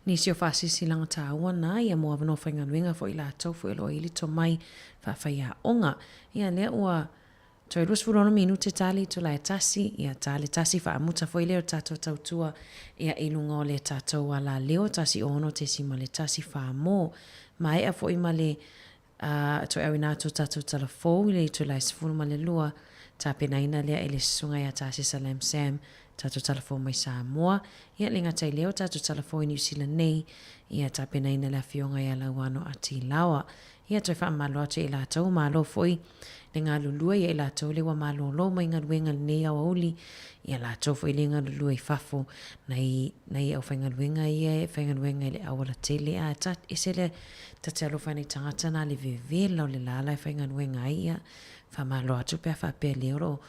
Nisi o whasisilanga tāua nā, ia mua wano whainganuenga fo I lātou fo ilo ili to mai whawhaia onga. Ia lea ua toi lus furono minu te tali to lai tasi, ia tali tasi whaamuta fo ileo tātou tautua, ia ilunga o le tātou ala leo tasi ono te sima le tasi whaamo. Mai a fo ima le toi awina to tātou talafo, ile to lai sifuru ma le lua, tā penaina lea ele sunga ia tasi Salam Sam, tātou talafo mai Samoa, ia le ngatai leo tātou talafo I New Zealand nei, ia tāpena ina la fionga ia lauano ati lawa. Ia toi wha malo atu I lātou, malo foi, le ngā lulua ia I lātou le wa malo lo mai ngā luenga nei au auli, ia lātou foi le ngā lulua I fafo, nei au whainga luenga ia, whainga luenga I le awala tele, a ese le tate alofa nei tangata nā le vevela o le lala whainga luenga ia, wha malo atu pia wha pia leo,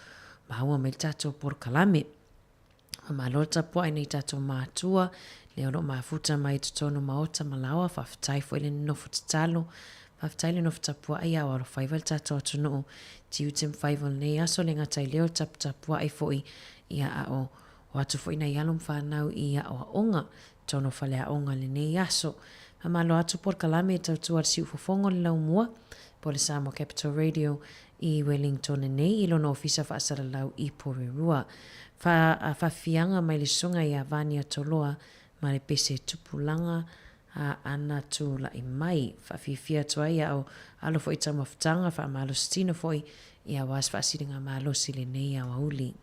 maua mai tātou por kalame. Malota po ai nei tātou mātua, leo no mafuta mai tutono maota malawa, whawhitai fo ele nofu tatalo, whawhitai le nofu tapua ai awaro whaival tātou atunu, tiu tim whaival nei aso le ngatai leo tapua ai fo ia o atu fo ina ialum whanau ia o onga, tono whalea onga le nei aso. Malo atu por kalame tautua ar siu fofongo le lau mua, po le Samoa Capital Radio I Wellington nei, ilo no ofisa whaasara lau I Porerua. Whawhianga mai le sunga I a Vania Toloa, ma le pese tupulanga a ana tu la I mai. Whawhiwhia tua ia au alo fo I tamawhtanga, wha malo stino fo I a was whaasiringa malo sile nei a wauli.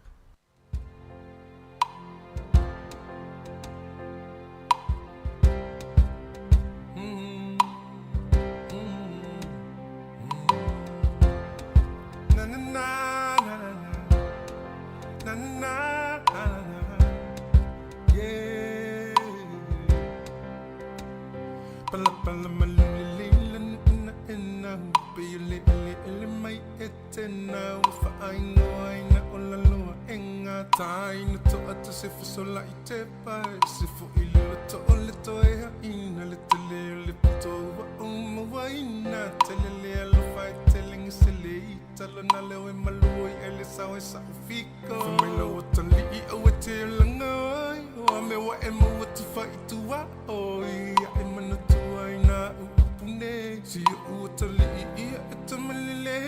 nau pe le le mai ete nau fa ai ngoi na ola loa enga tai no to ata se fo la I te pai se fo I lo to ole to e ina le tele le to wa mo wa ina tele le lo fai telling se le talo na le e maloi ele sa e sa fico fa me lo to li o te langai o me wa e mo to fai tu wa oi e mano tu ai na pune si o to li e to malile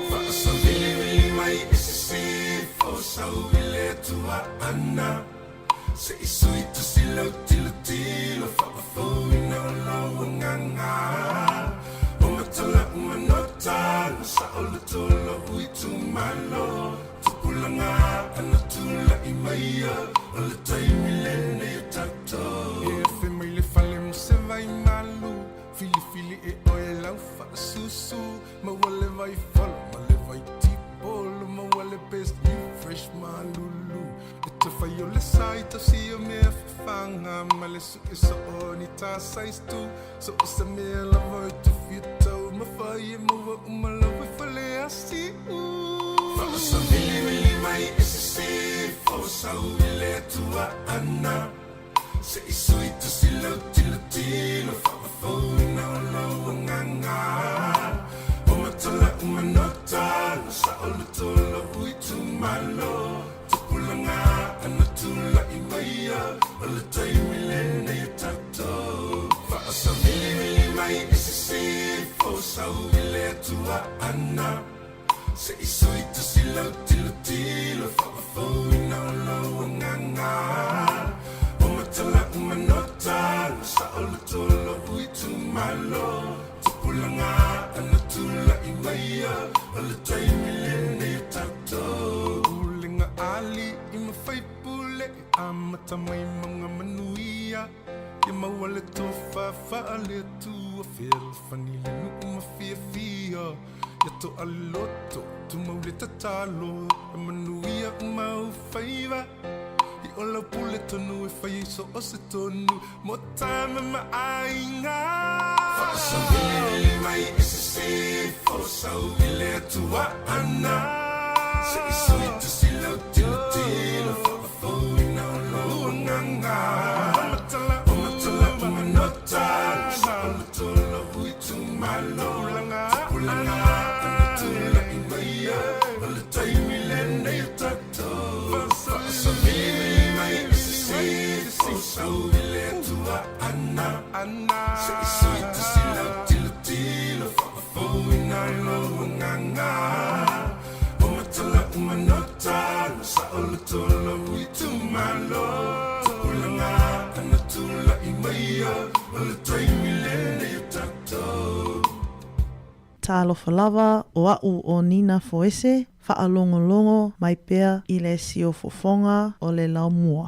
fa sa vili mai se fo sa vile tu ana se sui tu silo tilo tilo fa fo ina lo nganga o matala umanota sa olo tolo ui tu malo tu pulanga ana tula I maia o le tai milene o tato e fe mai le fale mo se vai malu fili fili e oe lau fa susu ma wale vai falo ma le vai tipolo ma wale best you fresh malulu te faio le sai to si o me fanga ma le su e so oni ta sai stu so se me la voi tu fito ma fai mo ma la voi fale asi fa sa vili mai se fo sa le tua ana se sui tu si lo tilo fa fo na lo nganga o matala umanota sa olo tolo ui tu malo pulanga ana tula I maia o le tai milene I tato fa sa vili mai se fo sa le tua ana se sui tu silo tilo fa fo na lo nganga o matala umanota sa olo tolo ui tu malo pulanga ana tula I maia o le tai milene I tato ali I mawhai pule amata mai mga manuia ia mawale tofa faale tua feel fanile nu mafia fia ia to aloto tu maule tatalo e manuia mau faiva I ola pule tonu e fai so o se tonu mo tama ma ainga fa sa vili mai se fo sa vile tua ana se sui tu silo tilo fo ina lo nganga matala umanota sa tolo ui tu malo langa tula I maia le tai milene tato fa sa vili mai se fo sa vile tua ana se sui tu silo tilo fo ina lo nganga umanota sa olo tolo ui tu malo pulanga ana tula I maia o le tai milene o tato Talofa lava o au o Nina Foese whaalongolongo mai pea I le sio fofonga o le lau mua.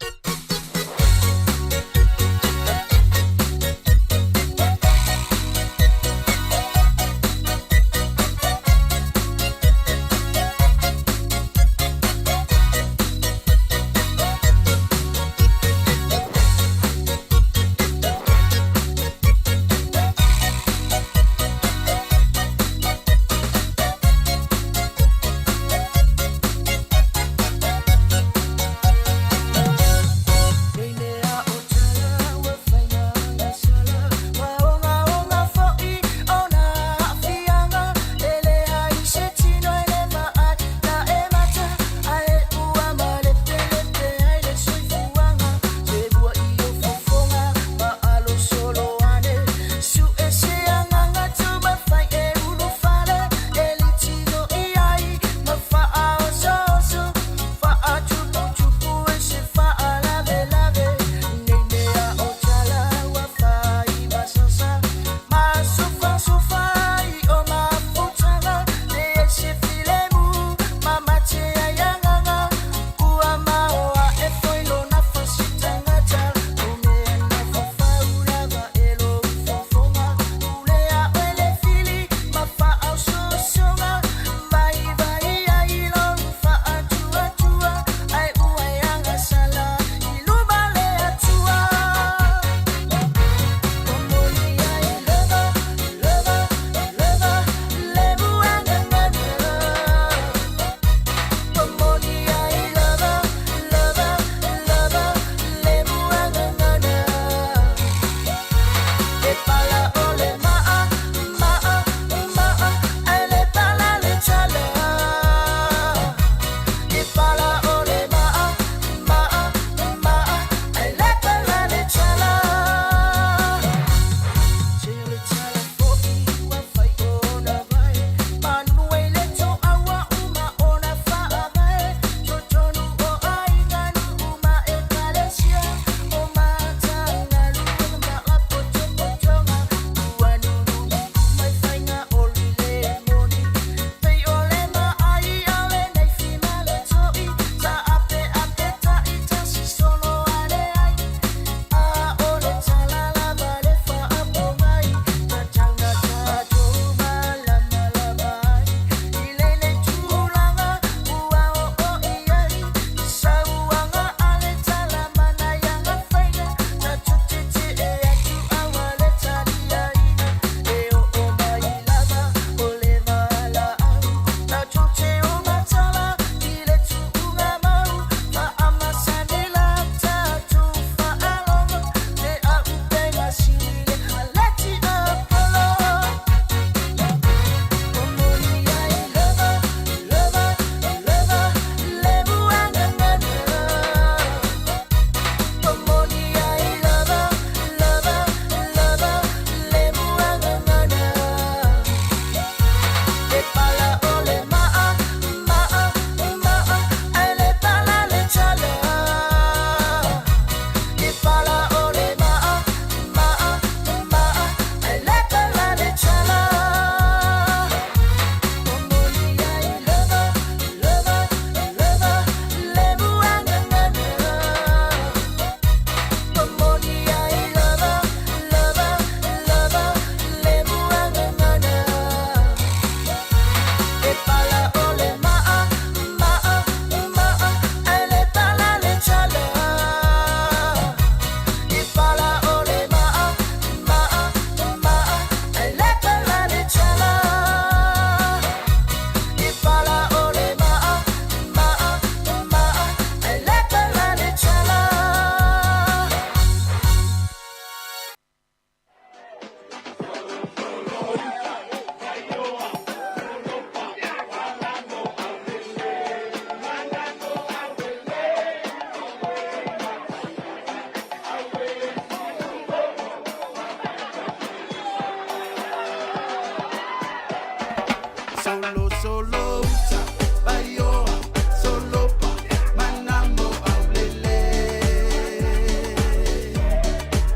Solo, solo, uta, baioa, solo pa, manamo aulele.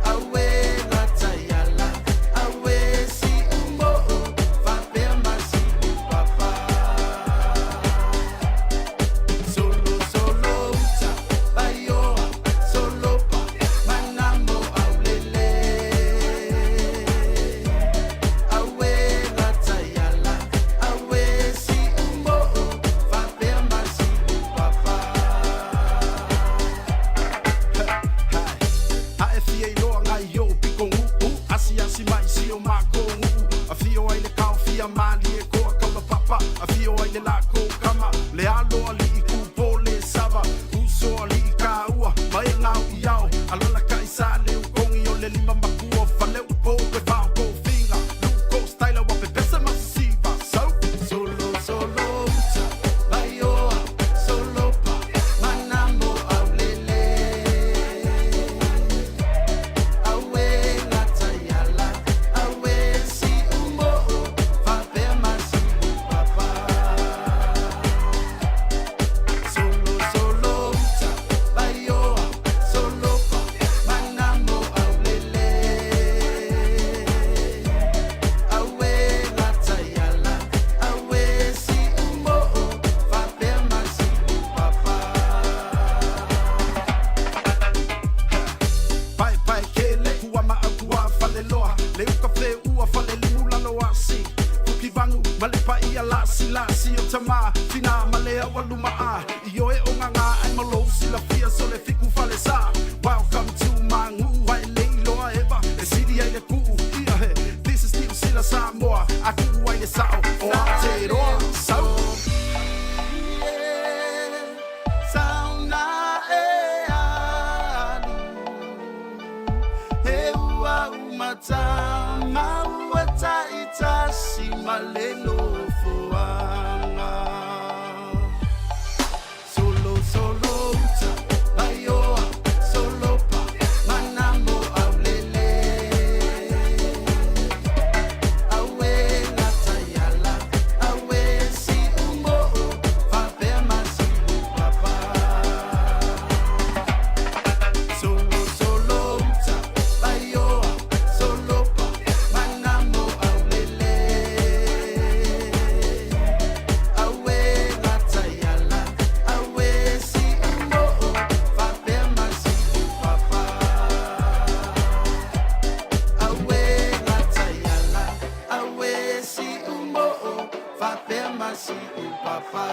Awe latayala, awe si umbo, fapea masi papa. Solo, solo, uta, baioa, solo pa, manamo aulele. Awe latayala, awe si umbo, fapea masi papa. Hae fia i loa ngai yo piko ngu asi asi mai si o mako ngu a fio ai le kau fia mali e koa kaula papa a fio ai le lako kama le alo ali i kupo le sava uso ali i ka ua mai ngau i au alona kai sa le ukongi o le lima makua fale upo pe vau ko finga luko style wa pe pesa masiva solo solo uta baioa solo pa manamo aulele. Awe latayala, awe si umbo, fapea masi papa. Solo, solo, uta, baioa, solo pa, manamo aulele. Awe latayala, awe si umbo, fapea masi papa. Pai pai kele kua ma akua fale loa le uka fe ua fale limu lalo asi Puki vangu male pa ia lasi o tama fina male awa luma a Io e o nganga ai malo sila fia so le fiku fale sa Welcome to mangu ai leilo a eva e sidi ai le kuu ia he This is still sila Samoa aku ai le sao o Aotearoa sau Sauna e alu He ua umata maua taita si malelo foanga. Solo, solo, uta, baioa, solo pa, manamo aulele. Awe latayala, awe si umbo, fapea masi papa. Solo, solo, uta, baioa, solo pa, manamo aulele. Awe latayala, awe si umbo, fapea masi papa. Awe latayala, awe si umbo, fapea masi papa.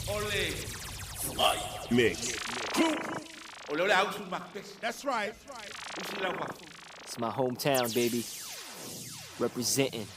Ole. Mix. Ole ole house makpes. That's right. It's my hometown, baby. Representing.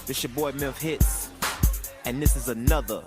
This your boy Milf Hits, and this is another.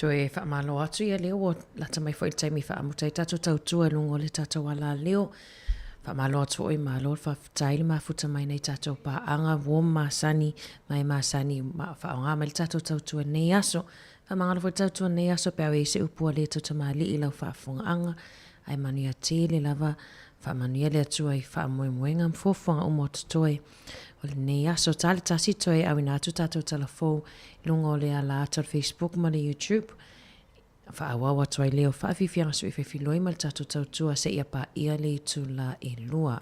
Toe whaamalo atu ia leo o lata mai fwoi taimi whaamutai tato tautua lungo le tato wala leo. Whaamalo atu oi malo whaftaili mafuta mai nei tato paanga wom masani mai masani whaonga mai tato tautua nei aso. Whamangalo fwoi tautua nei aso pēo e se upua le tauta mali i lau whaafunga anga ai manuia te le lava whaamanuia le atua i whaamoemoenga mfofonga umoto toe. O le nei aso tali tasi toe au ina atu tato talafou lungo le ala ato Facebook ma le YouTube. Whaawawa toi leo whaafifianga su i whewhiloi ma le tato tautua se ia pa ia le tu la e lua.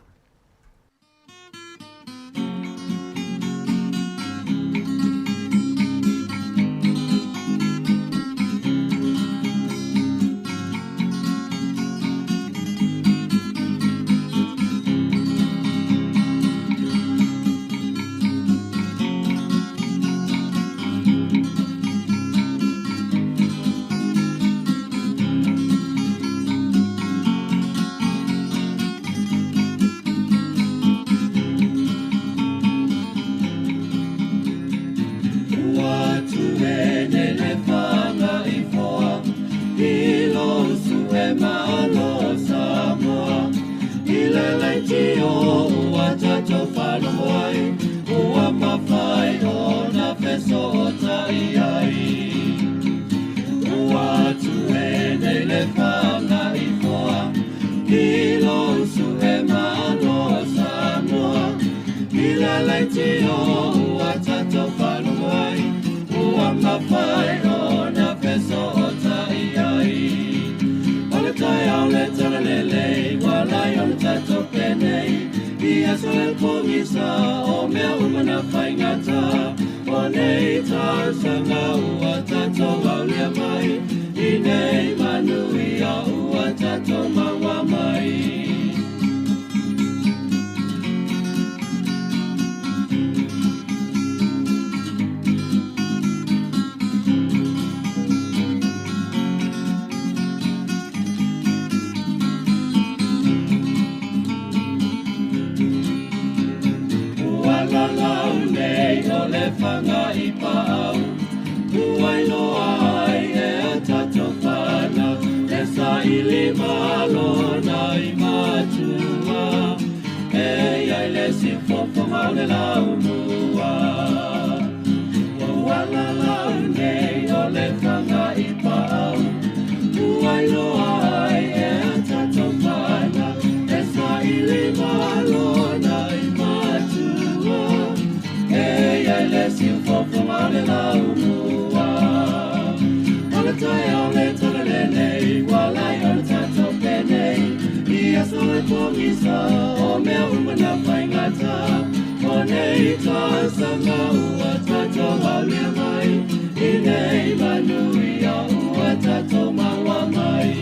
tai au le tala nei, walai o le tato penei. Ia sole pongisa, o mea umana whaingata. O nei tā sanga ua tato au lia mai. I nei manuia ua tato maua mai.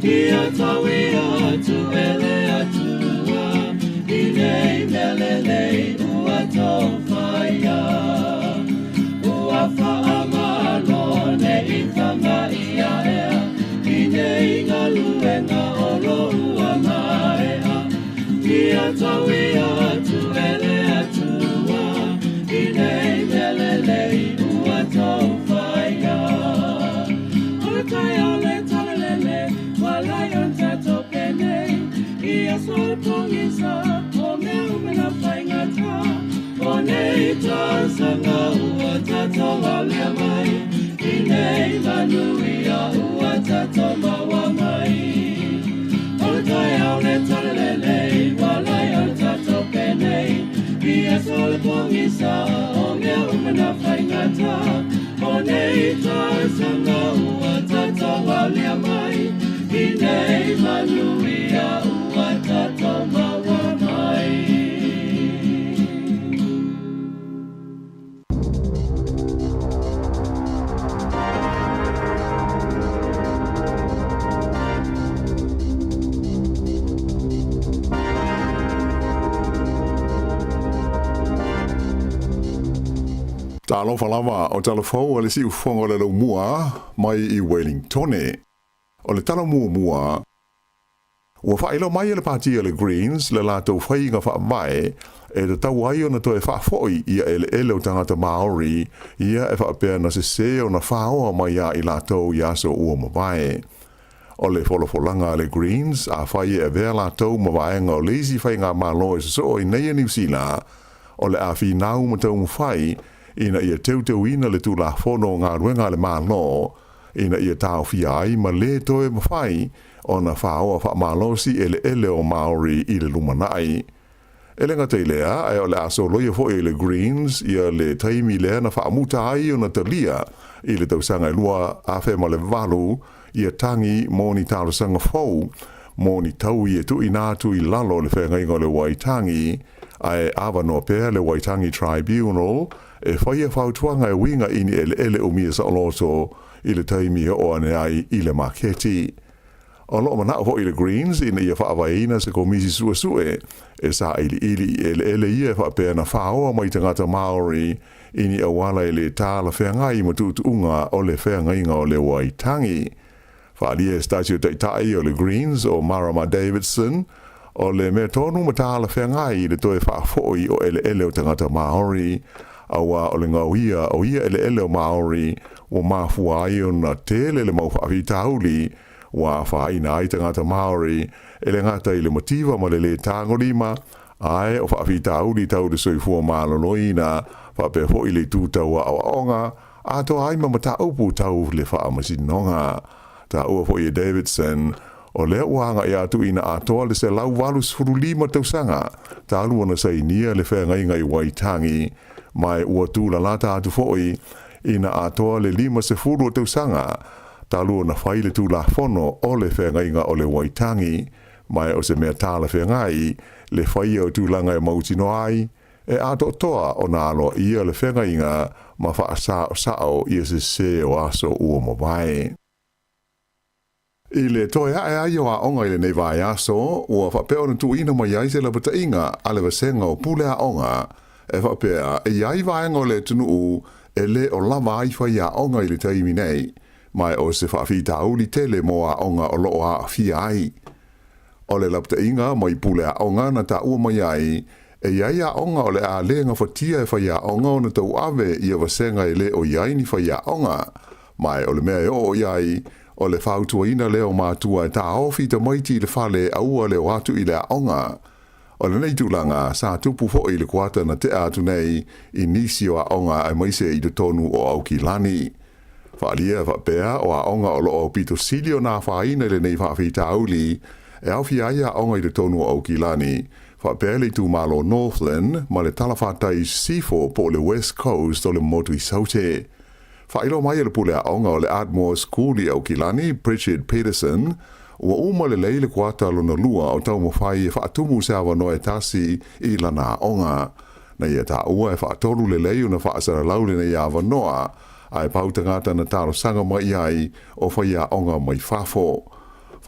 Ia tawi atu ele atua, I nei melelei ua tau whaia. Ua whaamalo ne I whanga ia ea, I nei ngaluenga olo ua maea. Ia tawi atu ele atua, I nei melelei ua tau whaia. Ora tai au le talelele, walai o tato penei. Ia sole pongisa, o mea umena whaingata. O nei tā sanga ua tato au lea mai. I nei manuia ua tato maua mai. Ora tai au le talelele, walai o tato penei. Ia sole pongisa, o mea umena whaingata. O nei tā sanga ua tato au lea mai. I nei manuia ua tato maua mai. Tā alofa lava o talafou ale si ufonga le lau mua mai I Wellingtone. O le tala mua ua whaelo mai le pāti le Greens le lātou whainga wha mai e te tau ai o na toe whaafoi ia ele o tangata Maori ia e whaapea na se o na whaoa mai ia I lātou ia so ua mawai. O le wholofolanga le Greens a whai e vea lātou mawaenga o leisi whainga malo e so I neia New Zealand o le a whi nau matau mwhai ina ia teuteu ina le tūla whono ngā ruenga le malo ina ia tau fia ai ma le toe mawhai o na whaoa wha malosi ele o Maori I le lumanai. Ele ngata I lea ai o le aso loia fo I le Greens ia le taimi lea na whaamuta ai o na talia I le tausanga lua a ma le valu ia tangi mo ni talo sanga fau mo ni tau I tu I nātu I lalo le whenga ingo le Waitangi ai awa no pēr le Waitangi Tribunal e whaia whautuanga e winga ini ele o mia sa oloto I le taimi o ane ai I le maketi. O loo mana ho I le Greens ina ia whaawaina se komisi suasue e sa ili ele ia whaapea na whaoa mai tangata Maori ini awala I le tāla whengai matutuunga o le whengainga o le Waitangi. Whaalia statue taitai o le Greens o Marama Davidson o le mea tonu matala whengai le toe whaafoi o ele o tangata Maori awa o le ngauia o ia ele o Maori o mafua ai o na tele le mau whaafitauli wa whaina ai tangata Maori ele ngata I le motiva ma le tangolima ai o whaafitauli tau le soifua maloloina whape ho I le tūtaua awaonga ato ai mamata upu tau le whaamasinonga ta ua ho I Davidson o le uanga I atu ina atoa le se lau walu surulima tausanga ta alua na sainia le whengainga I Waitangi mai ua tūla lata atu foi ina atoa le 5 tausanga ta alua na whai le tūla whono o le whengainga o le Waitangi mai o se mea tāla whengai le whai o tūlanga e mautino ai e ato toa o na aloa ia le whengainga ma wha sao ia se o aso ua mawai. I le toe ae ai o a onga I le nei vai aso, ua whapea na tu ina mai ai se la bata inga ale wasenga o pule a onga, e whapea e iai vaenga o le tunu e le o lava ai whai a onga I le taimi nei, mai o se whawhita uli tele mo a onga o loo a fia ai. O le lapta inga mai pule a onga na ta ua mai ai, e iai a onga o le a lenga whatia e whai a onga o na tau ave I a wasenga e le o iai ni whai a onga, mai o le mea o iai, O le whautua ina leo mātua e tā ofi te maiti le whale aua leo atu i le aonga. O le nei tūlanga, sa tupu fo i le kuata na te atu nei i nisi o aonga ai maise i te tonu o Aukilani. Whaalia whapea o aonga o loo pito silio nā whaina le nei whawhita auli e awhi aia aonga i te tonu o Aukilani. Whapea le tū malo Northland ma le talawhatai sifo po le West Coast o le motu i saute. Whailo mai le pule aonga o le Ardmore School i Aukilani, Bridget Peterson, ua uma le leile kuata lona lua o tau mawhai e whaatumu seawa no e tasi i lana aonga. Na ia ta ua e whaatolu le lei una whaasara laule na ia wanoa, ai pautangata na taro sanga mai ai o whai aonga mai whafo.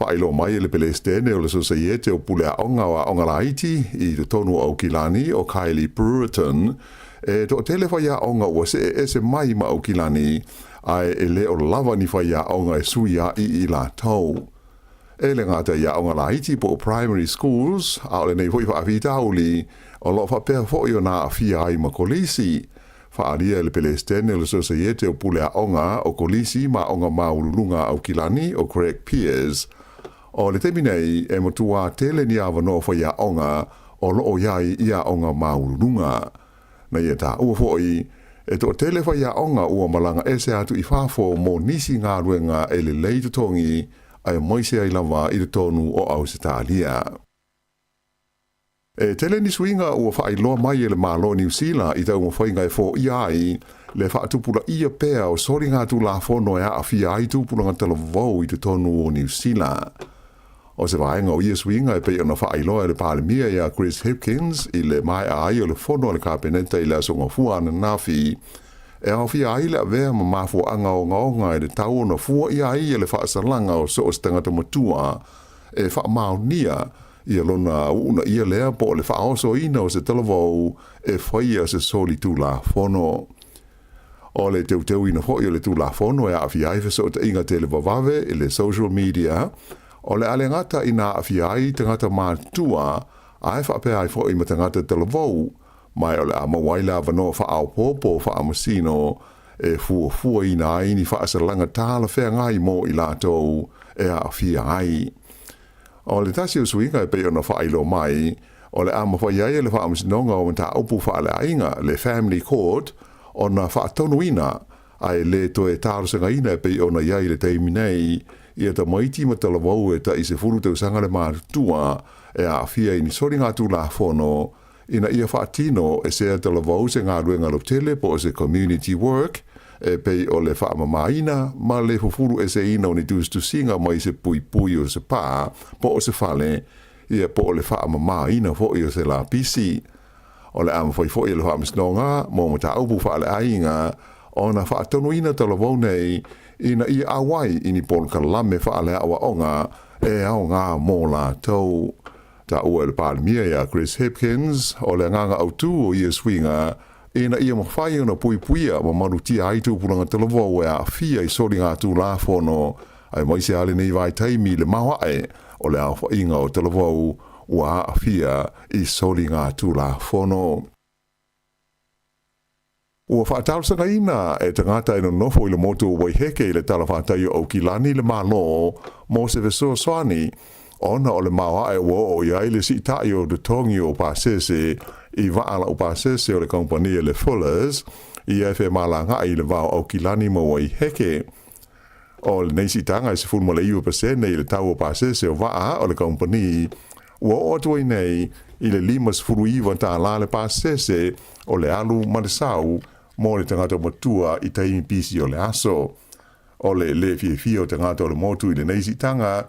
Whailo mai le pelestene o le Societe o pule aonga o aonga laiti i te tonu o Aukilani o Kylie Brereton, e to tele whai aonga ua se mai ma Aukilani, ai e le o lava ni whai aonga e sui a i la tau. E le ngata ia aonga laiti po primary schools, a le nei hui whaavita auli, o lo whapea fhoi o nā awhia ai ma kolisi. Whaaria le pelestene le Societe o pule aonga o kolisi ma aonga maulunga Aukilani o Craig Piers. O le teminei e motua tele ni awa no whai aonga o loo iai ia aonga maulunga. Na ia tā ua fhoi, e to tele whai aonga ua malanga e se atu i whafo mo nisi ngā ruenga e le leitutongi ai moise ai lava i te tonu o Ausitalia. E tele ni swinga ua whailoa mai e le malo New Zealand i tau mawhainga e fo iai le whaatupula ia pea o sori ngā tu la fono e a fia ai tupula ngā tala vau i te tonu o New Zealand. O se vaenga o ia swinga e pei ona whailoa e le palemia ia Chris Hipkins i le mai ai o le fono le kapeneta i le asonga fua na nafi e au fia ai le avea ma mafu anga o ngaonga e le tau na fua ia ai e le whaasalanga o so o stangata matua e wha maonia ia lona una ia lea po le whaoso ina o se talavau e whaia se soli tu la fono. O le teu ina hoi o le tu la fono e awhi ai so te inga tele wawave i le social media o le ale ngata ina awhi ai tangata mātua ai whapea ai fo i ma tangata talavau mai o le ama waila vano wha au popo wha amasino e fua ina ai ni wha asalanga tāla whea ngai mo i lātou e awhi ai. O le tasi o swinga e pei ona whailo mai, o le ama whaiai le wha amasinonga o mta upu wha le ainga, le family court, o na wha tonuina, ai le to e tārusenga ina e pei ona iai le teiminei, ia ta maiti ma talavau e ta i se furu tau sanga le mātua, e a fia i ni sori ngā tū la fono, ina ia wha tino e se talavau se ngā ruenga loptele po se community work, e pei o le wha mamaina, ma le fufuru e se ina o ni tu singa mai se pui o se pā, po o se whale, ia po o le wha mamaina fo i o se la pisi. O le ama fo i le wha misnonga, mo mata aupu wha le ainga, o na wha tonuina talavau nei, ina ia awai ini pol kalame wha le awa onga, e au ngā mō la tau. Ta ua le pālimia ia Chris Hipkins, o le nganga autu o ia swinga, ina ia mawhai ona puipuia ma marutia ai tūpuranga talavau e a fia i sori ngā tū la fono, ai maise ale nei vai taimi le mawae o le a whainga o talavau ua a fia i sori ngā tū la fono. Ua whaatausanga ina e tangata ino nofo i le motu wai heke i le talawhatai o Aukilani le malo mo se vesoa soani, ona o le mawae wo o iai le si tai o de tongi o pasese i waala o pasese o le kompania le Fullers i e whe malanga i le wao Aukilani mo wai heke. O le neisi tanga i se fulma le iwa pasene i le tau o pasese o waa o le kompani ua o atuai nei i le limas furu iwa ta la le pasese o le alu maresau mo le tangata matua i taimi pisi o le aso. O le fia o tangata o le motu i le neisi tanga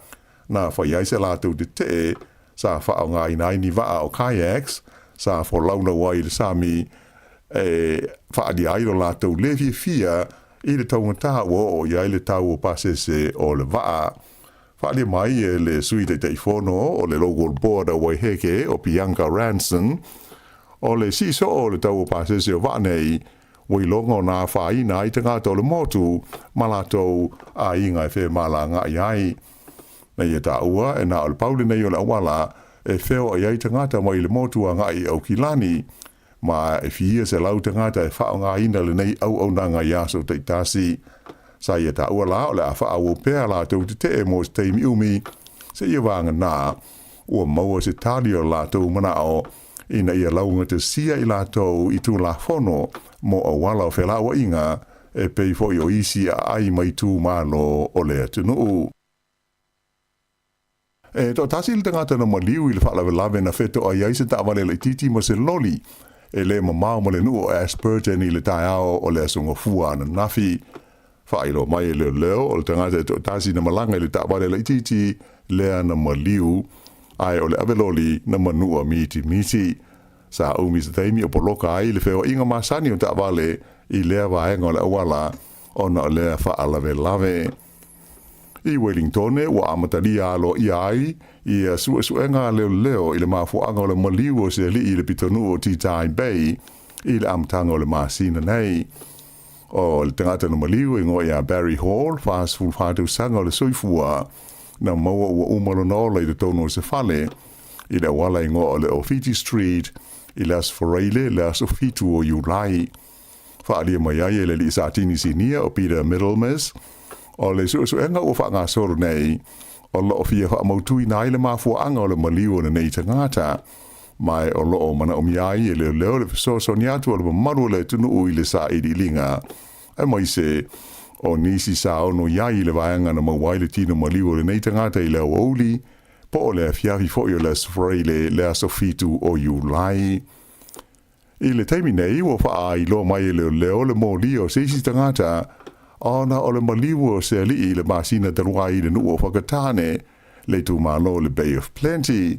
na whaiai se lātou te te sa whao ngā inaini waa o kayaks sa wholauna wai le sami whaadi airo lātou le fia i le taungata o iai le tau o pasese o le waa. Whaali mai e le sui te teifono o le local board o Waiheke o Bianca Ranson o le siso o le tau o pasese o waa nei wai longo nā whaina i te ngātou le motu malatou a inga e whe malanga iai. Na ia tā ua e nā o le paule nei o le awala e wheo a iai tangata mai le motu a ngai Aukilani ma e fia se lau tangata e whao ngā ina le nei au nanga i aso te tasi. sa ia ta ua la o le afa au pea la tau te e mo te mi umi se ia wanga nā ua maua se tali o la tau mana o ina ia launga te sia i la tau i tu la fono mo o wala o whela ua inga e pei fo i o isi a ai mai tū malo o le atunuu. E to tasi le tangata na maliu i le whaalawe lawe na wheto a iai se taawale le titi ma se loli e le mamao ma le nu o Aspergen i le tai ao o le asunga fua na nafi. Whailo mai e leo o le tangata to tasi na malanga i le taawale le titi lea na maliu ai o le aveloli na manua miti. Sa umi se teimi o poloka ai le wheo inga masani o taawale i lea vaenga o le awala o na lea whaalawe lawe. I Wellington wa amatalia alo i ai i suenga leo i le mafuanga o le maliu o se li i le pitonu o Titai Bay i le amtanga o le masina nei. O le tangata na maliu i ngoi a Barry Hall fast full fatu sanga o le soifua na maua ua umalonola i le tono o se fale i le wala i ngoi o le Ofiti Street i le asforeile le asofitu o Iulai. Whaalia mai ai e le li satini sinia o Peter Middlemas o le suenga o whaanga soro nei o lo o fia whaamautui nai le mafuanga o le maliu o nei tangata mai o lo o mana o miai e leo le so niatu o le maru le tunu ui le sa i linga e mai se o nisi sa ono iai le vaenga na mawai le tino maliu o le nei tangata i leo ouli po o le fiafi fo i o le sfreile le asofitu o Iulai. I le taimi nei o wha i lo mai e leo le mōli o seisi tangata ona o le maliu o se li i le masina tarua i le nuu o whakatane le tu malo le Bay of Plenty.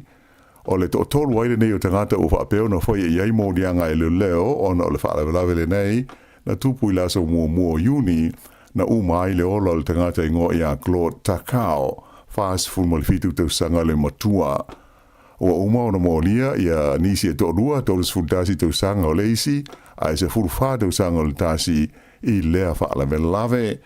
O le tolu aile nei o tangata o whaapeo na whai e iai mōlianga e leo ona o le whaalawe le nei na tupu i laso mua Juni na umai le ola o le tangata i ngoi a Claude Takao fast full malifitu tau sanga le matua. O uma o na mōlia i a nisi e tōrua tōrus fultasi tau sanga o leisi a e se fulfa tau sanga o le tasi i lea whaalawe lawe.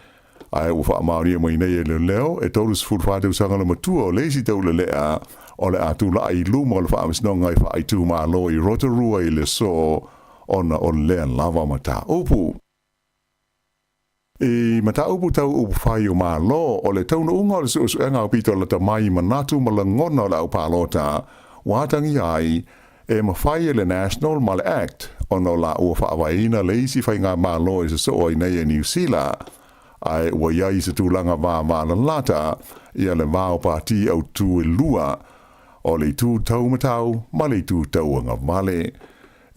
Ai u whaamauria mai nei e leo e tōrus fulwhāteu sanga le matua o leisi tau le lea o le atu la i luma o le whaamisnonga i whaaitu malo i Rotorua i le so ona o lea lava mata upu. I mata upu tau upu whai o malo o le tauna unga o le suenga o pito la tamai manatu ma la ngona o le au palota watangi ai e mawhai e le National ma le Act ono la ua whaawaina leisi whai ngā malo i se soa i nei e New Zealand. Ai ua iai se tūlanga wā la lata ia le wāo pāti au tū e lua o le tū taumatau ma le tū tauanga vale.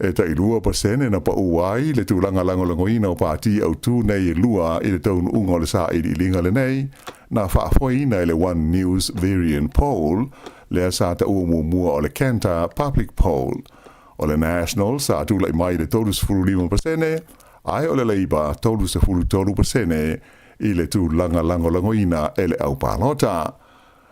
E tai lua pasene na pa uai le tūlanga langolangoina o pāti au tū nei e lua i le taunu unga le sa i linga le nei na whaafoina i le One News Variant Poll le sa ta mua o le Kanta Public Poll. O le National sa tūlai mai le tolus furu 5%, ai o le Labour tolus furu 12% i le tūlanga langolangoina e le au palota.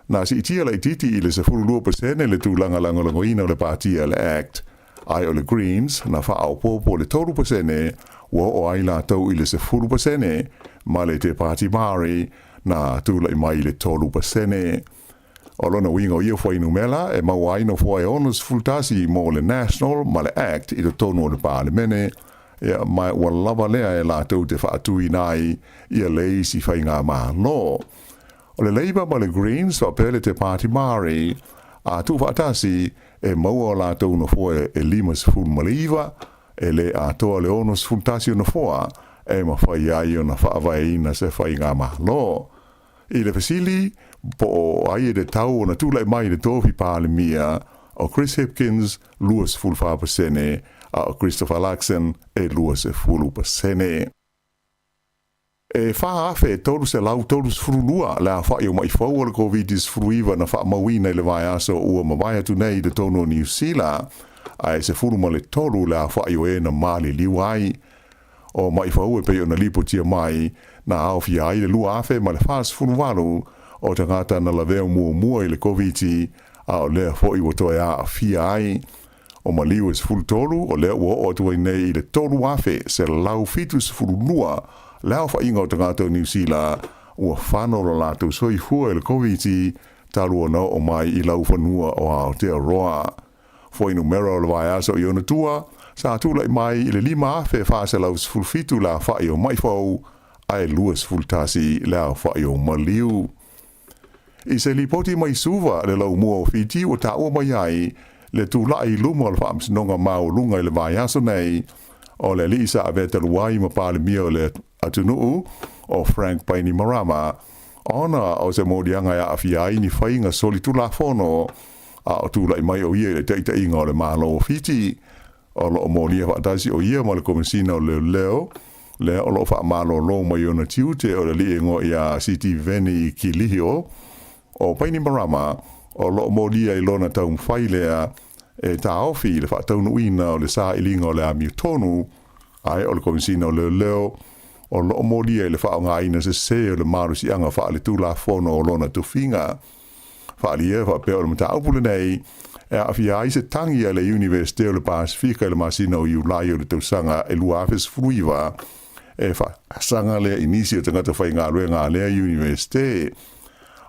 Na si itia la ititi i le se furu 2% le tūlanga langolangoina o le Partia le Act. Ai o le Greens na whaau popo le 12% wa o ai la tau i le se furu 2% ma le te Party Māori na tūlai mai le 12%. O lona winga o ia whai numela e mawai no whai onus fultasi mo le National ma le Act i to tono o le Parlemene e mai ua lava lea e la tau te whaatui nai i a leisi whai ngā maa lo. O le Labour ma le Greens wa pele te Party Māori a tu whaatasi e maua o la tau no whai e limas ful maliva e le a toa le onus fultasi o na whai e ma whai ai o na whaavai na se whai ngā maa lo. I le fasili po ai e de tau na tūlai mai de tofi pālemia o Chris Hipkins luas full 5% a o Christopher Luxon e luas e full 5%. E whaafe tolu se lau tolu sfurulua la wha i o mai whau ala COVID-19 fruiva na wha mawina i le vai aso ua mawai atu nei de tono New Zealand ai se furu ma le tolu la wha i o e na mali liwai. O mai whau e pei o na lipo tia mai na au fia ai le lua afe ma le whaas furu walu o tangata na la veo mua i le COVID a o lea fo i watoe a fia ai. O ma liu e se furu tolu o lea ua o atu nei i le tolu afe se lau fitu se furu lua lea wha inga o tangata o New Zealand ua whanoro lātou soifua i le COVID talu o nao o mai i lau whanua o Aotearoa. Fo inu mera o le vai aso i ona tua, sa tūlai mai i le 5 afe whaase lau fulfitu la whai o mai whau ai luas fultasi la fa yo maliu. I se li poti mai suva le lau mua o Fiji o ta o mai ai le tu lai luma o le whaamsinonga mau lunga i le vai aso nei o le li isa ave te luai ma pale mia o le atunuu o Frank Bainimarama ona o se modianga ya afiai ni whainga soli tu la fono a o tu lai mai o ia le teita inga o le malo o Fiji o lo o molia whaatasi o ia ma le komisina o leo le o lo wha malo lo mai o na tiute o le li ingo ia City Veni ki lihio o Bainimarama o lo molia i lona tau mwhailea e ta ofi le whaataunu ina o le sa ilinga o le amiu tonu ai o le komisina o leo o lo molia i le whaonga ina se se o le marusi anga wha le tula fono o lona tufinga wha lia wha peo le mata upule nei e a fia i se tangi a le Universite o le Pasifika i le masina o Iulai o le tausanga e luafes fruiva e wha sanga le inisi o tangata whai ngā rue ngā lea Universite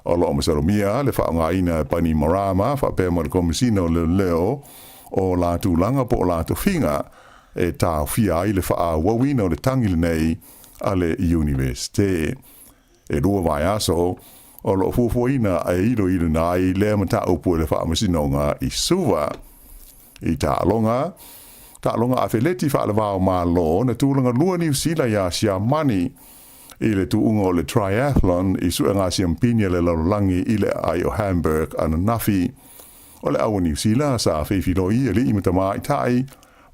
o lo masalomia le whaonga ina Bainimarama wha peo ma le komisina o leo o la tūlanga po o la tufinga e tā fia i le wha wawina o le tangi le nei a le Universite. E rua vai aso, o lo fufuina e ilo na i lea mata upu le wha amasinonga i suva. I tā alonga a wheleti wha le wao mā lo na tūlanga lua New Zealand ia sia mani i le tuunga o le triathlon i suenga siampinia le laulangi i le ai o Hamburg ana nafi. O le awa New Zealand sa whiwhiro i li imata maa i tai,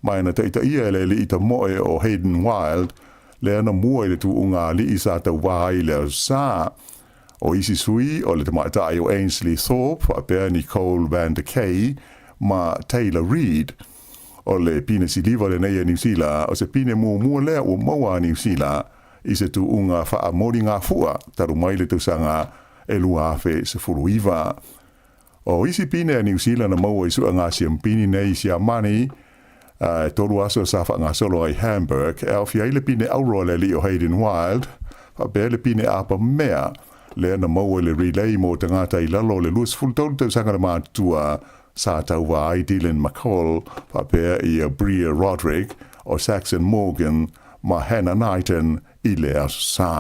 mai na teita ia le li ita moe o Hayden Wild, le ana mua i le tuunga li i sa tau wahai le sa. O isi sui o le tamaitai o Ainsley Thorpe, a pēr Nicole Van de Kay, ma Taylor Reid. O le pine si liva le neia New Zealand, o se pine mua lea o maua New Zealand, i se tuunga wha mori ngā fua, taru mai le tausanga e lua afe se furuiva. O isi pine a New Zealand na maua i sua ngā siampini nei sia mani, toru aso sa wha ngā solo ai Hamburg, e au fia ile pine auro le li o Hayden Wild, pa bea le pine apa mea, le ana maua le relay mo tangata i lalo le luas fultolu tau sanga na mātua sa tau wa ai Dylan McCall, pa bea i a Bria Roderick o Saxon Morgan, ma Hannah Knighton i le aso sa.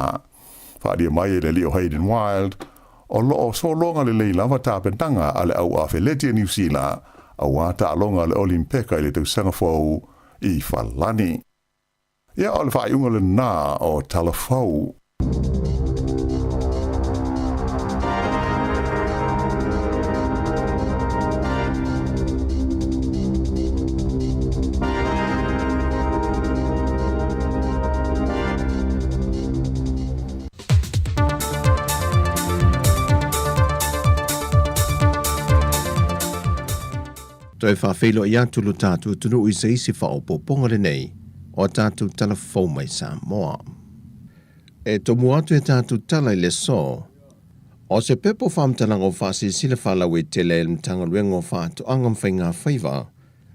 Whaadia mai le li o Hayden Wild, o loo so longa le lei lava tāpentanga a le au a wheleti a New Zealand, a wata alonga le Olimpeka i le tau sangafou i Whalani. Ia o le whaiunga le nā o Talafou. Toi whawhelo i atulu tātu tunu i se isi whaopoponga le nei, o tātu talafou mai Samoa. E tomu atu e tātu tala i le so, o se pepo whamtalango whasi sile whalau e tele el mtanga luengo whātu angam whainga whaiva,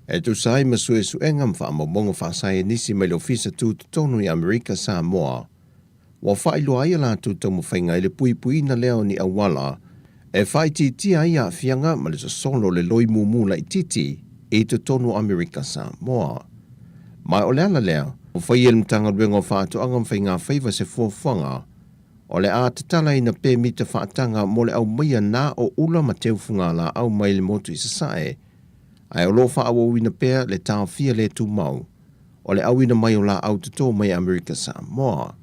e tu sai masue su engam whaamamongo whasai nisi mai lo fisa tu tonu i Amerika Samoa, wa whailu ai la tu tomu whainga i le pui na leo ni awala, e whai titi ai a whianga ma le solo le loi mumu la i titi e te tonu Amerika Samoa. Mai o leala lea, o whai el mtanga ruengo whātu angam whainga whaiva se fuawhanga, o le a tatala ina pē mita whaatanga mo le au maia nā o ula ma teufunga la au mai le motu i sasae, ai o lo whaawo ina pēr le tāo fia le tu mau, o le au ina mai o la au tato mai Amerika Samoa.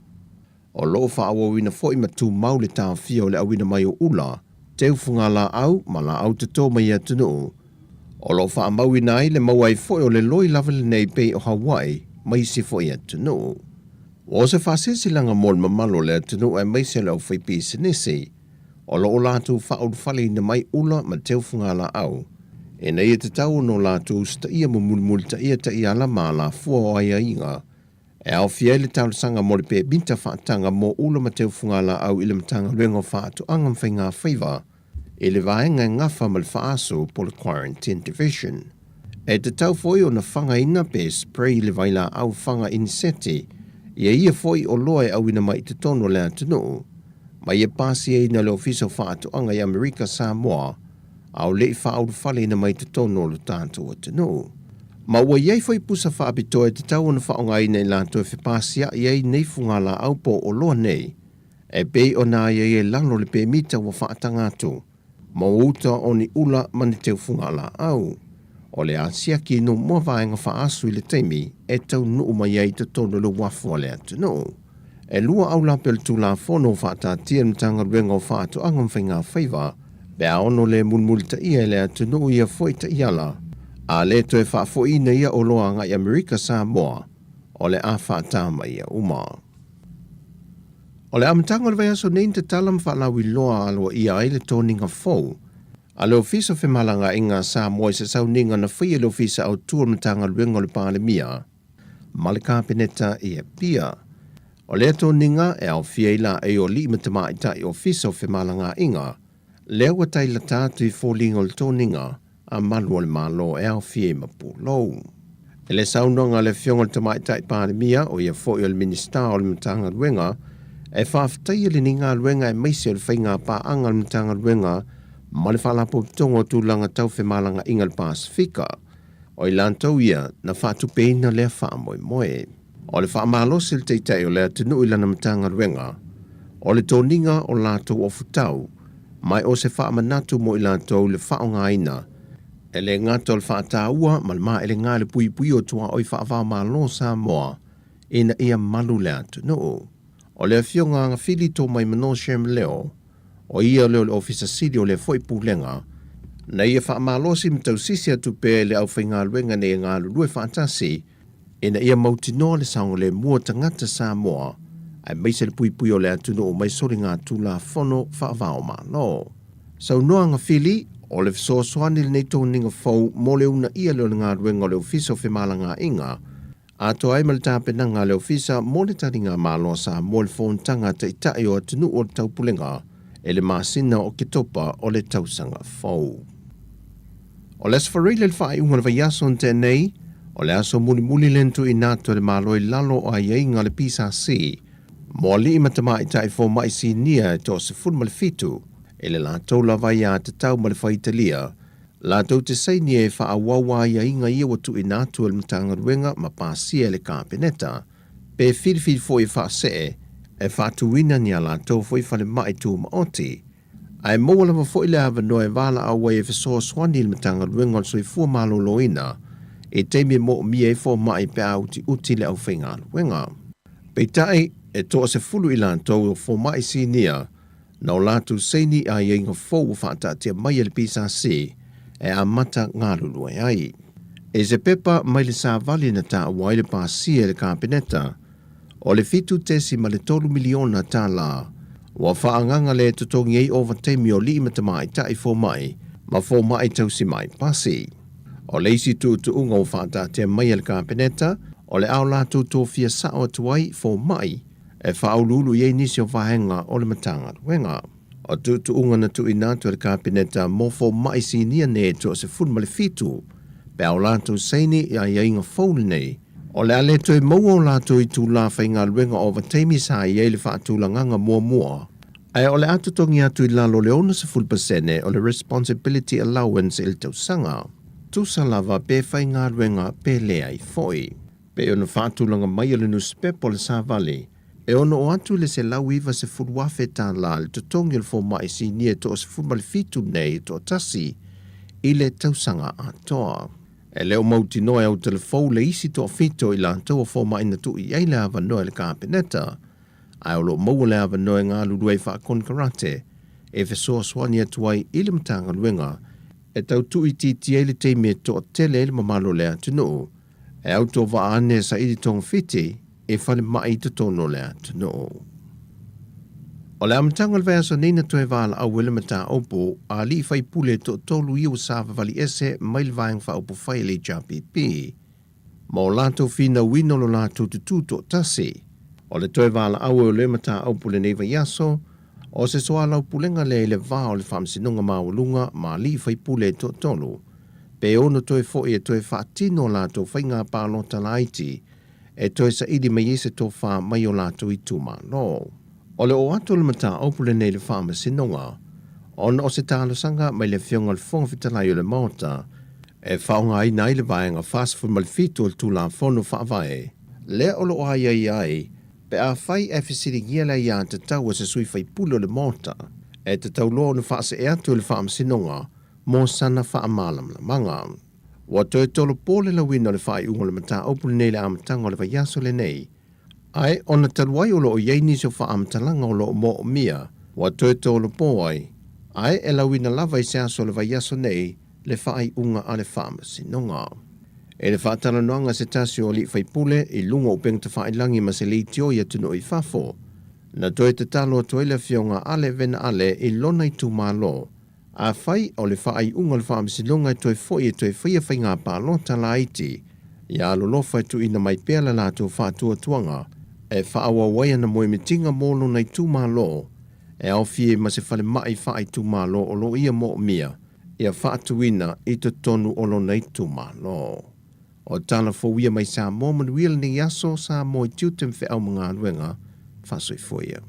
O lo whaawo ina fo ima tu mau le tāo fia o le au ina mai o ula, teufunga la au ma la au tato mai atunu. O lo wha maui nai le mauai foi o le loi lawale nei pei o Hawaii mai si foi atunu. O se whasisi langa mol mamalo le atunu e mai se lau whaipi sinisi. O lo o lātu whaurwhali na mai ula ma teufunga la au. E nei e te tau no lātu sta ia mumulmul ta ia la ma la fua o aia inga. E au fia le tau sanga mo le pe binta whaatanga mo ula ma teufunga la au ile mtanga luengo whaatu angam whainga whaiva. E le vaenga ngafa mal whaaso po le quarantine division. E te tau foi o na whanga ina pe spray le vaila au whanga inseti. Ia foi o loe au ina mai te tono le atunu. Mai e pasi e ina le ofiso whaatu anga i Amerika Samoa. Au le whaau whale ina mai te tono le tātou atunu. Ma ua iei fai pusa whaapitoe te tau ana whaongai nei lātou e whipasia iei nei fungala au po o loa nei. E pei o nā iei e lalo le pe mita wa whaatanga atu. Ma uta o ni ula mani teu fungala au. O le asia ki no mua vaenga whaasu i le teimi e tau nuu mai iei te tono le wafu le atu no. E lua au lapel tu la fono whaatatia mtanga ruenga o whaatu angam whainga whaiva. Bea ono le mulmulita ia le atu nuu ia foita iala. A le to e whaafoina ia o loa ngai Amerika Samoa, o le a whaatama ia uma. O le amtanga le vai aso nein te talam whaalawi loa aloa ia ai le tōninga fau. A le ofisa whemalanga inga Samoa i se sauninga na whai le ofisa au tua mtanga luenga le pālemia. Malika peneta ia pia. O le tōninga e au fiaila e o li matama ita i ofisa o whemalanga inga. Lea watai la tātu i fōlinga le tōninga. A malua le malo e au fie mapulou. E le saunonga le fionga le tamaitai pandemia o ia fo i le minista o le mtanga luenga, e whaafitai le ninga luenga e meisi o le whainga pa anga le mtanga luenga ma le whalapo tongo tūlanga tau whemalanga inga le Pasifika. O i lantou ia na whaatupeina lea whaamoe moe. O le whaamalosi le teitai o lea tunu i lana mtanga luenga. O le tōninga o lātou o futau, mai o se whaamanatu mo i lantou le whaonga ina. E le ngata o le whaataua, malma e le ngā le pui pui o tua oi whaavao malo Samoa, ina ia malu le atu no. O le fionga ngā whili tō mai mano shem leo, o ia leo le ofisa sidi o le foi pūlenga, na ia whaamalosi mtau sisi atu pe le au whainga luenga ne ngā lulue whaatasi, ina ia mautinoa le saunga le mua tangata Samoa, ai meise le pui pui o le atu no o mai sori ngā tūla whono whaavao malo. Sau noa ngā whili, o le fisoasoani le nei tōninga fau mo le una ia leo ngā ruenga o le ofisa o whemalanga inga, a to ai mal tāpenanga le ofisa mo le taringa māloa sa mo le whoontanga te itai o atunu o le taupulenga e le māsina o ke topa o le tausanga fau. O le asfarile le whaai unga le vaiaso nte nei, o le aso muli muli lentu i nato le māloi lalo o ai inga le PSC, mo li imatama itai fo mai si nia e to se fulma le fitu, e le lātou la vai a te tau ma le whaitalia, lātou te seini e wha awawa ia inga ia watu i nātu e mtanga ruenga ma pāsia le kāpeneta, pe whiriwhiri fo i wha see, e wha tuina ni a lātou fo i whale mai tū ma oti. Ai moa lava fo i le awa noe wala awa e whasoa swani le mtanga ruenga o soifua malo loina, e teimi mo mi e fo mai pe auti uti le au whainga ruenga. Peitai e toa se fulu i lātou o fo mai si nia, na o lātu seini a ienga fōu whaatatia mai le PSC e a mata ngā lulua ai. E se pepa mai le sā vali na tā wai le pāsia le kāpeneta, o le fitu tesi ma le 3 miliona tā la, wa whaanganga le tutongi ei over teimi o li matamai tai fō mai, ma fō mai tausi mai pasi. O le isi tu unga o whaatatia mai le kāpeneta, o le au lātu tō fia sao tuai fō mai, e whaululu iei nisi o whahenga o le matanga ruenga. O tu unga na tu inatu e le kāpeneta mo fo mai si nia ne to se fulma le fitu, pe au lātou seini ia inga fōle nei, o le ale to e mau o lātou i tū la whainga ruenga o teimi sa iei le whaatulanganga mua. Ai o le atutongi atu i lalo le ona se fulpasene o le responsibility allowance il tau sanga. Tu sa lava pe whainga ruenga pe lea i foi. Pe ona whaatulanga mai o le nuspepo le sa vali, e ono o atu le se lau iwa se furuafe tā la le tutongi le fō mai si nia to se furmali fitu nei to tasi i le tausanga atoa. E leo mauti noe au telefou le isi to fito i la antoa fō mai na tu i eile ava noe le kāpeneta. Ai o lo mau le ava noe ngā luruai wha konkarate e fesoa swani atuai i le matanga luenga e tau tu i titi eile teime to tele ele mamalo le atunu e au to wa ane sa ili tong fiti e whale mai te tono le atu no. O le amatanga le vea nina toe wala au wele mata opo a li fai pule to tolu iu sawa vali ese mai le vaeng wha opo fai le JPP. Ma o lato fina wino lo lato tutu to tasi. O le toe wala au o le mata opo le neva yaso, o se soa lau pulenga le vao le whamsinunga maulunga ma li fai pule to tolu. Pe ono toe fo e toe whaatino lato fai ngā pālo talaiti, e toi sa idi mai ese tō wha mai o lātou i tūma no. O le o ato le mata opule nei le wha masinonga, ona o se tālo sanga mai le fionga le whonga whitalai o le maota, E whaonga ai nai le vaenga fast food malfitu o tula fono whaavae. Le olo ai, pe a whai e whisiri ngia le ia te tau se sui whai pulo le mota, e te tau loa na whaase e atu le whaamsinonga, mō sana whaamalam la manga. Wa toi tolo pōle la wina le whai ungo le mata opul nei le amatanga le vaiaso le nei. Ai, ona taluai o lo o yeini so whaamatanga o lo o mo o mia, wa toi tolo pōai. Ai, e la wina lava i se aso le vaiaso nei, le whai unga a le whaamasinonga. E le whaatala noanga se tasi o li whaipule i lunga o peng te whailangi ma se li tio i atunu i whafo. Na toi te talo toi le fionga ale vena ale i lona i tu malo. A whai o le whai unga le whaamisinonga i toi foi e toi whaia whai ngā pālota la iti. Ia alolofa tu ina mai pēla la tu whātua tuanga. E whaawa waia na moe mitinga mōlo nei tu malo. E au fie ma se whale mai whai tu malo o lo ia mo mia. Ia whaatuina i te tonu o lo nei tu malo. O tala fōwia mai Samoa manuia ni aso Samoa i tiutem whi au mga aluenga soifua.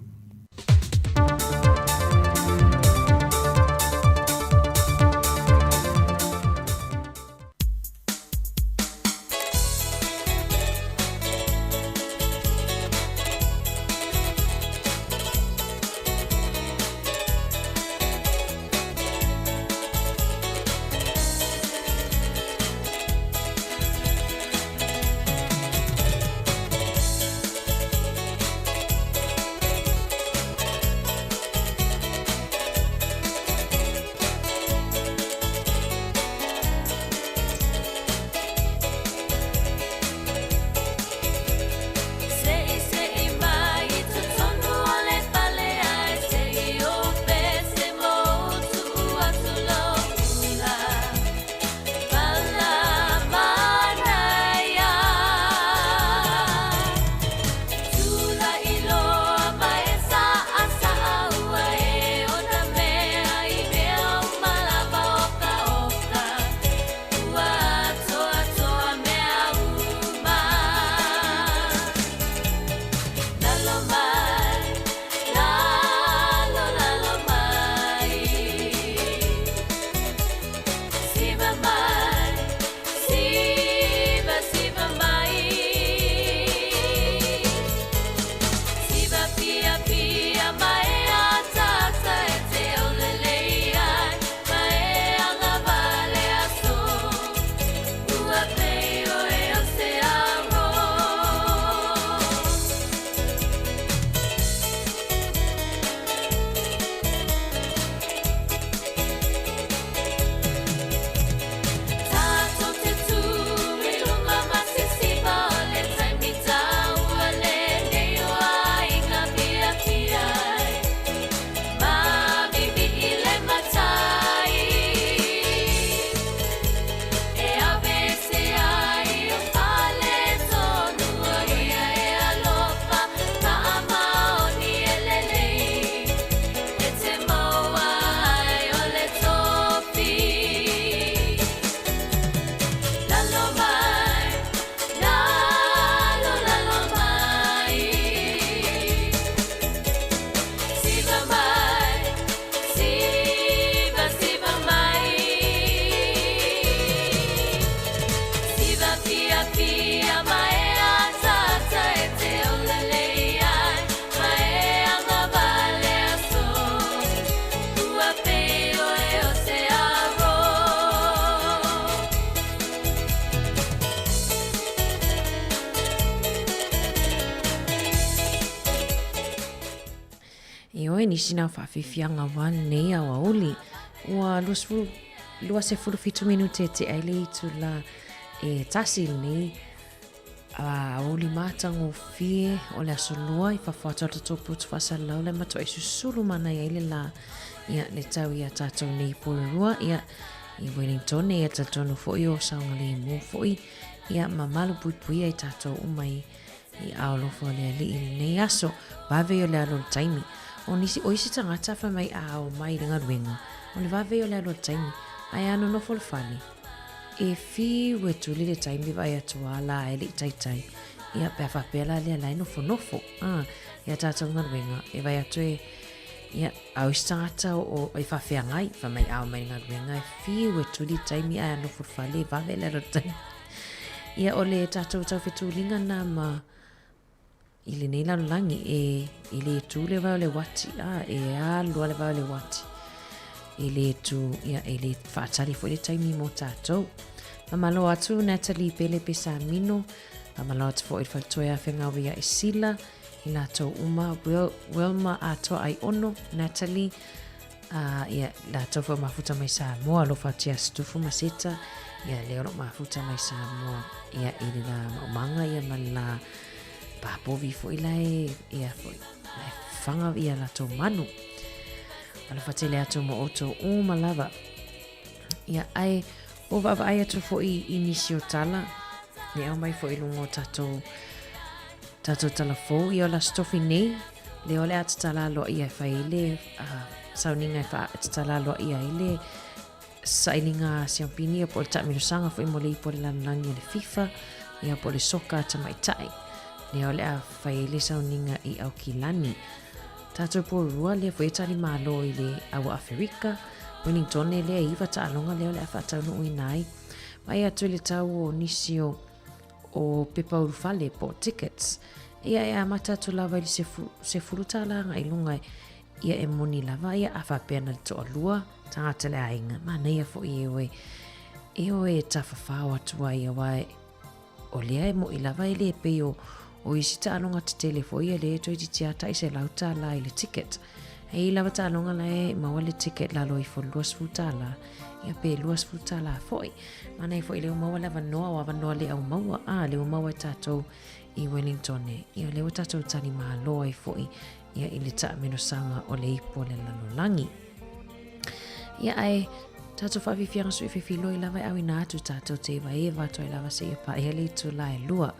ni sina whawhiwhianga wan nei au aoli. Ua lua se furu fitu minute te aile tu la e tasil nei aoli mātango fie o le asolua I whawhatata tōpu tu whasalau le mato e susuru mana I aile la ia le tau ia tātou nei pōrerua ia I Wellington ia tātou fo I o saunga le mō fo I ia mamalu puipui ai tātou umai I aolofo le ali nei aso vawe o le alo taimi o nisi o isi tangata wha mai ao mai ringa ruenga o le vawe o le alo taimi ai ano nofo le whani e fi wetuli le taimi vai atua la e li taitai ia pe whapela le alai nofo ia tātou ngā ruenga e vai atu Ia, au stata o i whawhiangai, whamai au mai ngā ruenga, whiu e tuli taimi ai anu furwhale, wawe lero taimi. Ia ole tātou tau whetūlinga nā ma i le nei langi i le tū le wau le wati, e alua le wau le wati. I le tū, ia e le whaatari fo le taimi mo tātou. Mamalo atu Natalie Pele Pesa Mino, mamalo atu fo i whaltoia whengawi a Isila, i lātou uma, Wilma atoa ai ono, Natalie, ia lātou fo mafuta mai Samoa, lo whatia stufu maseta, ia leo lo mafuta mai Samoa, ia i le la maumanga, ia man la papovi fo i lai, ia fo i whanga ia lātou manu. Ala whatele atu mo oto o malava. Ia ai, o vava ai atu fo i inisio tala, ni au mai fo i lungo tatou tala fo, i o la stofi nei, le ole atu tala lo ia whaile, sauninga i wha atu tala lo ia ile, sailinga siampini, po le tamino sanga fo i mole i po le lanangi le FIFA, ia po le soka tamaitai, le ole a whaile sauninga i au kilani. Tātou po rua lea fo e tali malo i le awa Afrika, Wellington e lea iwa ta alonga leo lea whatau no uinai. Mai atu le tau o nisio o pepa urufale po tickets. Ia e amata tu lava ili se furutala nga ilunga ia e moni lava ia a whapena le toa lua, tangata le ainga. Mana ia fo i ewe e tawhawhawa tua ia wae o lea e mo i lava i le peo o isi ta alonga te telefo ia le toi ti tiata i se lauta la i le ticket. Hei lava ta alonga la e maua le ticket la loi fo luas futa la. Ia pe luas futa la foi. Mana i foi leo maua lava noa o ava noa le au maua. Leo maua i tatou i Wellington e. Ia leo tatou tani maa loa i foi. Ia i le taa meno sanga o le ipo le lalolangi. Ia ai tatou whawhiwhianga sui whiwhilo i lava i au ina atu tatou te iwa e vato i lava se i pa ia le tu la e lua.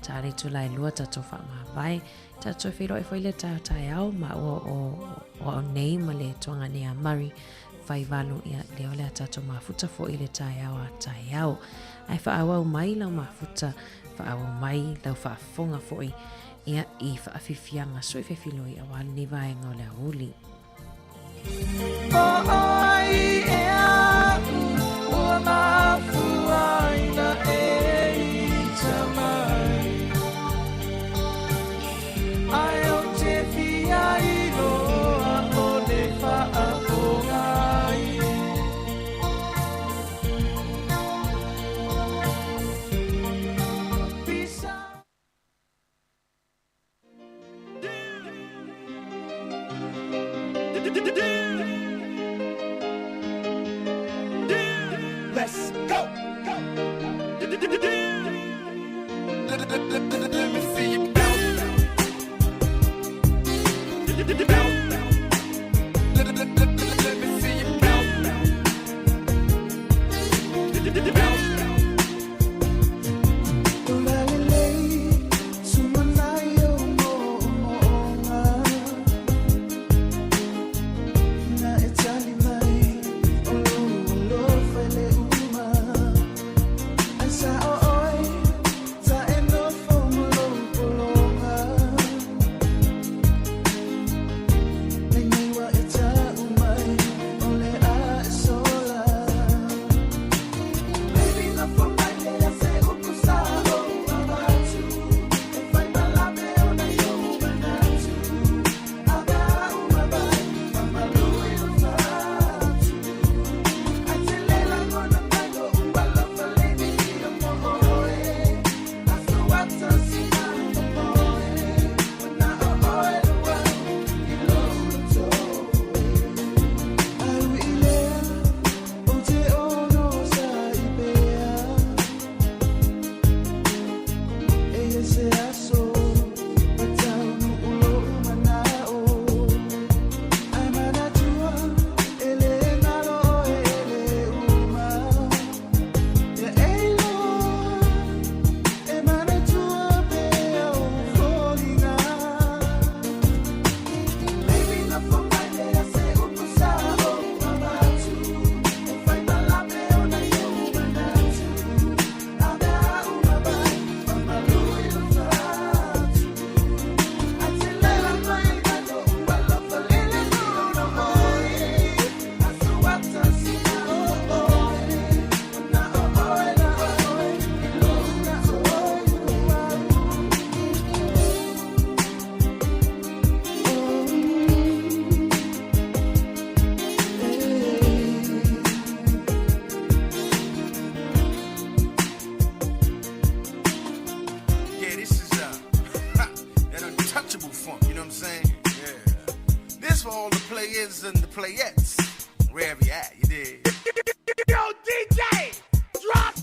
Tare tu lai lua tatou wha vai, tatou whiro e whaile tau tai au, ma o nei ma le tuanga nea mari, whai walu ia leo lea tatou mafuta fo i le tai au a tai au. Ai wha awau mai lau mafuta, wha awau mai lau wha fonga fo i, ia i wha awhiwhianga sui whiwhilo i awal ni vai ngau lea uli. Ua mafuaina e tamai. Ai o te fia i loa o ne whaapongai. Let's go! Let me see you bounce. Let me see you bounce. for all the players and the playettes. Wherever you at, you dig? Yo, DJ! Drop!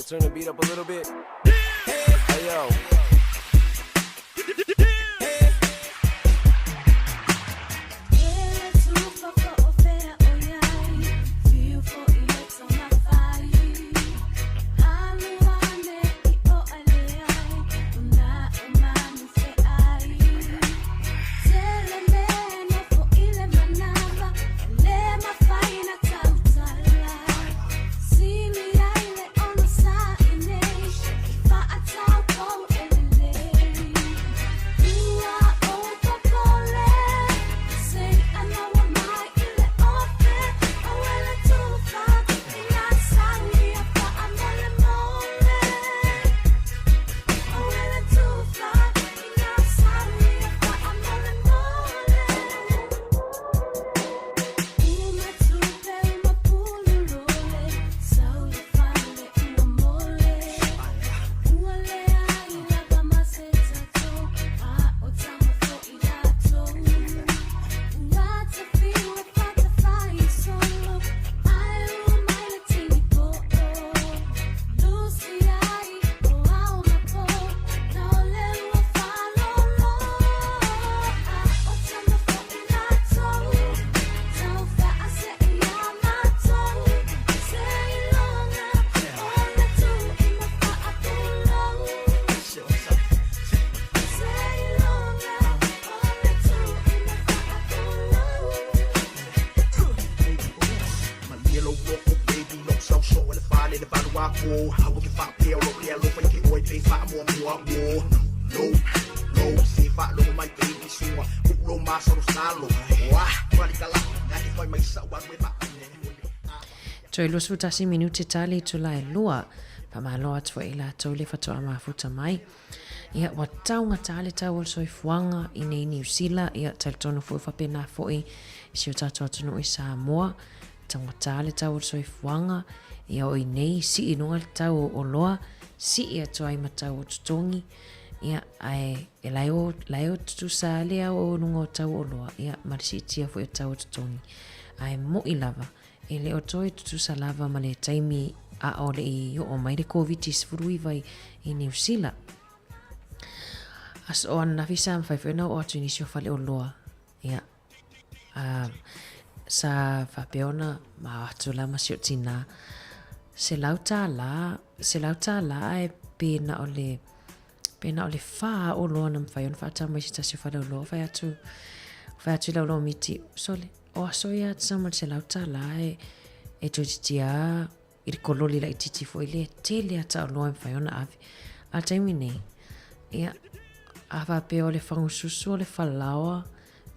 Turn the beat up a little bit. Hey, yo. See me, I let on the side, and le le palo wa ko ha wo ke fa pe o lo ke lo pa ke oi pe fa mo no se fa lo mai pe di sua lo ma so salo wa pa di kala na di foi mai sa wa we ba Toi lo su tasi minute tali tu lai lua pa malo atu e la tau le fatoa mafuta mai. Ia wa taunga tale tau o soifuanga i nei New Zealand ia talitono fo fa pena fo i si o tatu atu i Samoa. Taunga tale tau o soifuanga ia o i nei si inunga tau o loa si ia toai matau o tutongi ia ai e lai o tutu sa lea o nunga o tau o loa ia marisi tia fo i tau o tutongi. Ai mo i lava e le o toi tutu sa lava ma le taimi a o le i o mai le COVID-19 vai i New Zealand. As o ana fisa fai fena o atu inisio fale o loa. Ia. Sa fapeona ma atu la masio tina. Se lauta la e pena o le fa o loa nam fai on fata mai sita si fale o loa fai atu la o loa miti sole. O aso ia tsama se lauta la e tujitia i kololi la i titi fo ile tele ata o loa fai ona ave. A taimi nei. Ia. Awa pe o le whangususu o le whalawa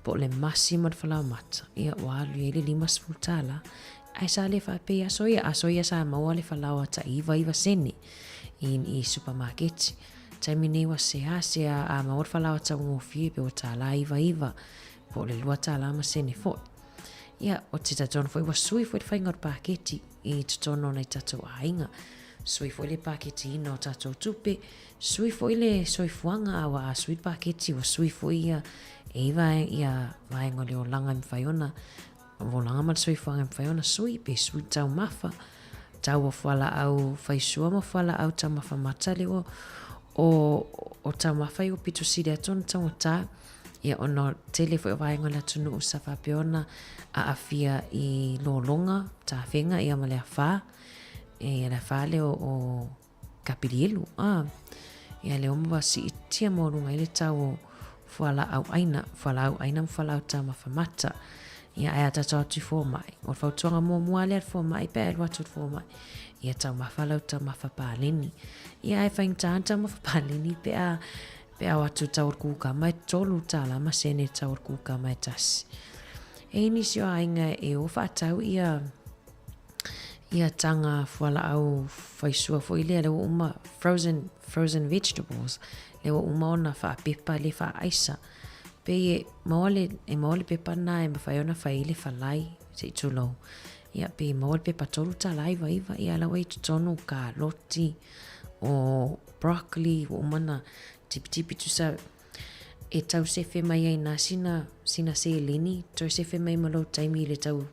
po le masi ma le whalawa mata. Ia walu e le 5 sputala. Ai sa le whape asoia sa maua le whalawa ta iwa sene i supermarket. Taimi nei wa se a maua le whalawa ta ngofie pe o ta la iwa po le lua ta la ma sene fo. Ia o te tatono fo i wa sui fo i whainga o paketi i tatono nei tatou ainga. Sui fo le paketi ina o tatou tupe. Sui fo le soifuanga awa a sui paketi wa sui fo ia iwa ia vaenga le o langa mwhaiona. O langa ma le soifuanga mwhaiona sui pe sui tau mafa. Tau o whala au whaisua mo whala au tau mafa mata le o tau mafa i o pito siri atona tau o ta. Ia ono tele fo i vaenga le atunu o safa peona a afia i lolonga ta whenga ia ma le awha. E la fale o kapirielu ia le omu wasi i tia morunga i le tau whala au aina mwhala au tau mawhamata ia ai atata atu fo mai o whautonga mua le fo mai pe elu atu fo mai ia tau mawhala au tau mawhapaleni ia ai whaingtahan tau mawhapaleni pe a watu tau kuka mai tolu tala ma sene tau kuka mai tasi e nisi o ainga e o whaatau ia tanga whala au whaisua fo ile le uma frozen vegetables le uma ona wha pepa le wha aisa pe e maole pepa na e mawhaiona whai le whalai se tulo ia pe maole pepa tolu ta laiva iwa ia la wei tutonu ka loti o broccoli o umana tipi tu sa e tau sefe mai ai na sina se eleni tau sefe mai malo taimi le tau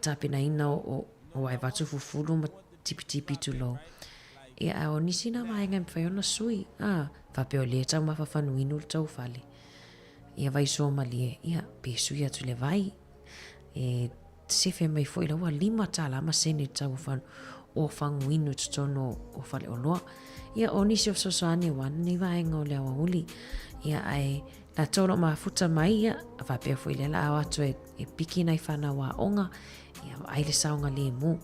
tapina ina o ai watu fufulu ma tipi tu lo. Ia ao nisi na maenga mwhaiona sui. Whapeo le tau mawhawhanu inu le tau whale. Ia vai so malie. Ia pe sui atu le vai. E sefe mai fo ila ua 5 tala ama sene tau whanu o whangu inu tutono o whale o loa. Ia o nisi o sosoane wan ni vaenga o le awa uli. Ia ai la tolo mafuta mai ia. Whapeo fo ila la awatu e piki nai whana wa onga. Ia ai le saunga le mu.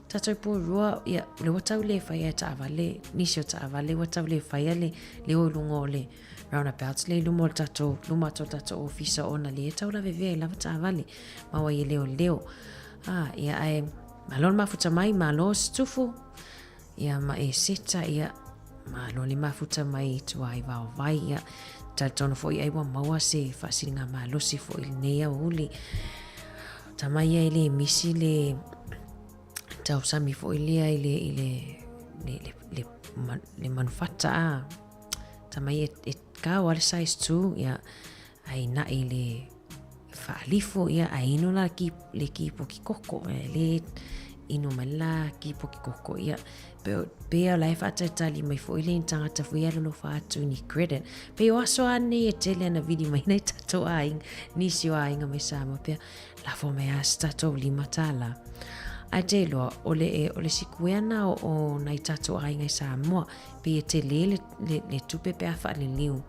Tatou po rua ia le watau le whaia ta avale nisi o ta avale watau le whaia le o lungo le roundabouts le lumo tatou lumato tatou ofisa ona le tau la veve la ta avale ma wa leo ia ai malon mafuta mai malo stufu ia ma e seta ia malo le mafuta mai tu ai vai ia tatou fo ia wa maua se fasilinga malo si fo il nea uli tamai ai le misi le tau sami fo ilia le manufata tamai e kau al size 2 ia ai na le faalifo ia ai ino la le kipo ki koko le ino mala kipo ki koko ia pe la fata tali mai fo ile tanga ta fo ia lo fatu ni credit pe o aso ane e tele na video mai nei tato ai ni si ai nga mai sama pe la fo me asta to lima tala a te loa o le sikuena o nai tato ai ngai Samoa pe te le tupe pe a wha le liu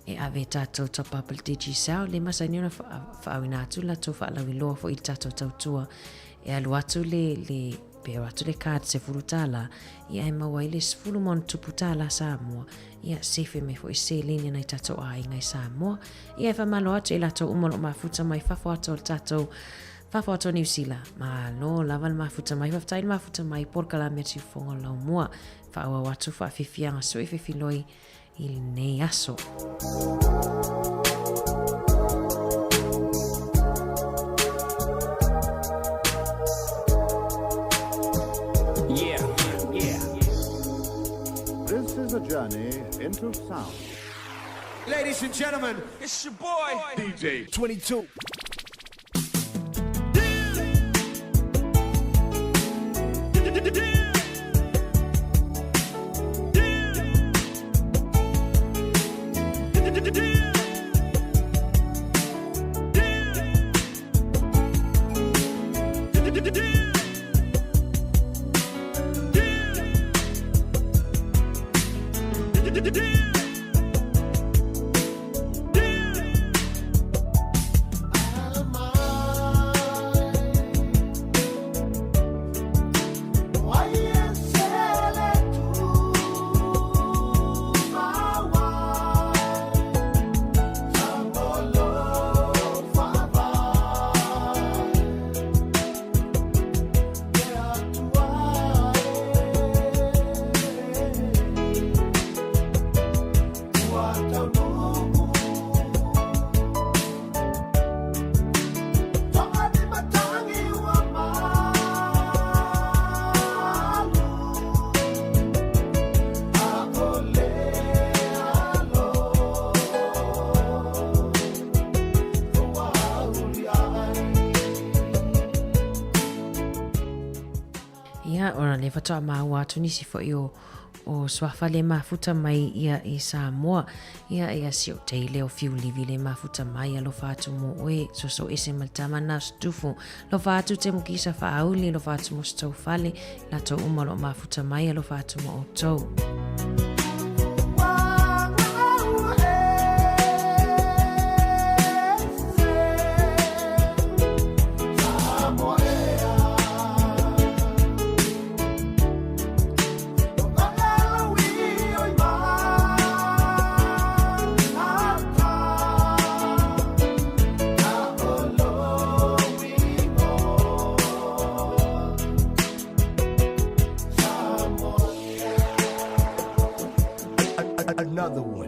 e ave tato top up le digi sao le masani ona wha awina atu la to wha lawi loa fo i tato tautua e alu atu le pe atu le kad se furutala ia e mawaile sfulu mon tuputala Samoa ia sefe me fo ise lini na tato ai ngai Samoa ia fa malo atu ila to umolo mafuta mai fafo atu tato fafo atu New Zealand ma no laval mafuta mai faftai mafuta mai por kala meti fonga la mua fa wa watu fa fifianga so ife filoi il ne aso. This is a journey into sound. Ladies and gentlemen, it's your boy, DJ 22. Ora le fatoa maua atu nisi fo o swafa le mafuta mai ia i Samoa ia si o teile o fiu livi le mafuta mai alo fatu mo oe so ese maltama na stufu lo fatu te mukisa fa auli lo fatu mo stau fale la to umalo mafuta mai alo fatu mo o tau. Another one.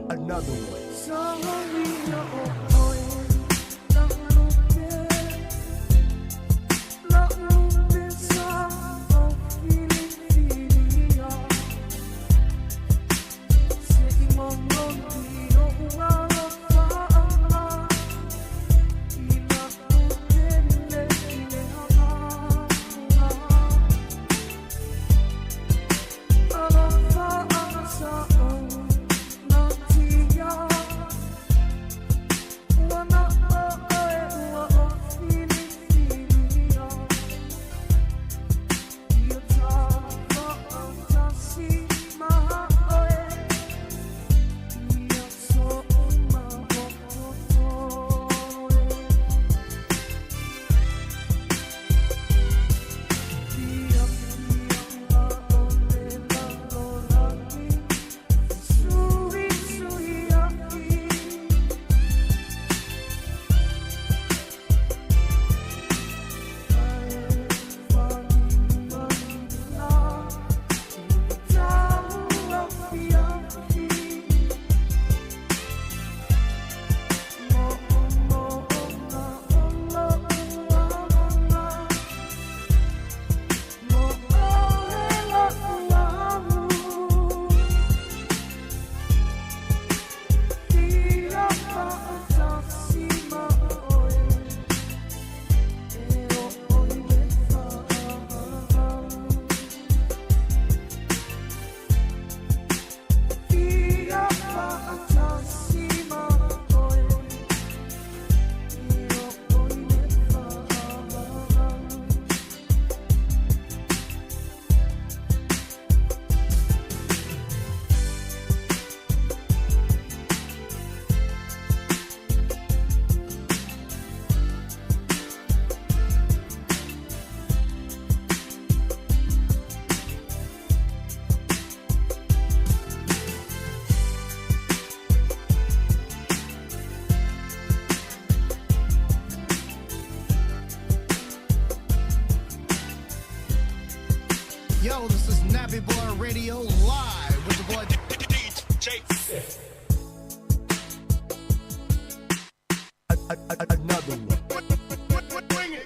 Nappy Boy Radio live with the boy DJ. Another one. Bring it.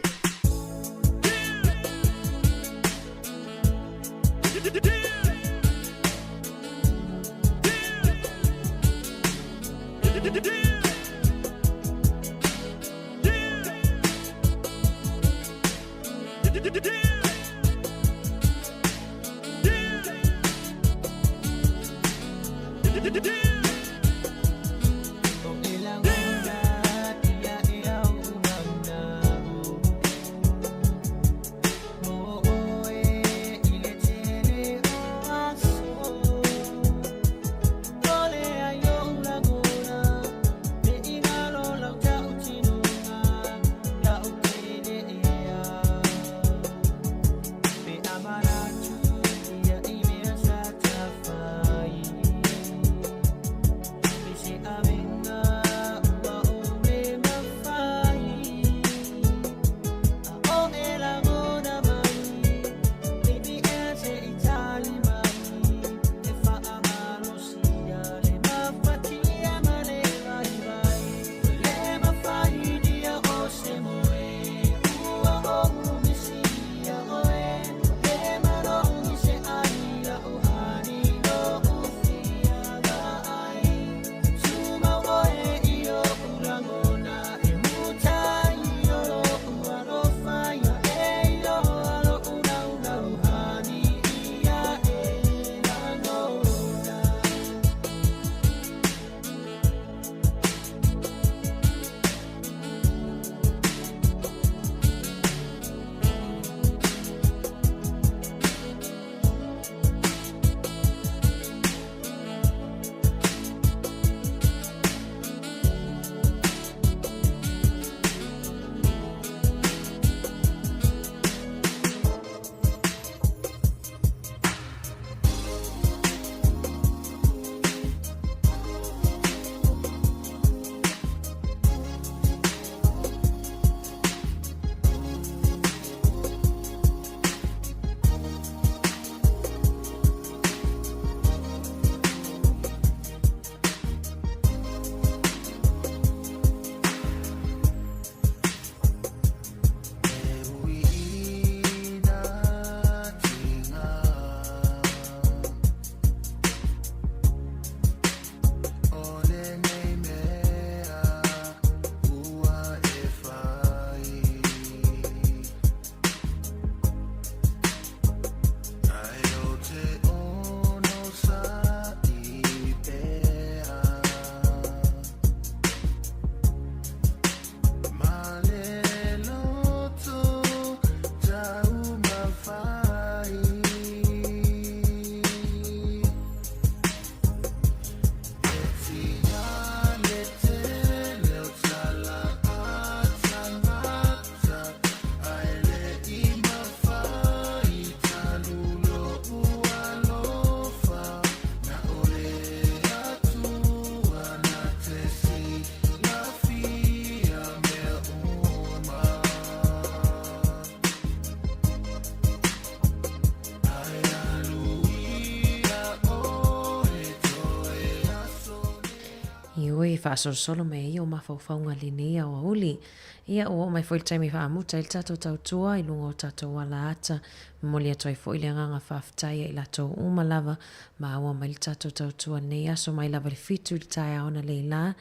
Iwe whaasolo me i o mawhauwhaunga linea o auli. Ia o mai fwoi taimi whaamuta il tato tautua i lungo tato wala ata. Moli atoi fwoi le nganga whaaftaia i lato umalava. Ma awa mai il tato tautua nei aso mai lava le fitu il tai aona leila.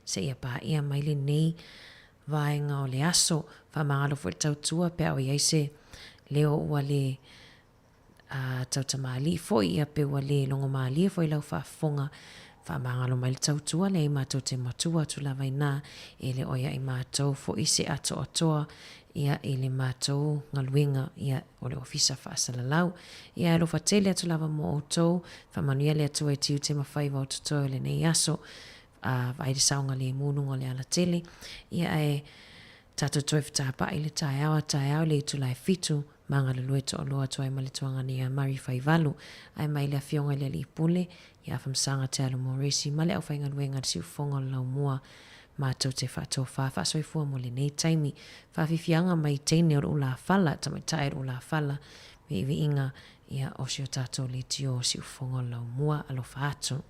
Se ia pa ia mai le nei vaenga o le aso. Whamangalo fwoi tautua pe au iaise. Leo ua le tauta maali fwoi ia pe ua le longo maali fwoi lau whaafonga. Whamangalo mai le tautua le i mātou te matua tu lava ina e le oia i mātou fo ise ato atoa ia i le mātou ngaluinga ia o le ofisa whaasalalau ia alo whatele atu lava mo o tou whamanuia le atua e tiu te mawhai wau tutoe le nei aso vai le saunga le mununga le ala tele ia e tato toi whtapa i le tae au le itu lai fitu manga le lueto o loa toa i malituanga ni a Mari Whaivalu ai mai le awhionga le li pule ia whamsanga te alo moresi male au whainga luenga si ufonga lau mua mātou te whato wha soifua mo le nei taimi whawhiwhianga mai teine o ula whala tamai tae o ula whala me iwi inga ia o si o tātou li tio si ufonga lau mua alo whaatu.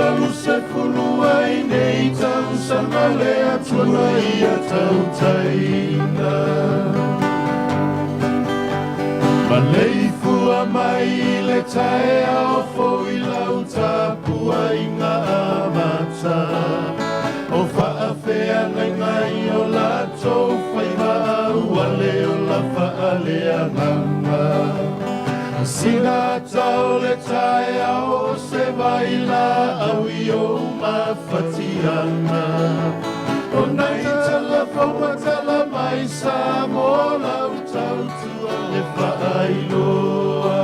lalu se fulua I nei tau sanga le atua ia tau taina. Ma lei fua mai le tae ao fo I lau tapua I ngā amata. O whaafea ngai ngai o lātou whaiva ua leo la whaalea nganga. Sina tau le tae ao se vaila au I o mawhatianga. O nai tala whaua tala mai Samoa lau tau tua le whaailoa.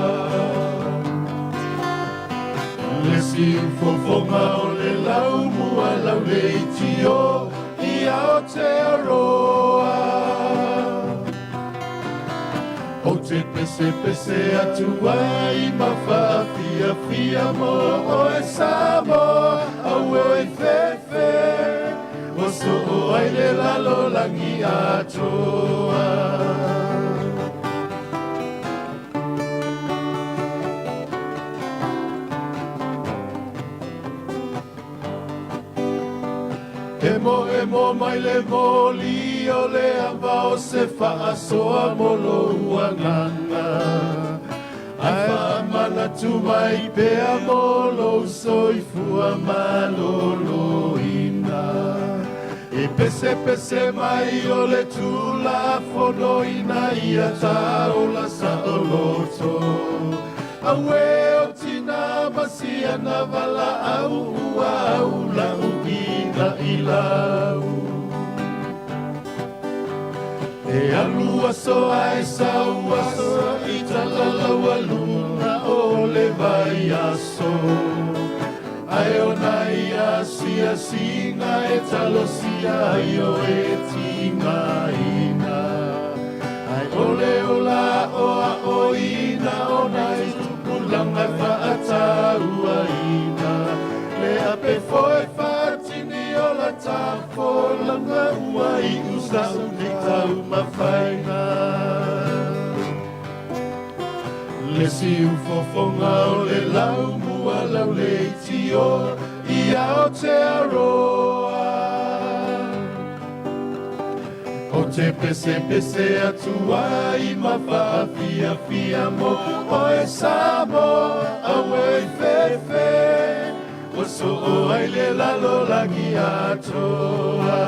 Le siu fofonga o le lau mua lau le itio I ao te aroa. O te pese pese atua I mawhaafia fia mo o e Samoa au e fefe. O so o ai le lalo langi atoa. E mo mai le moli o le ava o se whaasoa molo uanganga. Ai whaamana tu mai pea molo soifua malolo ina. E pese pese mai o le tula fono ina ia taola sa o loto. Awe o tina masia na vala au ua au lau ina I lau. E alua so ai saua so I talalau aluna o le vai aso. Ai o nai a sia singa e talosia I o e tinga ina. Ai ole ola o a o ina o nai tupulanga whaataua ina. Le ape foe whaatini o la tāwho langa ua I usa uni tau mawhainga. Le siu fofonga o le lau mua lau le tio I ao te aroa. O te pese pese atua I mawhaafia fia mo o e Samoa au e fefe. O so o ai le lalo lagi atoa.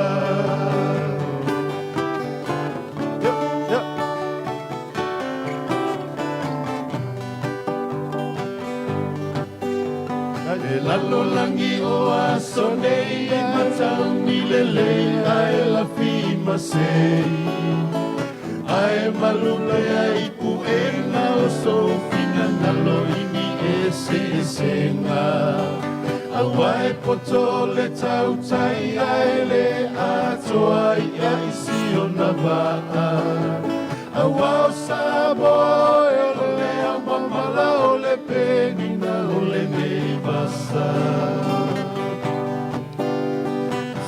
Le lalo langi o aso nei matau ni lele ai la fima sei. Ai malule ai puena o so fina nalo ini ese esenga. Awai poto le tau tai ai le atoa I isi o na waa. Awao Samoa e o le amamala o le penina o le nevasa.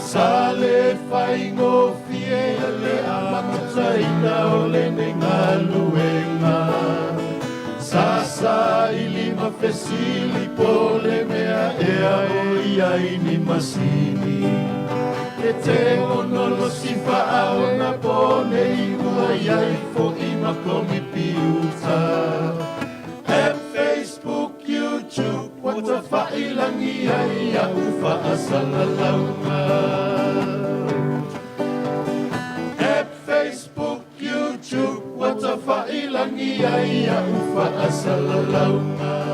Sa le whaingo fie le amataina o le nengaluenga. Sasa I lima fesili po le mea ea o ia ini masini. E te onolo si whaao na pone I ua iai fo I makomi piuta. App, Facebook, YouTube, wata whailangi ai a uwha asala launga. App, Facebook, YouTube, wata whailangi ai a uwha asala launga.